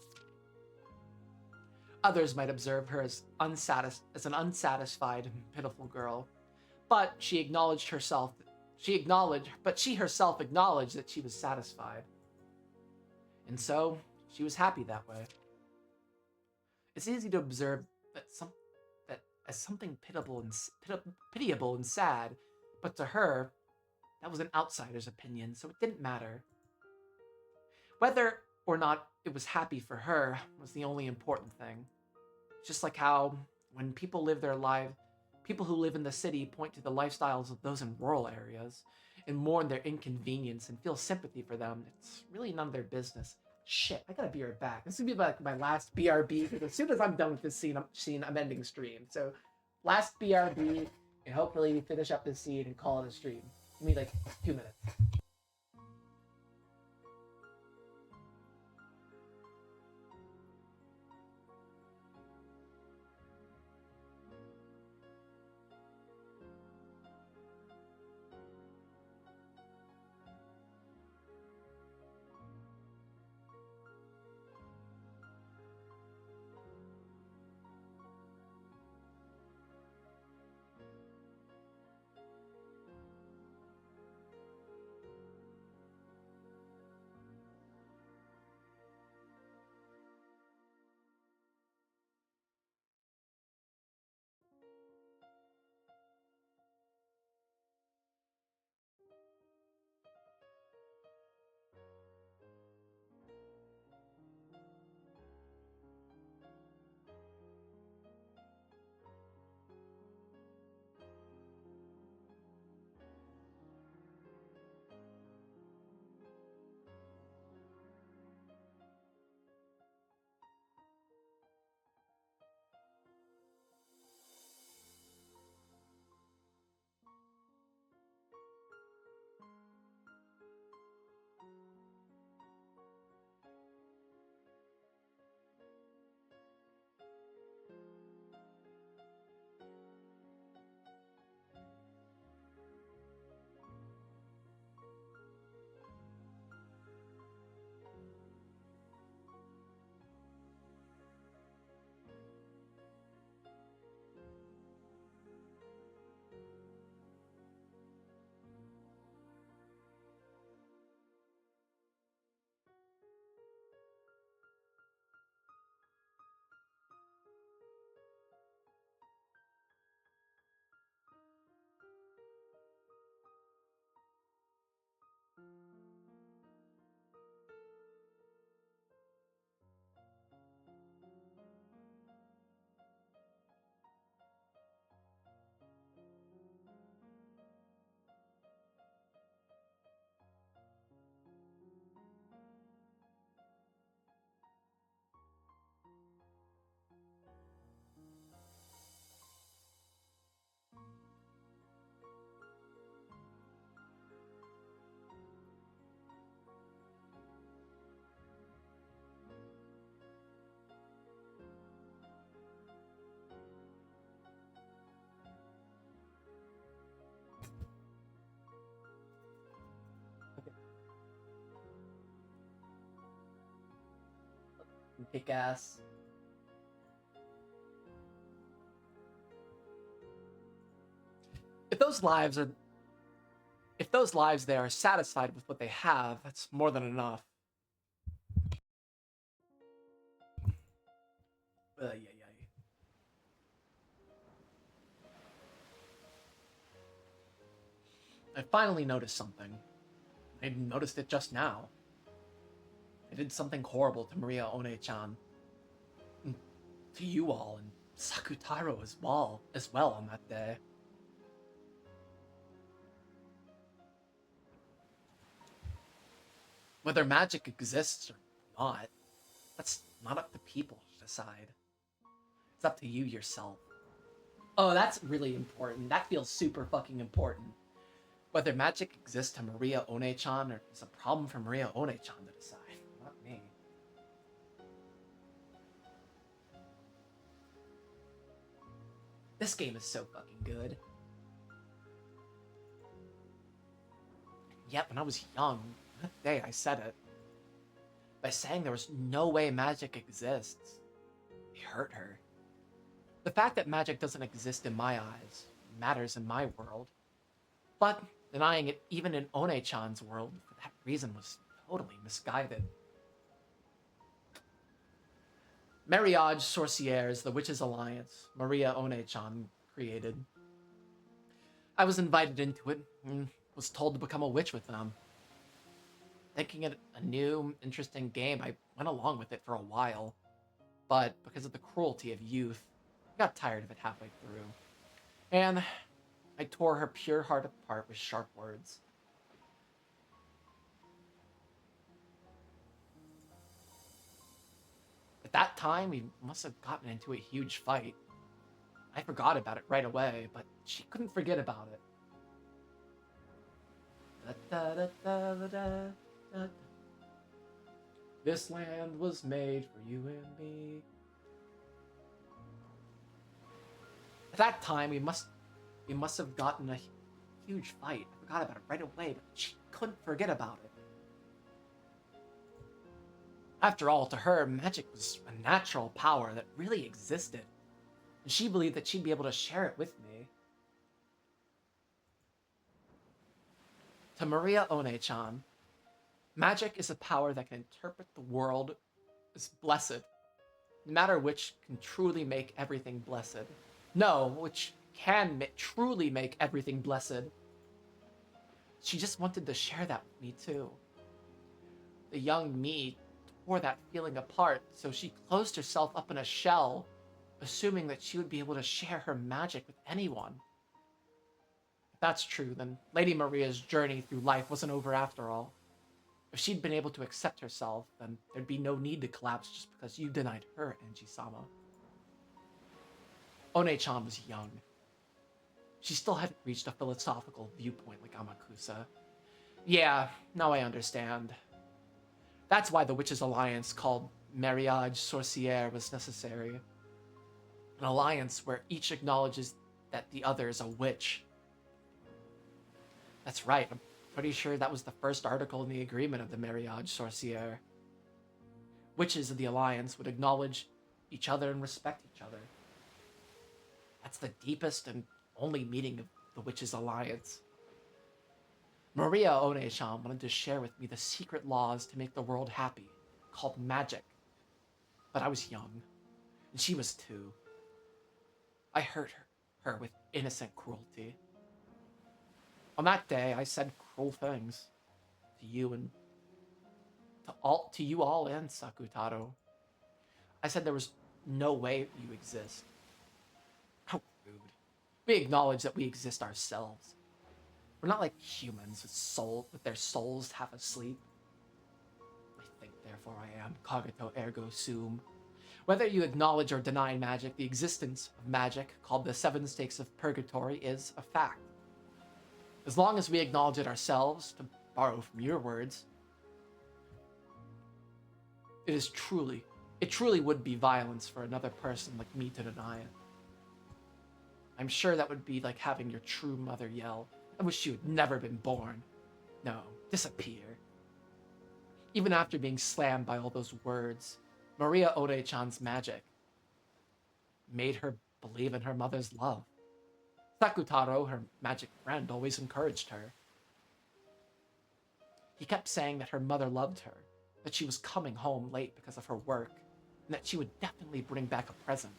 Others might observe her as an unsatisfied and pitiful girl, but she herself acknowledged that she was satisfied. And so, she was happy that way. It's easy to observe that as something pitiable and sad, but to her, that was an outsider's opinion, so it didn't matter. Whether or not it was happy for her was the only important thing. Just like how, when people who live in the city point to the lifestyles of those in rural areas and mourn their inconvenience and feel sympathy for them, it's really none of their business. Shit, I gotta be right back. This is gonna be like my last BRB, because as soon as I'm done with this scene, I'm ending stream. So, last BRB, and hopefully finish up this scene and call it a stream. Give me like 2 minutes. Kick ass. If those lives they are satisfied with what they have, that's more than enough. Yeah. I finally noticed something. I noticed it just now. I did something horrible to Maria One-chan. And to you all, and Sakutaro as well on that day. Whether magic exists or not, that's not up to people to decide. It's up to you yourself. Oh, that's really important. That feels super fucking important. Whether magic exists to Maria One-chan or is a problem for Maria One-chan to decide, not me. This game is so fucking good. Yet when I was young, that day I said it. By saying there was no way magic exists, it hurt her. The fact that magic doesn't exist in my eyes matters in my world. But denying it even in One-chan's world for that reason was totally misguided. Marriage Sorcières, the Witches' Alliance, Maria One-chan created. I was invited into it and was told to become a witch with them. Thinking it a new, interesting game, I went along with it for a while. But because of the cruelty of youth, I got tired of it halfway through. And I tore her pure heart apart with sharp words. At that time, we must have gotten into a huge fight. I forgot about it right away, but she couldn't forget about it. This land was made for you and me. At that time, we must have gotten a huge fight. I forgot about it right away, but she couldn't forget about it. After all, to her, magic was a natural power that really existed, and she believed that she'd be able to share it with me. To Maria One-chan, magic is a power that can interpret the world as blessed, no matter which can truly make everything blessed. No, which can truly make everything blessed. She just wanted to share that with me too. The young me tore that feeling apart, so she closed herself up in a shell, assuming that she would be able to share her magic with anyone. If that's true, then Lady Maria's journey through life wasn't over after all. If she'd been able to accept herself, then there'd be no need to collapse just because you denied her, Anji-sama. One-chan was young. She still hadn't reached a philosophical viewpoint like Amakusa. Yeah, now I understand. That's why the Witches' Alliance called Mariage Sorcière was necessary. An alliance where each acknowledges that the other is a witch. That's right, I'm pretty sure that was the first article in the agreement of the Mariage Sorcière. Witches of the Alliance would acknowledge each other and respect each other. That's the deepest and only meaning of the Witches' Alliance. Maria One-chan wanted to share with me the secret laws to make the world happy, called magic. But I was young, and she was too. I hurt her with innocent cruelty. On that day, I said cruel things to you and to you all and Sakutaro. I said there was no way you exist. How rude. We acknowledge that we exist ourselves. We're not like humans with their souls half asleep. I think, therefore I am. Cogito ergo sum. Whether you acknowledge or deny magic, the existence of magic, called the seven stakes of purgatory, is a fact. As long as we acknowledge it ourselves, to borrow from your words, it truly would be violence for another person like me to deny it. I'm sure that would be like having your true mother yell, "I wish you had never been born." No, disappear. Even after being slammed by all those words, Maria One-chan's magic made her believe in her mother's love. Sakutaro, her magic friend, always encouraged her. He kept saying that her mother loved her, that she was coming home late because of her work, and that she would definitely bring back a present.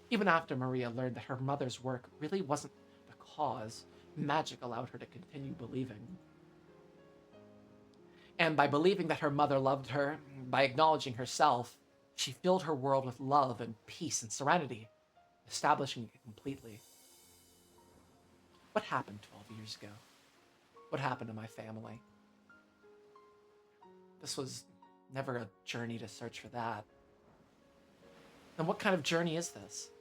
Even after Maria learned that her mother's work really wasn't the cause, magic allowed her to continue believing. And by believing that her mother loved her, by acknowledging herself, she filled her world with love and peace and serenity, establishing it completely. What happened 12 years ago? What happened to my family? This was never a journey to search for that. Then what kind of journey is this?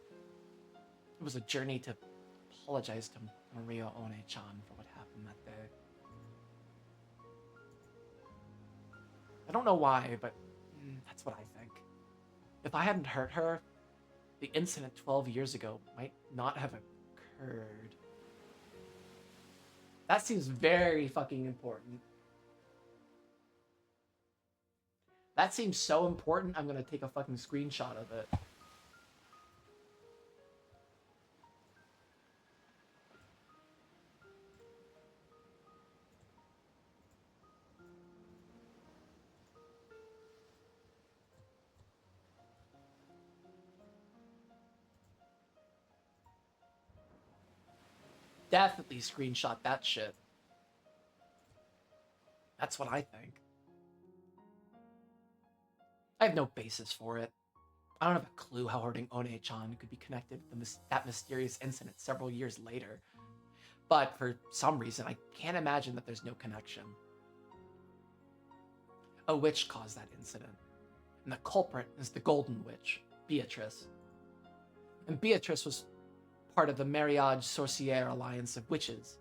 It was a journey to apologize to Maria One-chan for what happened that day. I don't know why, but that's what I think. If I hadn't hurt her, the incident 12 years ago might not have occurred. That seems very fucking important. That seems so important, I'm gonna take a fucking screenshot of it. Definitely screenshot that shit. That's what I think. I have no basis for it. I don't have a clue how hurting One-chan could be connected to that mysterious incident several years later. But for some reason, I can't imagine that there's no connection. A witch caused that incident, and the culprit is the Golden Witch, Beatrice. And Beatrice was part of the Mariage Sorcière alliance of witches.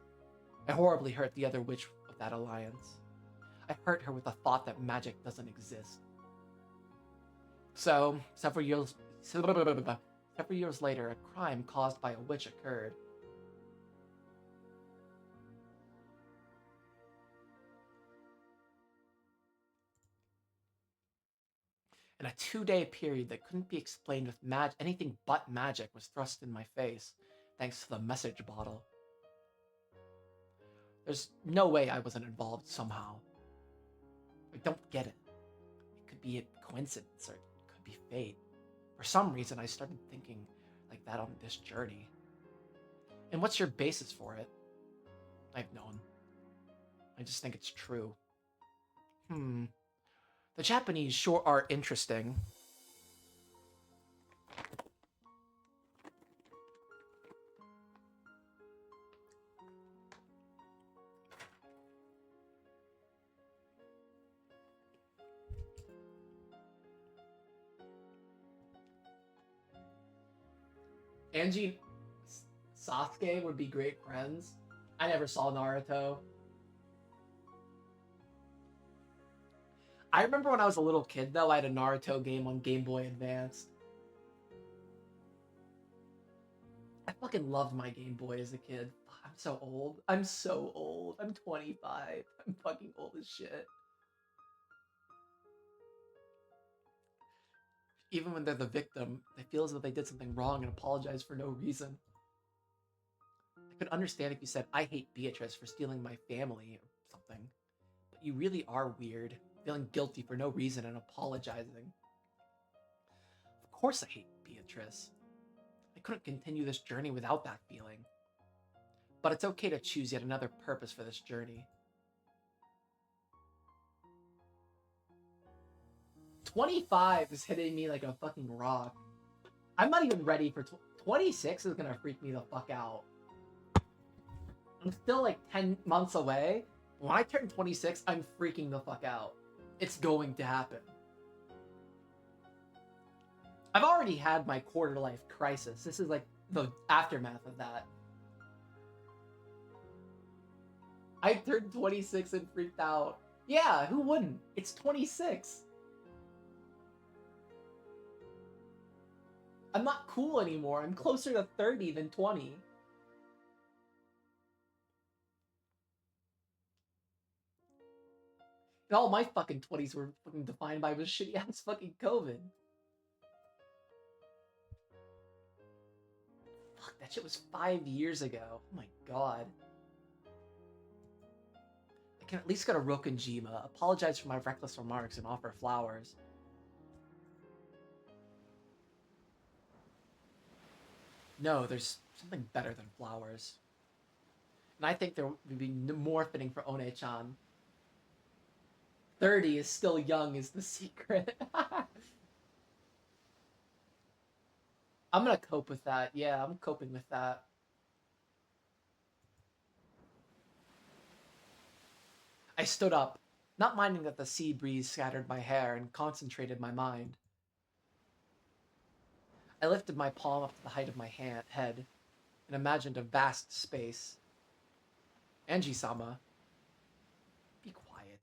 I horribly hurt the other witch of that alliance. I hurt her with the thought that magic doesn't exist. So, several years later, a crime caused by a witch occurred. And a 2-day period that couldn't be explained with anything but magic was thrust in my face, thanks to the message bottle. There's no way I wasn't involved somehow. I don't get it. It could be a coincidence, or it could be fate. For some reason, I started thinking like that on this journey. And what's your basis for it? I have none. I just think it's true. The Japanese sure are interesting. Angie and Sasuke would be great friends. I never saw Naruto. I remember when I was a little kid, though, I had a Naruto game on Game Boy Advance. I fucking loved my Game Boy as a kid. I'm so old. I'm so old. I'm 25. I'm fucking old as shit. Even when they're the victim, they feel as though they did something wrong and apologize for no reason. I could understand if you said, I hate Beatrice for stealing my family or something. But you really are weird, feeling guilty for no reason and apologizing. Of course I hate Beatrice. I couldn't continue this journey without that feeling. But it's okay to choose yet another purpose for this journey. 25 is hitting me like a fucking rock. I'm not even ready for 26 is gonna freak me the fuck out. I'm still like 10 months away. When I turn 26, I'm freaking the fuck out. It's going to happen. I've already had my quarter life crisis. This is like the aftermath of that. I turned 26 and freaked out. Yeah, who wouldn't? It's 26. I'm not cool anymore. I'm closer to 30 than 20. And all my fucking 20s were fucking defined by was shitty ass fucking COVID. Fuck, that shit was 5 years ago. Oh my god. I can at least go to Rokunjima, apologize for my reckless remarks, and offer flowers. No, there's something better than flowers. And I think there would be more fitting for One-chan. 30 is still young is the secret. I'm gonna cope with that. Yeah, I'm coping with that. I stood up, not minding that the sea breeze scattered my hair and concentrated my mind. I lifted my palm up to the height of my head and imagined a vast space. Angie-sama, be quiet.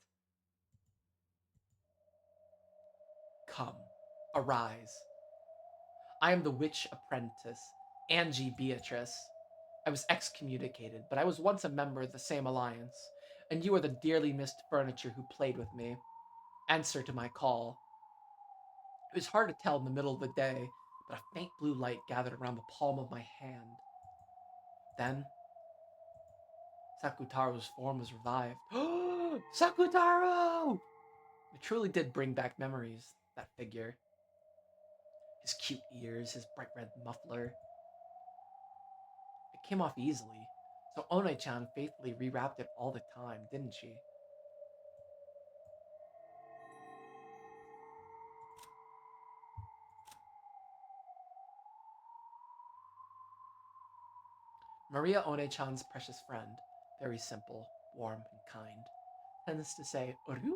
Come, arise. I am the witch apprentice, Angie Beatrice. I was excommunicated, but I was once a member of the same alliance, and you are the dearly missed furniture who played with me. Answer to my call. It was hard to tell in the middle of the day, but a faint blue light gathered around the palm of my hand. Then, Sakutaro's form was revived. Sakutaro! It truly did bring back memories, that figure. His cute ears, his bright red muffler. It came off easily, so One-chan faithfully rewrapped it all the time, didn't she? Maria One-chan's precious friend, very simple, warm, and kind, tends to say, Oru?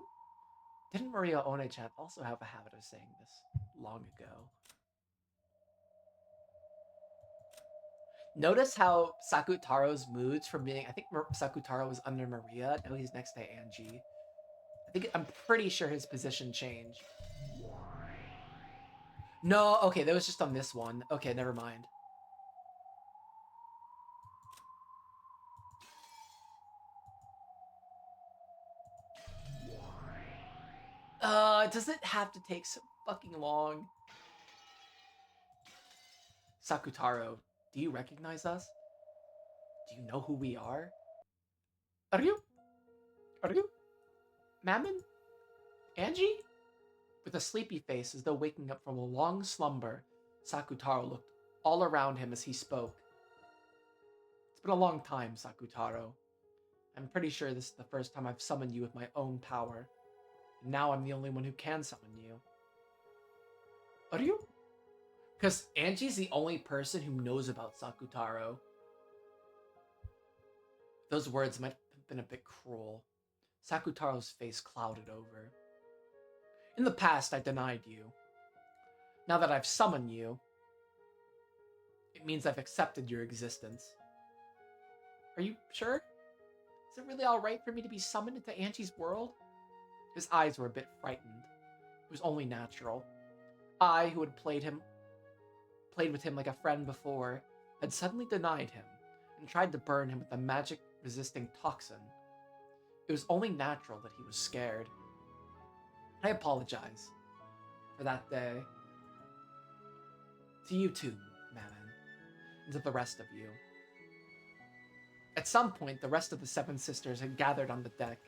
Didn't Maria One-chan also have a habit of saying this long ago? Notice how Sakutaro's moods from being, I think Sakutaro was under Maria, now he's next to Angie. I'm pretty sure his position changed. No, okay, that was just on this one. Okay, never mind. Does it have to take so fucking long? Sakutaro, do you recognize us? Do you know who we are? Are you? Are you? Mammon? Angie? With a sleepy face as though waking up from a long slumber, Sakutaro looked all around him as he spoke. It's been a long time, Sakutaro. I'm pretty sure this is the first time I've summoned you with my own power. And now I'm the only one who can summon you. Are you? Because Angie's the only person who knows about Sakutaro. Those words might have been a bit cruel. Sakutaro's face clouded over. In the past, I denied you. Now that I've summoned you, it means I've accepted your existence. Are you sure? Is it really alright for me to be summoned into Angie's world? His eyes were a bit frightened. It was only natural. I, who had played with him like a friend before, had suddenly denied him and tried to burn him with a magic-resisting toxin. It was only natural that he was scared. I apologize for that day. To you too, Mammon, and to the rest of you. At some point, the rest of the Seven Sisters had gathered on the deck.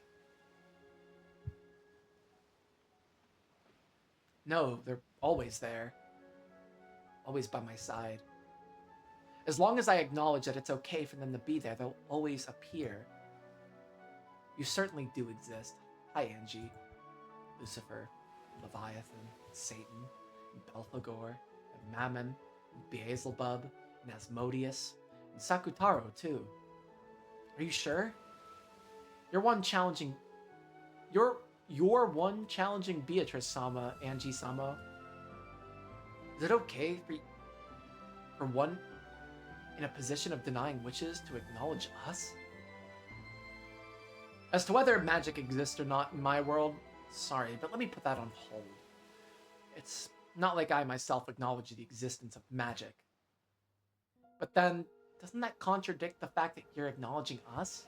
No, they're always there. Always by my side. As long as I acknowledge that it's okay for them to be there, they'll always appear. You certainly do exist. Hi, Angie. Lucifer, Leviathan, Satan, Belphegor, and Mammon, and Beelzebub, and Asmodeus, and Sakutaro, too. Are you sure? You're one challenging Beatrice-sama, Angie-sama. Is it okay for one in a position of denying witches to acknowledge us? As to whether magic exists or not in my world, sorry, but let me put that on hold. It's not like I myself acknowledge the existence of magic. But then, doesn't that contradict the fact that you're acknowledging us?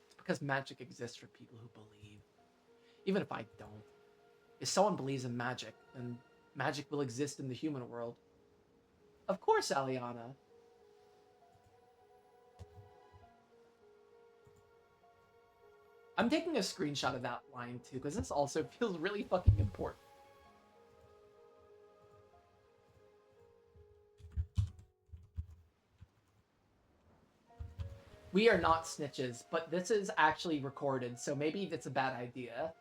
It's because magic exists for people who believe. Even if I don't. If someone believes in magic, then magic will exist in the human world. Of course, Aliana. I'm taking a screenshot of that line too, because this also feels really fucking important. We are not snitches, but this is actually recorded, so maybe it's a bad idea.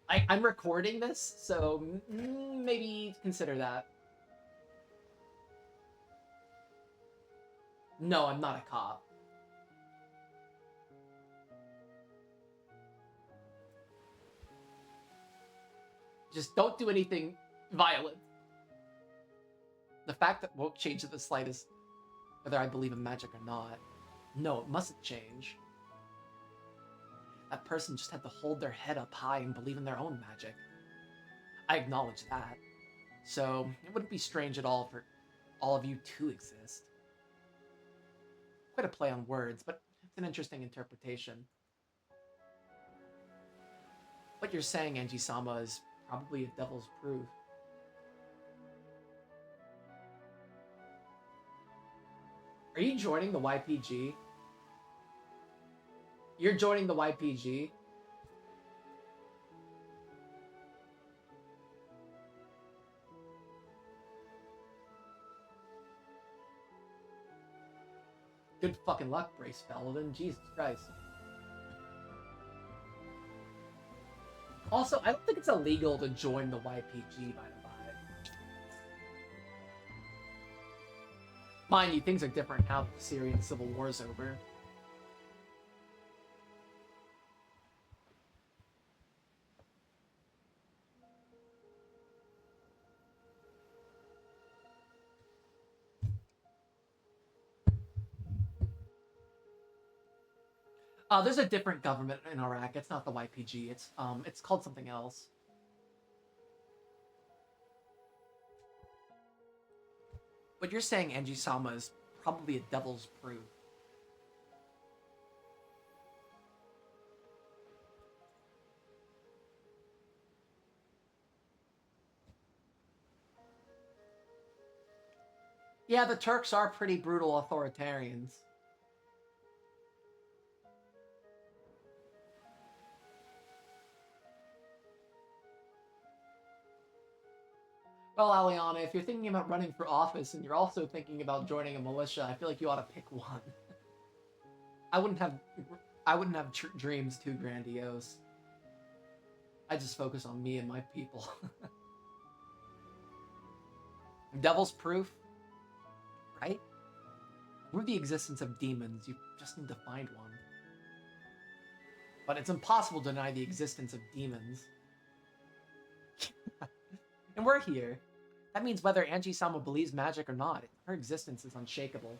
I'm recording this, so maybe consider that. No, I'm not a cop. Just don't do anything violent. The fact that won't change in the slightest whether I believe in magic or not. No, it mustn't change. That person just had to hold their head up high and believe in their own magic. I acknowledge that. So it wouldn't be strange at all for all of you to exist. Quite a play on words, but it's an interesting interpretation. What you're saying, Anji-sama, is probably a devil's proof. Are you joining the YPG? You're joining the YPG? Good fucking luck, Brace Paladin. Jesus Christ. Also, I don't think it's illegal to join the YPG, by the by. Mind you, things are different now that the Syrian civil war is over. There's a different government in Iraq. It's not the YPG. It's called something else. What you're saying, Anji-sama, is probably a devil's proof. Yeah, the Turks are pretty brutal authoritarians. Well, Aliana, if you're thinking about running for office and you're also thinking about joining a militia, I feel like you ought to pick one. I wouldn't have dreams too grandiose. I just focus on me and my people. Devil's proof, right? Prove the existence of demons. You just need to find one. But it's impossible to deny the existence of demons. And we're here. That means whether Anji-sama believes magic or not, her existence is unshakable.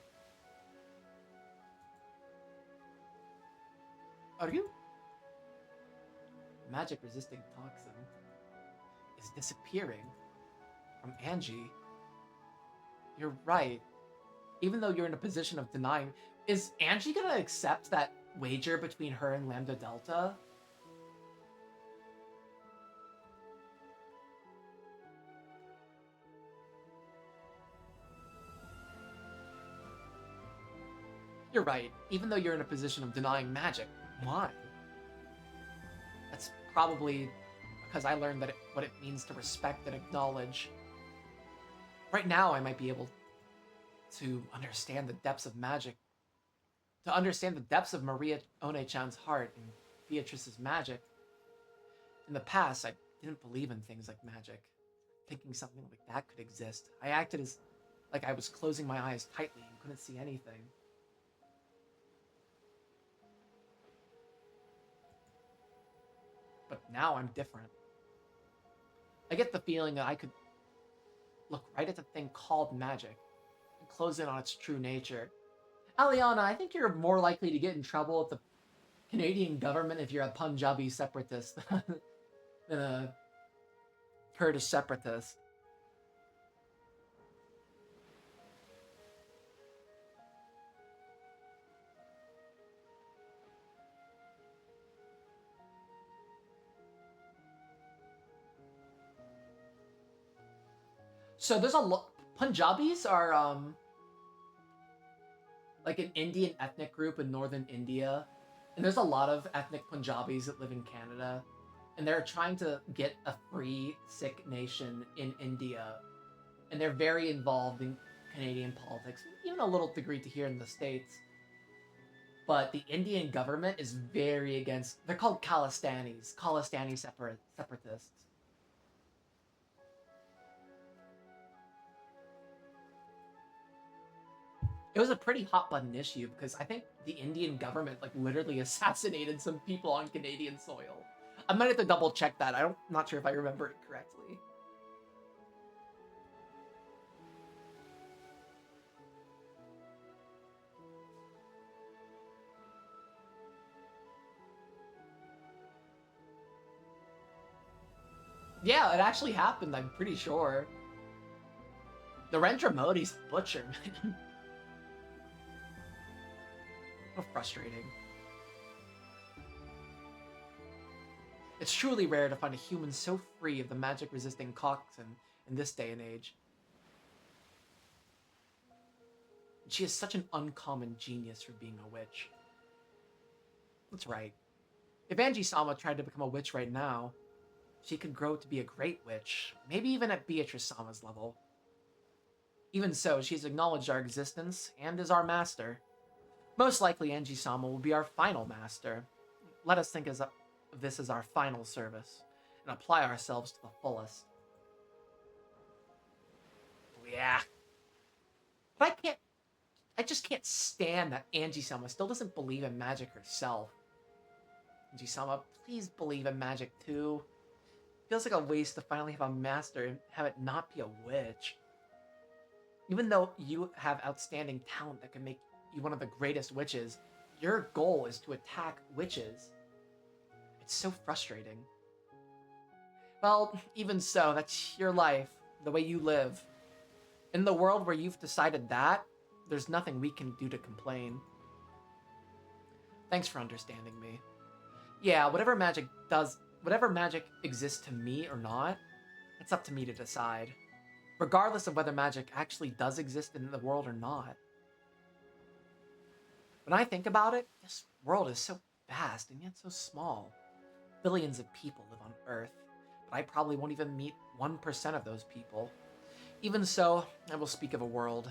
Are you? Magic-resisting toxin is disappearing from Angie. You're right. Even though you're in a position of denying, is Angie gonna accept that wager between her and Lambda Delta? You're right. Even though you're in a position of denying magic, why? That's probably because I learned that what it means to respect and acknowledge. Right now, I might be able to understand the depths of magic, to understand the depths of Maria One-chan's heart and Beatrice's magic. In the past, I didn't believe in things like magic, thinking something like that could exist. I acted as like I was closing my eyes tightly and couldn't see anything. But now I'm different. I get the feeling that I could look right at the thing called magic and close in on its true nature. Aliana, I think you're more likely to get in trouble with the Canadian government if you're a Punjabi separatist than a Kurdish separatist. So there's a lot. Punjabis are like an Indian ethnic group in northern India, and there's a lot of ethnic Punjabis that live in Canada, and they're trying to get a free Sikh nation in India, and they're very involved in Canadian politics, even a little degree to here in the States. But the Indian government is very against. They're called Khalistani separatists. It was a pretty hot button issue because I think the Indian government like literally assassinated some people on Canadian soil. I might have to double check that. I'm not sure if I remember it correctly. Yeah, it actually happened, I'm pretty sure. Narendra Modi's the butcher, man. How frustrating. It's truly rare to find a human so free of the magic-resisting toxin in this day and age. She is such an uncommon genius for being a witch. That's right. If Angie-sama tried to become a witch right now, she could grow to be a great witch, maybe even at Beatrice-sama's level. Even so, she's acknowledged our existence and is our master. Most likely, Angie-sama will be our final master. Let us think of this as our final service, and apply ourselves to the fullest. Yeah. But I just can't stand that Angie-sama still doesn't believe in magic herself. Angie-sama, please believe in magic too. Feels like a waste to finally have a master and have it not be a witch. Even though you have outstanding talent that can make you one of the greatest witches, your goal is to attack witches. It's so frustrating. Well, even so, that's your life, the way you live. In the world where you've decided that, there's nothing we can do to complain. Thanks for understanding me. Yeah, whatever magic exists to me or not, it's up to me to decide. Regardless of whether magic actually does exist in the world or not. When I think about it, this world is so vast and yet so small. Billions of people live on Earth, but I probably won't even meet 1% of those people. Even so, I will speak of a world,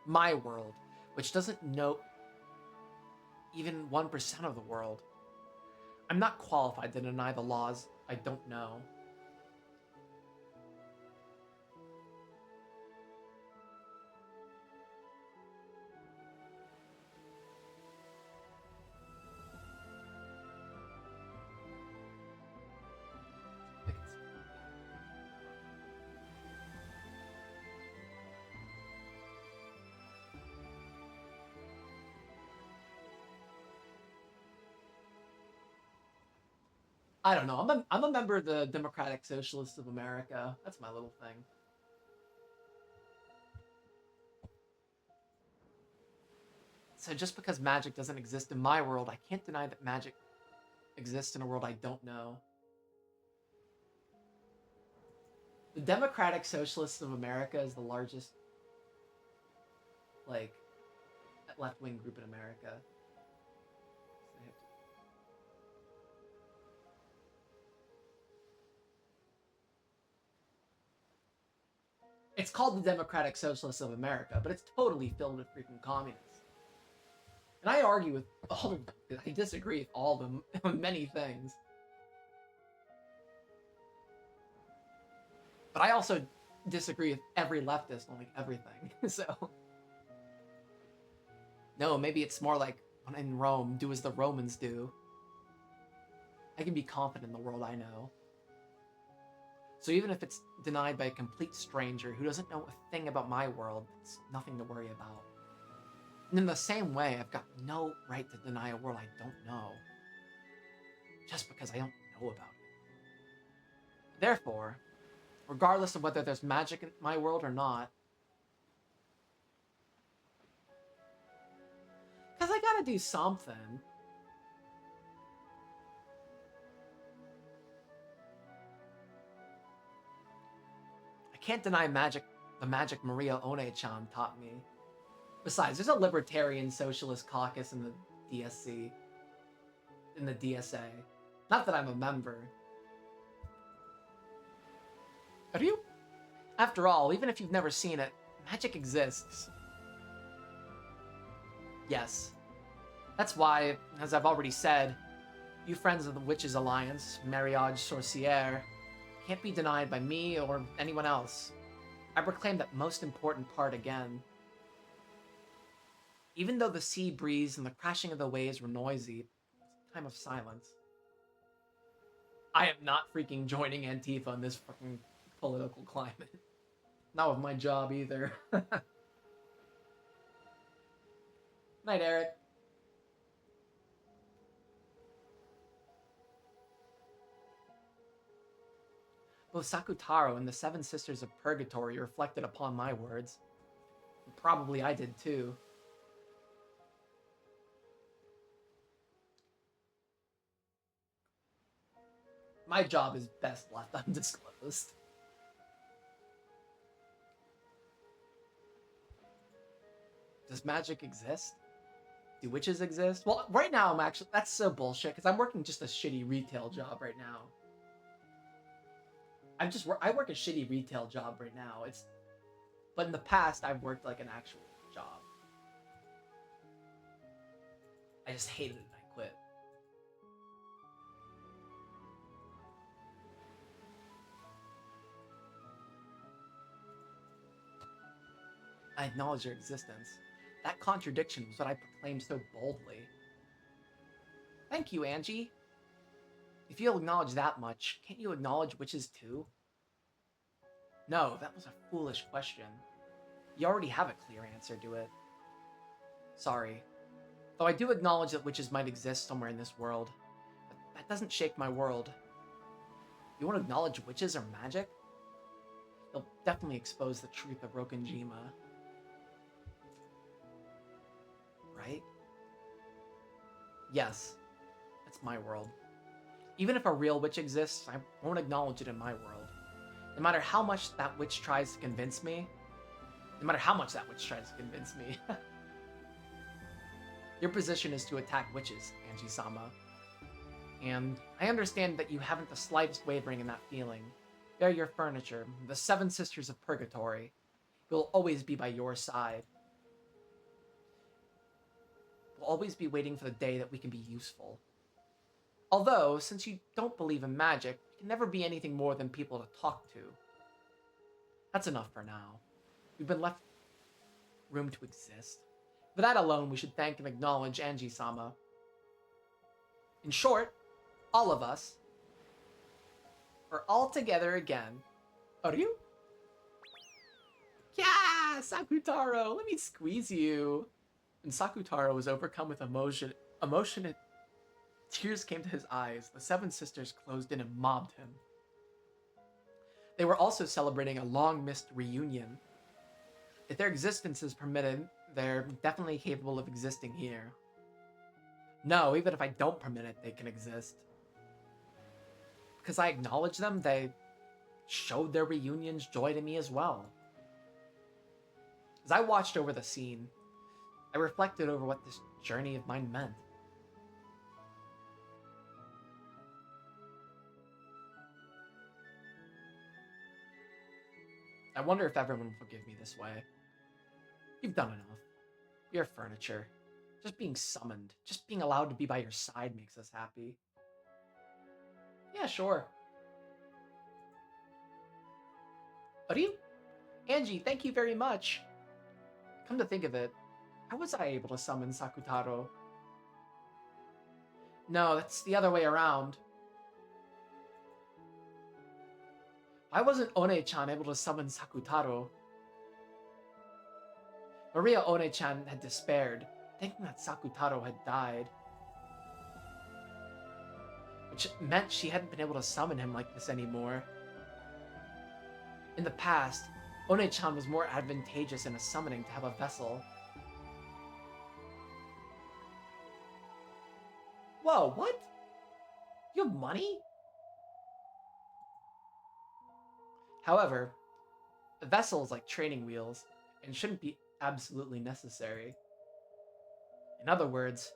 my world, which doesn't know even 1% of the world. I'm not qualified to deny the laws I don't know. I don't know. I'm a member of the Democratic Socialists of America. That's my little thing. So just because magic doesn't exist in my world, I can't deny that magic exists in a world I don't know. The Democratic Socialists of America is the largest, like, left-wing group in America. It's called the Democratic Socialists of America, but it's totally filled with freaking communists. And I argue with all of them. I disagree with all of them on many things. But I also disagree with every leftist on like everything. So no, maybe it's more like when in Rome, do as the Romans do. I can be confident in the world I know. So even if it's denied by a complete stranger who doesn't know a thing about my world, it's nothing to worry about. And in the same way, I've got no right to deny a world I don't know, just because I don't know about it. Therefore, regardless of whether there's magic in my world or not, because I gotta do something. I can't deny magic, the magic Maria One-chan taught me. Besides, there's a libertarian socialist caucus in the DSC, in the DSA. Not that I'm a member. Are you? After all, even if you've never seen it, magic exists. Yes. That's why, as I've already said, you friends of the Witches Alliance, Mariage Sorcière, can't be denied by me or anyone else. I proclaim that most important part again. Even though the sea breeze and the crashing of the waves were noisy, it's a time of silence. I am not freaking joining Antifa in this fucking political climate. Not with my job either. Night, Eric. Both Sakutaro and the Seven Sisters of Purgatory reflected upon my words. Probably I did too. My job is best left undisclosed. Does magic exist? Do witches exist? Well, right now I'm actually... That's so bullshit, because I'm working just a shitty retail job right now. I work a shitty retail job right now. But in the past, I've worked like an actual job. I just hated it and I quit. I acknowledge your existence. That contradiction was what I proclaimed so boldly. Thank you, Angie. If you'll acknowledge that much, can't you acknowledge witches too? No, that was a foolish question. You already have a clear answer to it. Sorry. Though I do acknowledge that witches might exist somewhere in this world, but that doesn't shake my world. You want to acknowledge witches or magic? They'll definitely expose the truth of Rokonjima. Right? Yes, that's my world. Even if a real witch exists, I won't acknowledge it in my world. No matter how much that witch tries to convince me. Your position is to attack witches, Angie-sama. And I understand that you haven't the slightest wavering in that feeling. They're your furniture, the Seven Sisters of Purgatory. We'll always be by your side. We'll always be waiting for the day that we can be useful. Although, since you don't believe in magic, you can never be anything more than people to talk to. That's enough for now. We've been left room to exist. For that alone, we should thank and acknowledge Angie-sama. In short, all of us are all together again. Are you? Yeah, Sakutaro, let me squeeze you. When Sakutaro was overcome with emotion and tears came to his eyes, the Seven Sisters closed in and mobbed him. They were also celebrating a long-missed reunion. If their existence is permitted, they're definitely capable of existing here. No, even if I don't permit it, they can exist. Because I acknowledge them, they showed their reunion's joy to me as well. As I watched over the scene, I reflected over what this journey of mine meant. I wonder if everyone will forgive me this way. You've done enough. You're furniture. Just being summoned, just being allowed to be by your side makes us happy. Yeah, sure. Are you? Angie, thank you very much. Come to think of it, how was I able to summon Sakutaro? No, that's the other way around. Why wasn't One-chan able to summon Sakutaro? Maria One-chan had despaired, thinking that Sakutaro had died. Which meant she hadn't been able to summon him like this anymore. In the past, One-chan was more advantageous in a summoning to have a vessel. Whoa, what? You have money? However, a vessel is like training wheels, and shouldn't be absolutely necessary. In other words,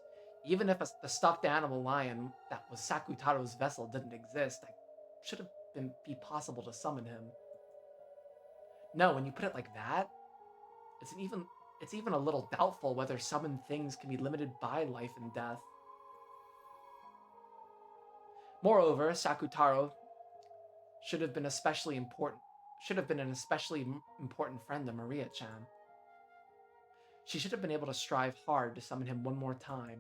even if the stuffed animal lion that was Sakutaro's vessel didn't exist, it should have be possible to summon him. No, when you put it like that, it's even a little doubtful whether summoned things can be limited by life and death. Moreover, Sakutaro should have been an especially important friend to Maria-chan. She should have been able to strive hard to summon him one more time.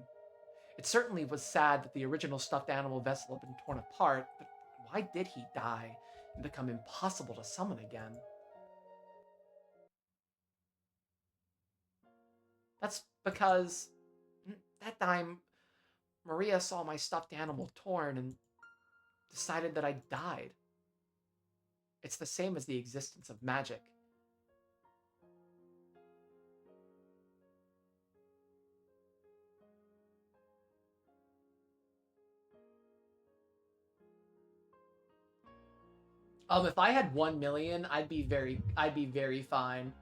It certainly was sad that the original stuffed animal vessel had been torn apart, but why did he die and become impossible to summon again? That's because that time Maria saw my stuffed animal torn and decided that I died. It's the same as the existence of magic. If I had 1 million, I'd be very fine.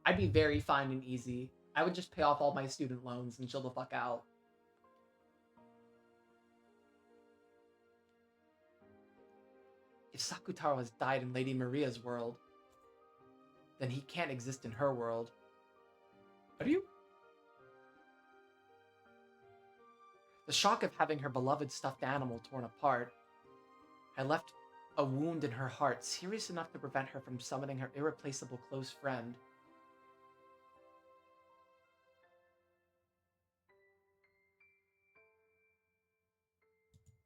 I'd be very fine and easy. I would just pay off all my student loans and chill the fuck out. If Sakutaro has died in Lady Maria's world, then he can't exist in her world. Are you? The shock of having her beloved stuffed animal torn apart had left a wound in her heart serious enough to prevent her from summoning her irreplaceable close friend.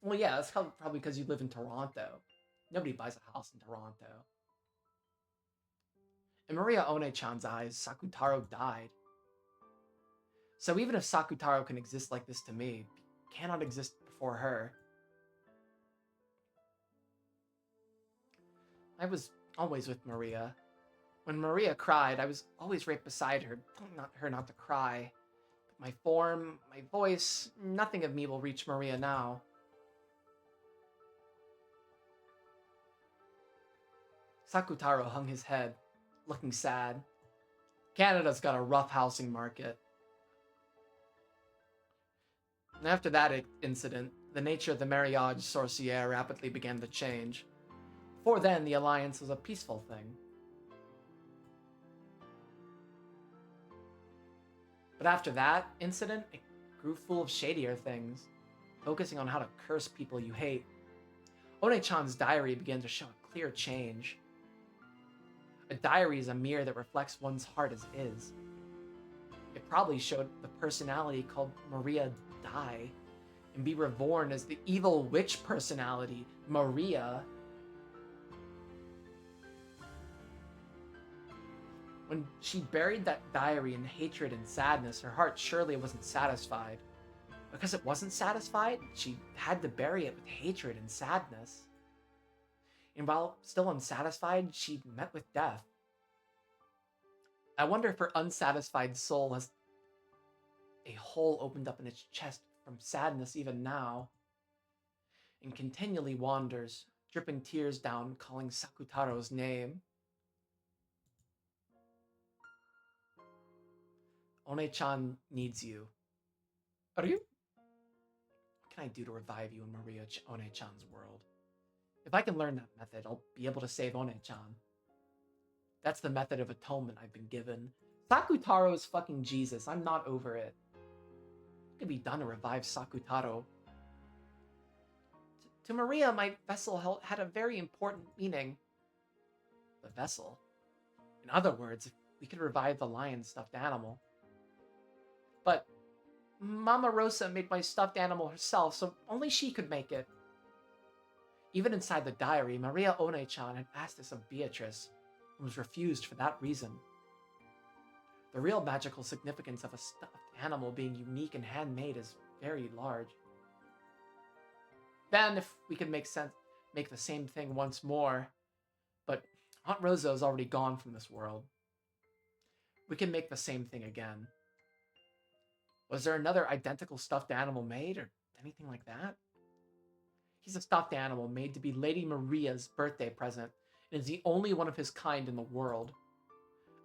Well, yeah, that's probably because you live in Toronto. Nobody buys a house in Toronto. In Maria One-chan's eyes, Sakutaro died. So even if Sakutaro can exist like this to me, he cannot exist before her. I was always with Maria. When Maria cried, I was always right beside her, telling her not to cry. But my form, my voice, nothing of me will reach Maria now. Sakutaro hung his head, looking sad. Canada's got a rough housing market. And after that incident, the nature of the mariage sorcière rapidly began to change. Before then, the alliance was a peaceful thing. But after that incident, it grew full of shadier things, focusing on how to curse people you hate. One-chan's diary began to show a clear change. A diary is a mirror that reflects one's heart as is. It probably showed the personality called Maria die and be reborn as the evil witch personality, Maria. When she buried that diary in hatred and sadness, her heart surely wasn't satisfied. Because it wasn't satisfied, she had to bury it with hatred and sadness. And while still unsatisfied, she met with death. I wonder if her unsatisfied soul has a hole opened up in its chest from sadness even now, and continually wanders, dripping tears down, calling Sakutaro's name. One-chan needs you. Are you? What can I do to revive you in Maria One-chan's world? If I can learn that method, I'll be able to save One-chan. That's the method of atonement I've been given. Sakutaro is fucking Jesus. I'm not over it. What could be done to revive Sakutaro? To Maria, my vessel had a very important meaning. The vessel? In other words, if we could revive the lion stuffed animal. But Mama Rosa made my stuffed animal herself, so only she could make it. Even inside the diary, Maria One-chan had asked this of Beatrice, and was refused for that reason. The real magical significance of a stuffed animal being unique and handmade is very large. Then, if we could make the same thing once more, but Aunt Rosa is already gone from this world. We can make the same thing again. Was there another identical stuffed animal made, or anything like that? He's a stuffed animal made to be Lady Maria's birthday present, and is the only one of his kind in the world.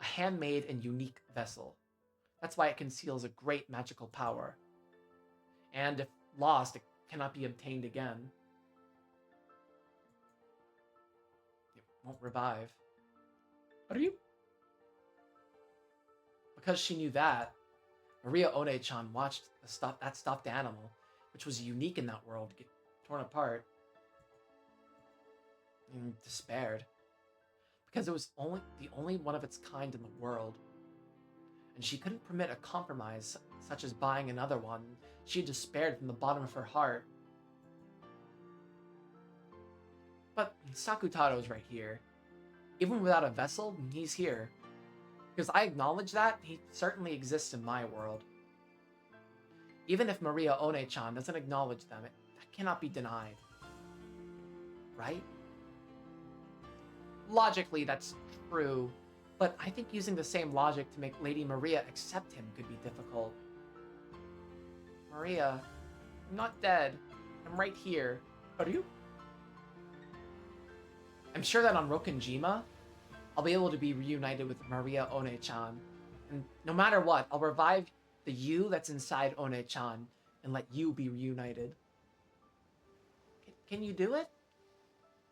A handmade and unique vessel. That's why it conceals a great magical power. And if lost, it cannot be obtained again. It won't revive. Are you? Because she knew that, Maria One-chan watched that stuffed animal, which was unique in that world, get torn apart, and despaired. Because it was the only one of its kind in the world. And she couldn't permit a compromise, such as buying another one. She despaired from the bottom of her heart. But Sakutaro's right here. Even without a vessel, he's here. Because I acknowledge that, he certainly exists in my world. Even if Maria One-chan doesn't acknowledge them, that cannot be denied. Right? logically, that's true, but I think using the same logic to make Lady Maria accept him could be difficult. Maria, I'm not dead. I'm right here. Are you? I'm sure that on Rokenjima, I'll be able to be reunited with Maria One-chan. And no matter what, I'll revive the you that's inside One-chan and let you be reunited. Can you do it?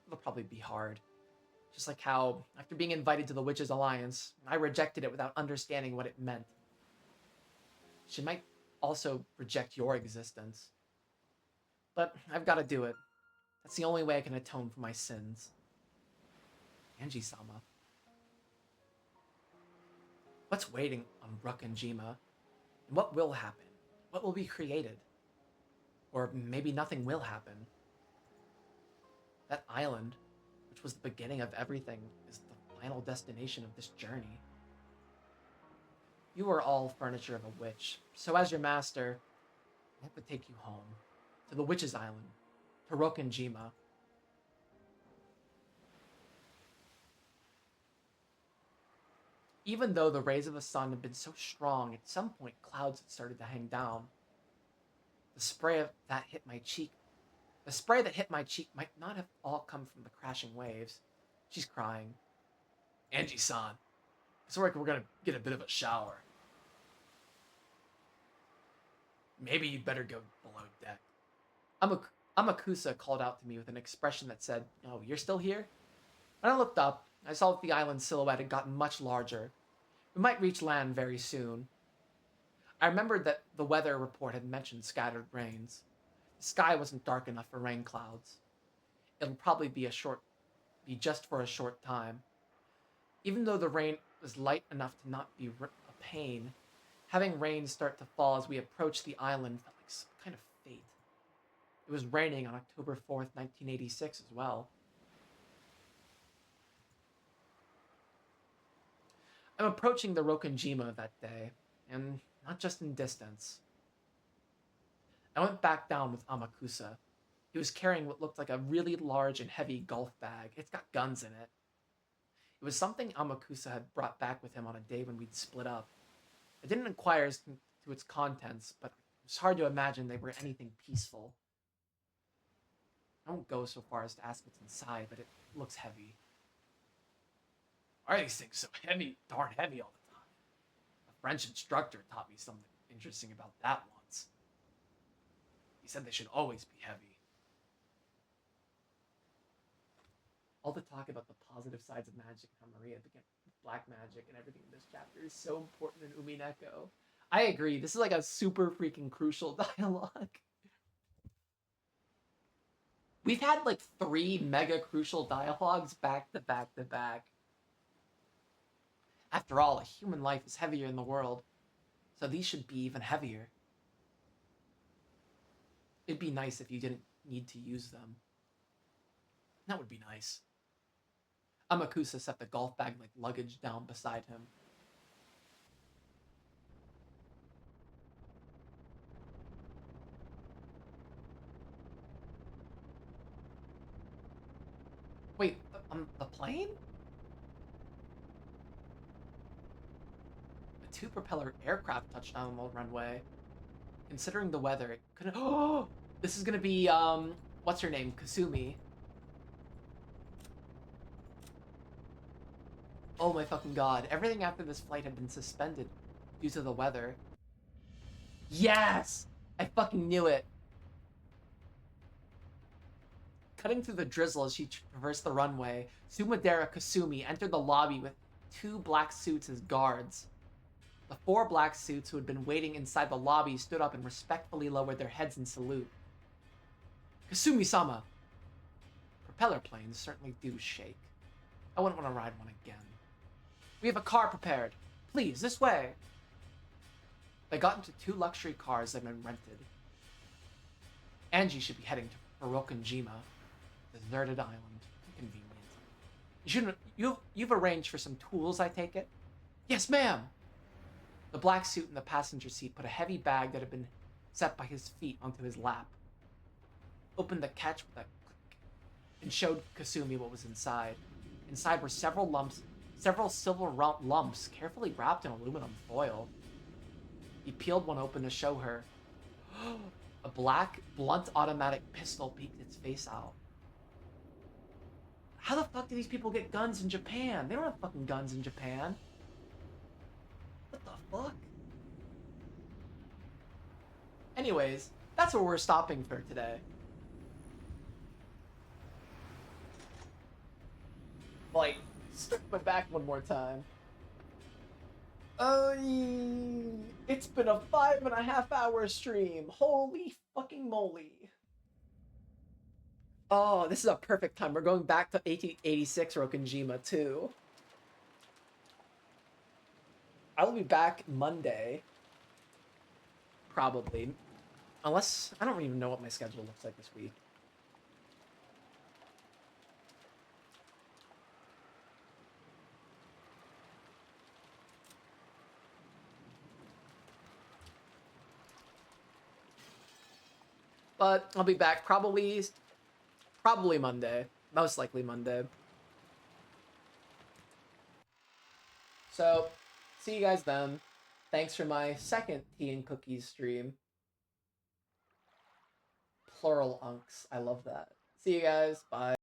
It'll probably be hard. Just like how, after being invited to the Witches' Alliance, I rejected it without understanding what it meant. She might also reject your existence. But I've got to do it. That's the only way I can atone for my sins. Angie-sama. What's waiting on Rokenjima? And what will happen? What will be created? Or maybe nothing will happen. That island, which was the beginning of everything, is the final destination of this journey. You are all furniture of a witch, so as your master, I hope to take you home. To the Witch's Island. To Rokenjima. Even though the rays of the sun had been so strong, at some point clouds had started to hang down. The spray that hit my cheek might not have all come from the crashing waves. She's crying. Angie-san, it's like we're gonna get a bit of a shower. Maybe you'd better go below deck. Amakusa called out to me with an expression that said, "Oh, you're still here?" When I looked up, I saw that the island's silhouette had gotten much larger. We might reach land very soon. I remembered that the weather report had mentioned scattered rains. The sky wasn't dark enough for rain clouds. It'll probably be just for a short time. Even though the rain was light enough to not be a pain, having rain start to fall as we approached the island felt like some kind of fate. It was raining on October 4th, 1986 as well. I'm approaching the Rokenjima that day, and not just in distance. I went back down with Amakusa. He was carrying what looked like a really large and heavy golf bag. It's got guns in it. It was something Amakusa had brought back with him on a day when we'd split up. I didn't inquire as to its contents, but it was hard to imagine they were anything peaceful. I won't go so far as to ask what's inside, but it looks heavy. Why are these things so heavy, darn heavy all the time? A French instructor taught me something interesting about that once. He said they should always be heavy. All the talk about the positive sides of magic, how Maria began black magic and everything in this chapter is so important in Umineko. I agree. This is like a super freaking crucial dialogue. We've had like 3 mega crucial dialogues back to back to back. After all, a human life is heavier in the world, so these should be even heavier. It'd be nice if you didn't need to use them. That would be nice. Amakusa set the golf bag like luggage down beside him. Wait, the plane? A 2-propeller aircraft touched down on the runway. Considering the weather, it couldn't. Oh, this is gonna be what's her name? Kasumi. Oh my fucking god! Everything after this flight had been suspended due to the weather. Yes, I fucking knew it. Cutting through the drizzle as she traversed the runway, Sumadera Kasumi entered the lobby with 2 black suits as guards. The 4 black suits who had been waiting inside the lobby stood up and respectfully lowered their heads in salute. Kasumi-sama! Propeller planes certainly do shake. I wouldn't want to ride one again. We have a car prepared. Please, this way! They got into 2 luxury cars that had been rented. Angie should be heading to Rokenjima, deserted island. Convenient. You've arranged for some tools, I take it? Yes, ma'am! The black suit in the passenger seat put a heavy bag that had been set by his feet onto his lap. Opened the catch with a click and showed Kasumi what was inside. Inside were several silver lumps carefully wrapped in aluminum foil. He peeled one open to show her. A black, blunt automatic pistol peeked its face out. How the fuck do these people get guns in Japan? They don't have fucking guns in Japan. What the fuck? Anyways, that's where we're stopping for today. Like, stick my back one more time. It's been a 5.5-hour stream. Holy fucking moly. Oh, this is a perfect time. We're going back to 1886 Rokonjima too. I will be back Monday. Probably. Unless, I don't even know what my schedule looks like this week. But I'll be back probably Monday. Most likely Monday. So, see you guys then. Thanks for my second tea and cookies stream. Plural unks. I love that. See you guys. Bye.